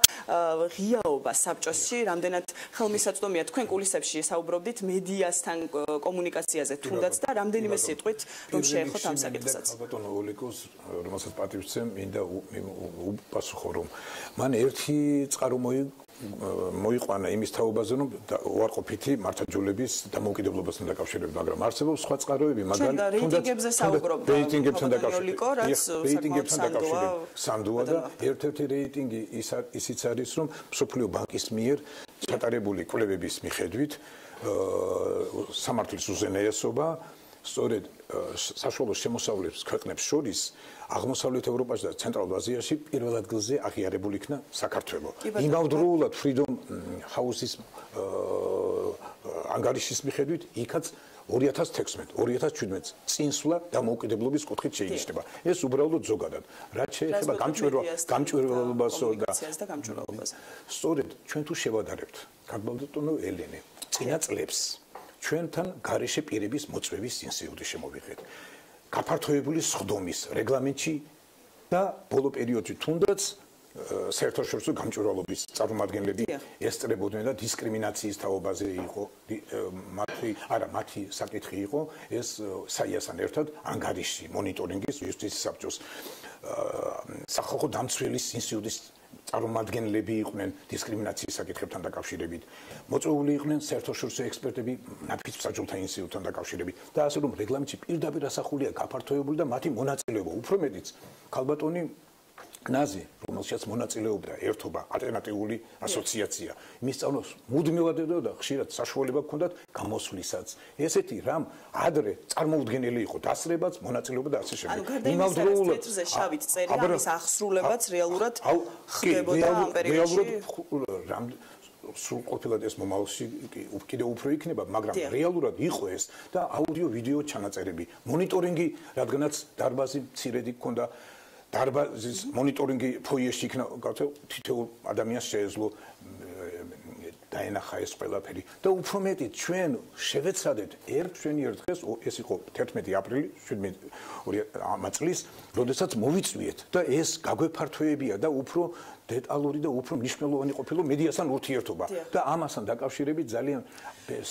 ღიაობა საბჭოში, რამდენად ხელმისაწვდომია თქვენ კულისებში საუბრობდით მედიასთან კომუნიკაციაზე თუნდაც და რამდენიმე სიტყვით რომ შეეხოთ ამ საკითხსაც. ბატონო ოლიკოს, რომელსაც პატივს ვცემ, მინდა უპასუხო, რომ მან ერთი წყარო მოიყვანა იმის თაობაზე, რომ უარყოფითი მართლმსაჯულების დამოუკიდებლობასთან დაკავშირებით, მაგრამ არსებობს სხვა წყაროები, მაგალითად, რეიტინგებზე საუბრობდა რეიტინგებთან დაკავშირებით, სანდოა და ერთ-ერთი რეიტინგი ისიც არის, რომ მსოფლიო ბანკის მიერ ჩატარებული კვლევების მიხედვით სამართლის უზენაესობა სწორედ საშუალო შემოსავლების ქვეყნებს შორის აღმოსავლეთ ევროპაში და ცენტრალურ აზიაში პირველ ადგილზე აღიარებული იქნა საქართველო. იმავდროულად Freedom House-ის ანგარიშის მიხედვით იქაც 2016-2017 წინსვლა დამოუკიდებლობის კუთხით შეინიშნება. ეს უბრალოდ ზოგადად. რაც შეეხება გამჭვირვალობასო და სწორედ ჩვენ თუ შევადარებთ, გაგბალდატონო ელენე, წინა წლებს ჩვენთან გარეშე პირების მოწვევის ინსტიტუტი შემოვიღეთ. გაფართოებული სხდომის რეგლამენტში და ბოლო პერიოდში თუნდაც საერთაშორისო გამჭვირვალობის წარმომადგენლები ესწრებოდნენ და დისკრიმინაციის თაობაზე იყო მათი საკითხი იყო ეს საიასთან ერთად ანგარიში მონიტორინგის იუსტიციის საბჭოს სახალხო დამცველის ინსტიტუტის წარმომადგენლები იყვნენ დისკრიმინაციის საკითხებთან დაკავშირებით. მოწვეული იყვნენ საერთაშორისო ექსპერტები ნაფიც მსაჯულთა ინსტიტუტთან დაკავშირებით და ასე რომ რეგლამენტში პირდაპირ ასახულია გაფართოებული და მათი მონაწილეობა უფრო მეტიც ქალბატონი ნაზი რომელშიც მონაწილეობდა ერთობა ალტერნატიული ასოციაცია. იმის სწავლას მუდმივად ედოდა ხშირად საშუალება ჰქონდათ გამოსვლისას. ესეთი რამ ადრე წარმოუდგენელი იყო დასწრებაც, მონაწილეობა და ასე შემდეგ. იმავდროულად შავით წერი ამის აღსრულებაც რეალურად ხდებოდა ამ პერიოდში. სრულყოფილად ეს მომავალში კიდევ უფრო იქნება, მაგრამ რეალურად იყო ეს და აუდიო-ვიდეო ჩანაწერები, მონიტორინგი, რადგანაც დარბაზი მცირედი ჰქონდა, დარბაზის მონიტორინგი ფოიეში იქნა, თითოეულ ადამიანს შეეძლო დაენახა ეს ყველაფერი და უფრო მეტი ჩვენ შევეცადეთ ჩვენი ერთ დღეს ეს იყო 11 აპრილი 7 წლის, როდესაც მოვიწვიეთ და ეს გაგვეფართოებია და უფრო დეტალური და უფრო მნიშვნელოვანი ყოფილა მედიასთან ურთიერთობა და ამასთან დაკავშირებით ძალიან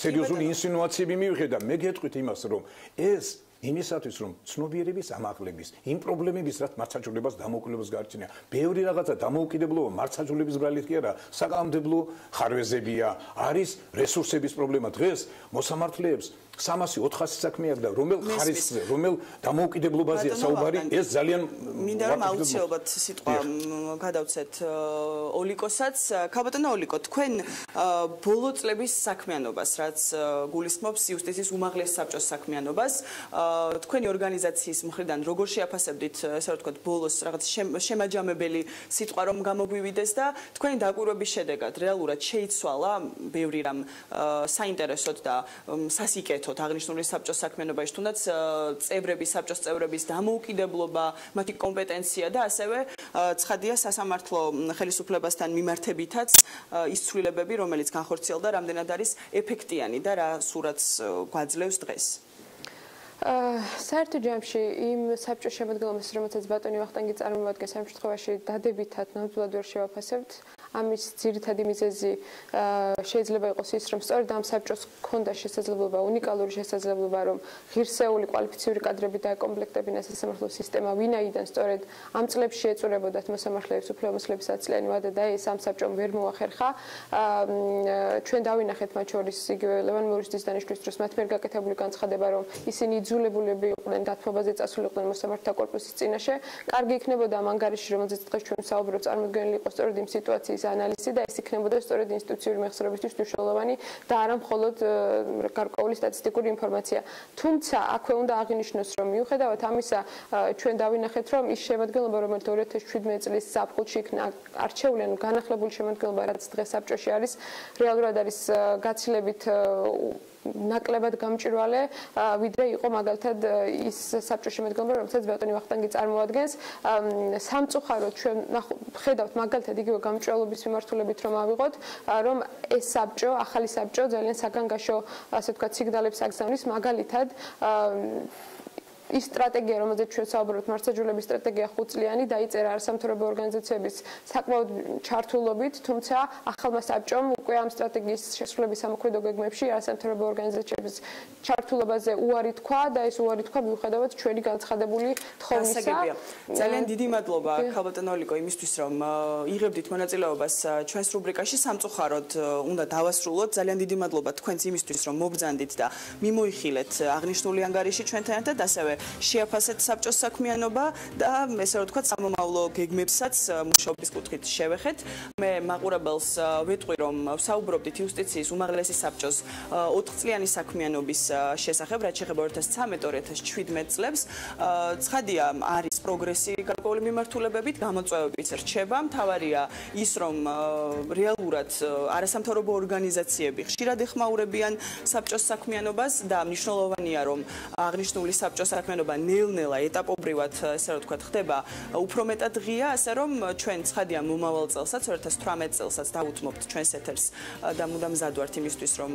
სერიოზული ინსინუაციები მივიღეთ და მე გეტყვით იმას რომ ეს იმისათვის რომ ცნობიერების ამაღლების იმ პრობლემების რაც მართლმსაჯულებას დამოუკიდებლობას გააჩნია ბევრი რაღაცა დამოუკიდებლობა მართლმსაჯულების ბრალით კი არა საკანონმდებლო ხარვეზებია არის რესურსების პრობლემა დღეს მოსამართლეებს 300-400 საქმე აქვს და რომელ ხარისხზე, რომელ დამოუკიდებლობაზეა საუბარი, ეს ძალიან მინდა რომ აუცილებლად სიტყვა გადავცეთ ოლიკოსაც. ქალბატონო ოლიკო, თქვენ ბოლო წლების საქმიანობას, რაც გულისხმობს იუსტიციის უმაღლეს საბჭოს საქმიანობას, თქვენი ორგანიზაციის მხრიდან როგორ შეაფასებდით, ესე რომ ვთქვათ, ბოლოს რაღაც შემაჯამებელი სიტყვა რომ გამოგვივიდეს და თქვენი დაკვირვების შედეგად რეალურად შეიცვალა ბევრი რამ საინტერესოდ და სასიკეთოდ აღნიშნული საბჭოს საქმიანობაში, თუნდაც წევრების, საბჭოს წევრების დამოუკიდებლობა, მათი კომპეტენცია და ასევე ცხადია სასამართლო ხელისუფლებასთან მიმართებითაც ის ცვლილებები, რომელიც განხორციელდა, რამდენად არის ეფექტიანი და რა სურათს გვაძლევს დღეს. საერთო ჯამში იმ საბჭოს შემადგენლობას, რომელსაც ბატონი ვახტანგი წარმოადგენს, ამ შემთხვევაში დადებითად ნამდვილად ვერ შევაფასებთ. ამის ძირითადი მიზეზი შეიძლება იყოს ის, რომ სწორედ ამ საბჭოს ჰქონდა შესაძლებლობა, უნიკალური შესაძლებლობა, რომ ღირსეული კვალიფიციური კადრები დაეკომპლექტებინა სასამართლო სისტემა, ვინაიდან სწორედ ამ წლებში ეწურებოდათ მოსამართლეებს უფლებამოსილების აცილიანი ვადა და ეს ამ საბჭომ ვერ მოახერხა. ჩვენ დავინახეთ მათ შორის იგივე ლევან მორისძის დანიშვნის დროს მათ მიერ გაკეთებული განცხადება, რომ ისინი იძულებულები იყვნენ დათმობაზე წასულიყვნენ მოსამართლეთა კორპუსის წინაშე. კარგი იქნებოდა ამ ანგარიში, რომელზეც დღეს ჩვენ ვსაუბრობთ, წარმოდგენილი იყოს სწორედ იმ სიტუაციის ანალიზი და ეს იქნებოდა სწორედ ინსტიტუციური მეხსიერებისთვის მნიშვნელოვანი და არა მხოლოდ გარკვეული სტატისტიკური ინფორმაცია. თუმცა აქვე უნდა აღინიშნოს, რომ მიუხედავად ამისა, ჩვენ დავინახეთ, რომ ის შემადგენლობა, რომელიც 2017 წლის ზაფხულში იქნა არჩეული, ანუ განახლებული შემადგენლობა, რაც დღეს საბჭოში არის, რეალურად არის გაცილებით ნაკლებად გამჭვირვალე, ვიდრე იყო მაგალითად ის საბჭოს შემადგენლობა, რომელსაც ბატონი ვახტანგი წარმოადგენს. სამწუხაროდ ჩვენ ხედავთ მაგალითად იგივე გამჭვირვალობის მიმართულებით რომ ავიღოთ, რომ ეს საბჭო, ახალი საბჭო ძალიან საგანგაშო, ასე ვთქვათ, სიგნალებს აგზავნის, მაგალითად ის სტრატეგია, რომელზეც ჩვენ საუბრობთ, მართლმსაჯულების სტრატეგია 5 წლიანი დაიწერა არასამთავრობო ორგანიზაციების საკმაოდ ჩართულობით, თუმცა ახალმა საბჭომ უკვე ამ სტრატეგიის შესრულების სამოქმედო გეგმებში არასამთავრობო ორგანიზაციების ჩართულობაზე უარი თქვა და ეს უარი თქვა მიუხედავად ჩვენი განცხადებული თხოვნისა. ძალიან დიდი მადლობა ქალბატონო ოლიკო იმისთვის, რომ იღებდით მონაწილეობას ჩვენს რუბრიკაში. სამწუხაროდ უნდა დავასრულოთ. ძალიან დიდი მადლობა თქვენს იმისთვის, რომ მობრძანდით და მიმოიხილეთ აღნიშნული ანგარიში ჩვენთან და ასევე შეაფასეთ საბჭოს საქმიანობა და ესე რომ ვთქვათ, სამომავლო გეგმებსაც მუშაობის კუთხით შევეხეთ. მე მაყურებელს ვეტყვი, რომ ვსაუბრობდით იუსტიციის უმაღლესი საბჭოს 4 წლიანი საქმიანობის შესახებ, რაც შეეხება 2013-2017 წლებს. ცხადია, არის პროგრესი გარკვეული მიმართულებებით, გამოწვევებიც რჩება. მთავარია ის, რომ რეალურად არასამთავრობო ორგანიზაციები ხშირად ეხმაურებიან საბჭოს საქმიანობას და მნიშვნელოვანია, რომ აღნიშნული საბჭოს საქმიანობა ნელ-ნელა ეტაპობრივად, ესე რომ ვთქვათ, ხდება უფრო მეტად ღია, ასე რომ ჩვენ ცხადია მომავალ წელსაც 2018 წელსაც დავუთმობთ ჩვენს ეთერს და მუდამ მზად ვართ იმისთვის, რომ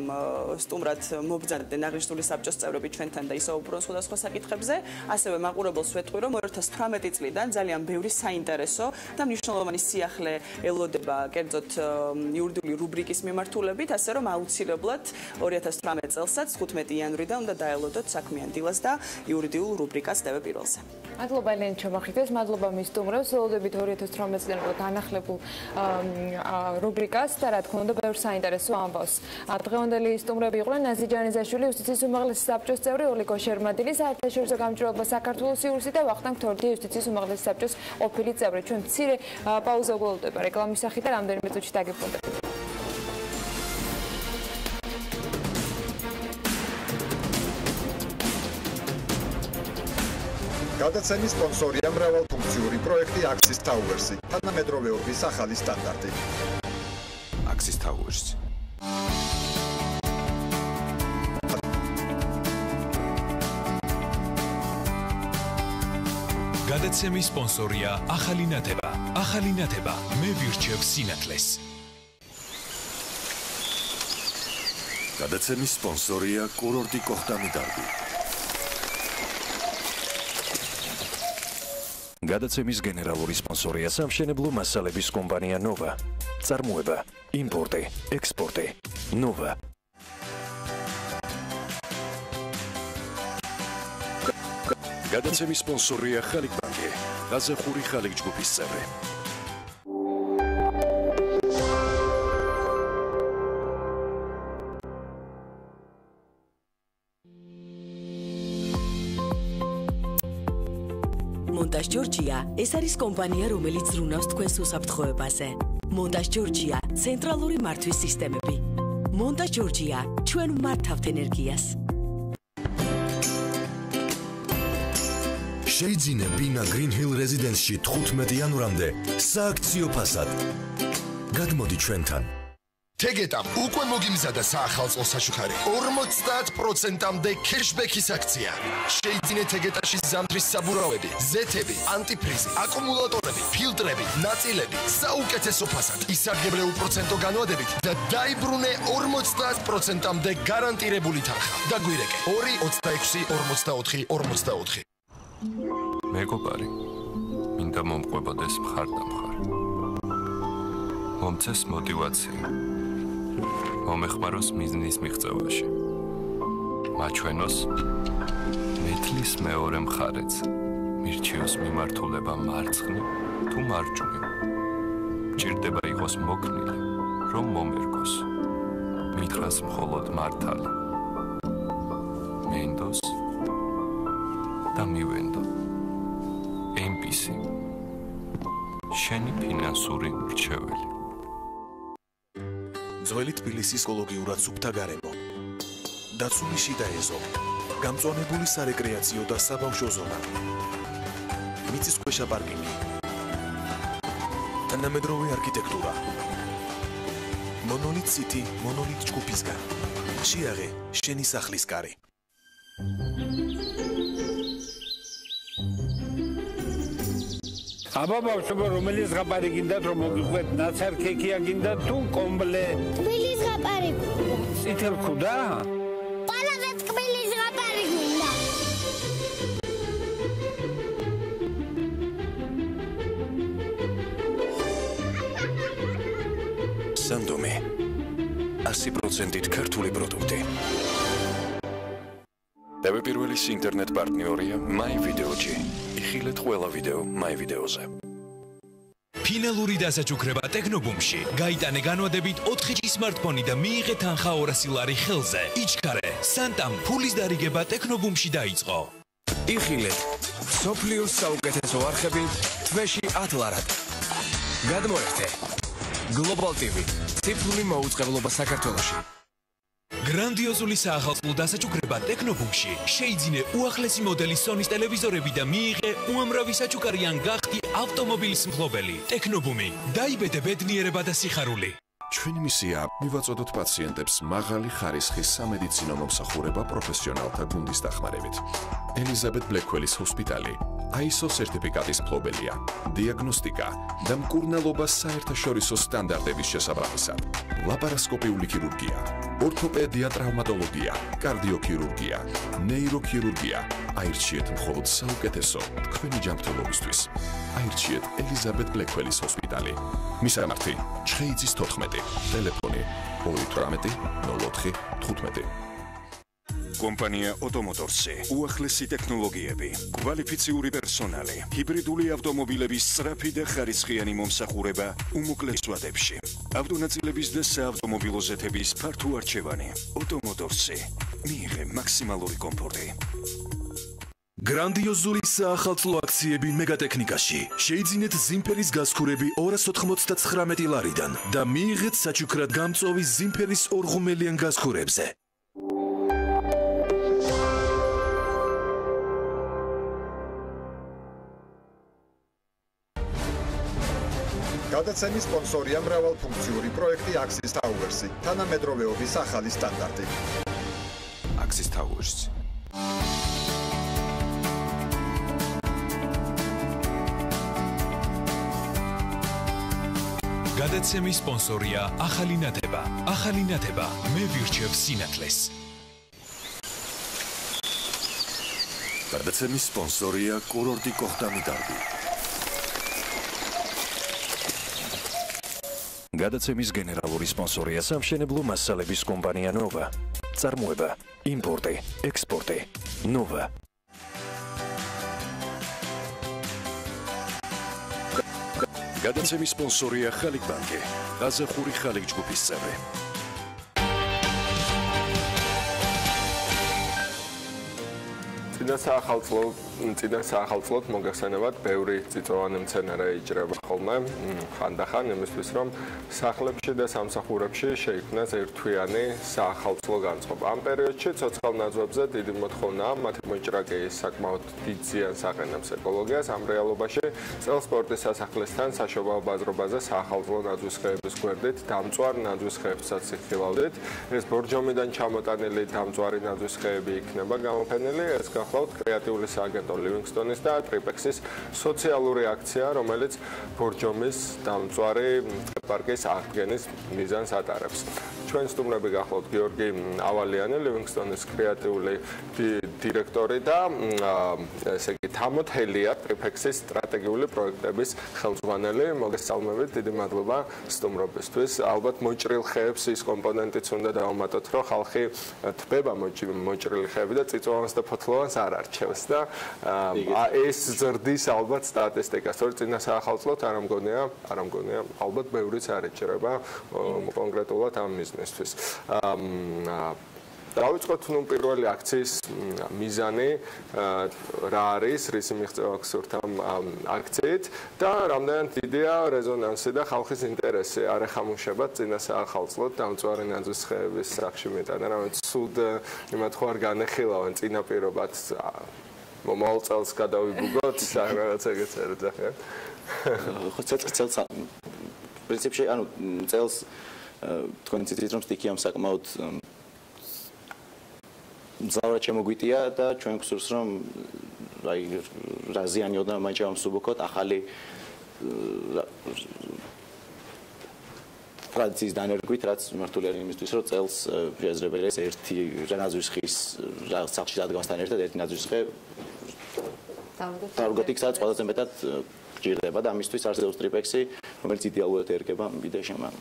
სტუმრად მობრძანდნენ აღნიშნული საბჭოს წევრები ჩვენთან და ისაუბრონ სხვადასხვა საკითხებზე. ასევე მაყურებელს ვეტყვი, რომ 2018 წლიდან ძალიან ბევრი საინტერესო და მნიშვნელოვანი სიახლე ელოდება კერძოდ იურიდიული რუბრიკის მიმართულებით, ასე რომ აუცილებლად 2018 წელსაც 15 იანვრიდან უნდა დაელოდოთ საქმიან დილას და იურიდიულ რუბრიკას დევე პირველზე. მადლობა ელენე ჩამახიდეს, მადლობა მის სტუმრებს, ველოდებით 2018 წლიდან განახლებულ რუბრიკას და რა თქმა უნდა ბევრ საინტერესო ამბავს. დღევანდელი სტუმრები იყვნენ ნაზი ჯანიზაშვილი, იუსტიციის უმაღლესი საბჭოს წევრი ოლიგო შერმადილი, საერთაშორისო გამარჯვება საქართველოს იურსი და ვახტანგ თორდია, იუსტიციის უმაღლესი საბჭოს ყოფილი წევრი. ჩვენ მცირე პაუზა გველოდება რეკლამის სახით და რამდენიმე წუთში დაგიბრუნდებით. გადაცემის სპონსორია მრავალფუნქციური პროექტი Axis Towers-ი, თანამედროვეობის ახალი სტანდარტი. Axis Towers. გადაცემის სპონსორია ახალი ნათება. ახალი ნათება, მე ვირჩევ სინათლეს. გადაცემის სპონსორია კურორტი კოხტამი დარბი. გადაცემის გენერალური სპონსორია სამშენებლო მასალების კომპანია ნოვა. წარმოება, იმპორტი, ექსპორტი. ნოვა. გადაცემის სპონსორია ხალიქ ბანკი. გაზახური ხალიქ ჯგუფის წევრი. მონტაჟ ჯორჯია ეს არის კომპანია, რომელიც ზრუნავს თქვენს უსაფრთხოებაზე. მონტაჟ ჯორჯია ცენტრალური მართვის სისტემები. მონტაჟ ჯორჯია ჩვენ მართავთ ენერგიას. შეიძინე ბინა Green Hill Residence-ში 15 იანვრამდე სააქციო ფასად. გადმოდი ჩვენთან. თეგეტამ უკვე მოგიმზადა საახალწლო საშუქარი 50%-მდე cashback-ის აქცია. შეიძინე თეგეტაში ზამთრის საბურავები, ზეთები, ანტიფრიზი, აკუმულატორები, ფილტრები, ნაწილები საუკეთესო ფასად, ისარგებლე უპროცენტო განვადებით და დაიბრუნე 50%-მდე გარანტირებული თანხა. დაგვირეკე 2-26-44-44. მეგობარი, მინდა მომყვებოდეს მხარდამხარ. მომცეს мотивация. მომეხმაროს მიზნის მიღწევაში. მაჩვენოს მეთლის მეორე მხარეც. მირჩიოს მიმართულება მარცხნი თუ მარჯვნივ. ჭირდება იყოს მოქნილი, რომ მომერგოს. მითხრას მხოლოდ მართალი. მენდოს და მივენდო. MPC შენი ფინანსური მრჩეველი. ძველი თბილისის ეკოლოგიურად სუფთა გარემო. დაცული შიდა ეზო. გამწვანებული სარეკრეაციო და საბავშვო ზონა. მიწისქვეშა პარკინგი. თანამედროვე არქიტექტურა. მონოლით city, მონოლით ჯგუფისგან. შეაღე შენი სახლის კარი. აბა ბავშვებო, რომელიც ზღაპარი გინდათ, რომ მოგიყვეთ ნაცარქექია გინდათ თუ კომბლე? ტკბილი ზღაპარი გინდა. წითელ ქუდა? ყველაზე ტკბილი ზღაპარი გინდა. სანდომი 100%-ით ქართული პროდუქტი. დავეპირველის ინტერნეტ პარტნიორია My Video-ში. იხილეთ ყველა ვიდეო My Video-ზე. ფინალური დასაჩუქრება ტექნობუმში. გაიტანე განვადებით 4G სმარტფონი და მიიღე თანხა 200 ლარი ხელზე. იჩქარე, სანტამ ფულის დარიგება ტექნობუმში დაიწყო. იხილეთ სოფლიოს საუკეთესო არხები თვეში 10 ლარად. გადმოერთე. Global TV, ციფრული მოუწყებლობა საქართველოში. გრანდიოზული საახალწლო დასაჩუქრება ტექნობუმში. შეიძინე უახლესი მოდელის Sony-ს ტელევიზორები და მიიღე უამრავი საჩუქარი ან გახდი ავტომობილის მფლობელი. ტექნობუმი. დაიბედე ბედნიერება და სიხარული. ჩვენი მისია მივაწოდოთ პაციენტებს მაღალი ხარისხის სამედიცინო მომსახურება პროფესიონალთა გუნდის დახმარებით. ელიზაბეთ ბლეკველის ჰოსპიტალი ISO სერტიფიკატის მფლობელია. დიაგნოსტიკა და მკურნალობა საერთაშორისო სტანდარტების შესაბამისად. ლაპარასკოპიული ქირურგია, ორთოპედია, ტრავმატოლოგია, კარდიოქირურგია, ნეიროქირურგია. აირჩიეთ მხოლოდ საუკეთესო თქვენი ჯანმრთელობისთვის. აირჩიეთ ელიზაბეთ ბლეკველის ჰოსპიტალი. მისამართი: ჩხეიძის 14, ტელეფონი 218 04 15. კომპანია ოტომოტორსი, უახლესი ტექნოლოგიები, კვალიფიციური პერსონალი, ჰიბრიდული ავტომობილების სწრაფი და ხარისხიანი მომსახურება უმოკლეს ვადებში. ავტონაწილების და საავტომობილო ზეთების ფართო არჩევანი. ოტომოტორსი. მიიღე მაქსიმალური კომფორტი. გრანდიოზული საახალწლო აქციები მეგატექნიკაში. შეიძინეთ ზიმფერის გასქურები 299 ლარიდან და მიიღეთ საჩუქრად გამწვავი ზიმფერის 2 გასქურებზე. გადაცემის სპონსორია მრავალფუნქციური პროექტი Axis Towers-ი, თანამედროვეობის ახალი სტანდარტი. Axis Towers. გადაცემის სპონსორია ახალი ნათება. ახალი ნათება მე ვირჩევ სინათლეს. გადაცემის სპონსორია კურორტი კოხტამი დარბი. გადაცემის გენერალური სპონსორია სამშენებლო მასალების კომპანია ნოვა. წარმოება, იმპორტი, ექსპორტი. ნოვა. გადაცემის სპონსორია ხალიქ ბანკი. ყაზახური ხალიქ ჯგუფის წევრი. წინა საახალწლოდ მოგეხსენებათ, ბევრი წიწვოვანი მცენარე იჭრება ხოლმე ხანდახან იმისთვის, რომ სახლებში და სამსახურებში შეიქმნას ერთთვიანი საახალწლო განწყობა. ამ პერიოდში ცოცხალ ნაძვებზე დიდი მოთხოვნაა, მათი მოჭრაკი საკმაოდ დიდ ზიანს აყენებს ეკოლოგიას. ამ რეალობაში წელს სპორტის სასახლესთან საშობაო ბაზრობაზე საახალწლო ნაძვის ხეების გვერდით დამწვარ ნაძვის ხეებსაც იხილავდით. ეს ბორჯომიდან ჩამოტანილი დამწვარი ნაძვის ხეები იქნება გამოფენილი. ეს გახლავთ კრეატიული სააგენტო ლივინგსტონის და ტრიპექსის სოციალური აქცია, რომელიც ბორჯომის დამწვარი პარკის აღდგენის მიზანს ატარებს. ჩვენ სტუმრები გახლავთ გიორგი ავალიანი, ლივინგსტონის კრეატიული დირექტორი და ესე იგი თამოთელია ტრიპექსის სტრატეგიული პროექტების ხელმძღვანელი. მოგესალმებით, დიდი მადლობა სტუმრობისთვის. ალბათ მოჭრილ ხეებს ის კომპონენტიც უნდა დავამატოთ, რომ ხალხი თბება მოჭრილი ხეები და წიწვოვანს და ფოთლოვანს არ არჩევს და ეს ზრდის ალბათ სტატისტიკას. თორე წინა საახალწლოდ არ ამგონია, ალბათ ბევრიც არ ეჭრება კონკრეტულად ამ მიზნისთვის. დავიწყოთ პირველი აქციის მიზანი რა არის, რისი მიღწევა გსურთ ამ აქციით და რამდენად დიდია რეზონანსი და ხალხის ინტერესი არ ეხამუშებათ წინა საახალწლოდ დამწვარი ნაძვის ხეების სახში მეტანა, რამაც სულ იმათ ხო არ განეხილავენ წინაპირობად მომავალ წელს გადავიბუგოთ, რაღაცა ეგეც არ ძახიან. ხო, წელს პრინციპში, ანუ წელს თქვენ ცით რომ სტიქიამ საკმაოდ მძლავრად შემოგვიტია და ჩვენ გვსურს რომ აი რაზიანიოდან მაინც ამსუბუქოთ ახალი ტრადიციის დანერგვით, რაც მართული არის იმისთვის, რომ წელს შესაძლებელი ეს ერთი ნაძვის ხის სახლში დადგმასთან ერთად ერთი ნაძვის ხე დავგოთ იქ სადაც ყველაზე მეტად გჭირდება და ამისთვის არსებობს ტრიპექსი, რომელიც იდეალურად ერგება მიდეშემ ამ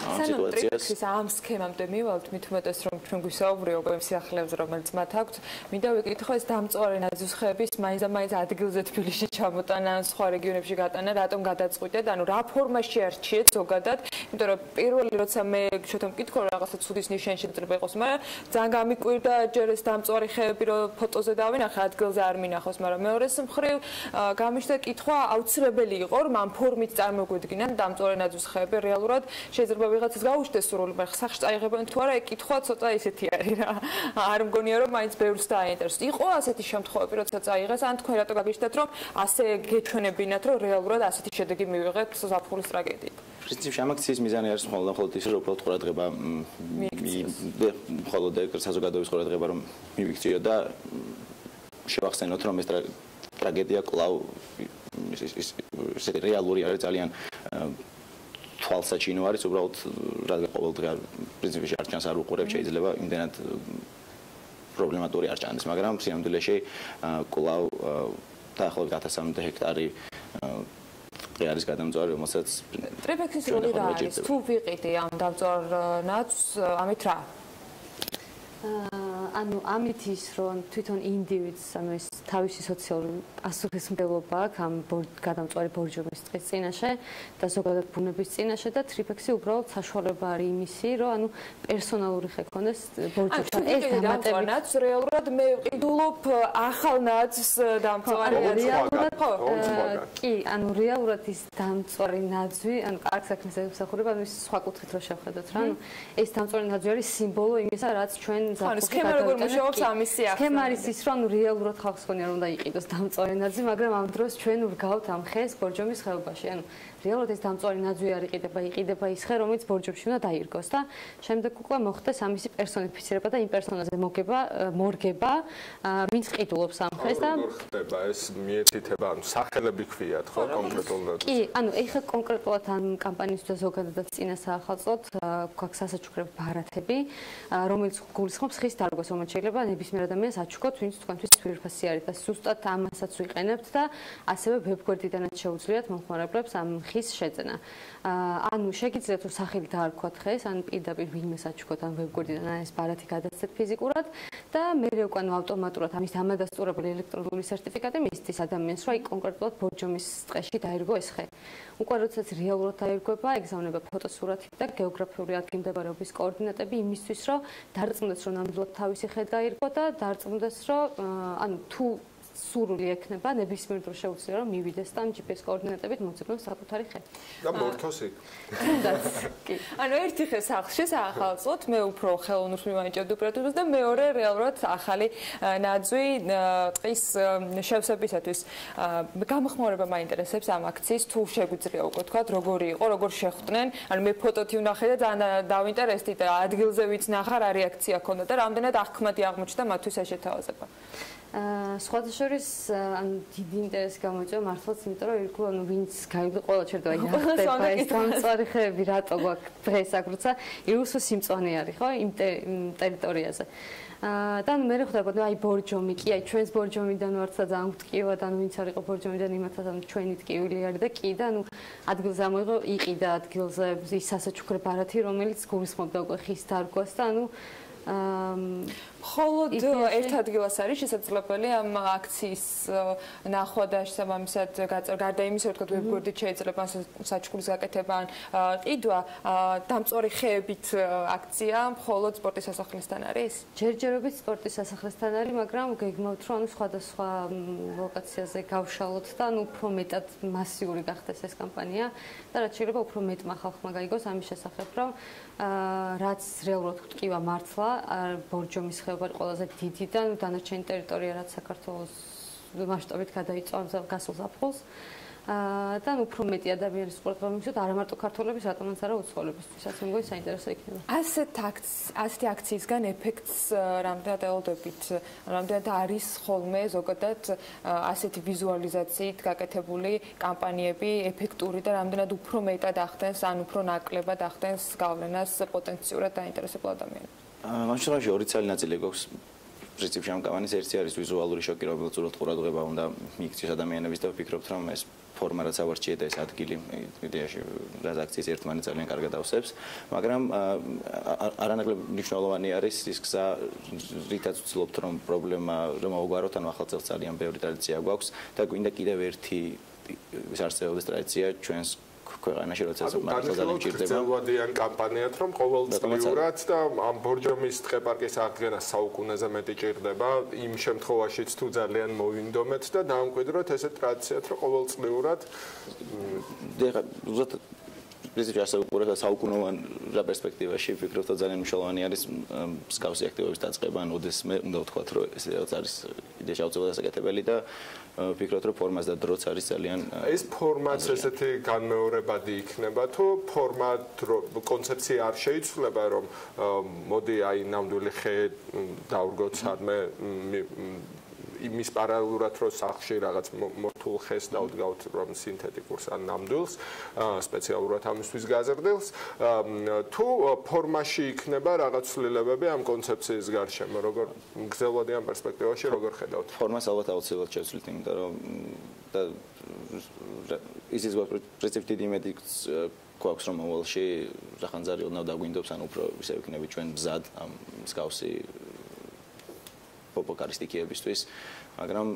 სიტუაციას. ტრიპექსის ამ სქემამდე მივალთ, მით უმეტეს რომ ჩვენ გვისაუბრიო იმ სახლებზე, რომელიც მათ აქვთ. მინდა ვიკითხო ეს დამწვარი ნაძვის ხეების მაინც ადგილზე თბილისში ჩამოტანა, სხვა რეგიონებში გატანა, რატომ გადაწყვიტეთ? ანუ რა ფორმაში არჩიეთ ზოგადად? იმიტომ რომ პირველი როცა მე შეთომ მკითხო რაღაცა ცუდის ნიშანი შეიძლება იყოს, მაგრამ ძალიან გამიკვირდა ჯერ ეს დამწვარი ხეები რომ ფოტოზე დავინახე, ადგილზე არ მინახავს, მაგრამ მეორეს მხრივ გამიშთა კითხვა აუცილებელი იყო რომ ამ ფორმით წარმოგვიდგინან დამწვარი ნაძვის ხეები რეალურად შეიძლება ვიღაცას გაუშვდეს სურვილი, მაგრამ სახში წაიღებენ თუ არა, კითხვა ცოტა ისეთი არის რა. არ მგონია რომ მაინც ბევრს დააინტერესებს. იყო ასეთი შემთხვევები, როცა წაიღეს, ან თქვენ რატო გაგიჩნდათ რომ ასე გეჩვენებინათ, რომ რეალურად ასეთი შედეგი მივიღეთ ზაფხულის ტრაგედიით? პრინციპში ამ აქციის მიზანი არის მხოლოდ ის, რომ უბრალოდ ყურადღება მხოლოდ საზოგადოების ყურადღება რომ მივიქციოთ და შევახსენოთ რომ ეს ტრაგედია კვლავ რეალური არის ძალიან თვალსაჩინო არის უბრალოდ რადგან ყოველდღე პრინციპში არ ჩანს არ უყურებ შეიძლება იმდენად პრობლემატური არ ჩანდეს მაგრამ სიამდვილეში კვლავ დაახლოებით 1300 ჰექტარი ყე არის გადამწვარი რომელსაც ტრიფექსის როლი რა არის თუ ვიყიდი ამ დამწვარ ნაძვს ამით რა ანუ ამით ის რომ თვითონ ინდივიდს ანუ ეს თავისი სოციალური პასუხისმგებლობა აქვს ამ გადამწვარი ბორჯომის ტყის წინაშე და ზოგადად ბუნების წინაშე და ტრიფექსი უბრალოდ საშუალება არის იმისი რომ ანუ პერსონალური ხე ქონდეს ბორჯომთან ეს დამატებით რეალურად მე ვყიდულობ ახალ ნაძს დამწვარი კი ანუ რეალურად ის დამწვარი ნაძვი ანუ კარგ საქმეს ემსახურება ანუ ის სხვა კუთხით რო შევხედოთ რა ანუ ეს დამწვარი ნაძვი არის სიმბოლო იმისა რაც ჩვენ სქემა როგორ მუშაობს ამისი ახსნა სქემა არის ის რომ ანუ რეალურად ხალხს ქონია რომ უნდა იყიდოს დამწვარი ნაძვი მაგრამ ამ დროს ჩვენ ვრგავთ ამ ხეს ბორჯომის ხეობაში ანუ რეალურად ეს დამწვარი ნაძვი არ იყიდება ის ხე რომელიც ბორჯომში უნდა დაირგოს და შემდეგ უკვე მოხდეს ამისი პერსონიფიცირება და იმ პერსონაჟზე მორგება ვინც ყიდულობს ამ ხეს და ხდება ეს მიეთითება ანუ სახელები ქვიათ ხო კონკრეტულად კი ანუ ეხლა კონკრეტულად ამ კამპანიის და ზოგადად წინა საახალწლოდ გვაქვს სასაჩუქრებ ბარათები რომელიც გულისხმობს ხის დარგოს რომელიც შეიძლება ნებისმიერ ადამიანს აჩუქოთ ვინც თქვენთვის ძვირფასი არის და ზუსტად ამასაც ვიყენებთ და ასევე ვებგვერდიდანაც შეუძლიათ მომხმარებლებს ამ ხის შეძენა ანუ შეგიძლიათ რომ სახელი დაარქვათ ხეს ან პირდაპირ ვინმეს აჩუქოთ ამ ვებგვერდიდან ან ეს ბარათი გადასცეთ ფიზიკურად და მერე უკვე ავტომატურად ამის დამადასტურებელი ელექტრონული სერტიფიკატი მისცეს ადამიანს რომ აი კონკრეტულად ბორჯომის ტყეში დაირგო ეს ხე უკვე როდესაც რეალურად დაირგვება ეგზავნება ფოტოსურათი და გეოგრაფიული ადგილმდებარეობის კოორდინატები იმისთვის რომ დარწმუნდეს რომ ნამდვილად თავისი ხე დაირგო და დარწმუნდეს რომ ანუ თუ სურვილი ექნება ნებისმიერ დროს შეუძლია რომ მივიდეს და GPS კოორდინატებით მოძებნოს საკუთარი ხე. და მორთოს იქ. თუნდაც კი. ანუ ერთი ხე სახლში საახალწლოდ მე უფრო ხელოვნურს მივანიჭებდი უპირატესობას და მეორე რეალურად ახალი ნაძვი ტყის შევსებისათვის გამოხმაურება მაინტერესებს ამ აქციის თუ შეგვიძლია უკვე თქვა როგორი იყო როგორ შეხვდნენ ანუ მე ფოტოთი ვნახე და ძალიან დავინტერესდი და ადგილზე ვიც ნახა რა რეაქცია ჰქონდა და რამდენად აღქმადი აღმოჩნდა მათთვის ეს შეთავაზება. სხვათა შორის ანუ დიდი ინტერესი გამოიწვია მართლაც იმიტომ რომ ირგვლივ ანუ ვინც გაიგო ყველა ჩერდება ხდება ეს დამწვარი ხეები რატო გვაქვს დღეს აქ როცა იუსო სიმწვანე არის ხო იმ ტერიტორიაზე და ანუ მე ხვდება აი ბორჯომი კი აი ჩვენს ბორჯომიდან ვართ და ძალიან გვტკივა და ანუ ვინც არ იყო ბორჯომიდან იმათაც ანუ ჩვენი ტკივილი არის და კი და ანუ ადგილზე ამოიღო იყიდა ადგილზე ის სასაჩუქრე ბარათი რომელიც გულისხმობდა უკვე ხის დარგვას და ანუ მხოლოდ ერთ ადგილას არის შესაძლებელი ამ აქციის ნახვა და შესაბამისად გარდა იმისა რომ თქვა ვებგვერდით შეიძლება საჩუქრის გაკეთება ან ყიდვა დამწვარი ხეებით აქცია მხოლოდ სპორტის სასახლესთან არის? ჯერჯერობით სპორტის სასახლესთან არის, მაგრამ გეგმავთ რომ ანუ სხვადასხვა ლოკაციაზე გავშალოთ და ანუ უფრო მეტად მასიური გახდეს ეს კამპანია და რაც შეიძლება უფრო მეტმა ხალხმა გაიგოს ამის შესახებ რომ რაც რეალურად გვტკივა მართლა ბორჯომის ხეობა ყველაზე დიდი და დანარჩენი ტერიტორია რაც საქართველოს მასშტაბით გადაიწვა გასულ ზაფხულს და უფრო მეტი ადამიანის ყურადღება მისცეთ არა მარტო ქართველების რატომაც არა უცხოელებისთვისაც მე მგონი საინტერესო იქნება. ასეთი აქციისგან ეფექტს რამდენად ელოდებით, რამდენად არის ხოლმე ზოგადად ასეთი ვიზუალიზაციით გაკეთებული კამპანიები ეფექტური და რამდენად უფრო მეტად ახდენს ან უფრო ნაკლებად ახდენს გავლენას პოტენციურად დაინტერესებულ ადამიანებს. ამ შემთხვევაში ორი ცალი ნაწილი გვაქვს პრინციპში ამ კამპანიის ერთი არის ვიზუალური შოკი რომელიც უბრალოდ ყურადღება უნდა მიიქციოს ადამიანების და ვფიქრობთ რომ ეს ფორმა რაც ავარჩიეთ და ეს ადგილი იდეაში ტრანზაქციის ერთმანეთს ძალიან კარგად ავსებს მაგრამ არანაკლებ მნიშვნელოვანი არის ის გზა რითაც ვცდილობთ რომ პრობლემა რომ ავგვაროთ ანუ ახალწელს ძალიან ბევრი ტრადიცია გვაქვს და გვინდა კიდევ ერთი ის არსებობის ტრადიცია ჩვენს ქვეყანაში როცა მართლაც ჭირდება გრძელვადიან კამპანიად რომ ყოველწლიურად და ამ ბორჯომის ტყეპარკის აღდგენა საუკუნეზე მეტი ჭირდება იმ შემთხვევაშიც თუ ძალიან მოვინდომეთ და დამკვიდროთ ესეთ ტრადიციად რომ ყოველწლიურად პრინციპში ასე უყურებთ საუკუნოვან პერსპექტივაში ვფიქრობ რომ ძალიან მნიშვნელოვანი არის მსგავსი აქტივობის დაწყება ან ოდესმე უნდა ვთქვათ რომ ეს არის იდეაში აუცილებლად საკეთებელი და ვფიქრობ რომ ფორმაც და დროც არის ძალიან ეს ფორმაც ესეთი განმეორებადი იქნება თუ ფორმატ კონცეფცია არ შეიცვლება რომ მოდი აი ნამდვილი ხე დავრგოთ სადმე იმის პარალელურად რო სახლში რაღაც მორთულ ხეს დავდგავთ რომ სინთეტიკურს ან ნამდვილს სპეციალურად ამისთვის გაზრდილს თუ ფორმაში იქნება რაღაც ცვლილებები ამ კონცეფციის გარშემო როგორ გრძელვადიან პერსპექტივაში როგორ ხედავთ ფორმას ალბათ აუცილებლად შევცვლით იმიტომ რომ და ისიც პრინციპი დიდი იმედი გვაქვს რომ მოვალში რახანძარი უნდა დაგვინდობს ან უფრო ისე ვიქნები ჩვენ მზად ამ მსგავსი პოპოკარის სტიქიებისთვის, მაგრამ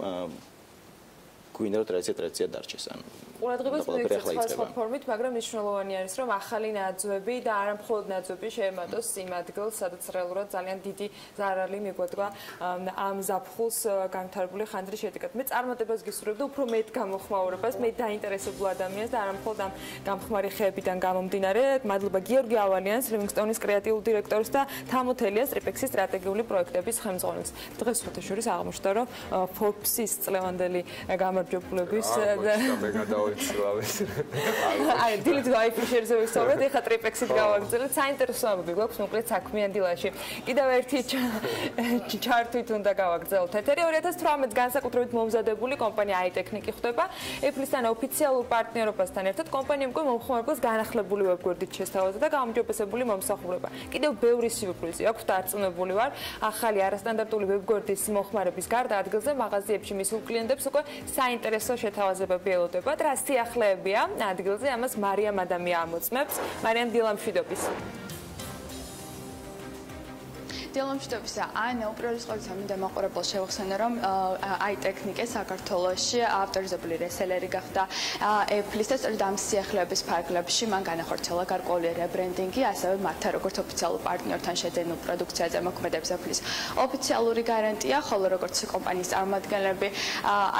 გვინდა რომ ტრადიციად დარჩეს, ანუ ყურადღებას მივიქცეთ სხვა ფორმით, მაგრამ მნიშვნელოვანი არის, რომ ახალი ნაძვები და არა მხოლოდ ნაძვები შეემატოს იმ ადგილს, სადაც რეალურად ძალიან დიდი ზარალი მიგვედგა ამ ზაფხულს განვითარებული ხანძრის შედეგად. მე წარმატებას გისურვებ და უფრო მეტ გამოხმაურებას, მე დაინტერესებულ ადამიანს და არა მხოლოდ ამ გამხმარი ხეებიდან გამომდინარე. მადლობა გიორგი ავალიანს, ლივინგსტონის კრეატიულ დირექტორს და თამოთელიას ტრიპექსის სტრატეგიული პროექტების ხელმძღვანელს. დღეს ფოტოშორის აღმოჩნდა, რომ Forbes-ის წლევანდელი გამარჯვებულების აი, დილით ვაიფიშერზე ვისაუბრეთ, ეხლა ტრიპექსით გავაგრძელეთ. საინტერესო ამბები გვაქვს მოკლედ საქმიან დილაში. კიდევ ერთი ჩარტვით უნდა გავაგრძელოთ ეთერი. 2018 განსაკუთრებით მომზადებული კომპანია i-ტექნიკი ხდება. Apple-ისთან ოფიციალურ პარტნიორობასთან ერთად კომპანიამ უკვე მომხმარებელს განახლებული ვებგვერდით შესთავაზა და გაუმჯობესებული მომსახურება. კიდევ ბევრი სიურპრიზი აქვს დარწმუნებული ვარ. ახალი არასტანდარტული ვებგვერდის მოხმარების გარდა ადგილზე მაღაზიებში მისულ კლიენტებს უკვე საინტერესო შეთავაზებები ელოდებათ. რა სიახლეებია ადგილზე, ამას მარიამ ადამია ამოწმებს. მარიამ, დილამშვიდობის. დილამშვიდობისა. უპირველეს ყოვლისა მინდა მაყურებელს შევახსენო, რომ i-ტექნიკე საქართველოში ავტორიზებული რესელერი გახდა Apple-ის და სწორედ ამ სიახლეების ფარგლებში მან განახორციელა გარკვეული რებრენდინგი, ასევე მათთან როგორც ოფიციალურ პარტნიორთან შეძენილ პროდუქციაზე მოქმედებს Apple-ის ოფიციალური გარანტია, ხოლო როგორც კომპანიის წარმომადგენლები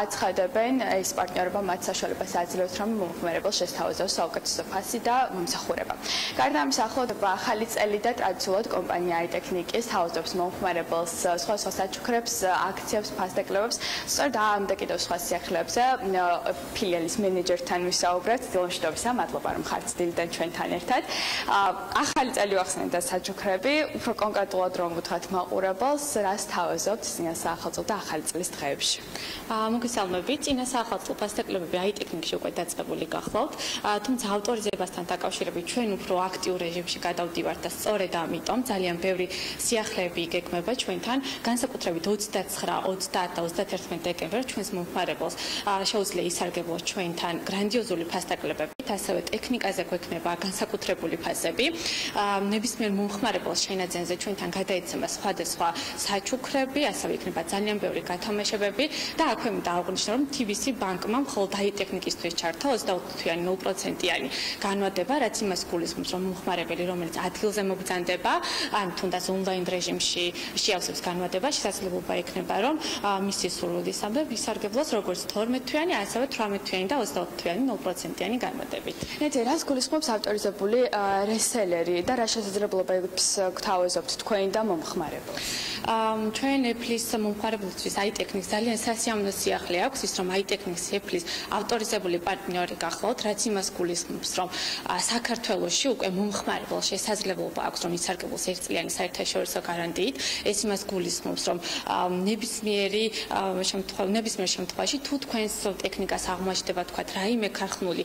აცხადებენ, ეს პარტნიორობა მათ საშუალებას აძლევს, რომ მომხმარებელს შესთავაზოს საუკეთესო ფასი და მომსახურება. გარდა ამისა, ახლოვდება ახალი წელი და ტრადიციულად კომპანია i-ტექნიკის თავაზობს მომხმარებელს სხვა საჩუქრებს, აქციებს, ფასდაკლებებს. სწორედ ამ და კიდევ სხვა სიახლეებზე ფილიალის მენეჯერთან ვისაუბრეთ. დილამშვიდობისა, მადლობა რომ ხართ დილიდან ჩვენთან ერთად. ახალი წელი ვახსენეთ და საჩუქრები, უფრო კონკრეტულად რომ ვუთხრათ მაყურებელს, რას თავაზობთ წინა საახალწლო და ახალი წლის დღეებში? მოგესალმებით. წინა საახალწლო ფასდაკლებები i-ტექნიკში უკვე დაწყებული გახლავთ, თუმცა ავტორიზებასთან დაკავშირებით ჩვენ უფრო აქტიურ რეჟიმში გადავდივართ და სწორედ ამიტომ ძალიან ბევრი სიახლეები იგეგმება ჩვენთან, განსაკუთრებით 29, 30 და 31 დეკემბერს ჩვენს მომხმარებელს შეუძლია ისარგებლოს ჩვენთან გრანდიოზული ფასდაკლებებით, ასევე ტექნიკაზე გვექნება განსაკუთრებული ფასები. ნებისმიერ მომხმარებელს შენაძენზე ჩვენთან გადაეცემა სხვადასხვა საჩუქრები, ასევე იქნება ძალიან ბევრი გათამაშებები და აქვე მინდა აღვნიშნო, რომ TBC ბანკმა მხოლოდ i-ტექნიკისთვის ჩართა 20-თვიანი 0%-იანი განმარტება, რაც იმას გულისხმობს, რომ მომხმარებელი, რომელიც ადგილზე მობრძანდება, ან თუნდაც ონლაინ რეჟიმში შეავსებს განმარტება, შესაძლებლობა ექნება, რომ მისი სურვილისამებრ ვისარგებლოს როგორც 12-თვიანი, ასევე 18-თვიანი და 24-თვიანი 0%-იანი განმარტებით. ნეტი, რას გულისხმობს ავტორიზებული რესელერი და რა შესაძლებლობებს გთავაზობთ თქვენ და მომხმარებელს? ჩვენ Apple-ის მომხმარებელთვის i-ტექნიკს ძალიან სასიამოვნო სიახლე აქვს, ის რომ i-ტექნიკს Apple-ის ავტორიზებული პარტნიორი გახლავთ, რაც იმას გულისხმობს, რომ საქართველოში უკვე მომხმარებელს შესაძლებლობა აქვს, რომ ისარგებლოს ერთწლიანი საერთაშორისო გარანტიით. ეს იმას გულისხმობს, რომ ნებისმიერ შემთხვევაში თუ თქვენს ტექნიკას აღმოაჩნდება თქვათ რაიმე ქარხნული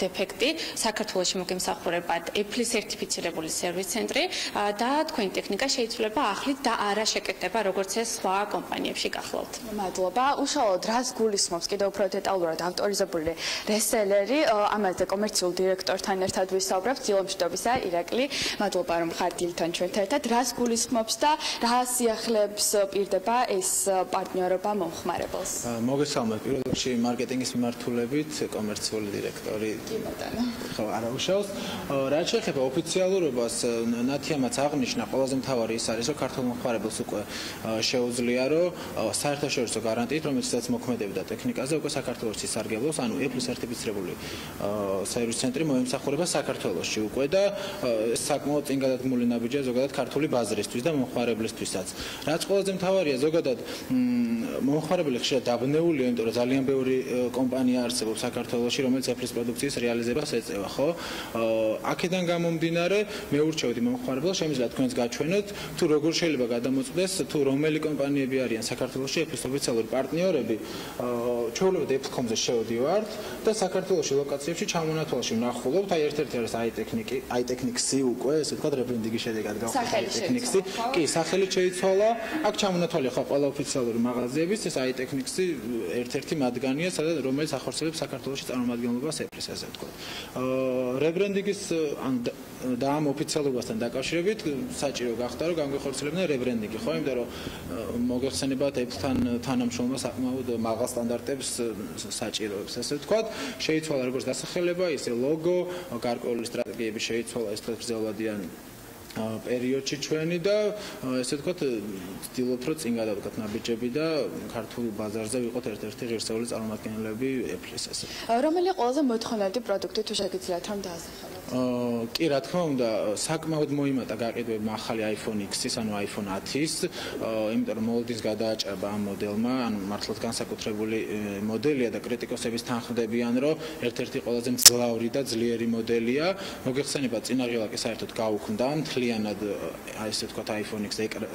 დეფექტი, საქართველოში მოგემსახურებათ Apple-ის სერტიფიცირებული სერვის ცენტრი და თქვენი ტექნიკა შეიძლება ახლით და არა შეკეთდება, როგორც ეს სხვა კომპანიებში გახლავთ. მადლობა. უშუალოდ რას გულისხმობს კიდევ უფრო დეტალურად ავტორიზებული რესელერი, ამაზე კომერციულ დირექტორთან ერთად ვისაუბრებთ. დილამშვიდობისა, ირაკლი. მადლობა რომ ხართ დილთან ჩვენთან ერთად. რას გულისხმობს და რა სიახლეებს პირდება ეს პარტნიორობა მომხმარებელს? მოგესალმებით. პირველ რიგში მარკეტინგის მიმართულებით კომერციული დირექტორი. ხო, არა უშავს. რაც შეეხება ოფიციალურობას, ნათიამაც აღნიშნა, ყველაზე მთავარი ის არის, რომ ქართულ მომხმარებელს უკვე შეუძლია, რომ საერთაშორისო გარანტიით, რომელსაც მოქმედებდა ტექნიკაზე, უკვე საქართველოს ისარგებლოს, ანუ Apple-ის სერტიფიცირებული სერვის ცენტრი მოემსახურება საქართველოში უკვე და საკმაოდ წინგადადგმული ნაბიჯია ზოგადად ქართული ბაზრისთვის და მომხმარებლისთვისაც. რაც ყველაზე მთავარია, ზოგადად მომხმარებელი ხშირად დაბნეულია, იმიტომ რომ ძალიან ბევრი კომპანია არსებობს საქართველოში, რომელიც Apple-ის პროდუქციის რეალიზებას ეწევა, ხო? აქედან გამომდინარე, მე ურჩევთ მომხმარებელს, შემიძლია თქვენს გაჩვენოთ, თუ როგორ შეიძლება გადამოწყვდეს, თუ რომელი კომპანიები არიან საქართველოში Apple-ის ოფიციალური პარტნიორები, ჩვეულებრივ Apple.com-ზე შევდივართ და საქართველოში ლოკაციებში ჩამონათვალში ვნახულობთ, აი ერთ-ერთი არის i-ტექნიქსი უკვე, ესე ვთქვათ, რებრენდინგის შედეგად გავხდა i-ტექნიქსი. კი, სახელით შეიცვალა. აქ ჩამონათვალი ხა ყველა ოფიციალური მაღაზიების, ეს i-ტექნიქსი ერთ-ერთი მათგანია, სადაც რომელიც ახორციელებს საქართველოში წარმომადგენლობას Apple-ზე. ვთქვათ. რებრენდინგის და ამ ოფიციალობასთან დაკავშირებით საჭირო გახდა რომ განვიხორციელებდნენ რებრენდინგი, ხო, იმიტომ რომ მოგეხსენებათ Apple-თან თანამშრომლობა საკმაოდ მაღალ სტანდარტებს საჭიროებს, ესე ვთქვათ. შეიცვალა როგორც დასახელება, ისე ლოგო, გარკვეული სტრატეგიები შეიცვალა ეს დღესდღეობადიან პერიოდში ჩვენი და ესე ვთქვათ, ვცდილობთ რომ წინ გადავდგათ ნაბიჯები და ქართულ ბაზარზე ვიყოთ ერთ-ერთი ღირსეული წარმომადგენლები Apple-ის ესე. რომელი ყველაზე მოთხოვნადი პროდუქტი თუ შეგიძლიათ რომ დაასახელოთ? კი, რა თქმა უნდა, საკმაოდ მოიმატა გაყიდვებმა ახალი iPhone X-ის, ანუ iPhone 10-ის, იმიტომ რომ მოლოდინს გადააჭრა ამ მოდელმა, ანუ მართლაც განსაკუთრებული მოდელია და კრიტიკოსების თანხმდებიან, რომ ერთ-ერთი ყველაზე მძლავრი და ძლიერი მოდელია. მოგეხსენებათ, წინაღილაკი საერთოდ გაუქმდა, მთლიანად ესე ვთქვათ iPhone X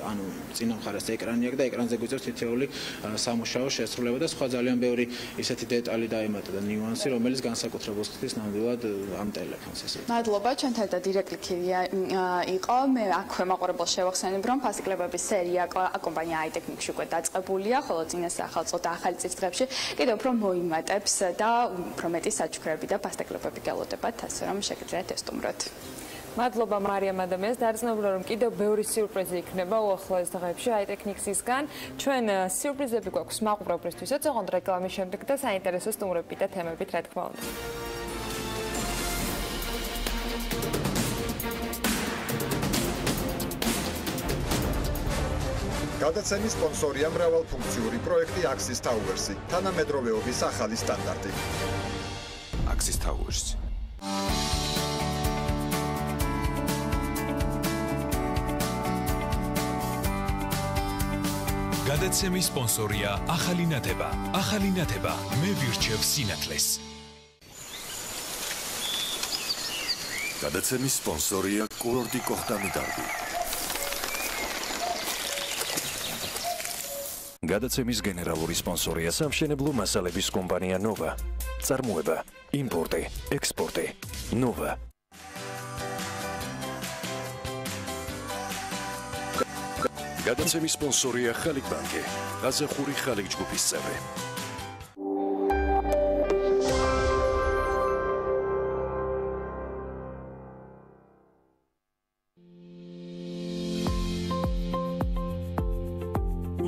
ანუ წინა მხარეს ეკრანი აქვს და ეკრანზე გვიწევს თითოეული სამუშაო შესრულება და სხვა ძალიან ბევრი ისეთი დეტალი დაემატა და ნიუანსი, რომელიც განსაკუთრებულს ხდის ნამდვილად ამ ტელეფონს ესე. მადლობა, ჩვენთან და დირექტლიქია იყო. მე აქვე მაყურებელს შევახსენებ, რომ ფასიკლებების სერია კომპანია iTechnics-ში უკვე დაწყებულია, ხოლო წინა სახელმწიფო და ახალი წლის დღეებში კიდევ უფრო მოიმატებს და უფრო მეტი საჩუქრები და ფასტეკლებები გელოდებათ, ასე რომ შეგიძლიათ ესტუმროთ. მადლობა მარიამ ადამიანს. დარძნობილა რომ კიდევ ბევრი სიურპრიზი იქნება უახლოეს დღეებში iTechnics-ისგან. ჩვენ სიურპრიზები გვაქვს მაყურებლისთვისაც, ოღონდ რეკლამის შემდეგ და საინტერესო სტუმრები და თემებით, რა თქმა უნდა. გადაცემის სპონსორია მრავალფუნქციური პროექტი Axis Towers-ი, თანამედროვეობის ახალი სტანდარტი. Axis Towers. გადაცემის სპონსორია ახალი ნათება. ახალი ნათება მე ვირჩევ სინათლეს. გადაცემის სპონსორია კურორტი კოხტამი დარბი. გადაცემის გენერალური სპონსორია სამშენებლო მასალების კომპანია ნოვა. წარმოება, იმპორტი, ექსპორტი. ნოვა. გადაცემის სპონსორია ხალიქ ბანკი. ყაზახური ხალიქ ჯგუფის წევრი.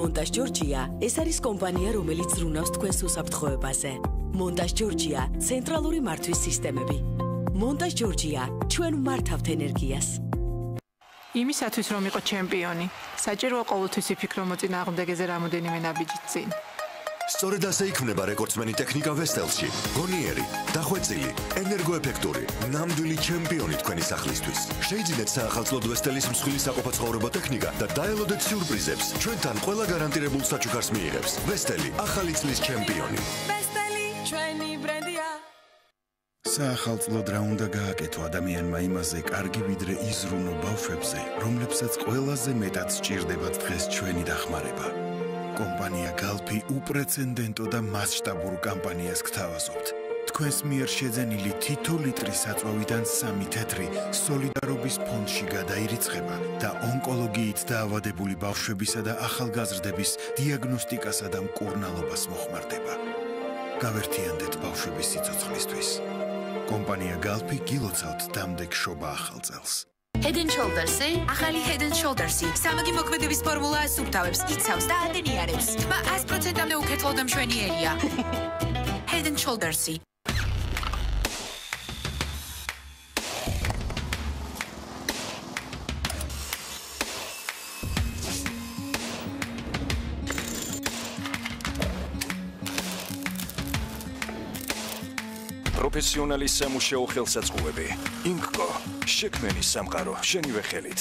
მონტაჟ ჯორჯია ეს არის კომპანია, რომელიც ზრუნავს თქვენს უსაფრთხოებაზე. მონტაჟ ჯორჯია ცენტრალური მართვის სისტემები. მონტაჟ ჯორჯია ჩვენ ვმართავთ ენერგიას. იმისათვის რომ იყო ჩემპიონი, საჭიროა ყოველთვის იფიქრო მოწინააღმდეგეზე რამოდენიმე ნაბიჯით წინ. სწორედ ასე იქმნება რეკორდსმენი ტექნიკა ვესტელსში. გონიერი, დახვეწილი, ენერგოეფექტური, ნამდვილი ჩემპიონი თქვენი სახლისთვის. შეიძინეთ საახალწლოდ ვესტელის მსხვილი საყოფაცხოვრებო ტექნიკა და დაელოდეთ სიურპრიზებს. ჩვენთან ყველა გარანტირებულ საჩუქარს მიიღებს. ვესტელი, ახალი წლის ჩემპიონი. ვესტელი, ჩვენი ბრენდია. საახალწლოდ რა უნდა გააკეთო ადამიანმა იმაზე კარგი ვიდრე იზრუნო ბავშვებზე, რომლებსაც ყველაზე მეტად სჭირდებათ დღეს ჩვენი დახმარება. კომპანია გალფი უპრეცედენტო და მასშტაბურ კამპანიას გთავაზობთ. თქვენს მიერ შეძენილი თითო ლიტრი საწვავიდან 3 თეთრი სოლიდარობის ფონდში გადაირიცხება და ონკოლოგიით დაავადებული ბავშვებისა და ახალგაზრდების დიაგნოსტიკასა და მკურნალობას მოხმარდება. გავერთიანდეთ ბავშვების სიცოცხლისთვის. კომპანია გალფი გილოცავთ დამდეგ შობა ახალ წელს. Head and Shoulders-ი, ახალი Head and Shoulders-ი, სამოდი მოქმედების ფორმულა ასუფთავებს, იცავს და ადენიარებს. თმა 100%-მდე უკეთილო და მშვენიერია. Head and Shoulders-ი. პროფესიონალი სამუშაო ხელსაწყოები. ინკკო, შექმენი სამყარო შენივე ხელით.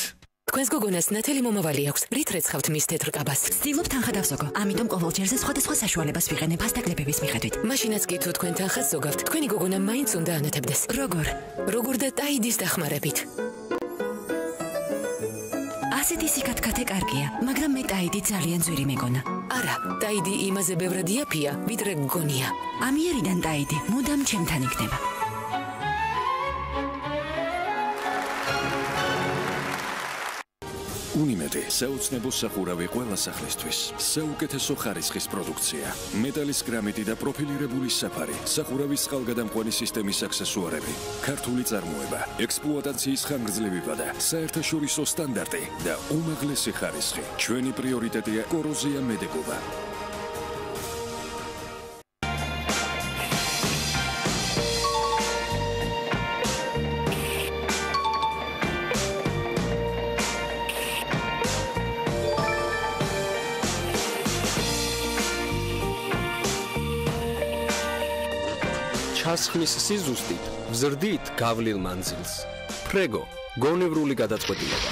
თქვენს გოგონას ნათელი მომავალი აქვს. რით რეცხავთ მის თეთრ კაბას? ვცდილობ თანხა დავსოგო. ამიტომ ყოველ ჯერზე სხვადასხვა საშუალებას ვიყენებ ფასტაკლებების მიხედვით. მაშინაც კი თუ თქვენ თანხას ზოგავთ, თქვენი გოგონა მაინც უნდა ანათებდეს. როგორ და ტაიდის დახმარებით. ასეთი სიკათქათე კარგია, მაგრამ მე ტაიდი ძალიან ძვირი მეგონა. არა, ტაიდი იმაზე ბევრად იაფია, ვიდრე გგონია. ამიერიდან ტაიდი მუდამ ჩემთან იქნება. უნიმედი საოცნებო სახურავი ყველა სახლისთვის. საუკეთესო ხარისხის პროდუქცია. მეტალის კრამიტი და პროფილირებული საფარი. სახურავის წყალგადამყვანი სისტემის აქსესუარები. ქართული წარმოება. ექსპლუატაციის ხანგრძლივი ვადა. საერთაშორისო სტანდარტი და უმაღლესი ხარისხი. ჩვენი პრიორიტეტია კოროზია მედეგობა. ჩასხმის სიზუსტით ვზრდით გავლილ მანძილს. ფრეგო, გონევრული გადაწყვეტილება.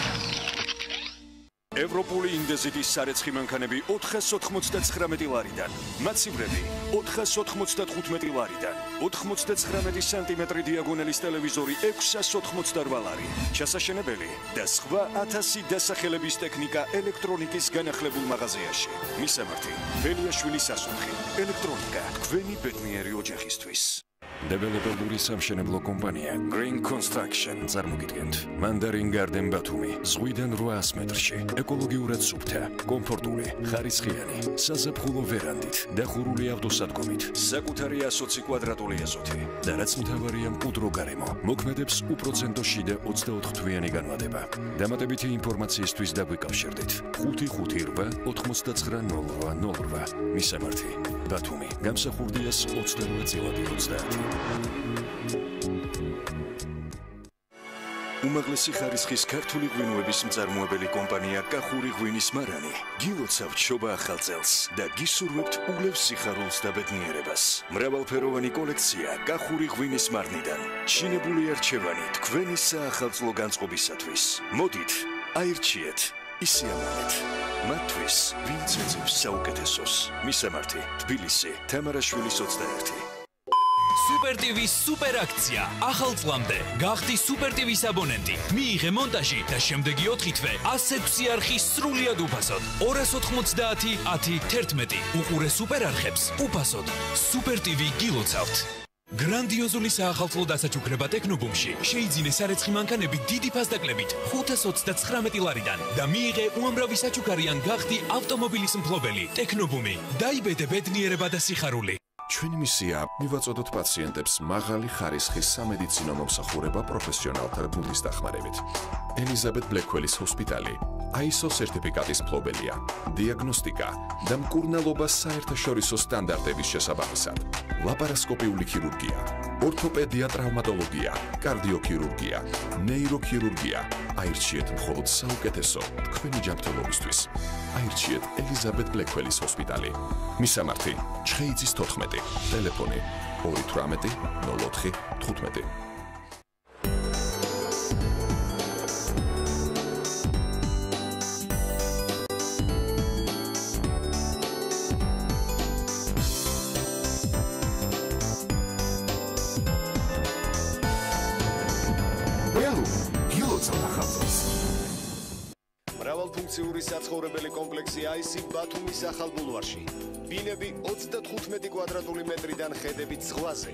ევროპული ინდეზიტის სარეცხი მანქანები 499 ლარიდან. მაცივრები 495 ლარიდან. 99 სანტიმეტრი დიაგონალის ტელევიზორი 688 ლარი. ჩასაშენებელი და სხვა 1000 დასახელების ტექნიკა ელექტრონიკის განახლებულ მაღაზიაში. მისამართი: ბელიაშვილის სასუნხი. ელექტრონიკა თქვენი ბედნიერი ოჯახისთვის. დეველოპერული სამშენებლო კომპანია Green Construction წარმოგიდგენთ. Mandarin Garden ბათუმი, ზღვიდან 800 მეტრში, ეკოლოგიურად სუფთა, კომფორტული, ხარისხიანი, საზაფხულო ვერანდით, დახურული ავტოსადგომით, საკუთარი 120 კვადრატული ეზოთი და რაც მთავარია მკვდრო გარემო, მოქმედებს უპროცენტო შიდა 24 თვიანი განმადება. დამატებითი ინფორმაციისთვის დაგვიკავშირდით 558 9908. მისამართი: ბათუმი, გამსახურდიას 28-30. უმაღლესი ხარისხის ქართული ღვინოების მწარმოებელი კომპანია კახური ღვინის მარანი გილოცავთ შობა ახალ წელს და გისურვებთ ულევს სიხარულს და ბედნიერებას. მრავალფეროვანი კოლექცია კახური ღვინის მარნიდან. ჩინებული არჩევანი თქვენი საახალწლო განწყობისათვის. მოდით, აირჩიეთ, ისიამოვნეთ. მათთვის, ვინც ეძებს საუკეთესოს. მისამართი: თბილისი, თამარაშვილის 21. Super TV super აქცია. ახალ წლამდე გახდი Super TV-ს აბონენტი. მიიღე მონტაჟი და შემდეგი 4 თვე 106 არხი სრულიად უფასოდ. 290 10 11. უყურე super არხებს უფასოდ. Super TV გილოცავთ. გრანდიოზული საახალწლო დასაჩუქრება ტექნობუმში შეიძინე სარეცხი მანქანები დიდი ფასდაკლებით 529 ლარიდან და მიიღე უამრავი საჩუქარიან გახდი ავტომობილის მფლობელი. ტექნობუმი დაიბედე ბედნიერება და სიხარული. ჩვენი მისია მივაწოდოთ პაციენტებს მაღალი ხარისხის სამედიცინო მომსახურება პროფესიონალთა გუნდის დახმარებით. ელიზაბეთ ბლეკველის ჰოსპიტალი ISO სერტიფიკატის მფლობელია. დიაგნოსტიკა და მკურნალობა საერთაშორისო სტანდარტების შესაბამისად. ლაპარასკოპიული ქირურგია, ორთოპედია, ტრავმატოლოგია, კარდიოქირურგია, ნეიროქირურგია. აირჩიეთ მხოლოდ საუკეთესო თქვენი ჯანმრთელობისთვის. აირჩიეთ ელიზაბეთ ბლეკველის ჰოსპიტალი. მისამართი: ჩხეიძის 14. ტელეფონი 218 04 15. მრავალფუნქციური საცხოვრებელი კომპლექსი IC ბათუმის ახალ ბულვარში. ბინები 35 კვადრატული მეტრიდან ხედებით ზღვაზე,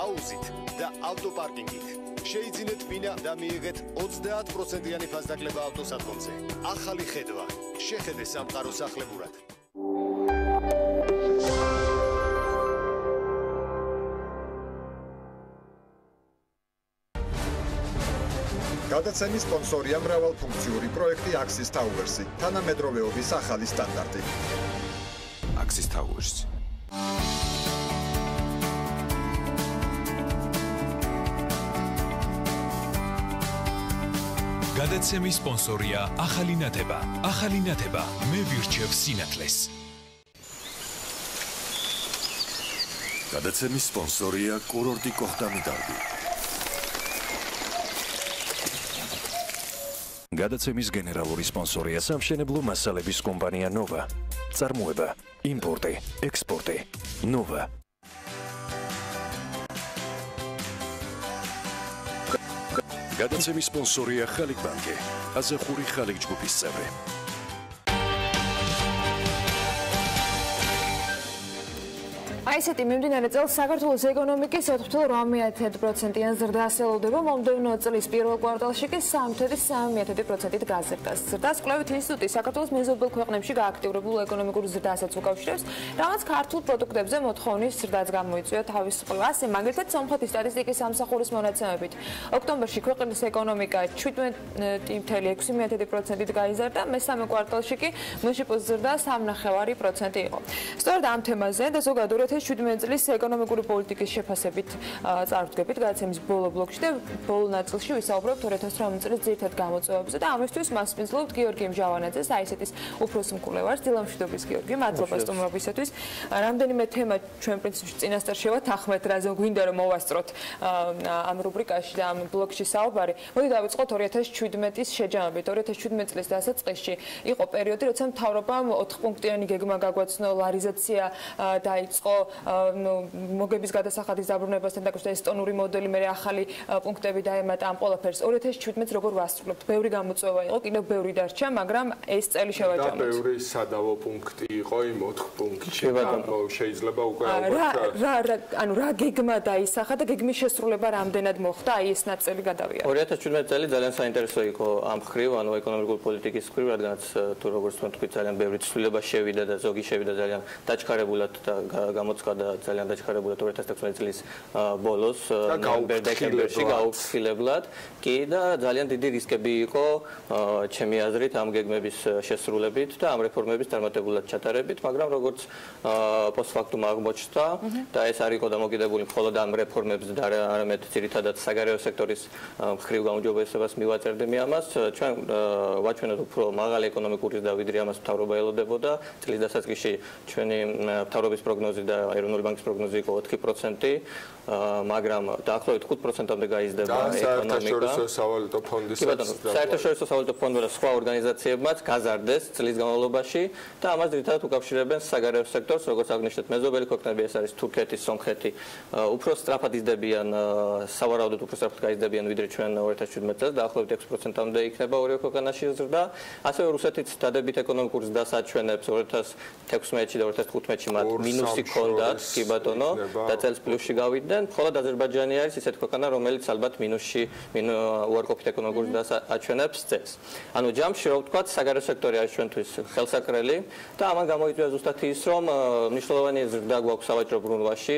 აუზით და ავტოპარკინგით. შეიძინეთ ბინა და მიიღეთ 30%-იანი ფასდაკლება ავტოსადგომზე. ახალი ხედვა. შეხედე სამყარო სახლებურად. გადაცემის სპონსორია მრავალფუნქციური პროექტი Axis Towers-ი, თანამედროვეობის ახალი სტანდარტი. Axis Towers. გადაცემის სპონსორია ახალი ნათება. ახალი ნათება, მე ვირჩევ სინათლეს. გადაცემის სპონსორია კურორტი კოხტამიდალდი. გადაცემის გენერალური სპონსორია სამშენებლო მასალების კომპანია ნოვა. წარმოება, იმპორტი, ექსპორტი. ნოვა. გადაცემის სპონსორია ხალიქ ბანკი. აზახური ხალიქ ჯგუფის წევრი. აი აი ესეთი მიმდინარე წელს საქართველოს ეკონომიკის 4.8%-იან ზრდას ელოდება, მომდევნო წლის პირველ კვარტალში კი 3.3%-ით გაზრდა. ზრდას კვლევით ინსტიტუტი საქართველოს მეზობელ ქვეყნებში გააქტიურებულ ეკონომიკურ ზრდასაც უკავშირებს, რამაც ქართულ პროდუქტებზე მოთხოვნის ზრდაც გამოიწვია თავისუფლად. ასე მაგალითად სომხეთის სტატისტიკის სამსახურის მონაცემებით, ოქტომბერში ქვეყნის ეკონომიკა 17.6%-ით გაიზარდა, მესამე კვარტალში კი მშპ-ს ზრდა 3.9% იყო. სწორედ ამ თემაზე და ზოგადად 2017 წლის ეკონომიკური პოლიტიკის შეფასებით წარვდგებით გადაცემის ბოლო ბლოკში და ბოლო ნაწილში ვისაუბრებთ 2018 წლის ძირითად გამოწვევებზე და ამისთვის მას მისვლობთ გიორგი მჟავანაძეს, აისეთის უფროს მკვლევარს. დილამშვიდობის გიორგი, მადლობა სტუმრობისათვის. რამდენიმე თემა ჩვენ პრინციპში წინასწარ შევათანხმეთ, რაზე გვინდა რომ მოვასწროთ ამ რუბრიკაში და ამ ბლოკში საუბარი. მოდი დავიწყოთ 2017-ის შეჯამებით. 2017 წლის დასაწყისში იყო პერიოდი, როცა მთავრობამ 4 პუნქტიანი გეგმა გაგვაცნო, ლარიზაცია დაიწყო, მოგების გადასახადის დაბრუნებასთან დაკავშირებით ესტონური მოდელი, მე ახალი პუნქტები დაემატა ამ ყველაფერს. 2017-ს როგორ ვასრულებთ? ბევრი გამოწვევა იყო, კიდევ ბევრი დარჩა, მაგრამ ეს წელი შევაჯამოთ. და ბევრი სადავო პუნქტი იყო იმ 4 პუნქტში. შეიძლება უკვე ანუ რა გეგმა დაისახა და გეგმის შესრულება რამდენად მოხდა? აი ეს ნაწილი გადავიარეთ. 2017 წელი ძალიან საინტერესო იყო ამ მხრივ, ანუ ეკონომიკური პოლიტიკის მხრივ, რადგანაც თუ როგორც თქვით, ძალიან ბევრი ცვლილება შევიდა და ზოგი შევიდა ძალიან დაჩქარებულად და გამოცხადა ძალიან დაჩქარებულად 2016 წლის ბოლოს, ნოემბერ-დეკემბერში გაუფრთხილებლად. კი და ძალიან დიდი რისკები იყო ჩემი აზრით ამ გეგმების შესრულებით და ამ რეფორმების წარმატებულად ჩატარებით, მაგრამ როგორც პოსტფაქტუმ აღმოჩნდა და ეს არ იყო დამოკიდებული მხოლოდ ამ რეფორმებზე და არამედ ძირითადად საგარეო სექტორის მხრივ გაუმჯობესებას მივაწერდი მე ამას, ჩვენ ვაჩვენოთ უფრო მაღალი ეკონომიკური და ვიდრე ამას მთავრობა ელოდებოდა. წლის დასაწყისში ჩვენი მთავრობის პროგნოზი და ეროვნული ბანკის პროგნოზი იყო 4%, მაგრამ დაახლოებით 5%-მდე გაიზრდება ეკონომიკა. საერთაშორისო სავალუტო ფონდმა და სხვა ორგანიზაციებმაც გაზარდეს წლის განმავლობაში და ამას ძირითადად უკავშირებენ საგარეო სექტორს, როგორც აღნიშნეთ, მეზობელი ქვეყნები, ეს არის თურქეთი, სომხეთი, უფრო სწრაფად იზრდებიან, სავარაუდოდ უფრო სწრაფად გაიზრდებიან ვიდრე ჩვენ 2017 წელს, დაახლოებით 6%-მდე იქნება ორივე ქვეყანაში ზრდა. ასევე რუსეთიც დადებით ეკონომიკურ ზრდას აჩვენებს 2016-ში და 2015-ში მათ მინუსი ჰქონდათ, კი ბატონო, და წელს პლუსში გავიდნენ. მხოლოდ აზერბაიჯანი არის ისეთი ქვეყანა, რომელიც ალბათ მინუსში უარყოფით ეკონომიკურ ზრდას აჩვენებს წელს. ანუ ჯამში რო ვთქვათ, საგარეო სექტორი არის ჩვენთვის ხელსაყრელი და ამან გამოიწვია ზუსტად ის, რომ მნიშვნელოვანი ზრდა გვაქვს სავაჭრო ბრუნვაში,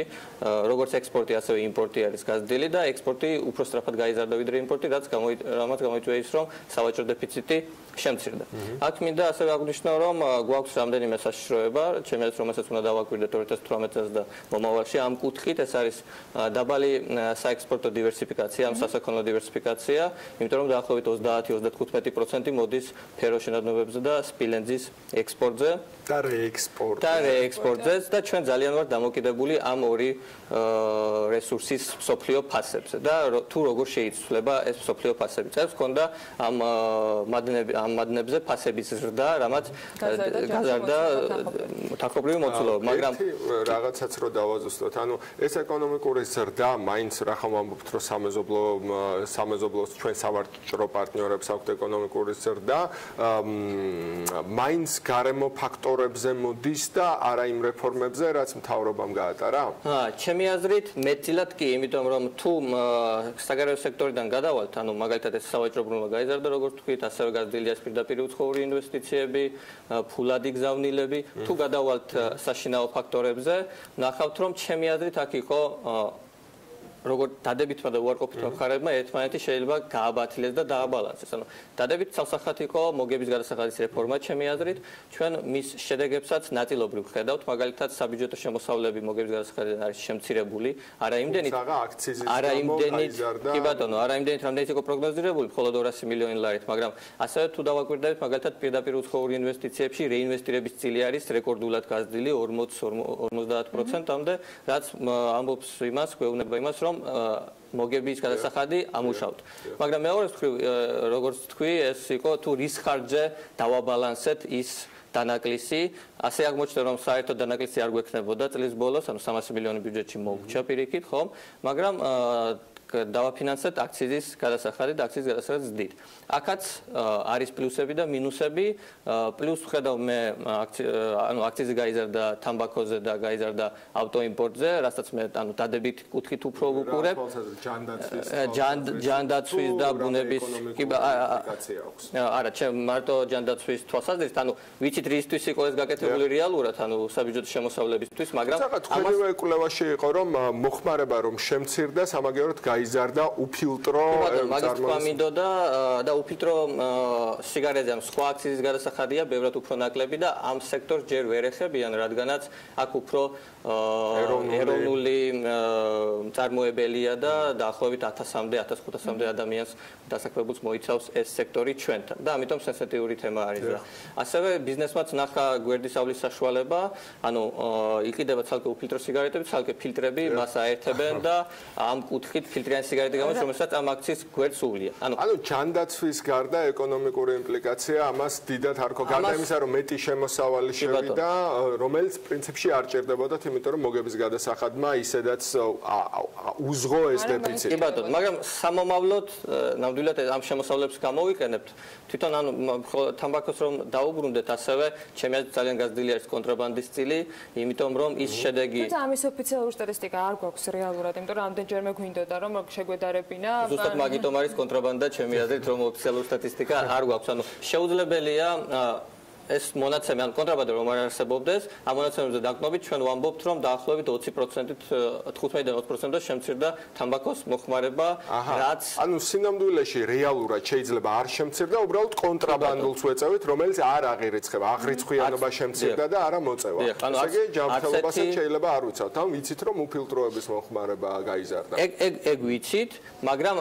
როგორც ექსპორტი, ასევე იმპორტი არის გაზრდილი და ექსპორტი უფრო სწრაფად გაიზარდა ვიდრე იმპორტი, რაც გამოიწვია ის, რომ სავაჭრო დეფიციტი შემცირდა. აქ მინდა ასევე აღვნიშნო, რომ გვაქვს რამდენიმე საშიშროება, ჩემი აზრით, რომელსაც უნდა დავაკვირდეთ 2018 წელს და მომავალში ამ კუთხით, ეს არის დაბალი საექსპორტო დივერსიფიკაცია, ამ სასაქონლო დივერსიფიკაცია, იმიტომ რომ დაახლოებით 30-35% მოდის ფეროშენადნობებზე და სპილენძის ექსპორტზე და რეექსპორტზე და ჩვენ ძალიან ვართ დამოკიდებული ამ ორი რესურსის სოფლიო ფასებზე და თუ როგორ შეიცვლება ეს სოფლიო ფასები. წელს ჰქონდა ამ მადნებზე ფასების ზრდა, რამაც გაზარდა თანხმობრივი მოცულობა, მაგრამ რაღაცაც რო დავაზუსტოთ, ანუ ეს ეკონომიკური ზრდა მაინც რა ხომ ამბობთ, რომ სამეზობლოს ჩვენ სავაჭრო პარტნიორებს აქვთ ეკონომიკური ზრდა, მაინც გარემო ფაქტორებზე მოდის და არა იმ რეფორმებზე, რაც მთავრობამ გაატარა? ჩემი აზრით მეტწილად კი, იმიტომ რომ თუ საგარეო სექტორიდან გადავალთ, ანუ მაგალითად ეს სავაჭრო ბრუნვა გაიზარდა, როგორც თქვით, ასევე გაზრდილია ეს პირდაპირ უცხოური ინვესტიციები, ფულადი გზავნილები, თუ გადავალთ საშინაო ფაქტორებზე, ნახავთ, რომ ჩემი აზრით აქ იყო როგორც დადებითმა და უარყოფითმა მხარეებმა ერთმანეთი შეიძლება გააბათილეს და დააბალანსეს. ანუ დადებით ცალსახად იყო მოგების გადასახადის რეფორმა, ჩემი აზრით, ჩვენ მის შედეგებსაც ნაწილობრივ ხედავთ, მაგალითად საბიუჯეტო შემოსავლები მოგების გადასახადიდან არის შემცირებული, არა იმდენით, კი ბატონო, არა იმდენით, რამდენიც იყო პროგნოზირებული, მხოლოდ 200 მილიონი ლარით, მაგრამ ასევე თუ დავაკვირდებით, მაგალითად პირდაპირ უცხოური ინვესტიციებში რეინვესტირების წილი არის რეკორდულად გაზრდილი 40-50%-მდე, რაც ამბობს იმას, გვეუბნება იმას, რომ მოგების გადასახადი ამუშავთ. მაგრამ მეორეს მხრივ, როგორც თქვი, ეს იყო თუ რის ხარჯზე დავაბალანსეთ ის დანაკლისი, ასე აღმოჩნდა, რომ საერთოდ დანაკლისი არ გვექნებოდა წლის ბოლოს, ანუ 300 მილიონი ბიუჯეტში მოუჩა პირიქით, ხომ? მაგრამ დავაფინანსებთ აქციზის გადასახადით, აქციზის გადასახადით ზრდით. აქაც არის პლუსები და მინუსები. პლუს ვხედავ მე აქციზი გაიზარდა თამბაქოზე და გაიზარდა ავტოიმპორტზე, რასაც მე დადებით კუთხით უფრო ვუყურებ. ჯანდაცვის და ბუნების არა, ჩემ მარტო ჯანდაცვის თვალსაზრისით, ვიცით რისთვის იყო ეს გაკეთებული რეალურად, საბიუჯეტო შემოსავლებისთვის, მაგრამ თქვენივე კვლევაში იყო რომ მოხმარება რომ შემცირდა, სამაგიეროდ გაიზარდა უფილტრო მაგის თქვა მინდოდა და უფილტრო სიგარეტზე სხვა აქციზის გადასახადია ბევრად უფრო ნაკლები და ამ სექტორს ჯერ ვერ ეხებიან, რადგანაც აქ უფრო ეროვნული მწარმოებელია და დაახლოებით 1000-მდე 1500-მდე ადამიანს დასაქმებულს მოიცავს ეს სექტორი ჩვენთან და ამიტომ სენსიტიური თემა არის და ასევე ბიზნესმაც ნახა გვერდისავლის საშუალება, იყიდება ცალკე უფილტრო სიგარეტები, ცალკე ფილტრები, მას აერთებენ და ამ კუთხით ფილტრიანი სიგარეტი გამოდის, რომელსაც ამ აქციის გვერდს უვლია. ჯანდაცვის გარდა ეკონომიკური იმპლიკაცია ამას დიდად არ ქო. გარდა იმისა, რომ მეტი შემოსავალი შევიდა, რომელიც პრინციპში არ ჭირდებოდათ, იმიტომ რომ მოგების გადასახადმა ისედაც უზღო ეს დეფიციტი. კი ბატონო, მაგრამ სამომავლოდ ნამდვილად ამ შემოსავლებს გამოვიყენებთ. თვითონ თამბაქოს რომ დაუბრუნდეთ, ასევე ჩემი აზრით ძალიან გაზრდილი არის კონტრაბანდის წილი, იმიტომ რომ ის შედეგი თუმცა ამის ოფიციალური სტატისტიკა არ გვაქვს რეალურად, იმიტომ რომ ამდენჯერმე გვინდოდა რომ შეგვედარებინა. ზუსტად მაგიტომ არის კონტრაბანდა, ჩემი აზრით, რომ ოფიციალური სტატისტიკა არ გვაქვს. შეუძლებელია ეს მონაცემი ან კონტრაბანდა რომ არ არსებობდეს, ამ მონაცემებზე დაკნობით ჩვენ ვამბობთ, რომ დაახლოებით 20%-ით 15-დან 20%-ად შემცირდა თამბაქოს მოხმარება, რაც სინამდვილეში რეალურად შეიძლება არ შემცირდა, უბრალოდ კონტრაბანდულს ვეწევით, რომელიც არ აღირიცხება, აღრიცხვიანობა შემცირდა და არა მოწევა. ესე იგი, ჯანმრთელობასაც შეიძლება არ ვიცავთ, ვიცით რომ უფილტროების მოხმარება გაიზარდა. ეგ ვიცით, მაგრამ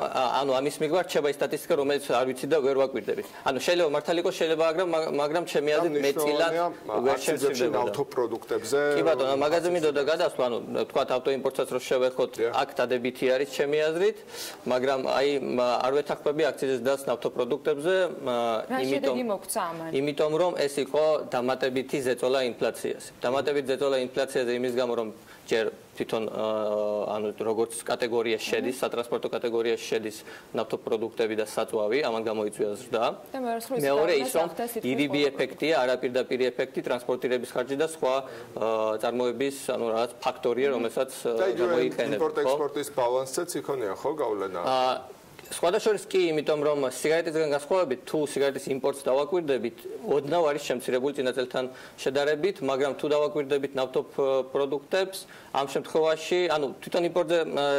ამის მიგვარ რჩება ის სტატისტიკა, რომელიც არ ვიცით და ვერ ვაკვირდებით. შეიძლება მართალი იყოს, შეიძლება, მაგრამ ჩემი მეტილად ვერ შემცირდება ავტოპროდუქტებზე. კი ბატონო, მაგაზე მინდოდა გადასვლა, თქვათ ავტოიმპორტსაც რო შევეხოთ, აქ დადებითი არის ჩემი აზრით, მაგრამ არ ვეთანხმები აქციზის დას ავტოპროდუქტებზე, იმიტომ რომ ეს იყო დამატებითი ზეწოლა ინფლაციაზე. დამატებითი ზეწოლა ინფლაციაზე იმის გამო, რომ ჯერ თვითონ როგორც კატეგორია შედის, სატრანსპორტო კატეგორიაში შედის ნავთობპროდუქტები და საწვავი, ამან გამოიწვია ზრდა. მეორე ის რომ ირიბი ეფექტია, არაპირდაპირი ეფექტი, ტრანსპორტირების ხარჯი და სხვა წარმოების რაღაც ფაქტორია, რომელსაც გამოიყენება. იმპორტ-ექსპორტის ბალანსიც იქონია ხო გავლენა? სხვადასხვა კი, იმიტომ რომ სიგარეტისგან განსხვავებით, თუ სიგარეტის იმპორტს დავაკვირდებით, ოდნავ არის შემცირებული წინა წელთან შედარებით, მაგრამ თუ დავაკვირდებით ნავთობპროდუქტებს, ამ შემთხვევაში, თვითონ იმპორტზე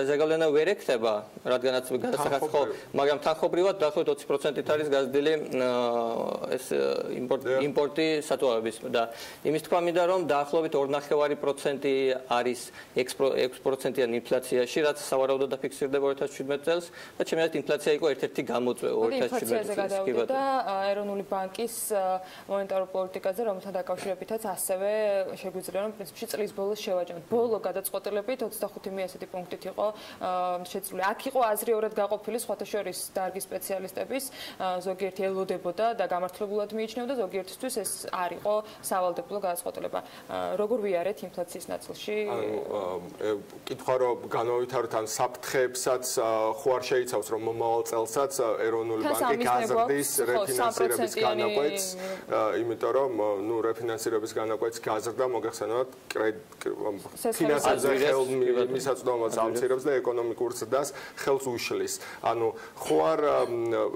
ზეგავლენა ვერ ექნება, რადგანაც გადასახადს ხო, მაგრამ თანხმობრივად დაახლოებით 20%-ით არის გაზრდილი ეს იმპორტი საწვავების და იმის თქვა მინდა, რომ დაახლოებით 2.5% არის 6%-იანი ინფლაციაში, რაც სავარაუდოდ დაფიქსირდება 2017 წელს და ჩემი აზრით ინფლაცია იყო ერთ-ერთი გამოწვევა 2017 წელს. და ეროვნული ბანკის მონეტარულ პოლიტიკაზე, რომელთან დაკავშირებითაც ასევე შეგვიძლია რომ პრინციპში წლის ბოლოს შევაჯამოთ. ბოლო გადაწყვეტილებით 25 ასეთი პუნქტით იყო შეცვლილი. აქ იყო აზრიურად გაყოფილი სხვათა შორის დარგის სპეციალისტების, ზოგიერთი ელოდებოდა და გამართლებულად მიიჩნევდა, ზოგიერთისთვის ეს არ იყო სავალდებულო გადაწყვეტილება. როგორ ვიარეთ ინფლაციის ნაწილში? კითხვა რომ განავითაროთ ან საფრთხეებსაც ხო არ შეიცავს რომ მომავალ წელსაც ეროვნული ბანკი გაზრდის რეფინანსირების განაკვეთს, იმიტომ რომ რეფინანსირების განაკვეთს გაზრდა მოგეხსენებათ ფინანსებზე ხელმისაწვდომობას ამცირებს და ეკონომიკურ ზრდას ხელს უშლის. ხო არ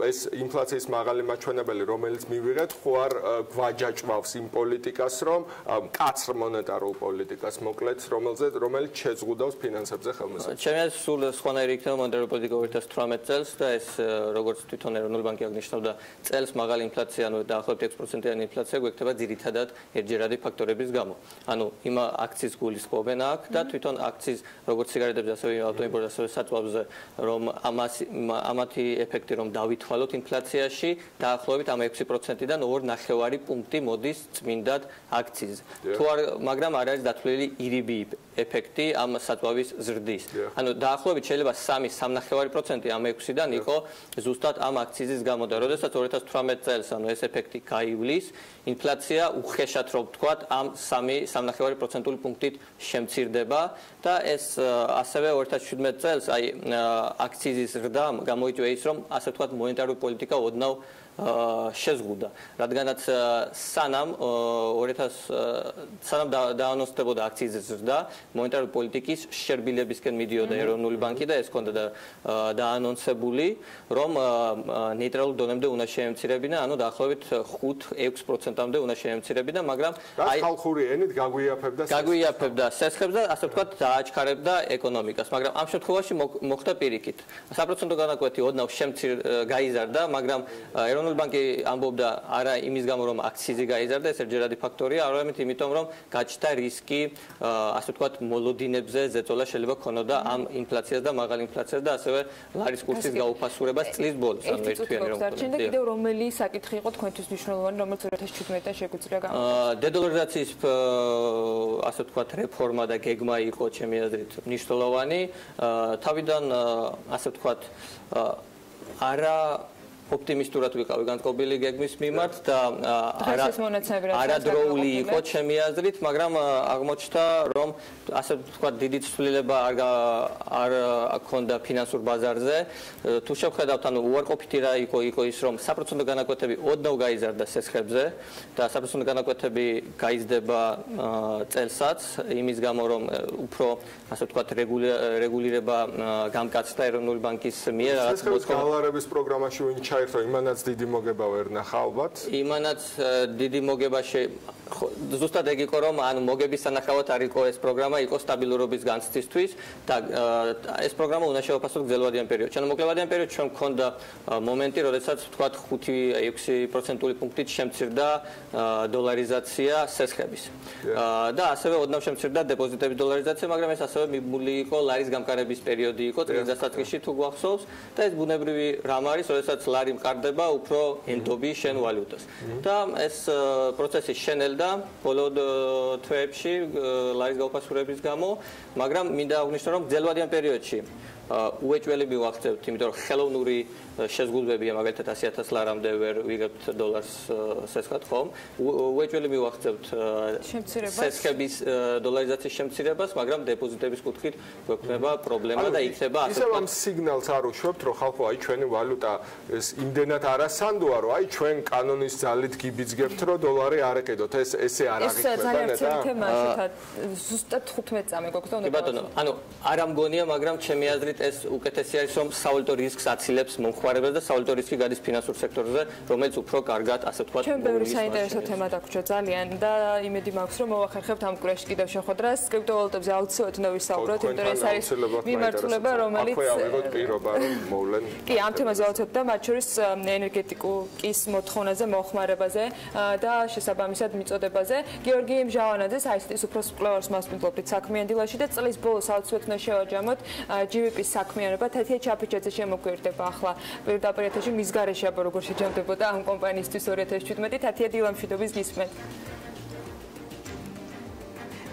ეს ინფლაციის მაღალი მაჩვენებელი, რომელიც მივიღეთ, ხო არ გვაჯაჭვავს იმ პოლიტიკას, რომ მკაცრ მონეტარულ პოლიტიკას მოკლედ, რომელიც შეზღუდავს ფინანსებზე ხელმისაწვდომას. ჩემი აზრით, სულ სხვანაირი იქნება მონეტარული პოლიტიკა 2018 წელს და ეს როგორც თვითონ ეროვნული ბანკი აღნიშნავდა, წელს მაღალი ინფლაცია, დაახლოებით 6%-იანი ინფლაცია გვექნება ძირითადად ერთჯერადი ფაქტორების გამო. იმ აქციის გულისხმობენ აქ და თვითონ აქციის როგორც სიგარეტებზე, ასევე ავტოიმპორტზე, ასევე საწვავზე, რომ ამათი ეფექტი რომ დავითვალოთ ინფლაციაში, დაახლოებით ამ 6%-დან 2.5 პუნქტი მოდის წმინდად აქციზზე. მაგრამ არ არის დათვლილი ირიბი ეფექტი ამ საწვავის ზრდის. დაახლოებით შეიძლება 3.5% ამ 6 აქციზიდან იყო ზუსტად ამ აქციზის გამო და როდესაც 2018 წელს ანუ ეს ეფექტი გაივლის, ინფლაცია უხეშად რო ვთქვათ ამ 3.9% პუნქტით შემცირდება და ეს ასევე 2017 წელს აი აქციზის ზრდამ გამოიწვია ის რომ ასე ვთქვათ მონეტარული პოლიტიკა ოდნავ შეზღუდა, რადგანაც სანამ დაანონსდებოდა აქციზის ზრდა, მონეტარული პოლიტიკის შერბილებისკენ მიდიოდა ეროვნული ბანკი და ეს ჰქონდა დაანონსებული, რომ ნეიტრალურ დონემდე უნდა შეემცირებინა, ანუ დაახლოებით 5-6%-მდე უნდა შეემცირებინა, მაგრამ აი ხალხური ენით გაგვიაფებდა სესხებს და ასე ვთქვათ დააჩქარებდა ეკონომიკას, მაგრამ ამ შემთხვევაში მოხდა პირიქით. საპროცენტო განაკვეთი ოდნავ გაიზარდა, მაგრამ ეროვნული ბანკი ამბობდა არა იმის გამო რომ აქციზი გაიზარდა, ეს ერთჯერადი ფაქტორია, არამედ იმიტომ რომ გაჩნდა რისკი, ასე ვთქვათ, მოლოდინებზე ზეწოლა შეიძლება ქონოდა ამ ინფლაციას და მაღალ ინფლაციას და ასევე ლარის კურსის გაუფასურებას წლის ბოლოს, ანუ ერთთვიანი რომ და კიდევ რომელი საკითხი იყო თქვენთვის მნიშვნელოვანი, რომელიც 2017-დან შეგვიძლია გამოხატოს? დედოლარიზაციის ასე ვთქვათ რეფორმა და გეგმა იყო ჩემი აზრით მნიშვნელოვანი. თავიდან ასე ვთქვათ არა ოპტიმისტურად ვიყავი განწყობილი გეგმის მიმართ და არადროული იყო ჩემი აზრით, მაგრამ აღმოჩნდა რომ ასე ვთქვათ დიდი ცვლილება არ ჰქონდა ფინანსურ ბაზარზე. თუ შევხედავთ, ანუ უარყოფითი რა იყო ის რომ საპროცენტო განაკვეთები ოდნავ გაიზარდა სესხებზე და საპროცენტო განაკვეთები გაიზრდება წელსაც, იმის გამო რომ უფრო ასე ვთქვათ რეგულირება გამკაცდა ეროვნული ბანკის მიერ რაღაც მოწყობილების პროგრამაში ვინ ჩაერთო, იმანაც დიდი მოგება ვერ ნახა ალბათ. იმანაც დიდი მოგება ზუსტად ეგ იყო რომ ანუ მოგების სანახავად არ იყო ეს პროგრამა, იყო სტაბილურობის განცდისთვის და ეს პროგრამა უნდა შევაფასოთ გრძელვადიან პერიოდში. ანუ მოკლევადიან პერიოდში ჩვენ მქონდა მომენტი, როდესაც ვთქვათ 5-6% პუნქტით შემცირდა დოლარიზაცია სესხების. და ასევე ოდნავ შემცირდა დეპოზიტების დოლარიზაცია, მაგრამ ეს ასევე მიბმული იყო ლარის გამყარების პერიოდი იყო წლის დასაწყისში თუ გვახსოვს და ეს ბუნებრივი რამ არის, როდესაც ლარი მყარდება, უფრო ელდობი შენ ვალუტას. და ეს პროცესი შენელდა ბოლო თვეებში ლარის გაუფასურების გამო, მაგრამ მინდა აღვნიშნო რომ გრძელვადიან პერიოდში უეჭველი მივახცევთ, იმიტომ რომ ხელოვნური შეზღუდვებია, მაგალითად 100,000 ლარამდე ვერ ვიღებთ დოლარს სესხად ხომ. უეჭველი მივახცევთ სესხების დოლარიზაციის შემცირებას, მაგრამ დეპოზიტების კუთხით გვექნება პრობლემა და იქნება ასე ისევ ამ სიგნალს არ უშვებთ, რომ ხალხო აი ჩვენი ვალუტა ეს იმდენად არასანდოა, რომ აი ჩვენ კანონის ძალით გიბიძგებთ, რომ დოლარი არ ეყიდოთ. ესე არ აღიქმება ნეტა. ზუსტად 15 წამი გვაქვს და უნდა ბატონო, ანუ არ ამგონია, მაგრამ ჩემი აზრით ეს უკეთესი არის, რომ სავალუტო რისკს აცილებს მომხმარებელს და სავალუტო რისკი გადის ფინანსურ სექტორზე, რომელიც უფრო კარგად, ასე ვთქვათ, ჩვენ ბევრი საინტერესო თემა დაგვრჩა ძალიან და იმედი მაქვს, რომ მოვახერხებთ ამ კვირაში კიდევ შეხვედრას. კრიპტოვალუტებზე აუცილებლად უნდა ვისაუბროთ, იმიტომ რომ ეს არის მიმართულება, რომელიც აქვე ავიღოთ პირობა, რომ მოვლენ. კი, ამ თემაზე აუცილებლად და მათ შორის ენერგეტიკის მოთხოვნაზე, მოხმარებაზე და შესაბამისად მიწოდებაზე. გიორგი მჟავანაძეს ICT-ის უფროს მკვლევარს მასპინძლობთ საქმიან დილაში და წლის ბოლოს აუცილებლად უნდა შევაჯამოთ GVP-ის საქმიანობა. თეთია ჩაფიჩაძე შემოგვერდება ახლა პირდაპირ ეთერში, მის გარეშე აბა როგორ შეჯამდებოდა ამ კომპანიისთვის 2017. თათია დილამშვიდობის გისმენთ.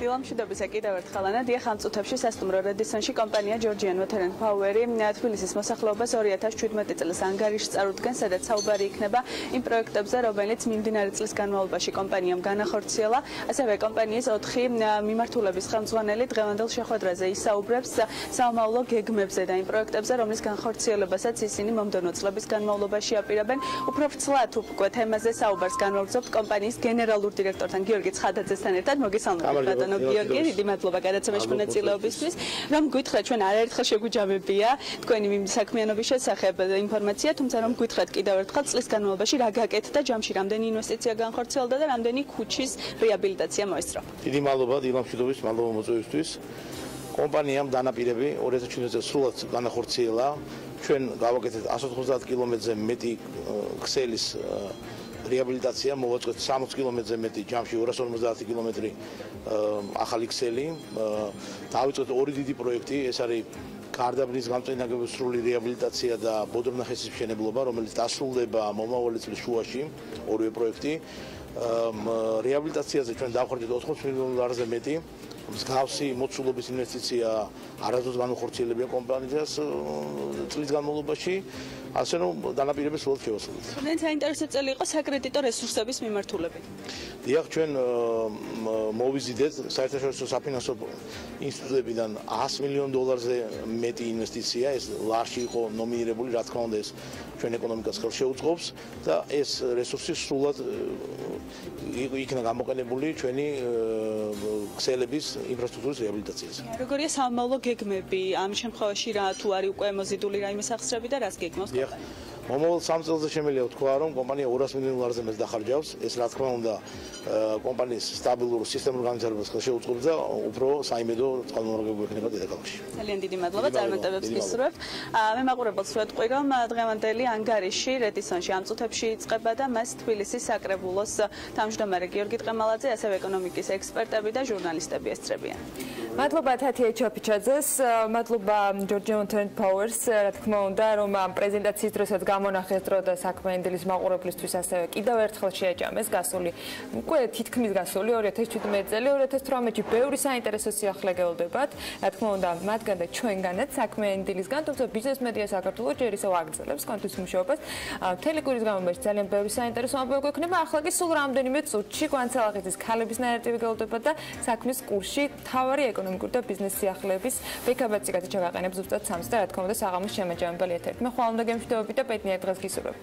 დილამშვიდობისა კიდევ ერთხელ ანა დიახ ამ წუთებში სასტუმრო რედისონში კომპანია ჯორჯიან ვოთერ & ფაუერი თბილისის მოსახლეობას 2017 წელს ანგარიშს წარუდგენს, სადაც საუბარი იქნება იმ პროექტებზე, რომელიც მიმდინარე წლის განმავლობაში კომპანიამ განახორციელა. ასევე კომპანიის 4 მიმართულების ხელმძღვანელი დღევანდელ შეხვედრაზე ისაუბრებს სამომავლო გეგმებზე და იმ პროექტებზე, რომლის განხორციელებასაც ისინი მომდევნო წლების განმავლობაში აპირებენ. უფრო ვრცლად უკვე თემაზე საუბარს განვაგრძობთ კომპანიის გენერალურ დირექტორთან გიორგი ცხადაძესთან ერთად. მოგესალმებით. გიორგი, დიდი მადლობა გადაცემაში მონაწილეობისთვის. რომ გითხრათ, ჩვენ არაერთხელ შეგვიჯამებია თქვენი საქმიანობის შესახებ ინფორმაცია, თუმცა რომ გითხრათ კიდევ ერთხელ წლის განმავლობაში რა გაკეთდა, ჯამში რამდენი ინვესტიცია განხორციელდა და რამდენი ქუჩის რეაბილიტაცია მოესწრო. დიდი მადლობა დილამშვიდობის, მადლობა მოწვევისთვის. კომპანიამ დანაპირები 2017 წელს სრულად განახორციელა. ჩვენ გავაკეთეთ 190 კილომეტრზე მეტი ქსელის რეაბილიტაცია, მოვაწყოთ 60 კილომეტრზე მეტი, ჯამში 250 კილომეტრი ახალი ქსელი. დავიწყოთ ორი დიდი პროექტი, ეს არის გარდაბნის გამწენაგების სრული რეაბილიტაცია და ბოდრონახეცის მშენებლობა, რომელიც დასრულდება მომავალი წლის შუაში, ორივე პროექტი. რეაბილიტაციაზე ჩვენ დავხარჯეთ 80 მილიონ დოლარზე მეტი. მსგავსი მოცულობის ინვესტიცია არასდროს განუხორციელებია კომპანიას წლის განმავლობაში. ასე რომ დანაპირები სულ შევასრულეთ. თქვენ საინტერესო წელი იყო საკრედიტო რესურსების მიმართულებით. დიახ, ჩვენ მოვიზიდეთ საერთაშორისო საფინანსო ინსტიტუტებიდან 100 მილიონ დოლარზე მეტი ინვესტიცია, ეს ლარში იყო ნომინირებული, რა თქმა უნდა ეს ჩვენ ეკონომიკას ხელშეუწყობს და ეს რესურსი სრულად იქნა გამოყენებული ჩვენი ქსელების ინფრასტრუქტურის რეაბილიტაციაზე. როგორია სამომავლო გეგმები ამ შემთხვევაში რა თუ არის უკვე მოზიდული რაიმე სახსრები და რას გეგმავს? მომავალ 3 წელზე შემიძლია ვთქვა, რომ კომპანია 200 მილიონ დოლარზე მეტ დახარჯავს. ეს რა თქმა უნდა კომპანიის სტაბილურ სისტემურ განვითარებას ხელშეუწყობს და უფრო საიმედო წყალმომარაგება ექნება დედაქალაქში. ძალიან დიდი მადლობა წარმატებებს გისურვებ. მე მაყურებელს ვეთყვი, რომ დღევანდელი ანგარიში რედისონში ამ წუთებში იწყება და მას თბილისის საკრებულოს თავმჯდომარე გიორგი ტყემალაძე, ასევე ეკონომიკის ექსპერტები და ჟურნალისტები ესწრებიან. მადლობა თათია ჩაფიჩაძეს, მადლობა Georgian Trend Powers, რა თქმა უნდა, რომ ამ პრეზენტაციის დროსაც გამონახეს დრო და საქმე ინდილის მაყურებლისთვის ასევე კიდევ ერთხელ შეაჭამეს გასული, უკვე თითქმის გასული 2017 წელი, 2018-ში ბევრი საინტერესო სიახლე გეულდებათ, რა თქმა უნდა, მათგან და ჩვენგანაც საქმე ინდილისგან, თუმცა ბიზნეს მედია საქართველოს ჯერ ისევ აგრძელებს კონტურის მუშაობას. მთელი კვირის განმავლობაში ძალიან ბევრი საინტერესო ამბავი გვექნება, ახლა კი სულ რამდენიმე წუთში კვანცალახეთის ქალების ნარატივი გეულდებათ და საქმის კურსში თავარი ეკონომიკური და ბიზნეს სიახლეების ბექაბაციკათი ჩაგაყენებს ზუსტად 3-ს და რა თქმა უნდა საღამოს შემაჯამებელი ეთერით. მე ხვალ უნდა გემშვიდობებით და ბედნიერ დღეს გისურვებთ.